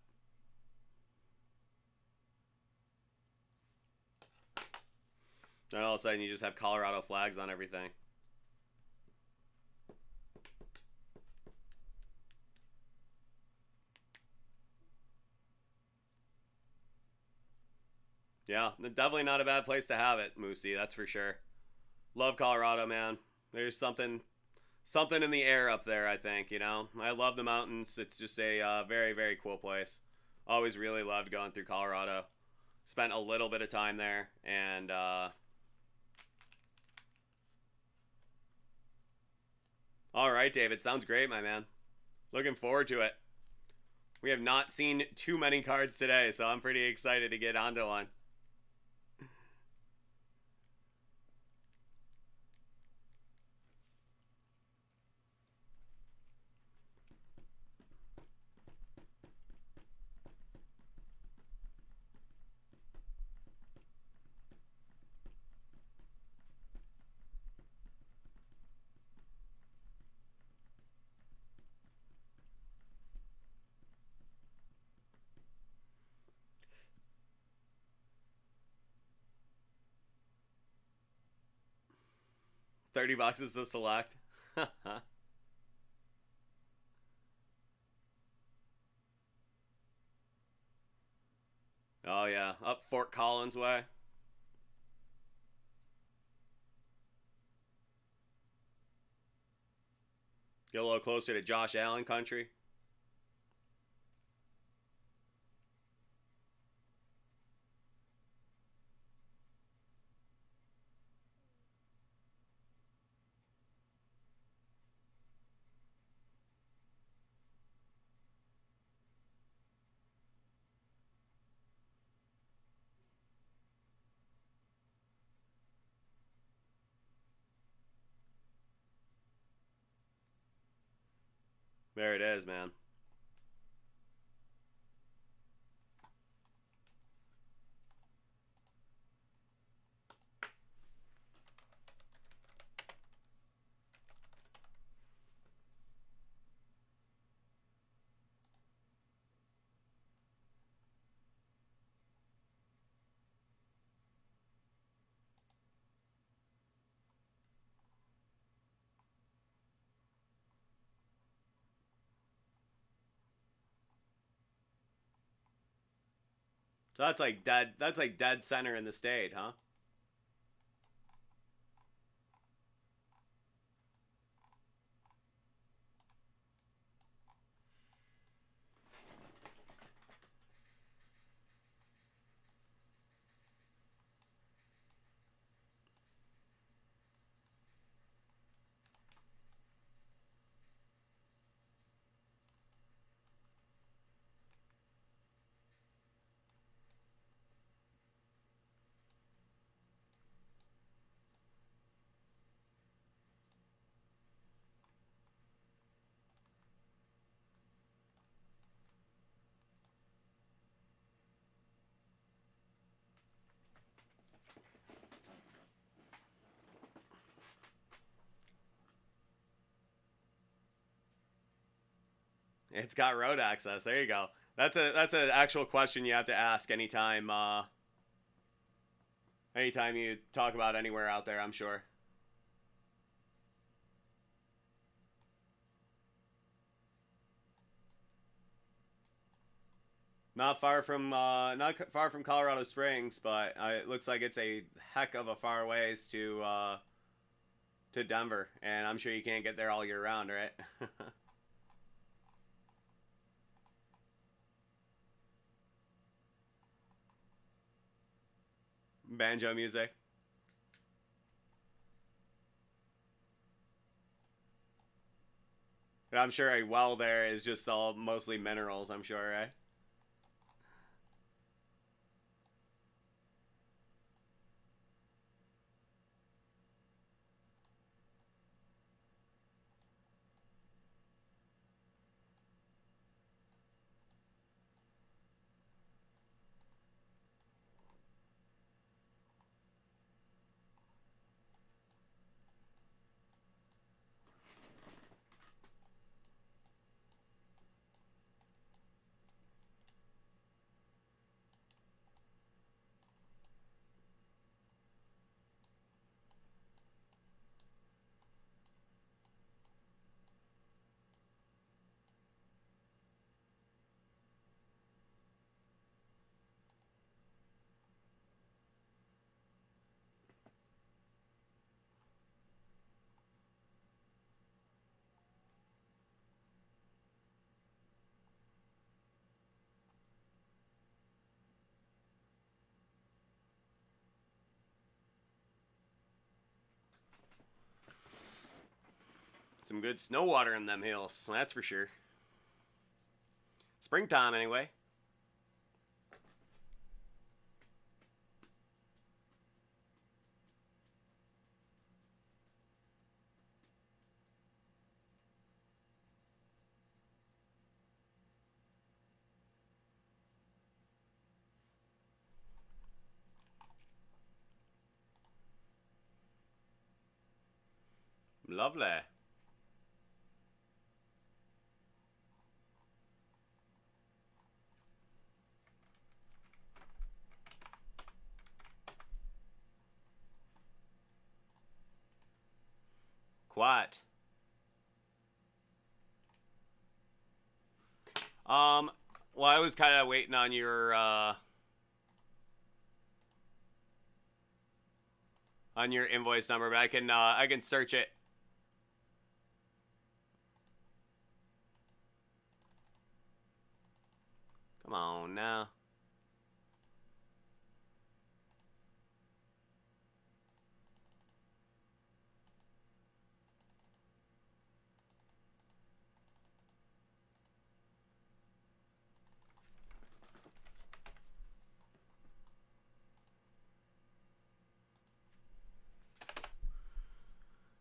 A: then all of a sudden you just have Colorado flags on everything. Yeah, definitely not a bad place to have it, Moosey. That's for sure. Love Colorado, man. There's something in the air up there. I think I love the mountains. It's just a very very cool place. Always really loved going through Colorado. Spent a little bit of time there, and all right, David. Sounds great, my man. Looking forward to it. We have not seen too many cards today, so I'm pretty excited to get onto one. $30 to select. Oh yeah, up Fort Collins way. Get a little closer to Josh Allen country. There it is, man. So that's like dead. That's like dead center in the state, huh? It's got road access. There you go. That's an actual question you have to ask anytime anytime you talk about anywhere out there, I'm sure. Not far from Colorado Springs, but it looks like it's a heck of a far ways to Denver, and I'm sure you can't get there all year round, right? Banjo music. And I'm sure a well there is just all mostly minerals, I'm sure, right? Some good snow water in them hills, that's for sure. Springtime, anyway. Lovely. Quiet. Well, I was kind of waiting on your invoice number, but I can search it. Come on now.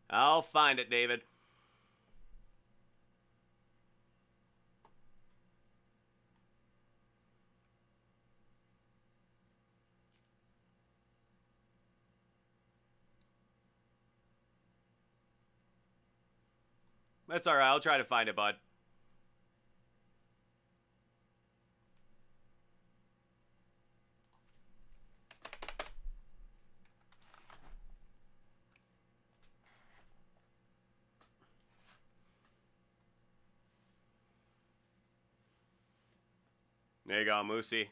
A: I'll find it, David. That's all right. I'll try to find it, bud. There you go, Moosey.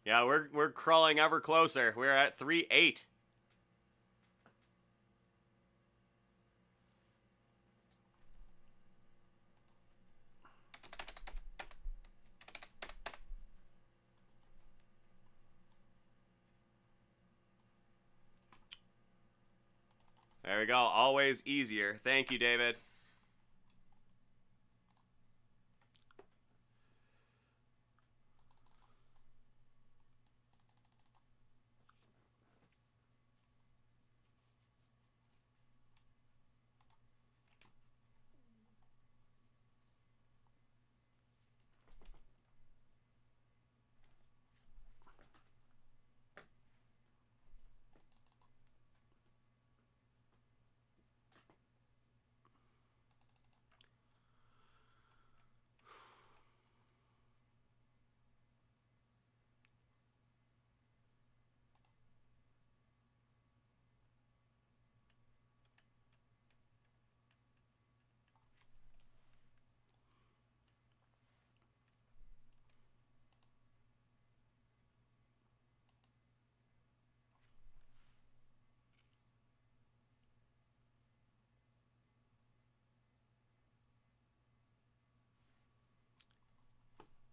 A: Yeah, we're crawling ever closer. We're at 3-8. There we go. Always easier. Thank you, David.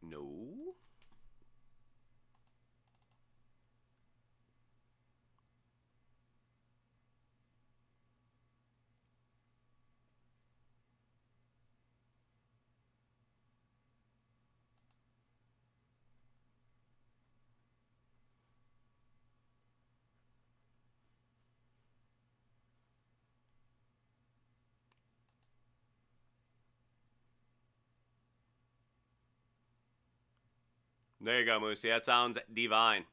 A: No. There you go, Moosey. That sounds divine.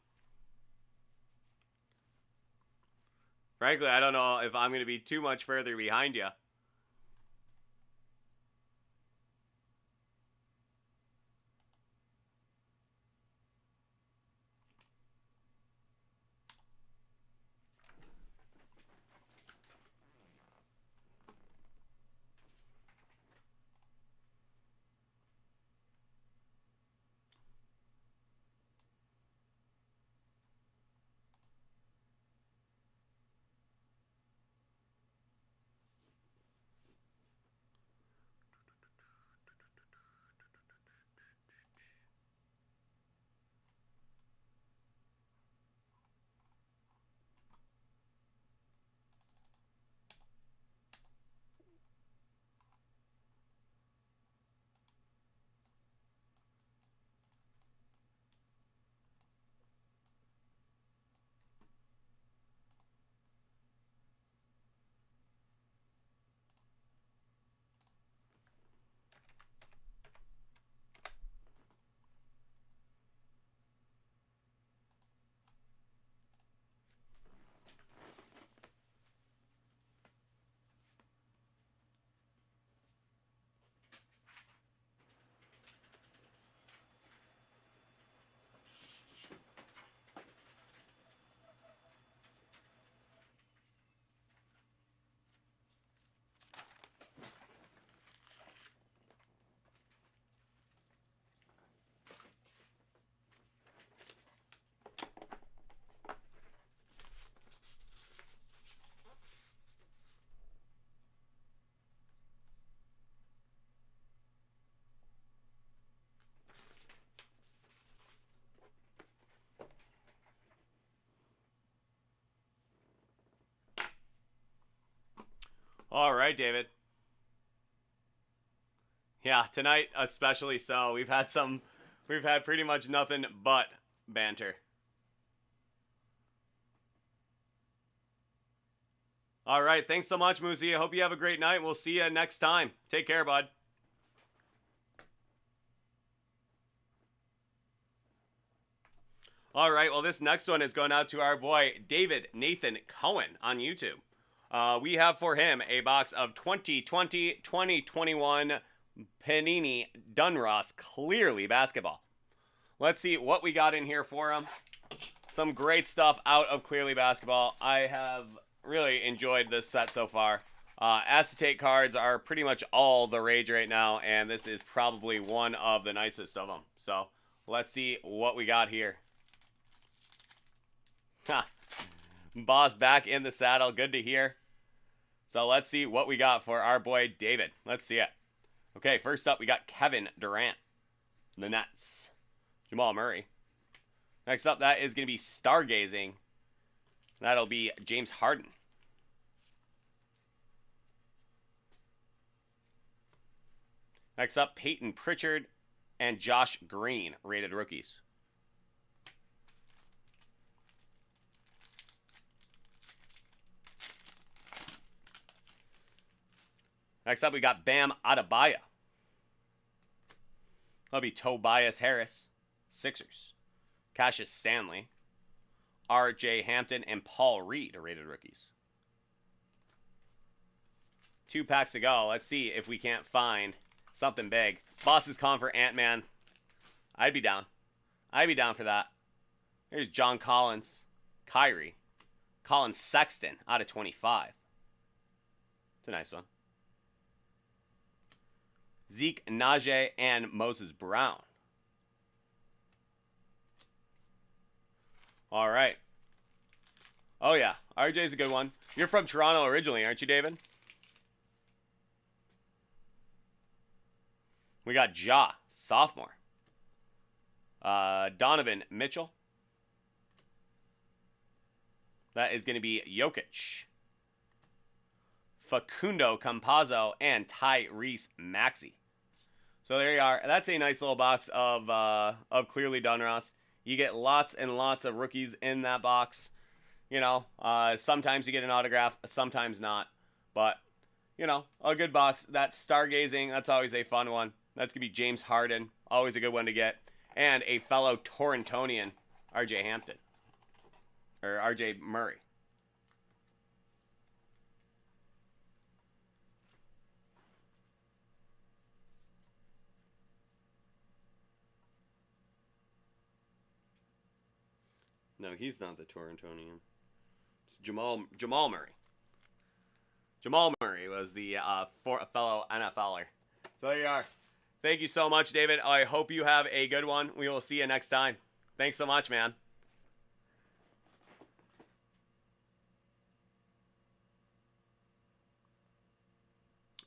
A: Frankly, I don't know if I'm going to be too much further behind you. All right, David. Yeah, tonight especially so. We've had pretty much nothing but banter. All right, thanks so much, Moosey. I hope you have a great night. We'll see you next time. Take care, bud. All right, well, this next one is going out to our boy David Nathan Cohen on YouTube. We have for him a box of 2020-2021 Panini Donruss Clearly Basketball. Let's see what we got in here for him. Some great stuff out of Clearly Basketball. I have really enjoyed this set so far. Acetate cards are pretty much all the rage right now, and this is probably one of the nicest of them. So let's see what we got here. Boss back in the saddle. Good to hear. So let's see what we got for our boy David. Let's see it. Okay, first up we got Kevin Durant, the Nets. Jamal Murray. Next up, that is going to be Stargazing. That'll be James Harden. Next up, Peyton Pritchard and Josh Green, rated rookies. Next up, we got Bam Adebayo. That'll be Tobias Harris, Sixers. Cassius Stanley, R.J. Hampton, and Paul Reed are rated rookies. 2 packs to go. Let's see if we can't find something big. Boss is calling for Ant-Man. I'd be down. I'd be down for that. Here's John Collins, Kyrie, Colin Sexton out of 25. It's a nice one. Zeke Najee and Moses Brown. All right. Oh, yeah. RJ's a good one. You're from Toronto originally, aren't you, David? We got Ja, sophomore. Donovan Mitchell. That is going to be Jokic. Facundo Campazzo and Tyrese Maxey. So there you are. That's a nice little box of Clearly Donruss. You get lots and lots of rookies in that box. You know, sometimes you get an autograph, sometimes not. But, you know, a good box. That Stargazing, that's always a fun one. That's going to be James Harden. Always a good one to get. And a fellow Torontonian, R.J. Hampton. Or R.J. Murray. No, he's not the Torontonian. It's Jamal Murray. Jamal Murray was the fellow NFLer. So there you are. Thank you so much, David. I hope you have a good one. We will see you next time. Thanks so much, man.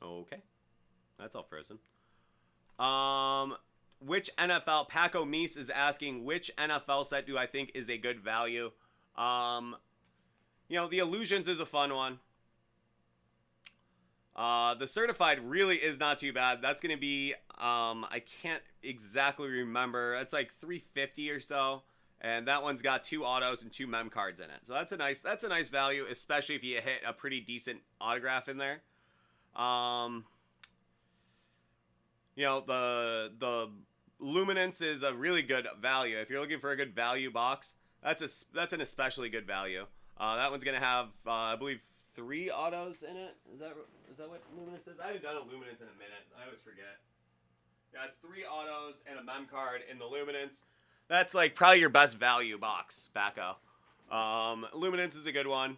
A: Okay. That's all frozen. Which NFL, Paco Meese is asking, which NFL set do I think is a good value? You know, the Illusions is a fun one. The Certified really is not too bad. That's going to be, I can't exactly remember. It's like $350 or so. And that one's got 2 autos and 2 mem cards in it. So that's a nice value, especially if you hit a pretty decent autograph in there. You know, the Luminance is a really good value. If you're looking for a good value box, that's an especially good value. That one's gonna have, I believe, 3 autos in it. Is that what Luminance is? I haven't done a Luminance in a minute. I always forget. Yeah, it's 3 autos and a mem card in the Luminance. That's like probably your best value box, Bacco. Luminance is a good one.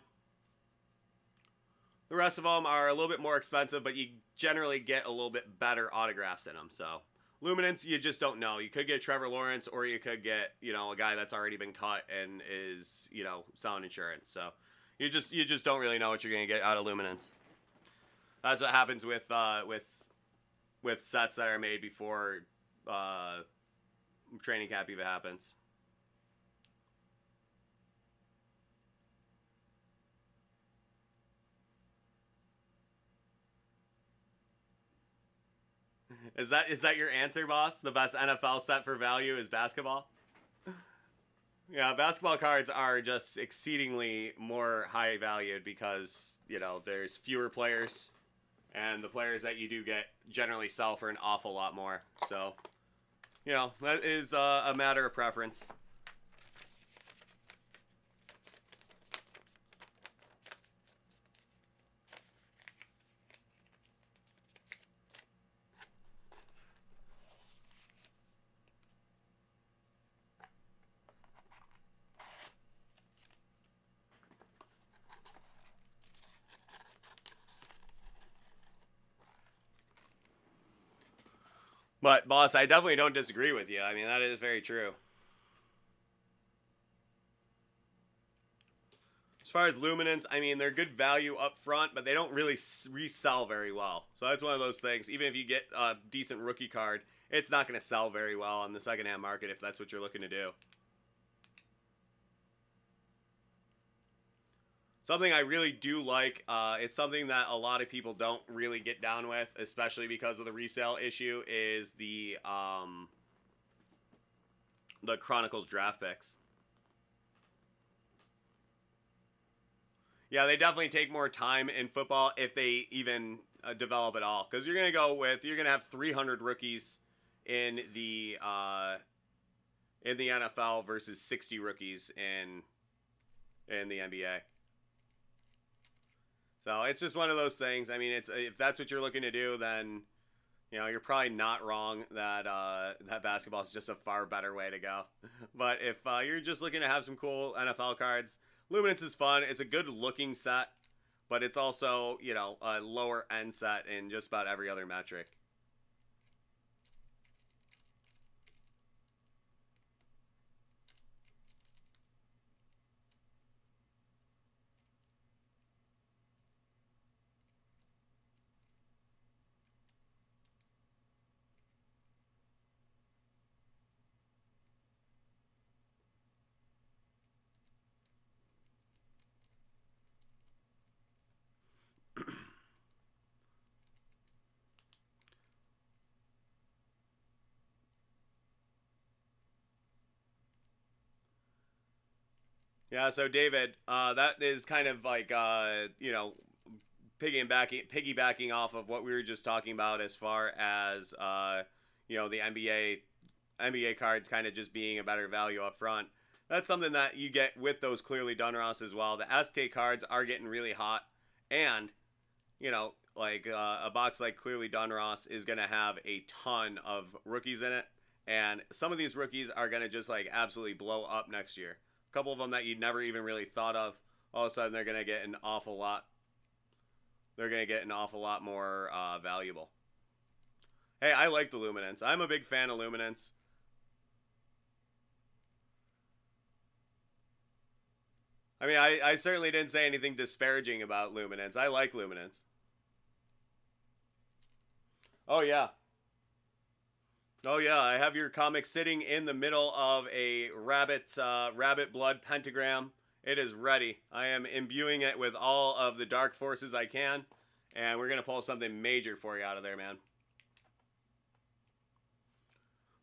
A: The rest of them are a little bit more expensive, but you generally get a little bit better autographs in them. So Luminance, you just don't know. You could get Trevor Lawrence, or you could get, you know, a guy that's already been cut and is, you know, selling insurance. So you just don't really know what you're gonna get out of Luminance. That's what happens with sets that are made before training camp even happens. Is that your answer, boss? The best NFL set for value is basketball? Yeah, basketball cards are just exceedingly more high valued because, there's fewer players, and the players that you do get generally sell for an awful lot more. So, that is a matter of preference. But, boss, I definitely don't disagree with you. I mean, that is very true. As far as Luminance, I mean, they're good value up front, but they don't really resell very well. So that's one of those things. Even if you get a decent rookie card, it's not going to sell very well on the secondhand market if that's what you're looking to do. Something I really do like, it's something that a lot of people don't really get down with, especially because of the resale issue, is the Chronicles draft picks. Yeah, they definitely take more time in football if they even develop at all. Because you're going to have 300 rookies in the NFL versus 60 rookies in the NBA. So it's just one of those things. I mean, if that's what you're looking to do, then you're probably not wrong that that basketball is just a far better way to go. But if you're just looking to have some cool NFL cards, Luminance is fun. It's a good looking set, but it's also, a lower end set in just about every other metric. Yeah, so David, that is kind of like, piggybacking off of what we were just talking about as far as, the NBA cards kind of just being a better value up front. That's something that you get with those clearly Donruss as well. The ST cards are getting really hot, and, a box like clearly Donruss is going to have a ton of rookies in it, and some of these rookies are going to just, absolutely blow up next year. A couple of them that you'd never even really thought of, all of a sudden they're going to get an awful lot. They're going to get an awful lot more valuable. Hey, I like the Luminance. I'm a big fan of Luminance. I mean, I certainly didn't say anything disparaging about Luminance. I like Luminance. Oh, yeah. Oh yeah, I have your comic sitting in the middle of a rabbit blood pentagram. It is ready. I am imbuing it with all of the dark forces I can, and we're gonna pull something major for you out of there, man.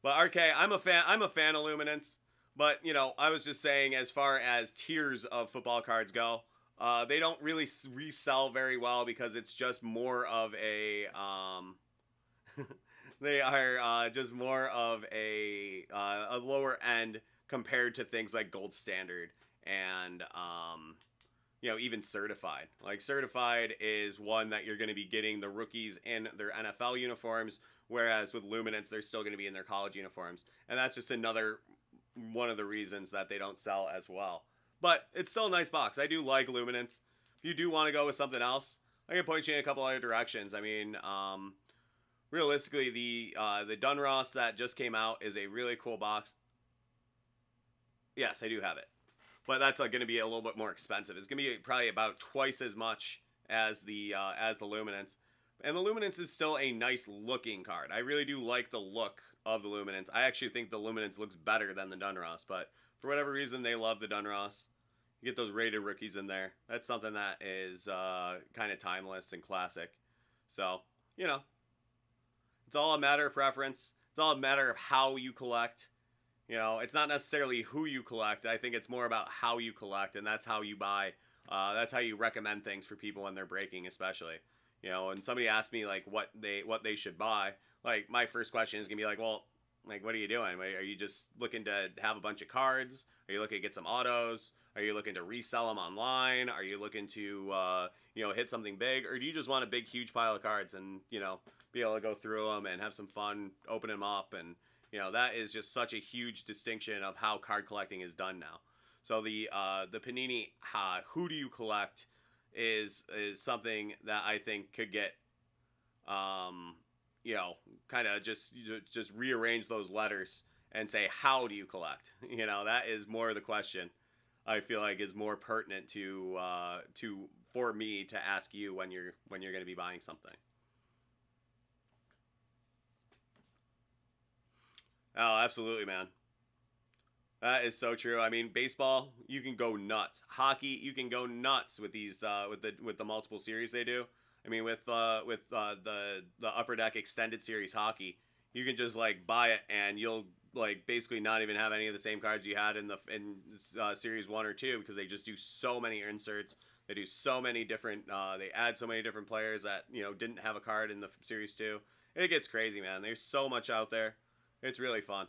A: But RK, I'm a fan. I'm a fan of Luminance, but I was just saying, as far as tiers of football cards go, they don't really resell very well because it's just more of a they are just more of a lower end compared to things like Gold Standard and even Certified. Like Certified is one that you're going to be getting the rookies in their NFL uniforms, whereas with Luminance they're still going to be in their college uniforms, and that's just another one of the reasons that they don't sell as well. But it's still a nice box. I do like Luminance. If you do want to go with something else, I can point you in a couple other directions. I mean, realistically, the Donruss that just came out is a really cool box. Yes, I do have it, but that's going to be a little bit more expensive. It's going to be probably about twice as much as the Luminance, and the Luminance is still a nice looking card. I really do like the look of the Luminance. I actually think the Luminance looks better than the Donruss, but for whatever reason, they love the Donruss. You get those rated rookies in there. That's something that is kind of timeless and classic. So, It's all a matter of preference. It's all a matter of how you collect. You know, it's not necessarily who you collect. I think it's more about how you collect, and that's how you buy. That's how you recommend things for people when they're breaking, especially. You know, when somebody asks me like what they should buy, like my first question is gonna be like, well, like what are you doing? Are you just looking to have a bunch of cards? Are you looking to get some autos? Are you looking to resell them online? Are you looking to you know, hit something big, or do you just want a big huge pile of cards and, you know, be able to go through them and have some fun, open them up, and you know, that is just such a huge distinction of how card collecting is done now. So the Panini who do you collect is something that I think could get you know, kind of just rearrange those letters and say how do you collect. You know, that is more the question. I feel like is more pertinent to for me to ask you when you're going to be buying something. Oh, absolutely, man. That is so true. I mean, baseball, you can go nuts. Hockey, you can go nuts with these with the multiple series they do. I mean, with the Upper Deck Extended Series hockey, you can just like buy it and you'll like basically not even have any of the same cards you had in series 1 or 2, because they just do so many inserts. They do so many different. They add so many different players that, you know, didn't have a card in the series 2. It gets crazy, man. There's so much out there. It's really fun.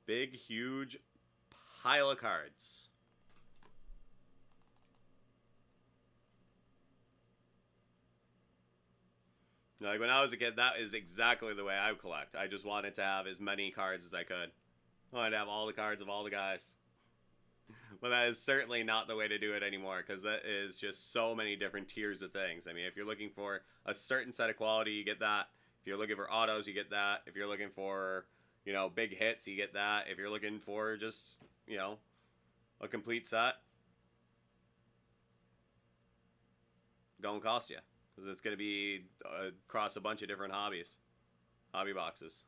A: Big, huge pile of cards. Like when I was a kid, that is exactly the way I would collect. I just wanted to have as many cards as I could. I wanted to have all the cards of all the guys. But that is certainly not the way to do it anymore, because that is just so many different tiers of things. I mean, if you're looking for a certain set of quality, you get that. If you're looking for autos, you get that. If you're looking for, you know, big hits, you get that. If you're looking for just, you know, a complete set, going to cost you, because it's going to be across a bunch of different hobby boxes.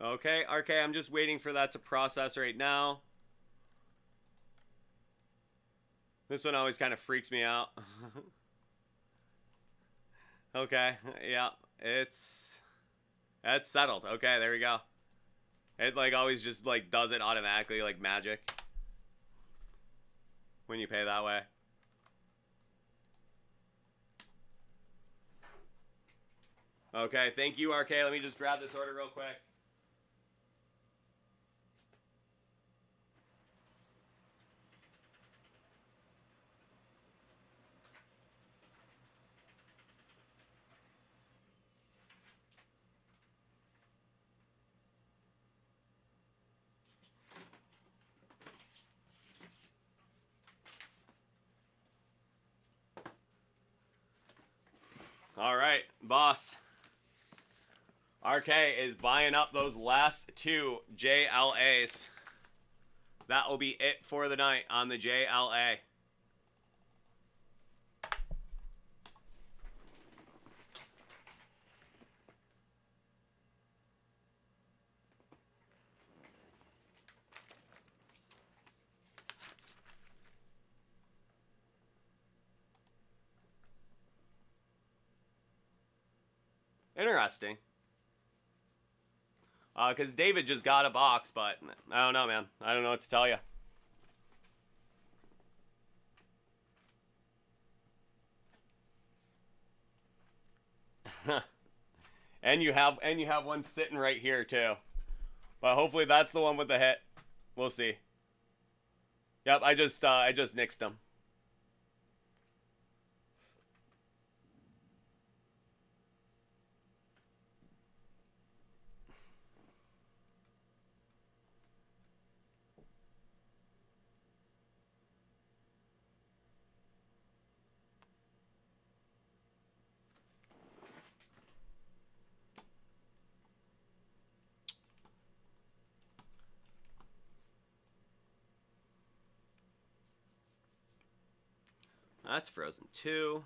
A: Okay, RK, I'm just waiting for that to process right now. This one always kind of freaks me out. Okay, yeah, that's settled. Okay, there we go. It like always just like does it automatically like magic when you pay that way. Okay, thank you, RK. Let me just grab this order real quick. boss. RK is buying up those last 2 JLAs. That will be it for the night on the JLA. Interesting. Because David just got a box, but I don't know, man. I don't know what to tell you. and you have one sitting right here too. But hopefully that's the one with the hit. We'll see. Yep, I just nixed him. That's Frozen 2.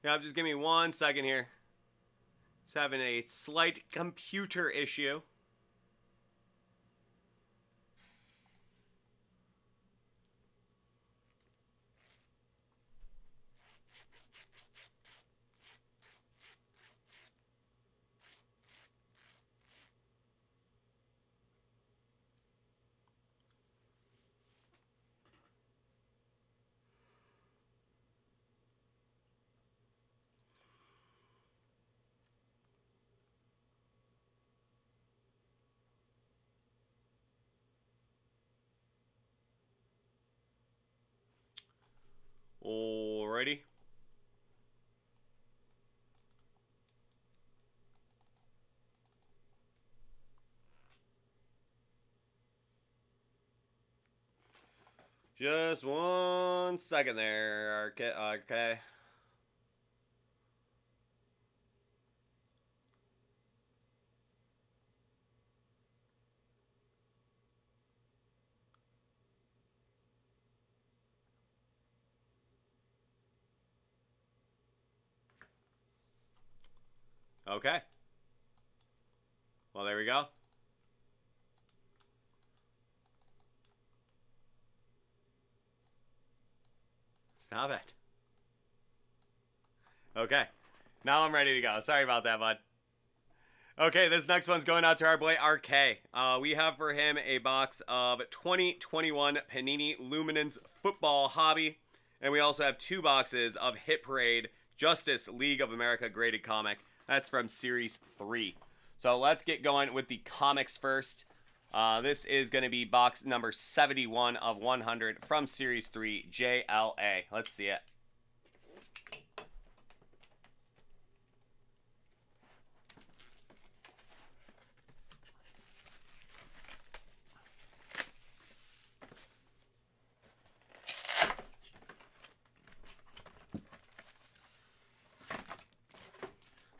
A: Yeah, just give me 1 second here. Just having a slight computer issue. Alrighty. Just 1 second there. Okay. Okay. Well, there we go. Stop it. Okay. Now I'm ready to go. Sorry about that, bud. Okay, this next one's going out to our boy RK. We have for him a box of 2021 Panini Luminance Football Hobby. And we also have 2 boxes of Hit Parade Justice League of America graded comic. That's from Series 3. So let's get going with the comics first. This is going to be box number 71 of 100 from Series 3 JLA. Let's see it.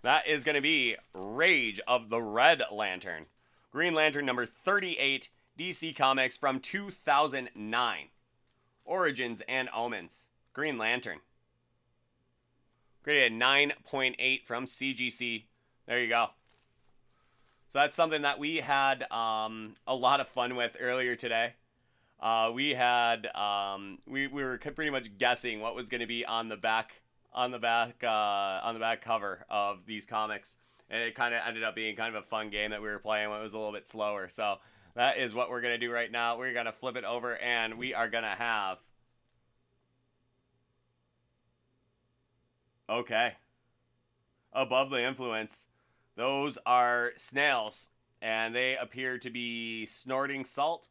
A: That is going to be Rage of the Red Lantern. Green Lantern number 38, DC Comics from 2009. Origins and Omens. Green Lantern. Graded 9.8 from CGC. There you go. So that's something that we had a lot of fun with earlier today. We were pretty much guessing what was going to be on the back cover of these comics, and it kind of ended up being kind of a fun game that we were playing when it was a little bit slower. So that is what we're going to do right now. We're going to flip it over, and we are going to have... Okay. Above the Influence. Those are snails, and they appear to be snorting salt.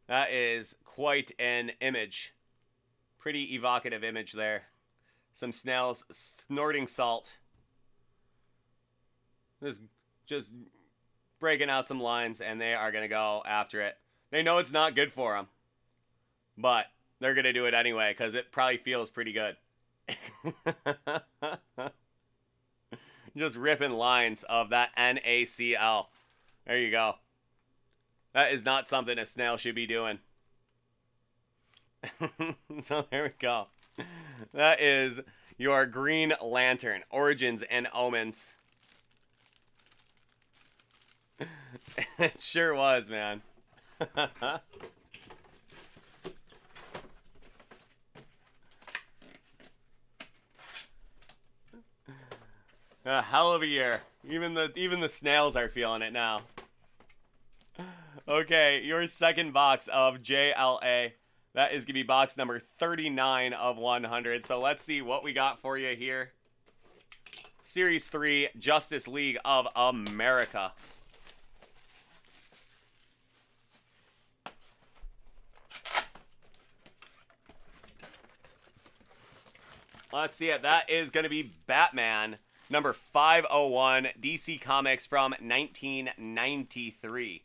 A: That is quite an image. Pretty evocative image there. Some snails snorting salt. Just breaking out some lines, and they are going to go after it. They know it's not good for them, but they're going to do it anyway because it probably feels pretty good. Just ripping lines of that NACL. There you go. That is not something a snail should be doing. So there we go. That is your Green Lantern, Origins and Omens. It sure was, man. A hell of a year. Even the snails are feeling it now. Okay, your second box of JLA. That is going to be box number 39 of 100. So let's see what we got for you here. Series 3, Justice League of America. Let's see it. That is going to be Batman, number 501, DC Comics from 1993.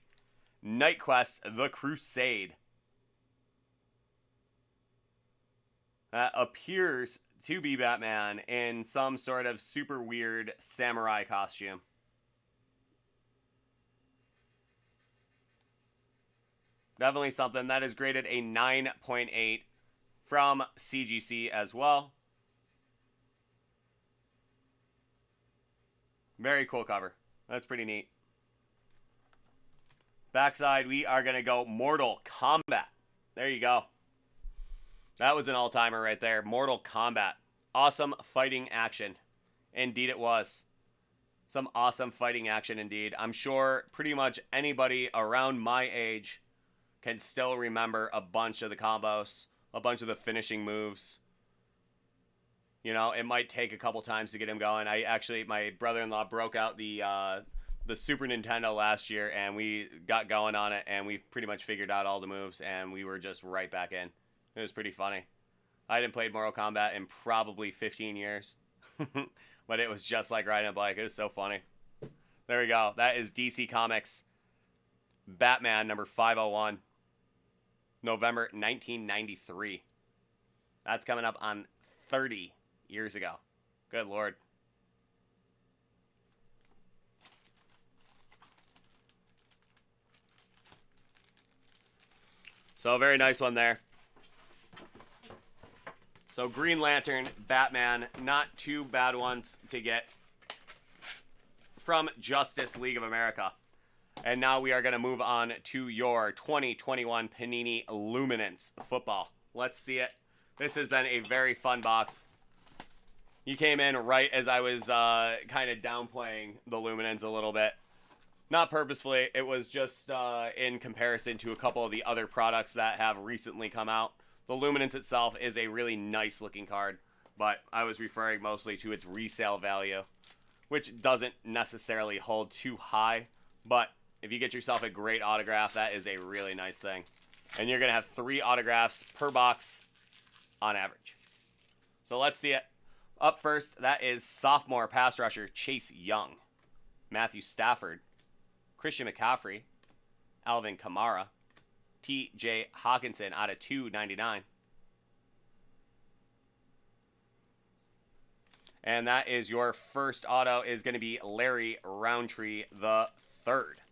A: Night Quest, The Crusade. That appears to be Batman in some sort of super weird samurai costume. Definitely something. That is graded a 9.8 from CGC as well. Very cool cover. That's pretty neat. Backside, we are going to go Mortal Kombat. There you go. That was an all-timer right there. Mortal Kombat. Awesome fighting action. Indeed it was. Some awesome fighting action indeed. I'm sure pretty much anybody around my age can still remember a bunch of the combos, a bunch of the finishing moves. You know, it might take a couple times to get him going. My brother-in-law broke out the Super Nintendo last year, and we got going on it, and we pretty much figured out all the moves, and we were just right back in. It was pretty funny. I hadn't played Mortal Kombat in probably 15 years, but it was just like riding a bike. It was so funny. There we go. That is DC Comics Batman number 501, November 1993. That's coming up on 30 years ago. Good Lord. So, a very nice one there. So, Green Lantern, Batman, not too bad ones to get from Justice League of America. And now we are going to move on to your 2021 Panini Luminance football. Let's see it. This has been a very fun box. You came in right as I was kind of downplaying the Luminance a little bit. Not purposefully. It was just in comparison to a couple of the other products that have recently come out. The Luminance itself is a really nice looking card, but I was referring mostly to its resale value, which doesn't necessarily hold too high, but if you get yourself a great autograph, that is a really nice thing. And you're going to have 3 autographs per box on average. So let's see it. Up first, that is sophomore pass rusher Chase Young, Matthew Stafford, Christian McCaffrey, Alvin Kamara, T.J. Hawkinson out of 299. And that is your first auto is going to be Larry Roundtree the third.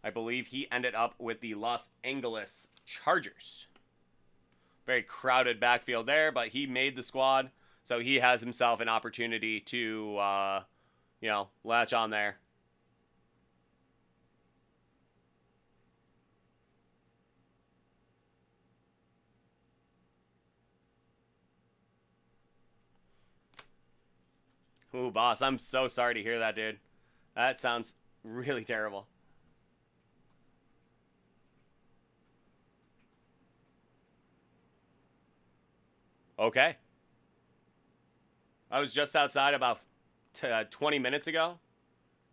A: I believe he ended up with the Los Angeles Chargers. Very crowded backfield there, but he made the squad. So he has himself an opportunity to, latch on there. Ooh, boss, I'm so sorry to hear that, dude. That sounds really terrible. Okay. I was just outside about 20 minutes ago,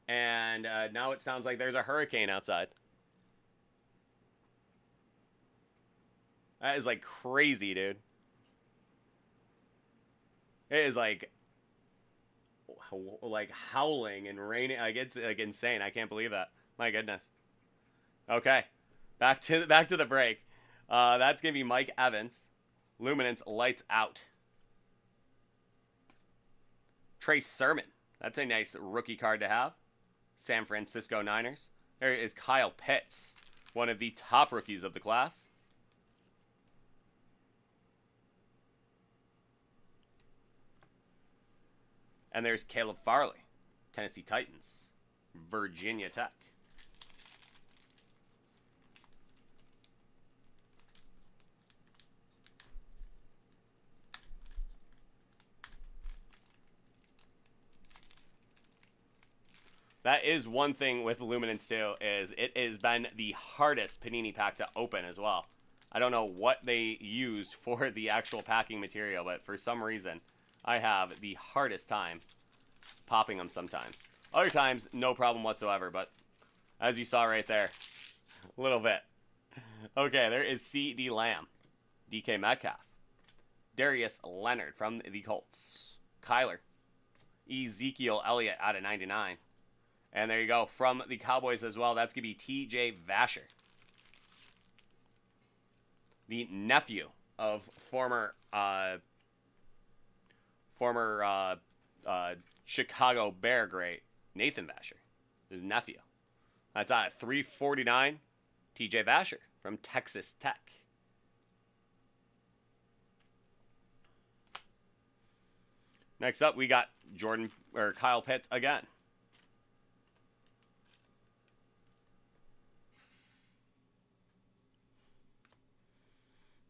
A: and now it sounds like there's a hurricane outside. That is like crazy, dude. It is like howling and raining. Like, it's like insane. I can't believe that. My goodness. Okay. Back to the break. That's gonna be Mike Evans. Luminance lights out. Trace Sermon. That's a nice rookie card to have. San Francisco Niners. There is Kyle Pitts, one of the top rookies of the class. And there's Caleb Farley, Tennessee Titans, Virginia Tech. That is one thing with Luminance too, is it has been the hardest Panini pack to open as well. I don't know what they used for the actual packing material, but for some reason, I have the hardest time popping them sometimes. Other times, no problem whatsoever, but as you saw right there, a little bit. Okay, there is C.D. Lamb, DK Metcalf, Darius Leonard from the Colts, Kyler, Ezekiel Elliott out of 99. And there you go, from the Cowboys as well. That's going to be T.J. Vasher, the nephew of former Chicago Bear great Nathan Vasher, his nephew. That's out of 349, T.J. Vasher from Texas Tech. Next up, we got Kyle Pitts again.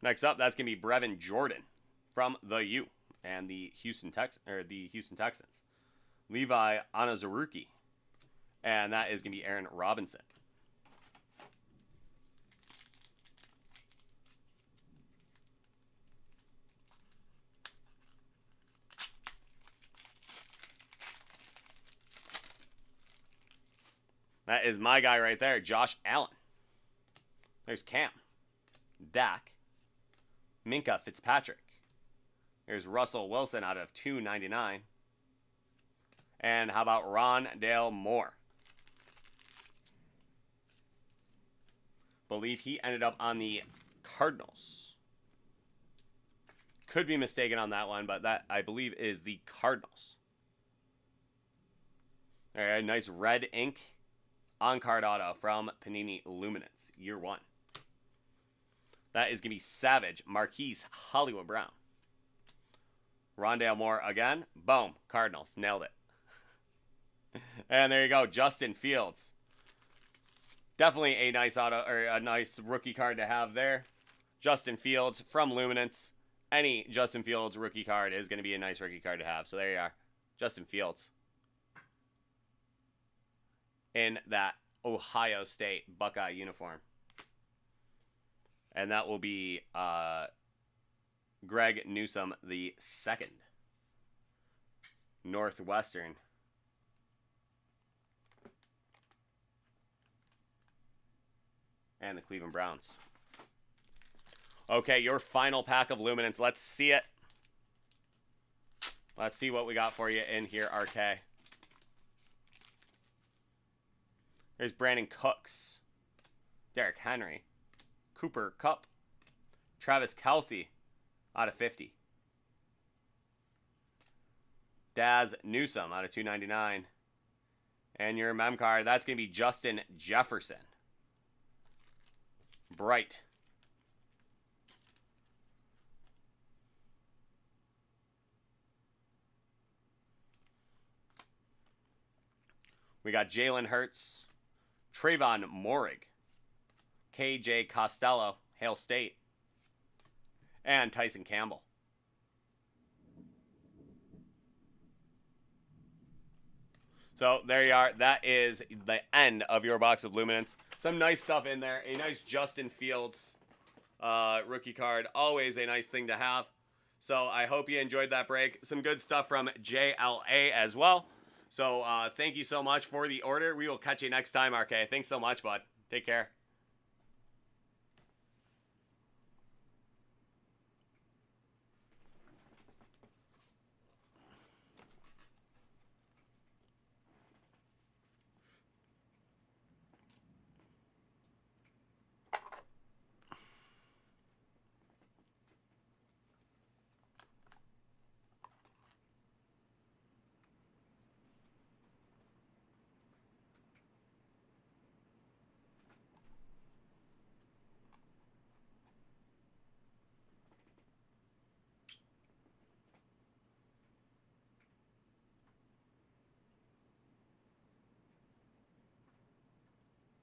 A: Next up, that's going to be Brevin Jordan from the U and the Houston Texans. Levi Anazaruki, and that is going to be Aaron Robinson. That is my guy right there, Josh Allen. There's Cam, Dak, Minka Fitzpatrick. There's Russell Wilson out of 299. And how about Rondale Moore? Believe he ended up on the Cardinals. Could be mistaken on that one, but that, I believe, is the Cardinals. All right, nice red ink on-card auto from Panini Luminance, year 1. That is going to be Savage, Marquise Hollywood Brown. Rondale Moore again. Boom. Cardinals. Nailed it. And there you go. Justin Fields. Definitely a nice auto, or a nice rookie card to have there. Justin Fields from Luminance. Any Justin Fields rookie card is going to be a nice rookie card to have. So there you are. Justin Fields. In that Ohio State Buckeye uniform. And that will be Greg Newsome the second. Northwestern. And the Cleveland Browns. Okay, your final pack of Luminance. Let's see it. Let's see what we got for you in here, RK. There's Brandon Cooks. Derrick Henry. Cooper Kupp. Travis Kelce out of 50. Daz Newsome out of 299. And your mem card, that's going to be Justin Jefferson. Bright. We got Jalen Hurts, Trayvon Morig, KJ Costello, Hail State, and Tyson Campbell. So there you are. That is the end of your box of Luminance. Some nice stuff in there. A nice Justin Fields rookie card. Always a nice thing to have. So I hope you enjoyed that break. Some good stuff from JLA as well. So thank you so much for the order. We will catch you next time, RK. Thanks so much, bud. Take care.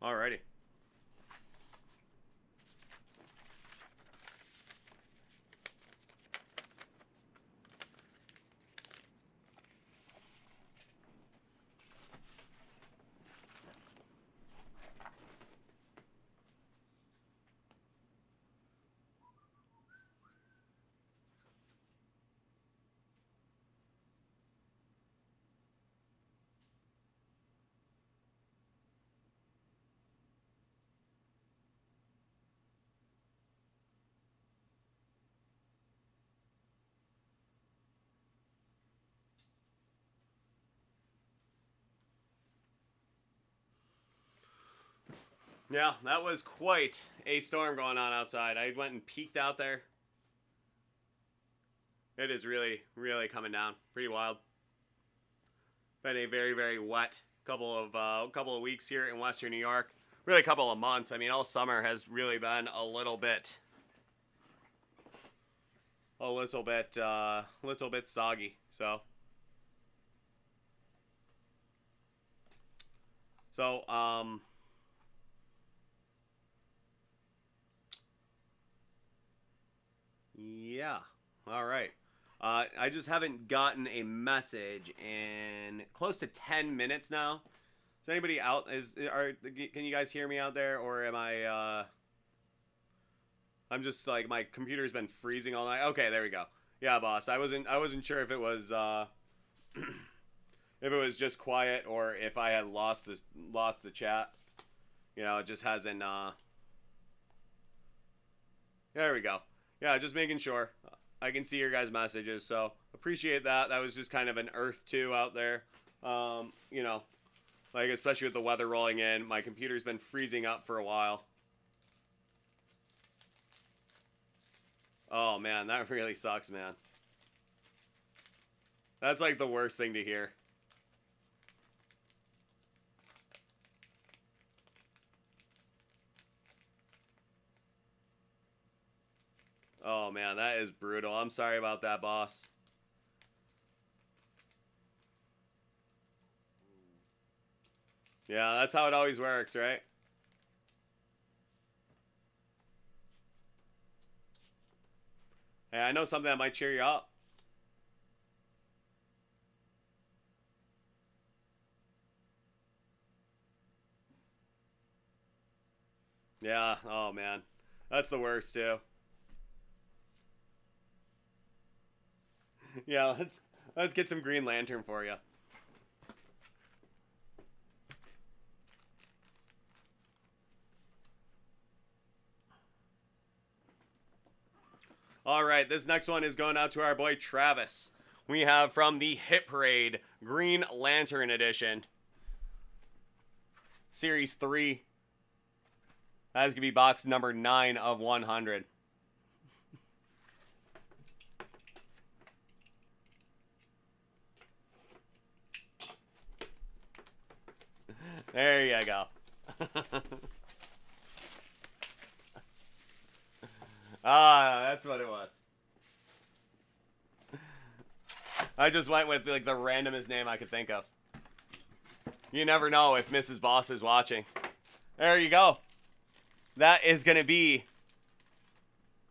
A: Alrighty. Yeah, that was quite a storm going on outside. I went and peeked out there. It is really, really coming down. Pretty wild. Been a very, very wet couple of weeks here in Western New York. Really a couple of months. I mean, all summer has really been a little bit soggy. So, yeah. All right. I just haven't gotten a message in close to 10 minutes now. Is anybody out? Can you guys hear me out there, or am I? I'm just like, my computer's been freezing all night. Okay, there we go. Yeah, boss. I wasn't sure if it was if it was just quiet or if I had lost the chat. You know, it just hasn't. There we go. Yeah, just making sure. I can see your guys' messages, so appreciate that. That was just kind of an Earth 2 out there. You know, like, especially with the weather rolling in. My computer's been freezing up for a while. Oh, man, that really sucks, man. That's like the worst thing to hear. Oh, man, that is brutal. I'm sorry about that, boss. Yeah, that's how it always works, right? Hey, I know something that might cheer you up. Yeah, oh, man. That's the worst, too. Yeah, let's get some Green Lantern for you. All right, this next one is going out to our boy Travis. We have from the Hit Parade Green Lantern Edition, Series 3. That is going to be box number 9 of 100. There you go. Ah, that's what it was. I just went with like the randomest name I could think of. You never know if Mrs. Boss is watching. There you go. That is going to be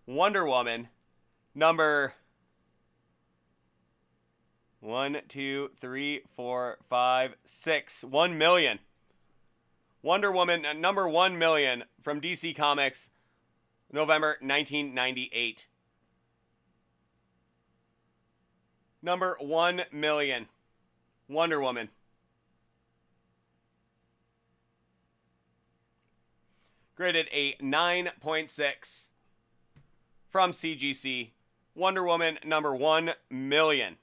A: Wonder Woman number 1, 2, 3, 4, 5, 6. 1 million. Wonder Woman number 1 million from DC Comics, November 1998. Number 1 million. Wonder Woman. Graded a 9.6 from CGC. Wonder Woman number 1 million.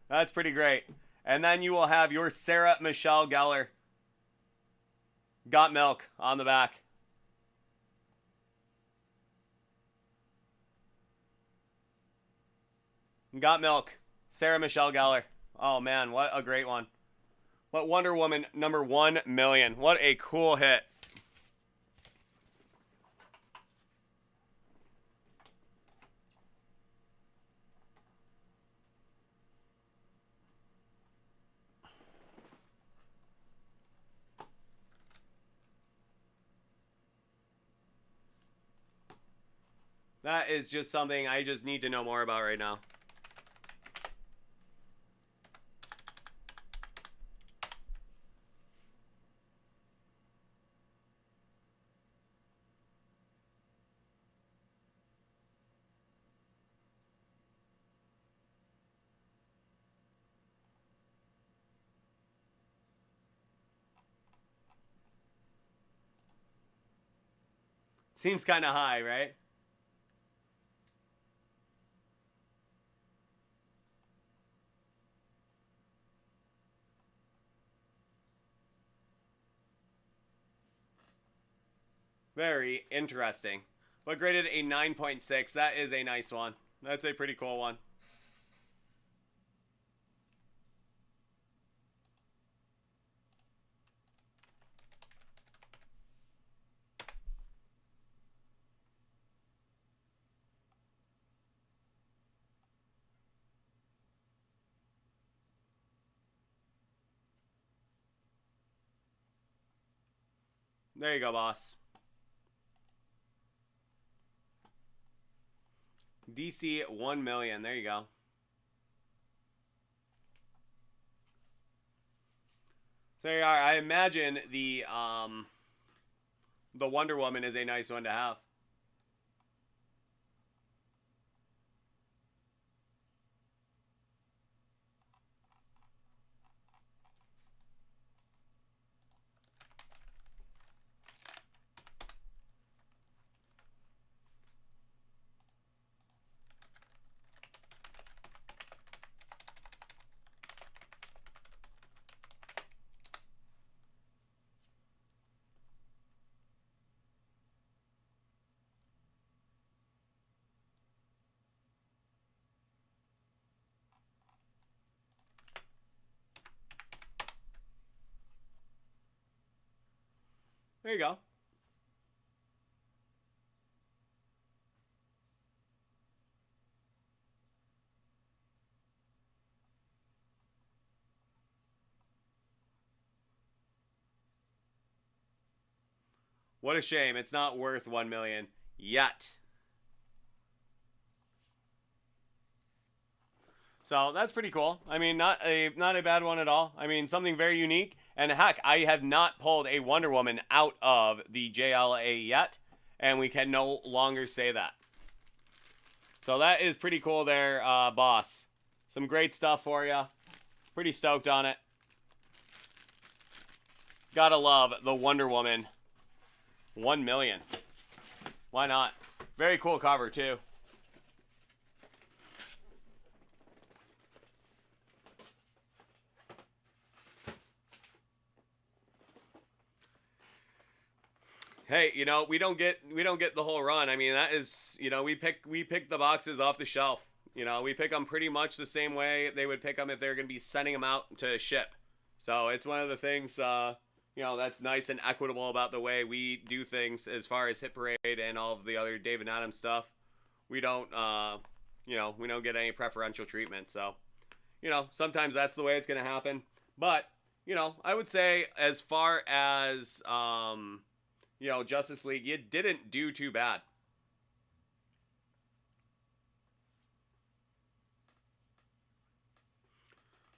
A: That's pretty great. And then you will have your Sarah Michelle Gellar. Got Milk on the back. Got Milk. Sarah Michelle Gellar. Oh, man, what a great one. What Wonder Woman number 1 million. What a cool hit. That is just something I just need to know more about right now. Seems kind of high, right? Very interesting. But graded a 9.6. That is a nice one. That's a pretty cool one. There you go, boss. DC 1 million. There you go. So there you are. I imagine the Wonder Woman is a nice one to have. There you go. What a shame. It's not worth 1 million yet. So that's pretty cool. I mean, not a bad one at all. I mean, something very unique. And heck, I have not pulled a Wonder Woman out of the JLA yet, and we can no longer say that. So that is pretty cool there, boss. Some great stuff for you. Pretty stoked on it. Gotta love the Wonder Woman. 1 million. Why not? Very cool cover, too. Hey, you know, we don't get the whole run. I mean, that is, you know, we pick the boxes off the shelf. You know, we pick them pretty much the same way they would pick them if they're going to be sending them out to ship. So it's one of the things, you know, that's nice and equitable about the way we do things as far as Hit Parade and all of the other David Adams stuff. We don't, you know, we don't get any preferential treatment. So, you know, sometimes that's the way it's going to happen. But, you know, I would say as far as, you know, Justice League, you didn't do too bad.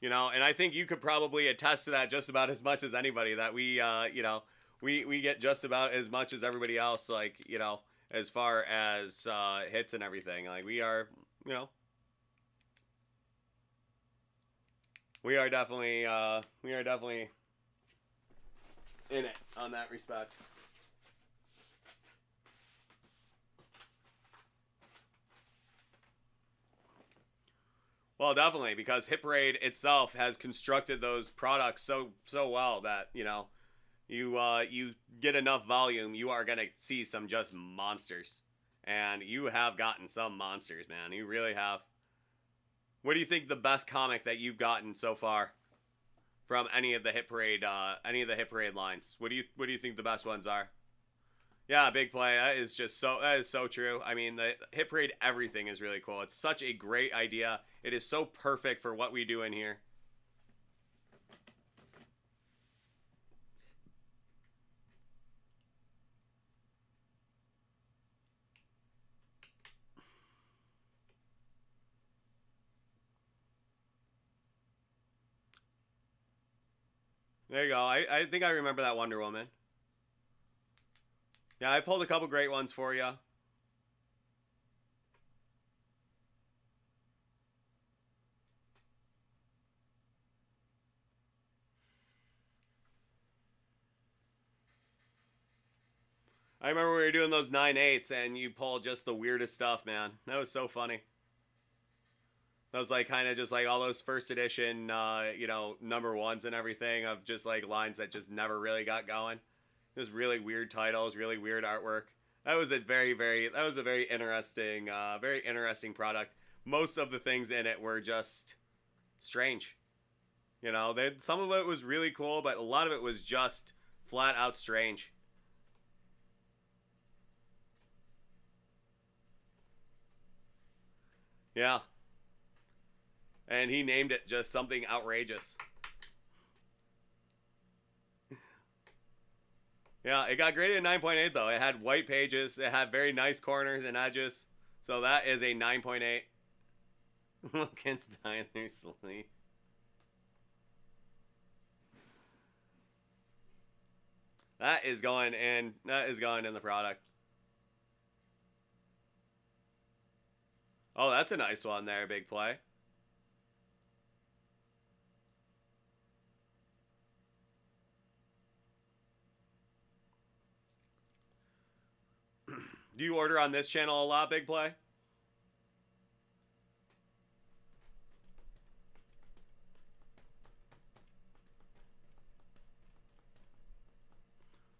A: You know, and I think you could probably attest to that just about as much as anybody, that we, you know, we get just about as much as everybody else, like, you know, as far as hits and everything. Like, we are, you know, we are definitely in it on that respect. Well, definitely, because Hit Parade itself has constructed those products so well that, you know, you get enough volume, you are gonna see some just monsters, and you have gotten some monsters, man. You really have. What do you think the best comic that you've gotten so far from any of the Hit Parade lines? What do you think the best ones are? Yeah, big play. That is so true. I mean, the Hit Parade, everything is really cool. It's such a great idea. It is so perfect for what we do in here. There you go. I think I remember that Wonder Woman. Yeah, I pulled a couple great ones for you. I remember we were doing those 9/8s and you pulled just the weirdest stuff, man. That was so funny. That was like kind of just like all those first edition, you know, number ones and everything of just like lines that just never really got going. Just really weird titles, really weird artwork. That was a very interesting product. Most of the things in it were just strange. You know, some of it was really cool, but a lot of it was just flat out strange. Yeah, and he named it just something outrageous. Yeah, it got graded a 9.8 though. It had white pages, it had very nice corners and edges. So that is a 9.8. Kids die in their sleep. That is going in. That is going in the product. Oh, that's a nice one there, big play. Do you order on this channel a lot, big play?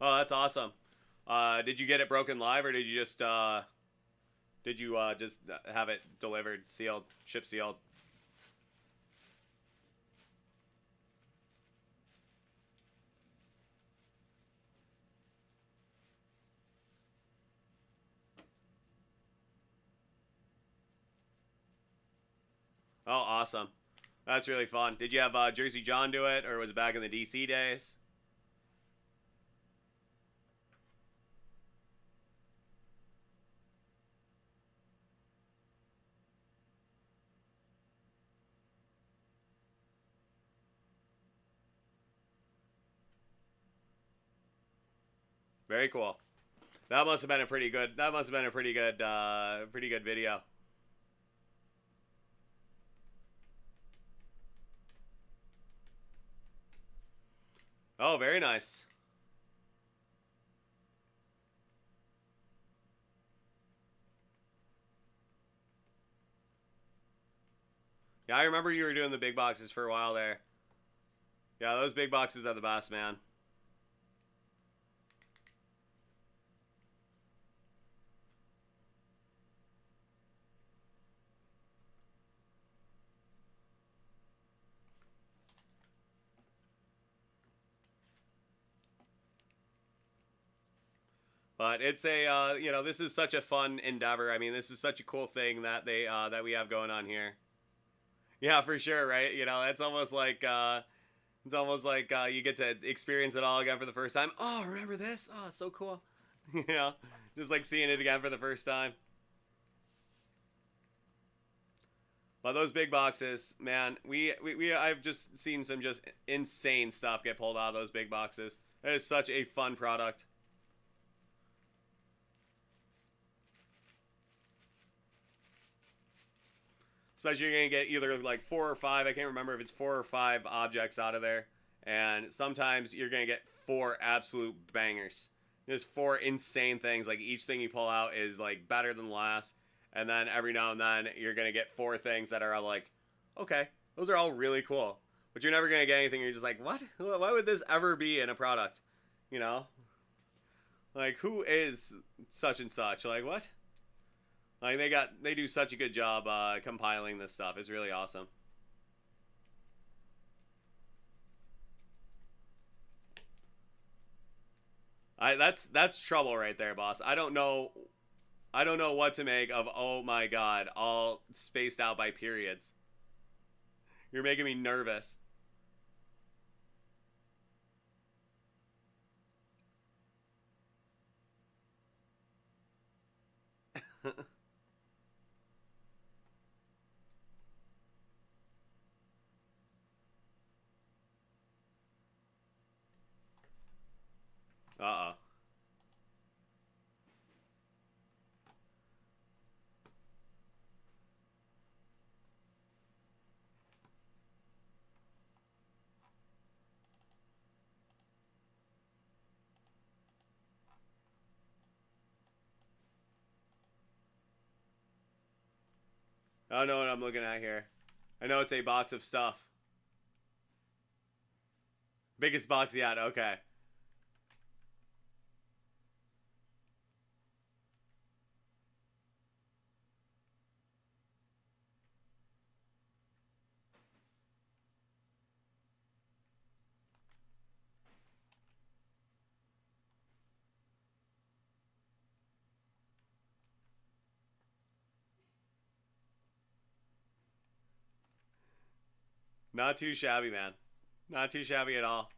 A: Oh, that's awesome. Did you get it broken live, or did you just have it delivered, sealed, ship sealed? Oh, awesome. That's really fun. Did you have Jersey John do it, or was it back in the DC days? Very cool. That must have been a pretty good. That must have been a pretty good video. Oh, very nice. Yeah, I remember you were doing the big boxes for a while there. Yeah, those big boxes are the best, man. But it's a, you know, this is such a fun endeavor. I mean, this is such a cool thing that that we have going on here. Yeah, for sure, right? You know, it's almost like you get to experience it all again for the first time. Oh, remember this? Oh, it's so cool. You know, just like seeing it again for the first time. But those big boxes, man, I've just seen some just insane stuff get pulled out of those big boxes. It is such a fun product. Especially you're gonna get either like 4 or 5. I can't remember if it's 4 or 5 objects out of there, and sometimes you're gonna get 4 absolute bangers. There's 4 insane things. Like each thing you pull out is like better than the last, and then every now and then you're gonna get 4 things that are like, okay, those are all really cool, but you're never gonna get anything. You're just like, what? Why would this ever be in a product? You know, like who is such and such? Like what? Like they do such a good job compiling this stuff. It's really awesome. That's trouble right there, boss. I don't know what to make of, oh my god, all spaced out by periods. You're making me nervous. I don't know what I'm looking at here. I know it's a box of stuff. Biggest box yet, okay. Not too shabby, man. Not too shabby at all.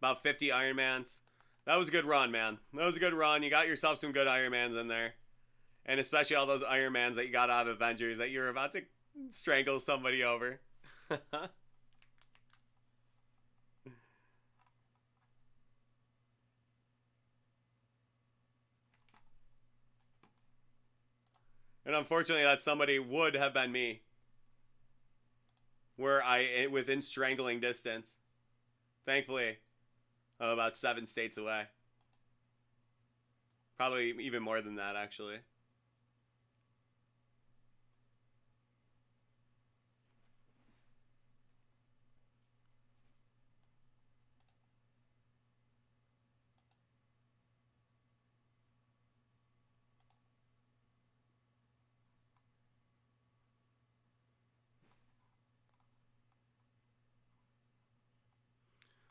A: About 50 Ironmans. That was a good run, man. That was a good run. You got yourself some good Ironmans in there. And especially all those Ironmans that you got out of Avengers that you're about to strangle somebody over. And unfortunately, that somebody would have been me. Were I within strangling distance. Thankfully, about 7 states away. Probably even more than that, actually.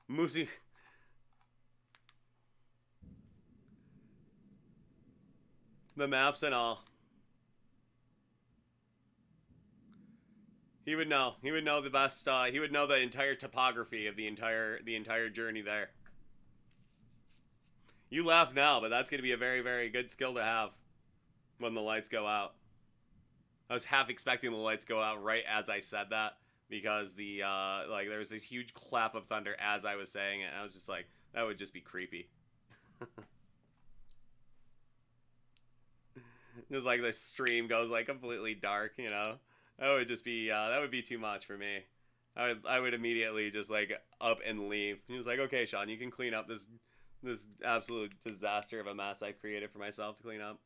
A: Moosey. The maps and all. He would know. He would know the best. He would know the entire topography of the entire journey there. You laugh now, but that's going to be a very, very good skill to have when the lights go out. I was half expecting the lights go out right as I said that because the like there was this huge clap of thunder as I was saying it. And I was just like, that would just be creepy. Just like the stream goes like completely dark, you know. That would just be that would be too much for me. I would immediately just like up and leave. He was like, okay, Sean, you can clean up this absolute disaster of a mess I created for myself to clean up.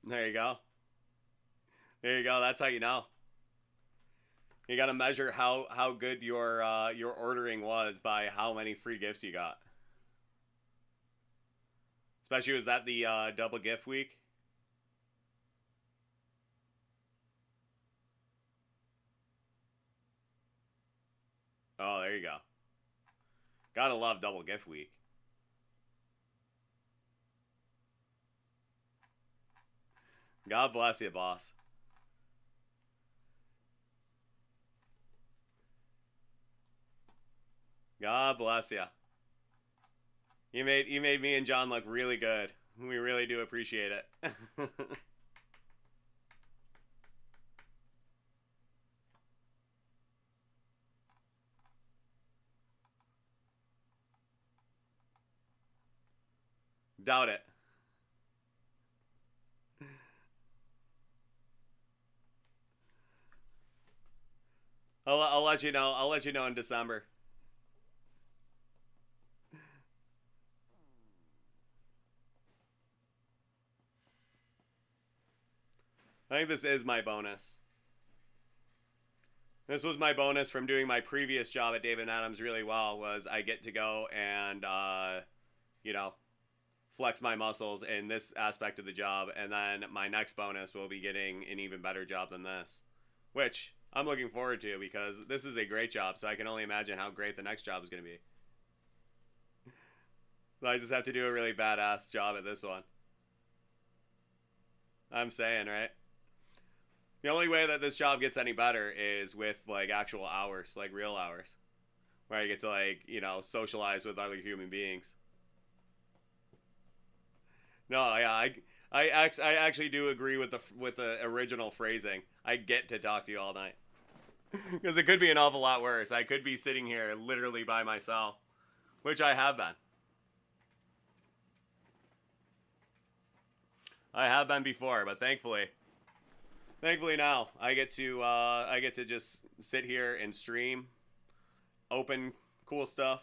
A: There you go. There you go. That's how you know. You got to measure how good your ordering was by how many free gifts you got. Especially was that the double gift week? Oh, there you go. Gotta love double gift week. God bless you, boss. God bless you. You made me and John look really good. We really do appreciate it. Doubt it. I'll let you know. I'll let you know in December. I think this is my bonus. This was my bonus from doing my previous job at David Adams really well. Was I get to go and you know, flex my muscles in this aspect of the job, and then my next bonus will be getting an even better job than this, which I'm looking forward to, because this is a great job, so I can only imagine how great the next job is going to be. So I just have to do a really badass job at this one. I'm saying, right? The only way that this job gets any better is with, like, actual hours, like real hours, where I get to, like, you know, socialize with other human beings. No, yeah, I actually do agree with the original phrasing. I get to talk to you all night. Because it could be an awful lot worse. I could be sitting here literally by myself, which I have been. I have been before, but thankfully now I get to just sit here and stream, open cool stuff,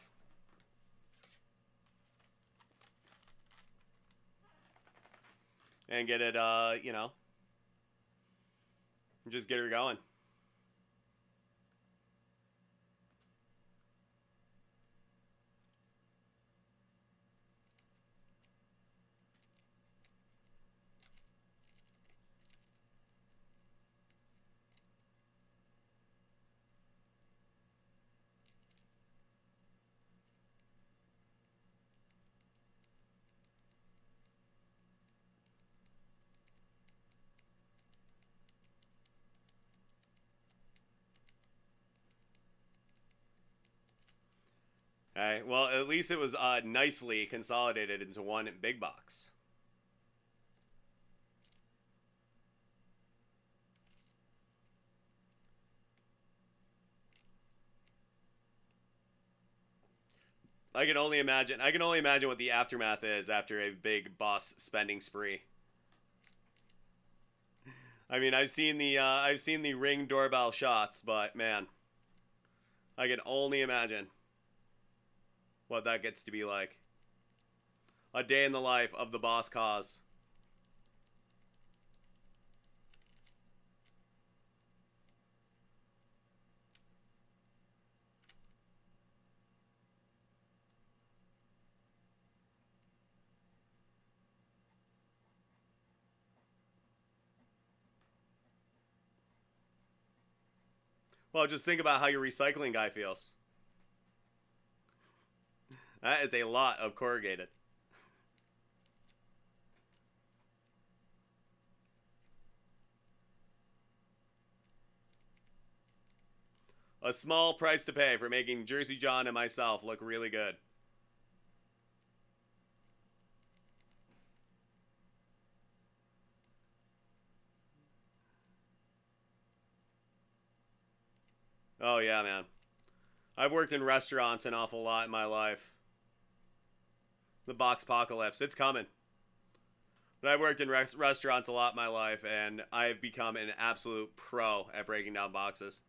A: and get it you know, just get her going. Okay, well, at least it was nicely consolidated into one big box. I can only imagine. I can only imagine what the aftermath is after a big boss spending spree. I mean, I've seen the Ring doorbell shots, but man, I can only imagine what that gets to be like. A day in the life of the boss cause. Well, just think about how your recycling guy feels. That is a lot of corrugated. A small price to pay for making Jersey John and myself look really good. Oh yeah, man. I've worked in restaurants an awful lot in my life. The box apocalypse, it's coming. But I've worked in restaurants a lot in my life, and I've become an absolute pro at breaking down boxes.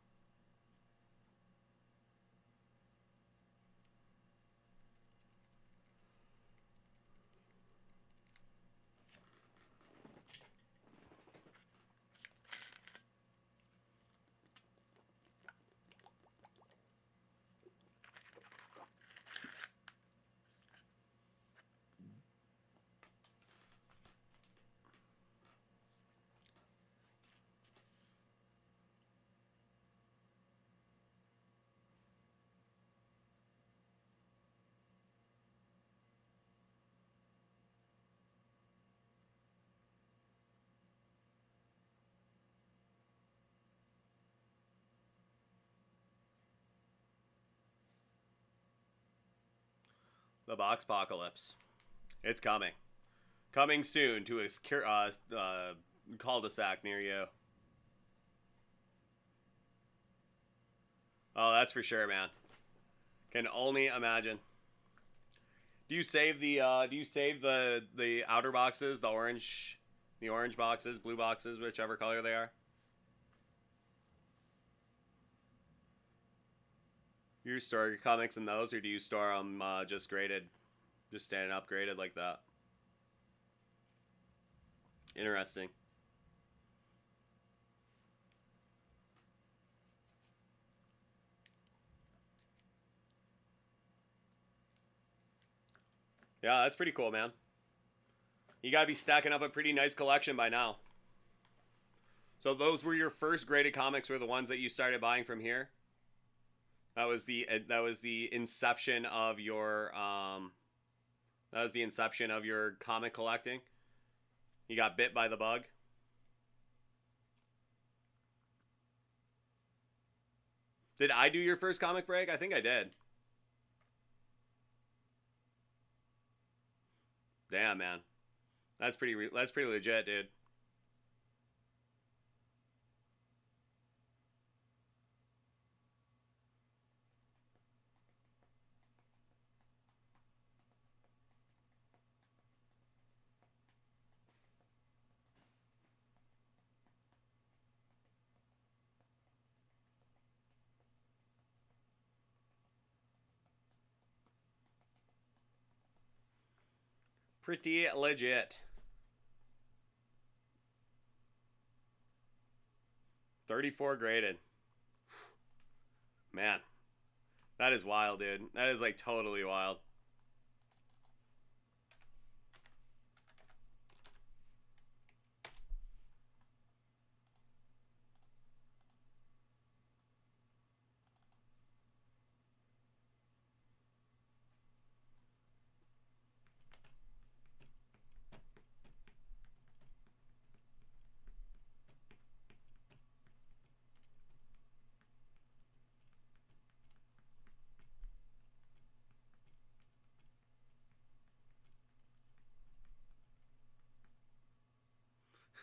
A: The box apocalypse. It's coming. Coming soon to a cul-de-sac near you. Oh, that's for sure, man. Can only imagine. Do you save the outer boxes, the orange boxes, blue boxes, whichever color they are? You store your comics in those, or do you store them just graded, just standing up graded like that? Interesting. Yeah, that's pretty cool, man. You gotta be stacking up a pretty nice collection by now. So those were your first graded comics, were the ones that you started buying from here? That was the inception of your that was the inception of your comic collecting. You got bit by the bug. Did I do your first comic break? I think I did. Damn, man. That's pretty legit, dude. Pretty legit. 34 graded. Man, that is wild, dude. That is like totally wild.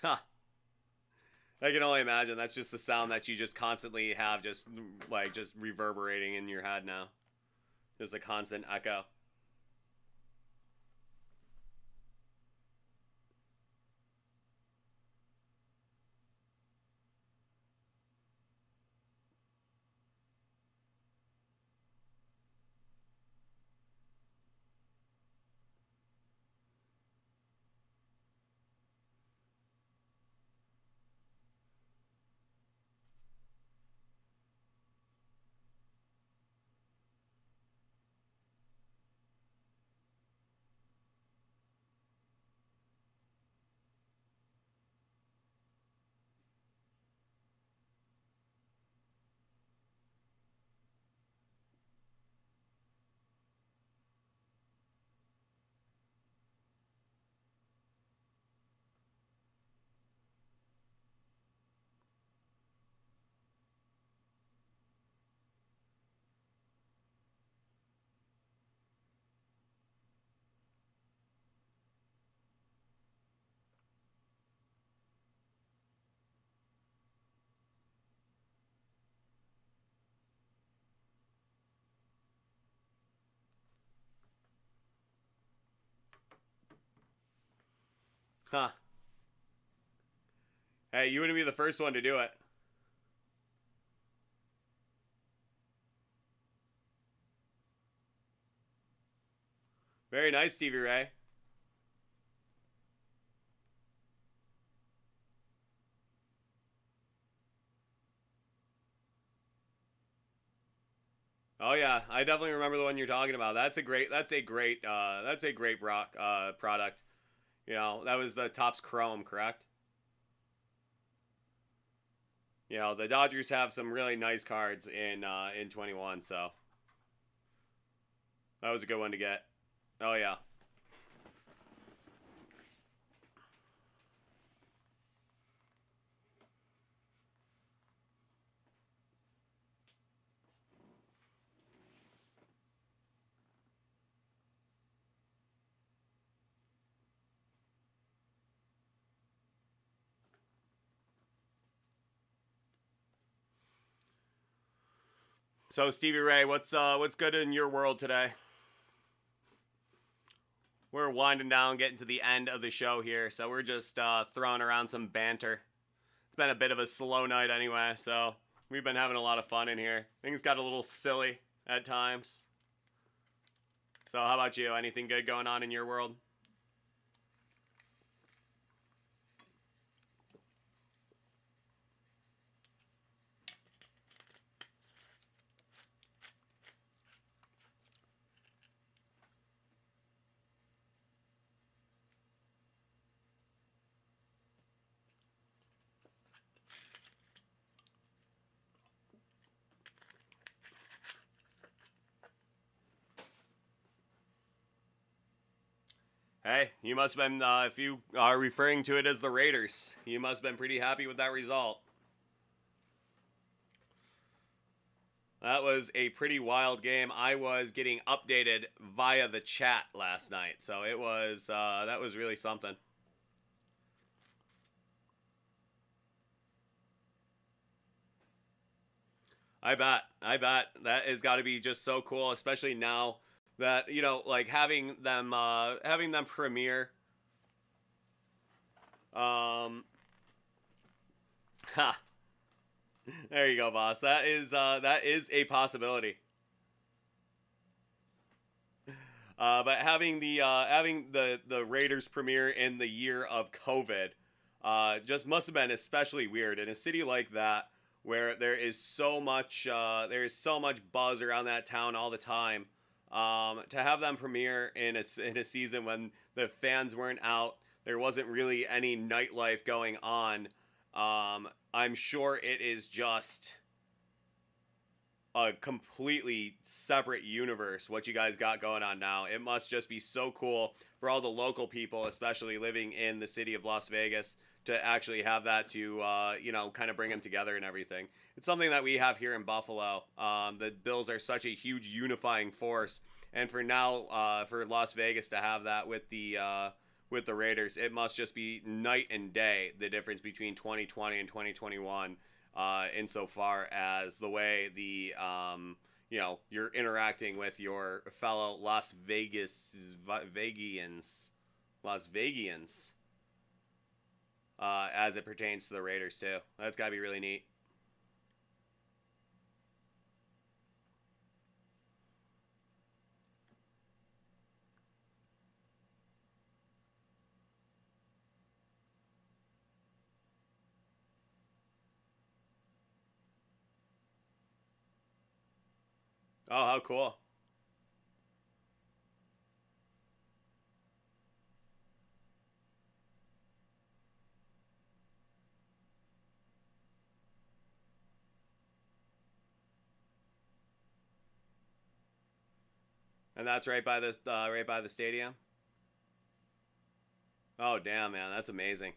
A: Huh. I can only imagine. That's just the sound that you just constantly have, just like just reverberating in your head now. There's a constant echo. Huh. Hey, you wouldn't be the first one to do it. Very nice, Stevie Ray. Oh yeah, I definitely remember the one you're talking about. That's a great rock product. You know, that was the Topps Chrome, correct? You know, the Dodgers have some really nice cards in 21, so that was a good one to get. Oh yeah. So Stevie Ray, what's good in your world today? We're winding down, getting to the end of the show here, so we're just throwing around some banter. It's been a bit of a slow night anyway, so we've been having a lot of fun in here. Things got a little silly at times. So how about you? Anything good going on in your world? Hey, you must have been, if you are referring to it as the Raiders, you must have been pretty happy with that result. That was a pretty wild game. I was getting updated via the chat last night, so it was, that was really something. I bet. That has got to be just so cool, especially now that, you know, like having them premiere. Ha. There you go, boss. That is a possibility. But having the Raiders premiere in the year of COVID, just must have been especially weird in a city like that where there is so much buzz around that town all the time. To have them premiere in a season when the fans weren't out, there wasn't really any nightlife going on. I'm sure it is just a completely separate universe what you guys got going on now. It must just be so cool for all the local people, especially living in the city of Las Vegas, to actually have that to you know, kind of bring them together and everything. It's something that we have here in Buffalo. The Bills are such a huge unifying force, and for now, for Las Vegas to have that with the Raiders, it must just be night and day, the difference between 2020 and 2021. Insofar as the way the you know, you're interacting with your fellow Las Vegians, as it pertains to the Raiders too. That's got to be really neat. Oh, how cool! And that's right by the stadium. Oh, damn, man, that's amazing.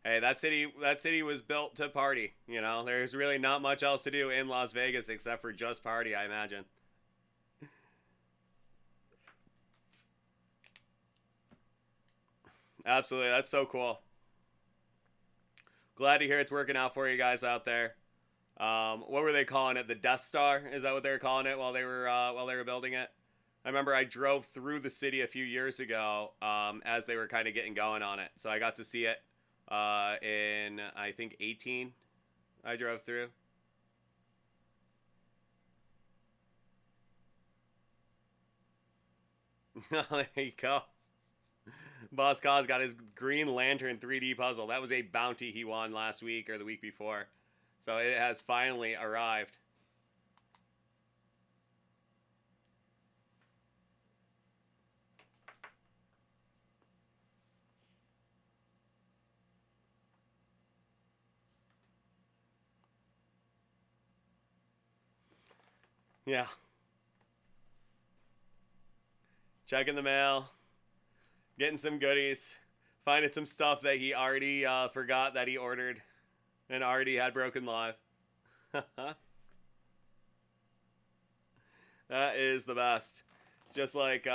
A: Hey, that city was built to party. You know, there's really not much else to do in Las Vegas except for just party, I imagine. Absolutely, that's so cool. Glad to hear it's working out for you guys out there. What were they calling it? The Death Star? Is that what they were calling it while they were building it? I remember I drove through the city a few years ago as they were kind of getting going on it, so I got to see it in, I think, 18. I drove through. There you go. Boss Cause got his Green Lantern 3D puzzle. That was a bounty he won last week or the week before. So it has finally arrived. Yeah. Checking the mail. Getting some goodies. Finding some stuff that he already forgot that he ordered and already had broken live. That is the best. Just like,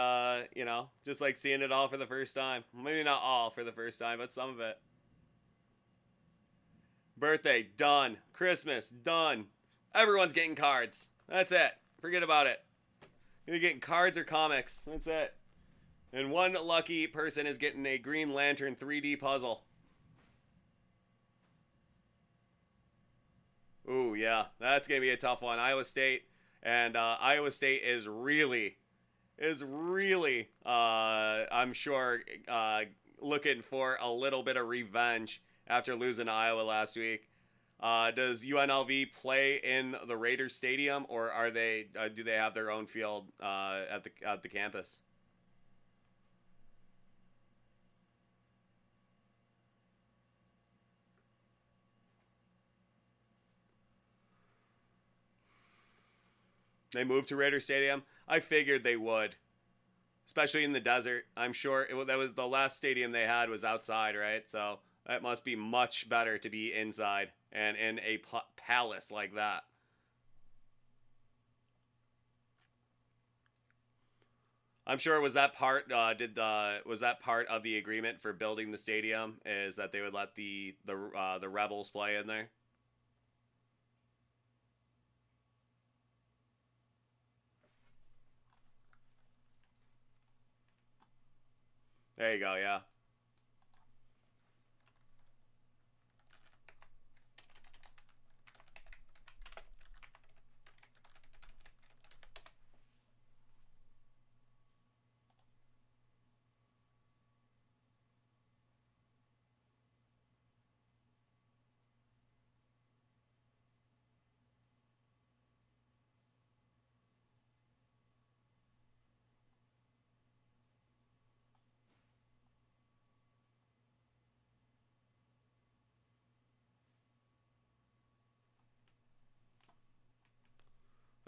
A: you know, just like seeing it all for the first time. Maybe not all for the first time, but some of it. Birthday, done. Christmas, done. Everyone's getting cards. That's it. Forget about it. You're getting cards or comics. That's it. And one lucky person is getting a Green Lantern 3D puzzle. Ooh, yeah. That's going to be a tough one. Iowa State. And Iowa State is really, I'm sure, looking for a little bit of revenge after losing to Iowa last week. Does UNLV play in the Raiders Stadium, or are they? Do they have their own field at the campus? They moved to Raider Stadium. I figured they would. especially in the desert. I'm sure that was the last stadium they had was outside, right? So that must be much better to be inside and in a palace like that. I'm sure was that part was that part of the agreement for building the stadium is that they would let the rebels play in there. There you go, yeah.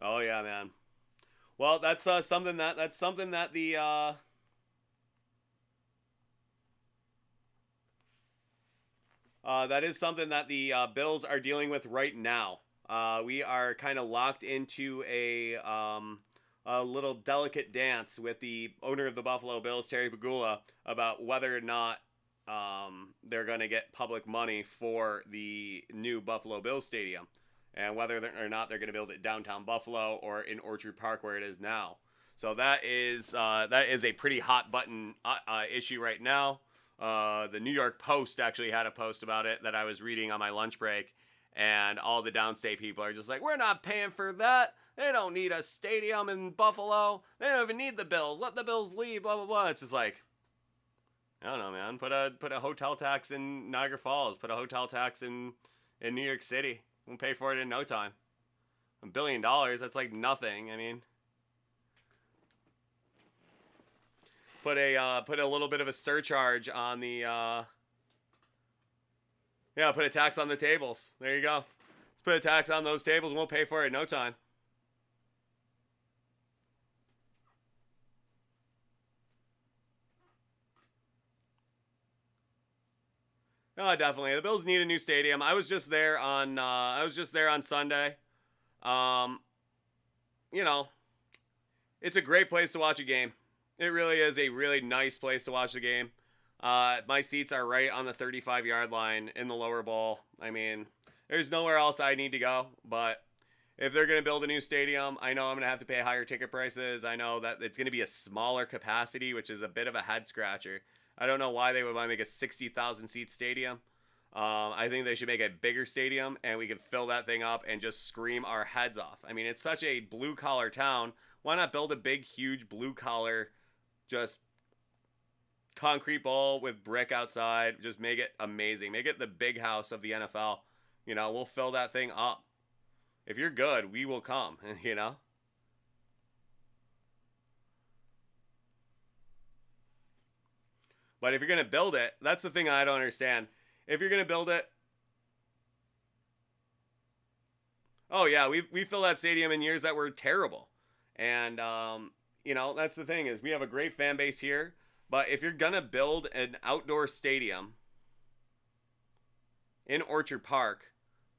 A: Oh yeah, man. Well, that's something that that is something that the Bills are dealing with right now. We are kind of locked into a little delicate dance with the owner of the Buffalo Bills, Terry Pegula, about whether or not they're going to get public money for the new Buffalo Bills stadium, and whether or not they're going to build it downtown Buffalo or in Orchard Park where it is now. So that is a pretty hot button issue right now. The New York Post actually had a post about it that I was reading on my lunch break, and all the downstate people are just like, we're not paying for that. They don't need a stadium in Buffalo. They don't even need the Bills. Let the Bills leave, blah, blah, blah. It's just like, I don't know, man. Put a hotel tax in Niagara Falls. Put a hotel tax in New York City. We'll pay for it in no time. $1 billion, that's like nothing. I mean, put a little bit of a surcharge on the yeah, put a tax on the tables. There you go. Let's put a tax on those tables and we'll pay for it in no time. No, definitely. The Bills need a new stadium. I was just there on Sunday. Um, you know, it's a great place to watch a game. It really is a really nice place to watch the game. My seats are right on the 35-yard line in the lower bowl. I mean, there's nowhere else I need to go. But if they're going to build a new stadium, I know I'm going to have to pay higher ticket prices. I know that it's going to be a smaller capacity, which is a bit of a head scratcher. I don't know why they would want to make a 60,000 seat stadium. I think they should make a bigger stadium and we can fill that thing up and just scream our heads off. I mean, it's such a blue collar town. Why not build a big, huge blue collar, just concrete bowl with brick outside? Just make it amazing. Make it the big house of the NFL. You know, we'll fill that thing up. If you're good, we will come, you know? But if you're going to build it, that's the thing I don't understand. If you're going to build it, oh yeah, we filled that stadium in years that were terrible. And, you know, that's the thing is we have a great fan base here. But if you're going to build an outdoor stadium in Orchard Park,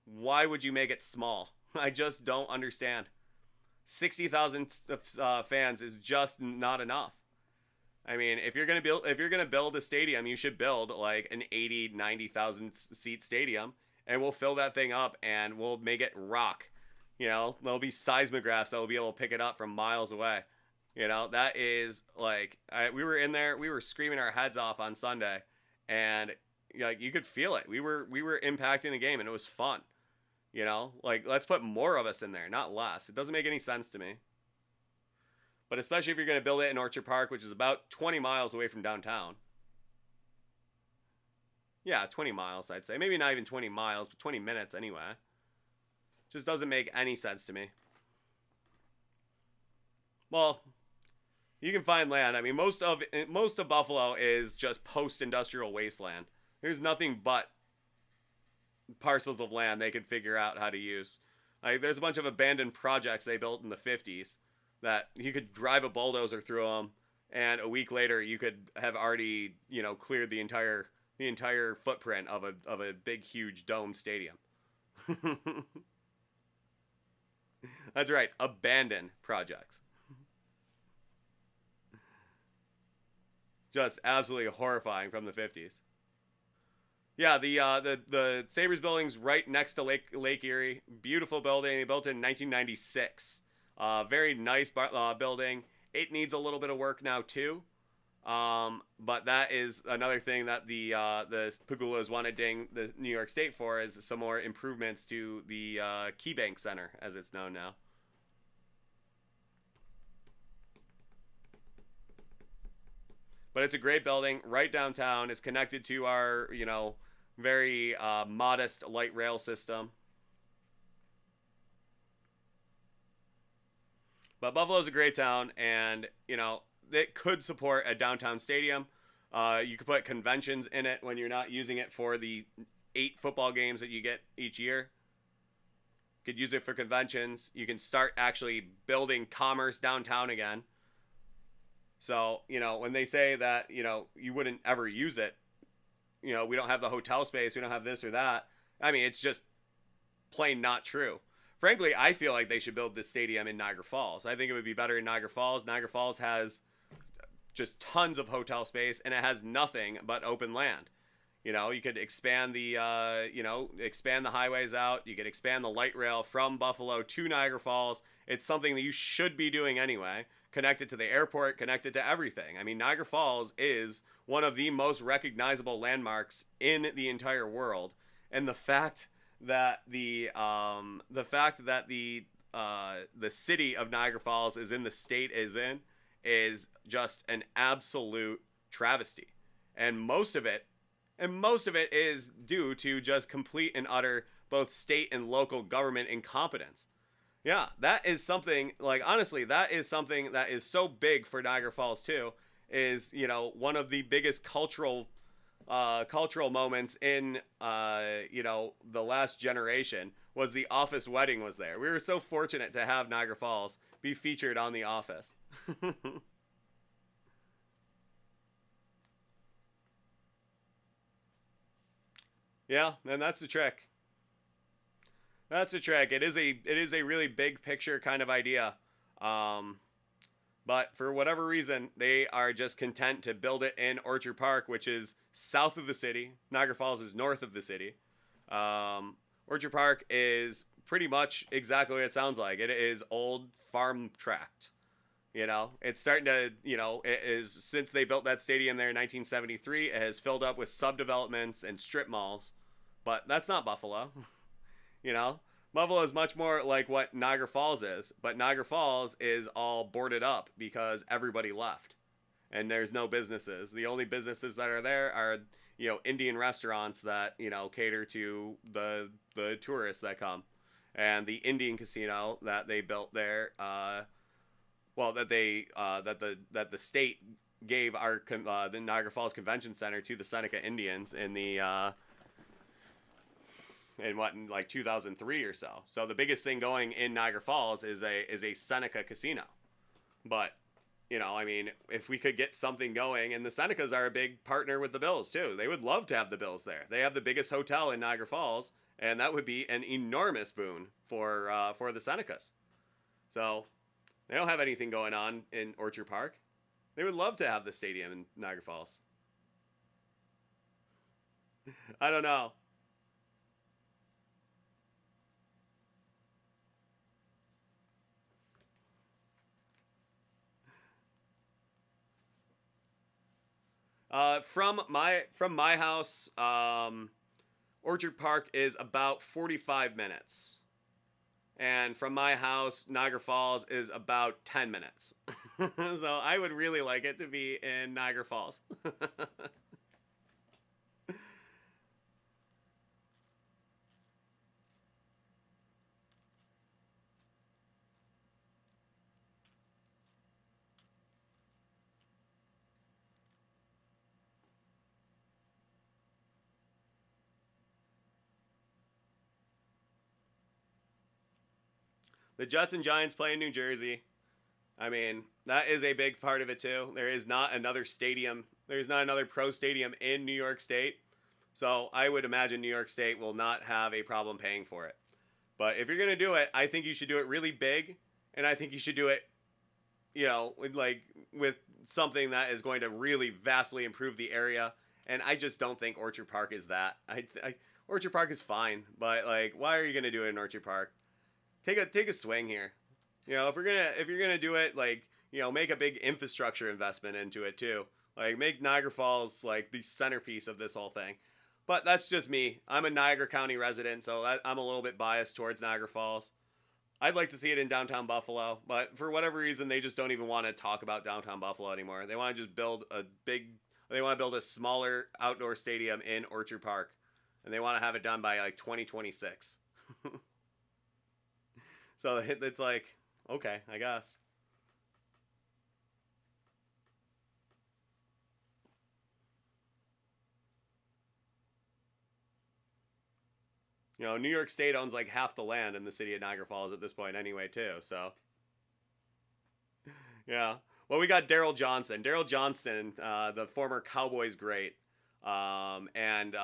A: why would you make it small? I just don't understand. 60,000 fans is just not enough. I mean, if you're gonna build a stadium, you should build like an 80, 90,000 seat stadium, and we'll fill that thing up and we'll make it rock. You know, there'll be seismographs that will be able to pick it up from miles away. You know, that is like we were in there, we were screaming our heads off on Sunday, and like you could feel it. We were impacting the game, and it was fun. You know, like let's put more of us in there, not less. It doesn't make any sense to me. But especially if you're going to build it in Orchard Park, which is about 20 miles away from downtown. Yeah, 20 miles, I'd say. Maybe not even 20 miles, but 20 minutes anyway. Just doesn't make any sense to me. Well, you can find land. I mean, most of Buffalo is just post-industrial wasteland. There's nothing but parcels of land they could figure out how to use. Like, there's a bunch of abandoned projects they built in the 50s that you could drive a bulldozer through them and a week later you could have already, cleared the entire footprint of a big huge dome stadium. That's right, abandoned projects. Just absolutely horrifying from the 50s. Yeah, the Sabres building's right next to Lake Erie. Beautiful building. They built it in 1996. Very nice building. It needs a little bit of work now too. But that is another thing that the Pagulas wanted ding the New York State for, is some more improvements to the KeyBank Center, as it's known now. But it's a great building right downtown. It's connected to our, very modest light rail system. But Buffalo's a great town, and, it could support a downtown stadium. You could put conventions in it when you're not using it for the 8 football games that you get each year. You could use it for conventions. You can start actually building commerce downtown again. So, when they say that, you wouldn't ever use it, we don't have the hotel space, we don't have this or that. I mean, it's just plain not true. Frankly, I feel like they should build this stadium in Niagara Falls. I think it would be better in Niagara Falls. Niagara Falls has just tons of hotel space, and it has nothing but open land. You could expand expand the highways out. You could expand the light rail from Buffalo to Niagara Falls. It's something that you should be doing anyway. Connected to the airport, connected to everything. I mean, Niagara Falls is one of the most recognizable landmarks in the entire world, and the fact that the city of Niagara Falls is in the state is just an absolute travesty, and most of it is due to just complete and utter both state and local government incompetence. Yeah, that is something, like, honestly, that is something that is so big for Niagara Falls too, is, one of the biggest cultural moments in, the last generation was The Office wedding was there. We were so fortunate to have Niagara Falls be featured on The Office. Yeah, and that's the trick. That's the trick. It is a really big picture kind of idea. Um, but for whatever reason, they are just content to build it in Orchard Park, which is south of the city. Niagara Falls is north of the city. Orchard Park is pretty much exactly what it sounds like. It is old farm tract. It's starting to, it is, since they built that stadium there in 1973, it has filled up with subdevelopments and strip malls. But that's not Buffalo. You know, Buffalo is much more like what Niagara Falls is, but Niagara Falls is all boarded up because everybody left, and there's no businesses. The only businesses that are there are, Indian restaurants that, cater to the tourists that come, and the Indian casino that they built there. That the state gave the Niagara Falls Convention Center to the Seneca Indians in like 2003 or so. So the biggest thing going in Niagara Falls is a Seneca casino. But, if we could get something going, and the Senecas are a big partner with the Bills too. They would love to have the Bills there. They have the biggest hotel in Niagara Falls, and that would be an enormous boon for the Senecas. So they don't have anything going on in Orchard Park. They would love to have the stadium in Niagara Falls. I don't know. From my house, Orchard Park is about 45 minutes. And from my house, Niagara Falls is about 10 minutes. So I would really like it to be in Niagara Falls. The Jets and Giants play in New Jersey. I mean, that is a big part of it too. There is not another stadium. There's not another pro stadium in New York State. So I would imagine New York State will not have a problem paying for it. But if you're going to do it, I think you should do it really big. And I think you should do it, with something that is going to really vastly improve the area. And I just don't think Orchard Park is that. Orchard Park is fine. But, why are you going to do it in Orchard Park? Take a swing here. If you're gonna do it, make a big infrastructure investment into it too. Make Niagara Falls the centerpiece of this whole thing. But that's just me. I'm a Niagara County resident, so I'm a little bit biased towards Niagara Falls. I'd like to see it in downtown Buffalo, but for whatever reason, they just don't even want to talk about downtown Buffalo anymore. They want to just build a smaller outdoor stadium in Orchard Park, and they want to have it done by 2026. So it's okay, I guess. New York State owns half the land in the city of Niagara Falls at this point anyway, too. So, yeah. Well, we got Daryl Johnson. Daryl Johnson, the former Cowboys great, and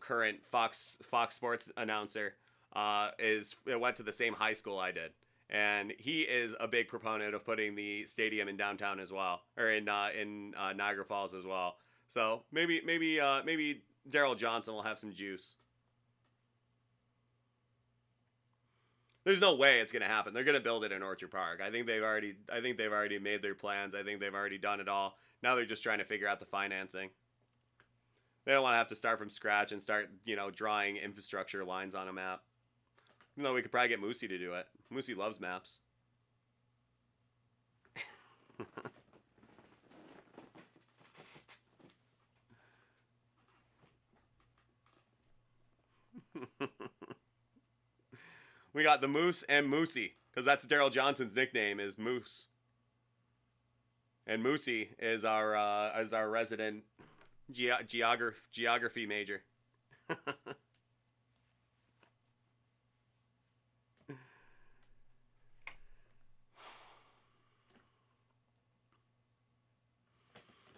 A: current Fox Sports announcer, went to the same high school I did. And he is a big proponent of putting the stadium in downtown as well, or in Niagara Falls as well. So maybe Daryl Johnson will have some juice. There's no way it's gonna happen. They're gonna build it in Orchard Park. I think they've already made their plans. I think they've already done it all. Now they're just trying to figure out the financing. They don't want to have to start from scratch and start drawing infrastructure lines on a map. No, we could probably get Moosey to do it. Moosey loves maps. We got the Moose and Moosey, because that's Daryl Johnson's nickname is Moose. And Moosey is our resident geography major.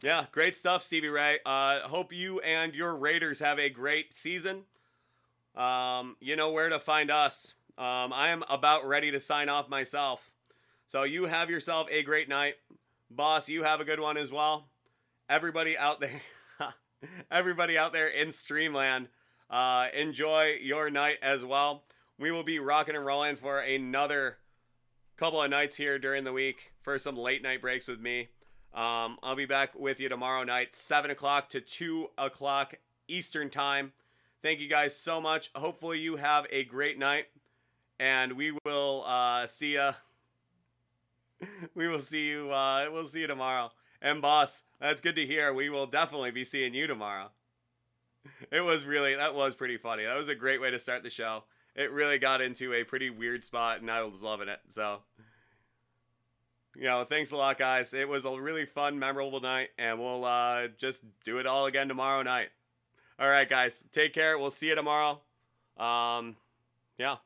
A: Yeah, great stuff, Stevie Ray. Hope you and your Raiders have a great season. You know where to find us. I am about ready to sign off myself. So you have yourself a great night. Boss, you have a good one as well. Everybody out there, everybody out there in Streamland, enjoy your night as well. We will be rocking and rolling for another couple of nights here during the week for some late night breaks with me. I'll be back with you tomorrow night, 7 o'clock to 2 o'clock Eastern time. Thank you guys so much. Hopefully you have a great night. And we will see ya. We will see you. We'll see you tomorrow. And boss, that's good to hear. We will definitely be seeing you tomorrow. That was pretty funny. That was a great way to start the show. It really got into a pretty weird spot, and I was loving it. So, thanks a lot, guys. It was a really fun, memorable night, and we'll just do it all again tomorrow night. All right, guys. Take care. We'll see you tomorrow. Yeah.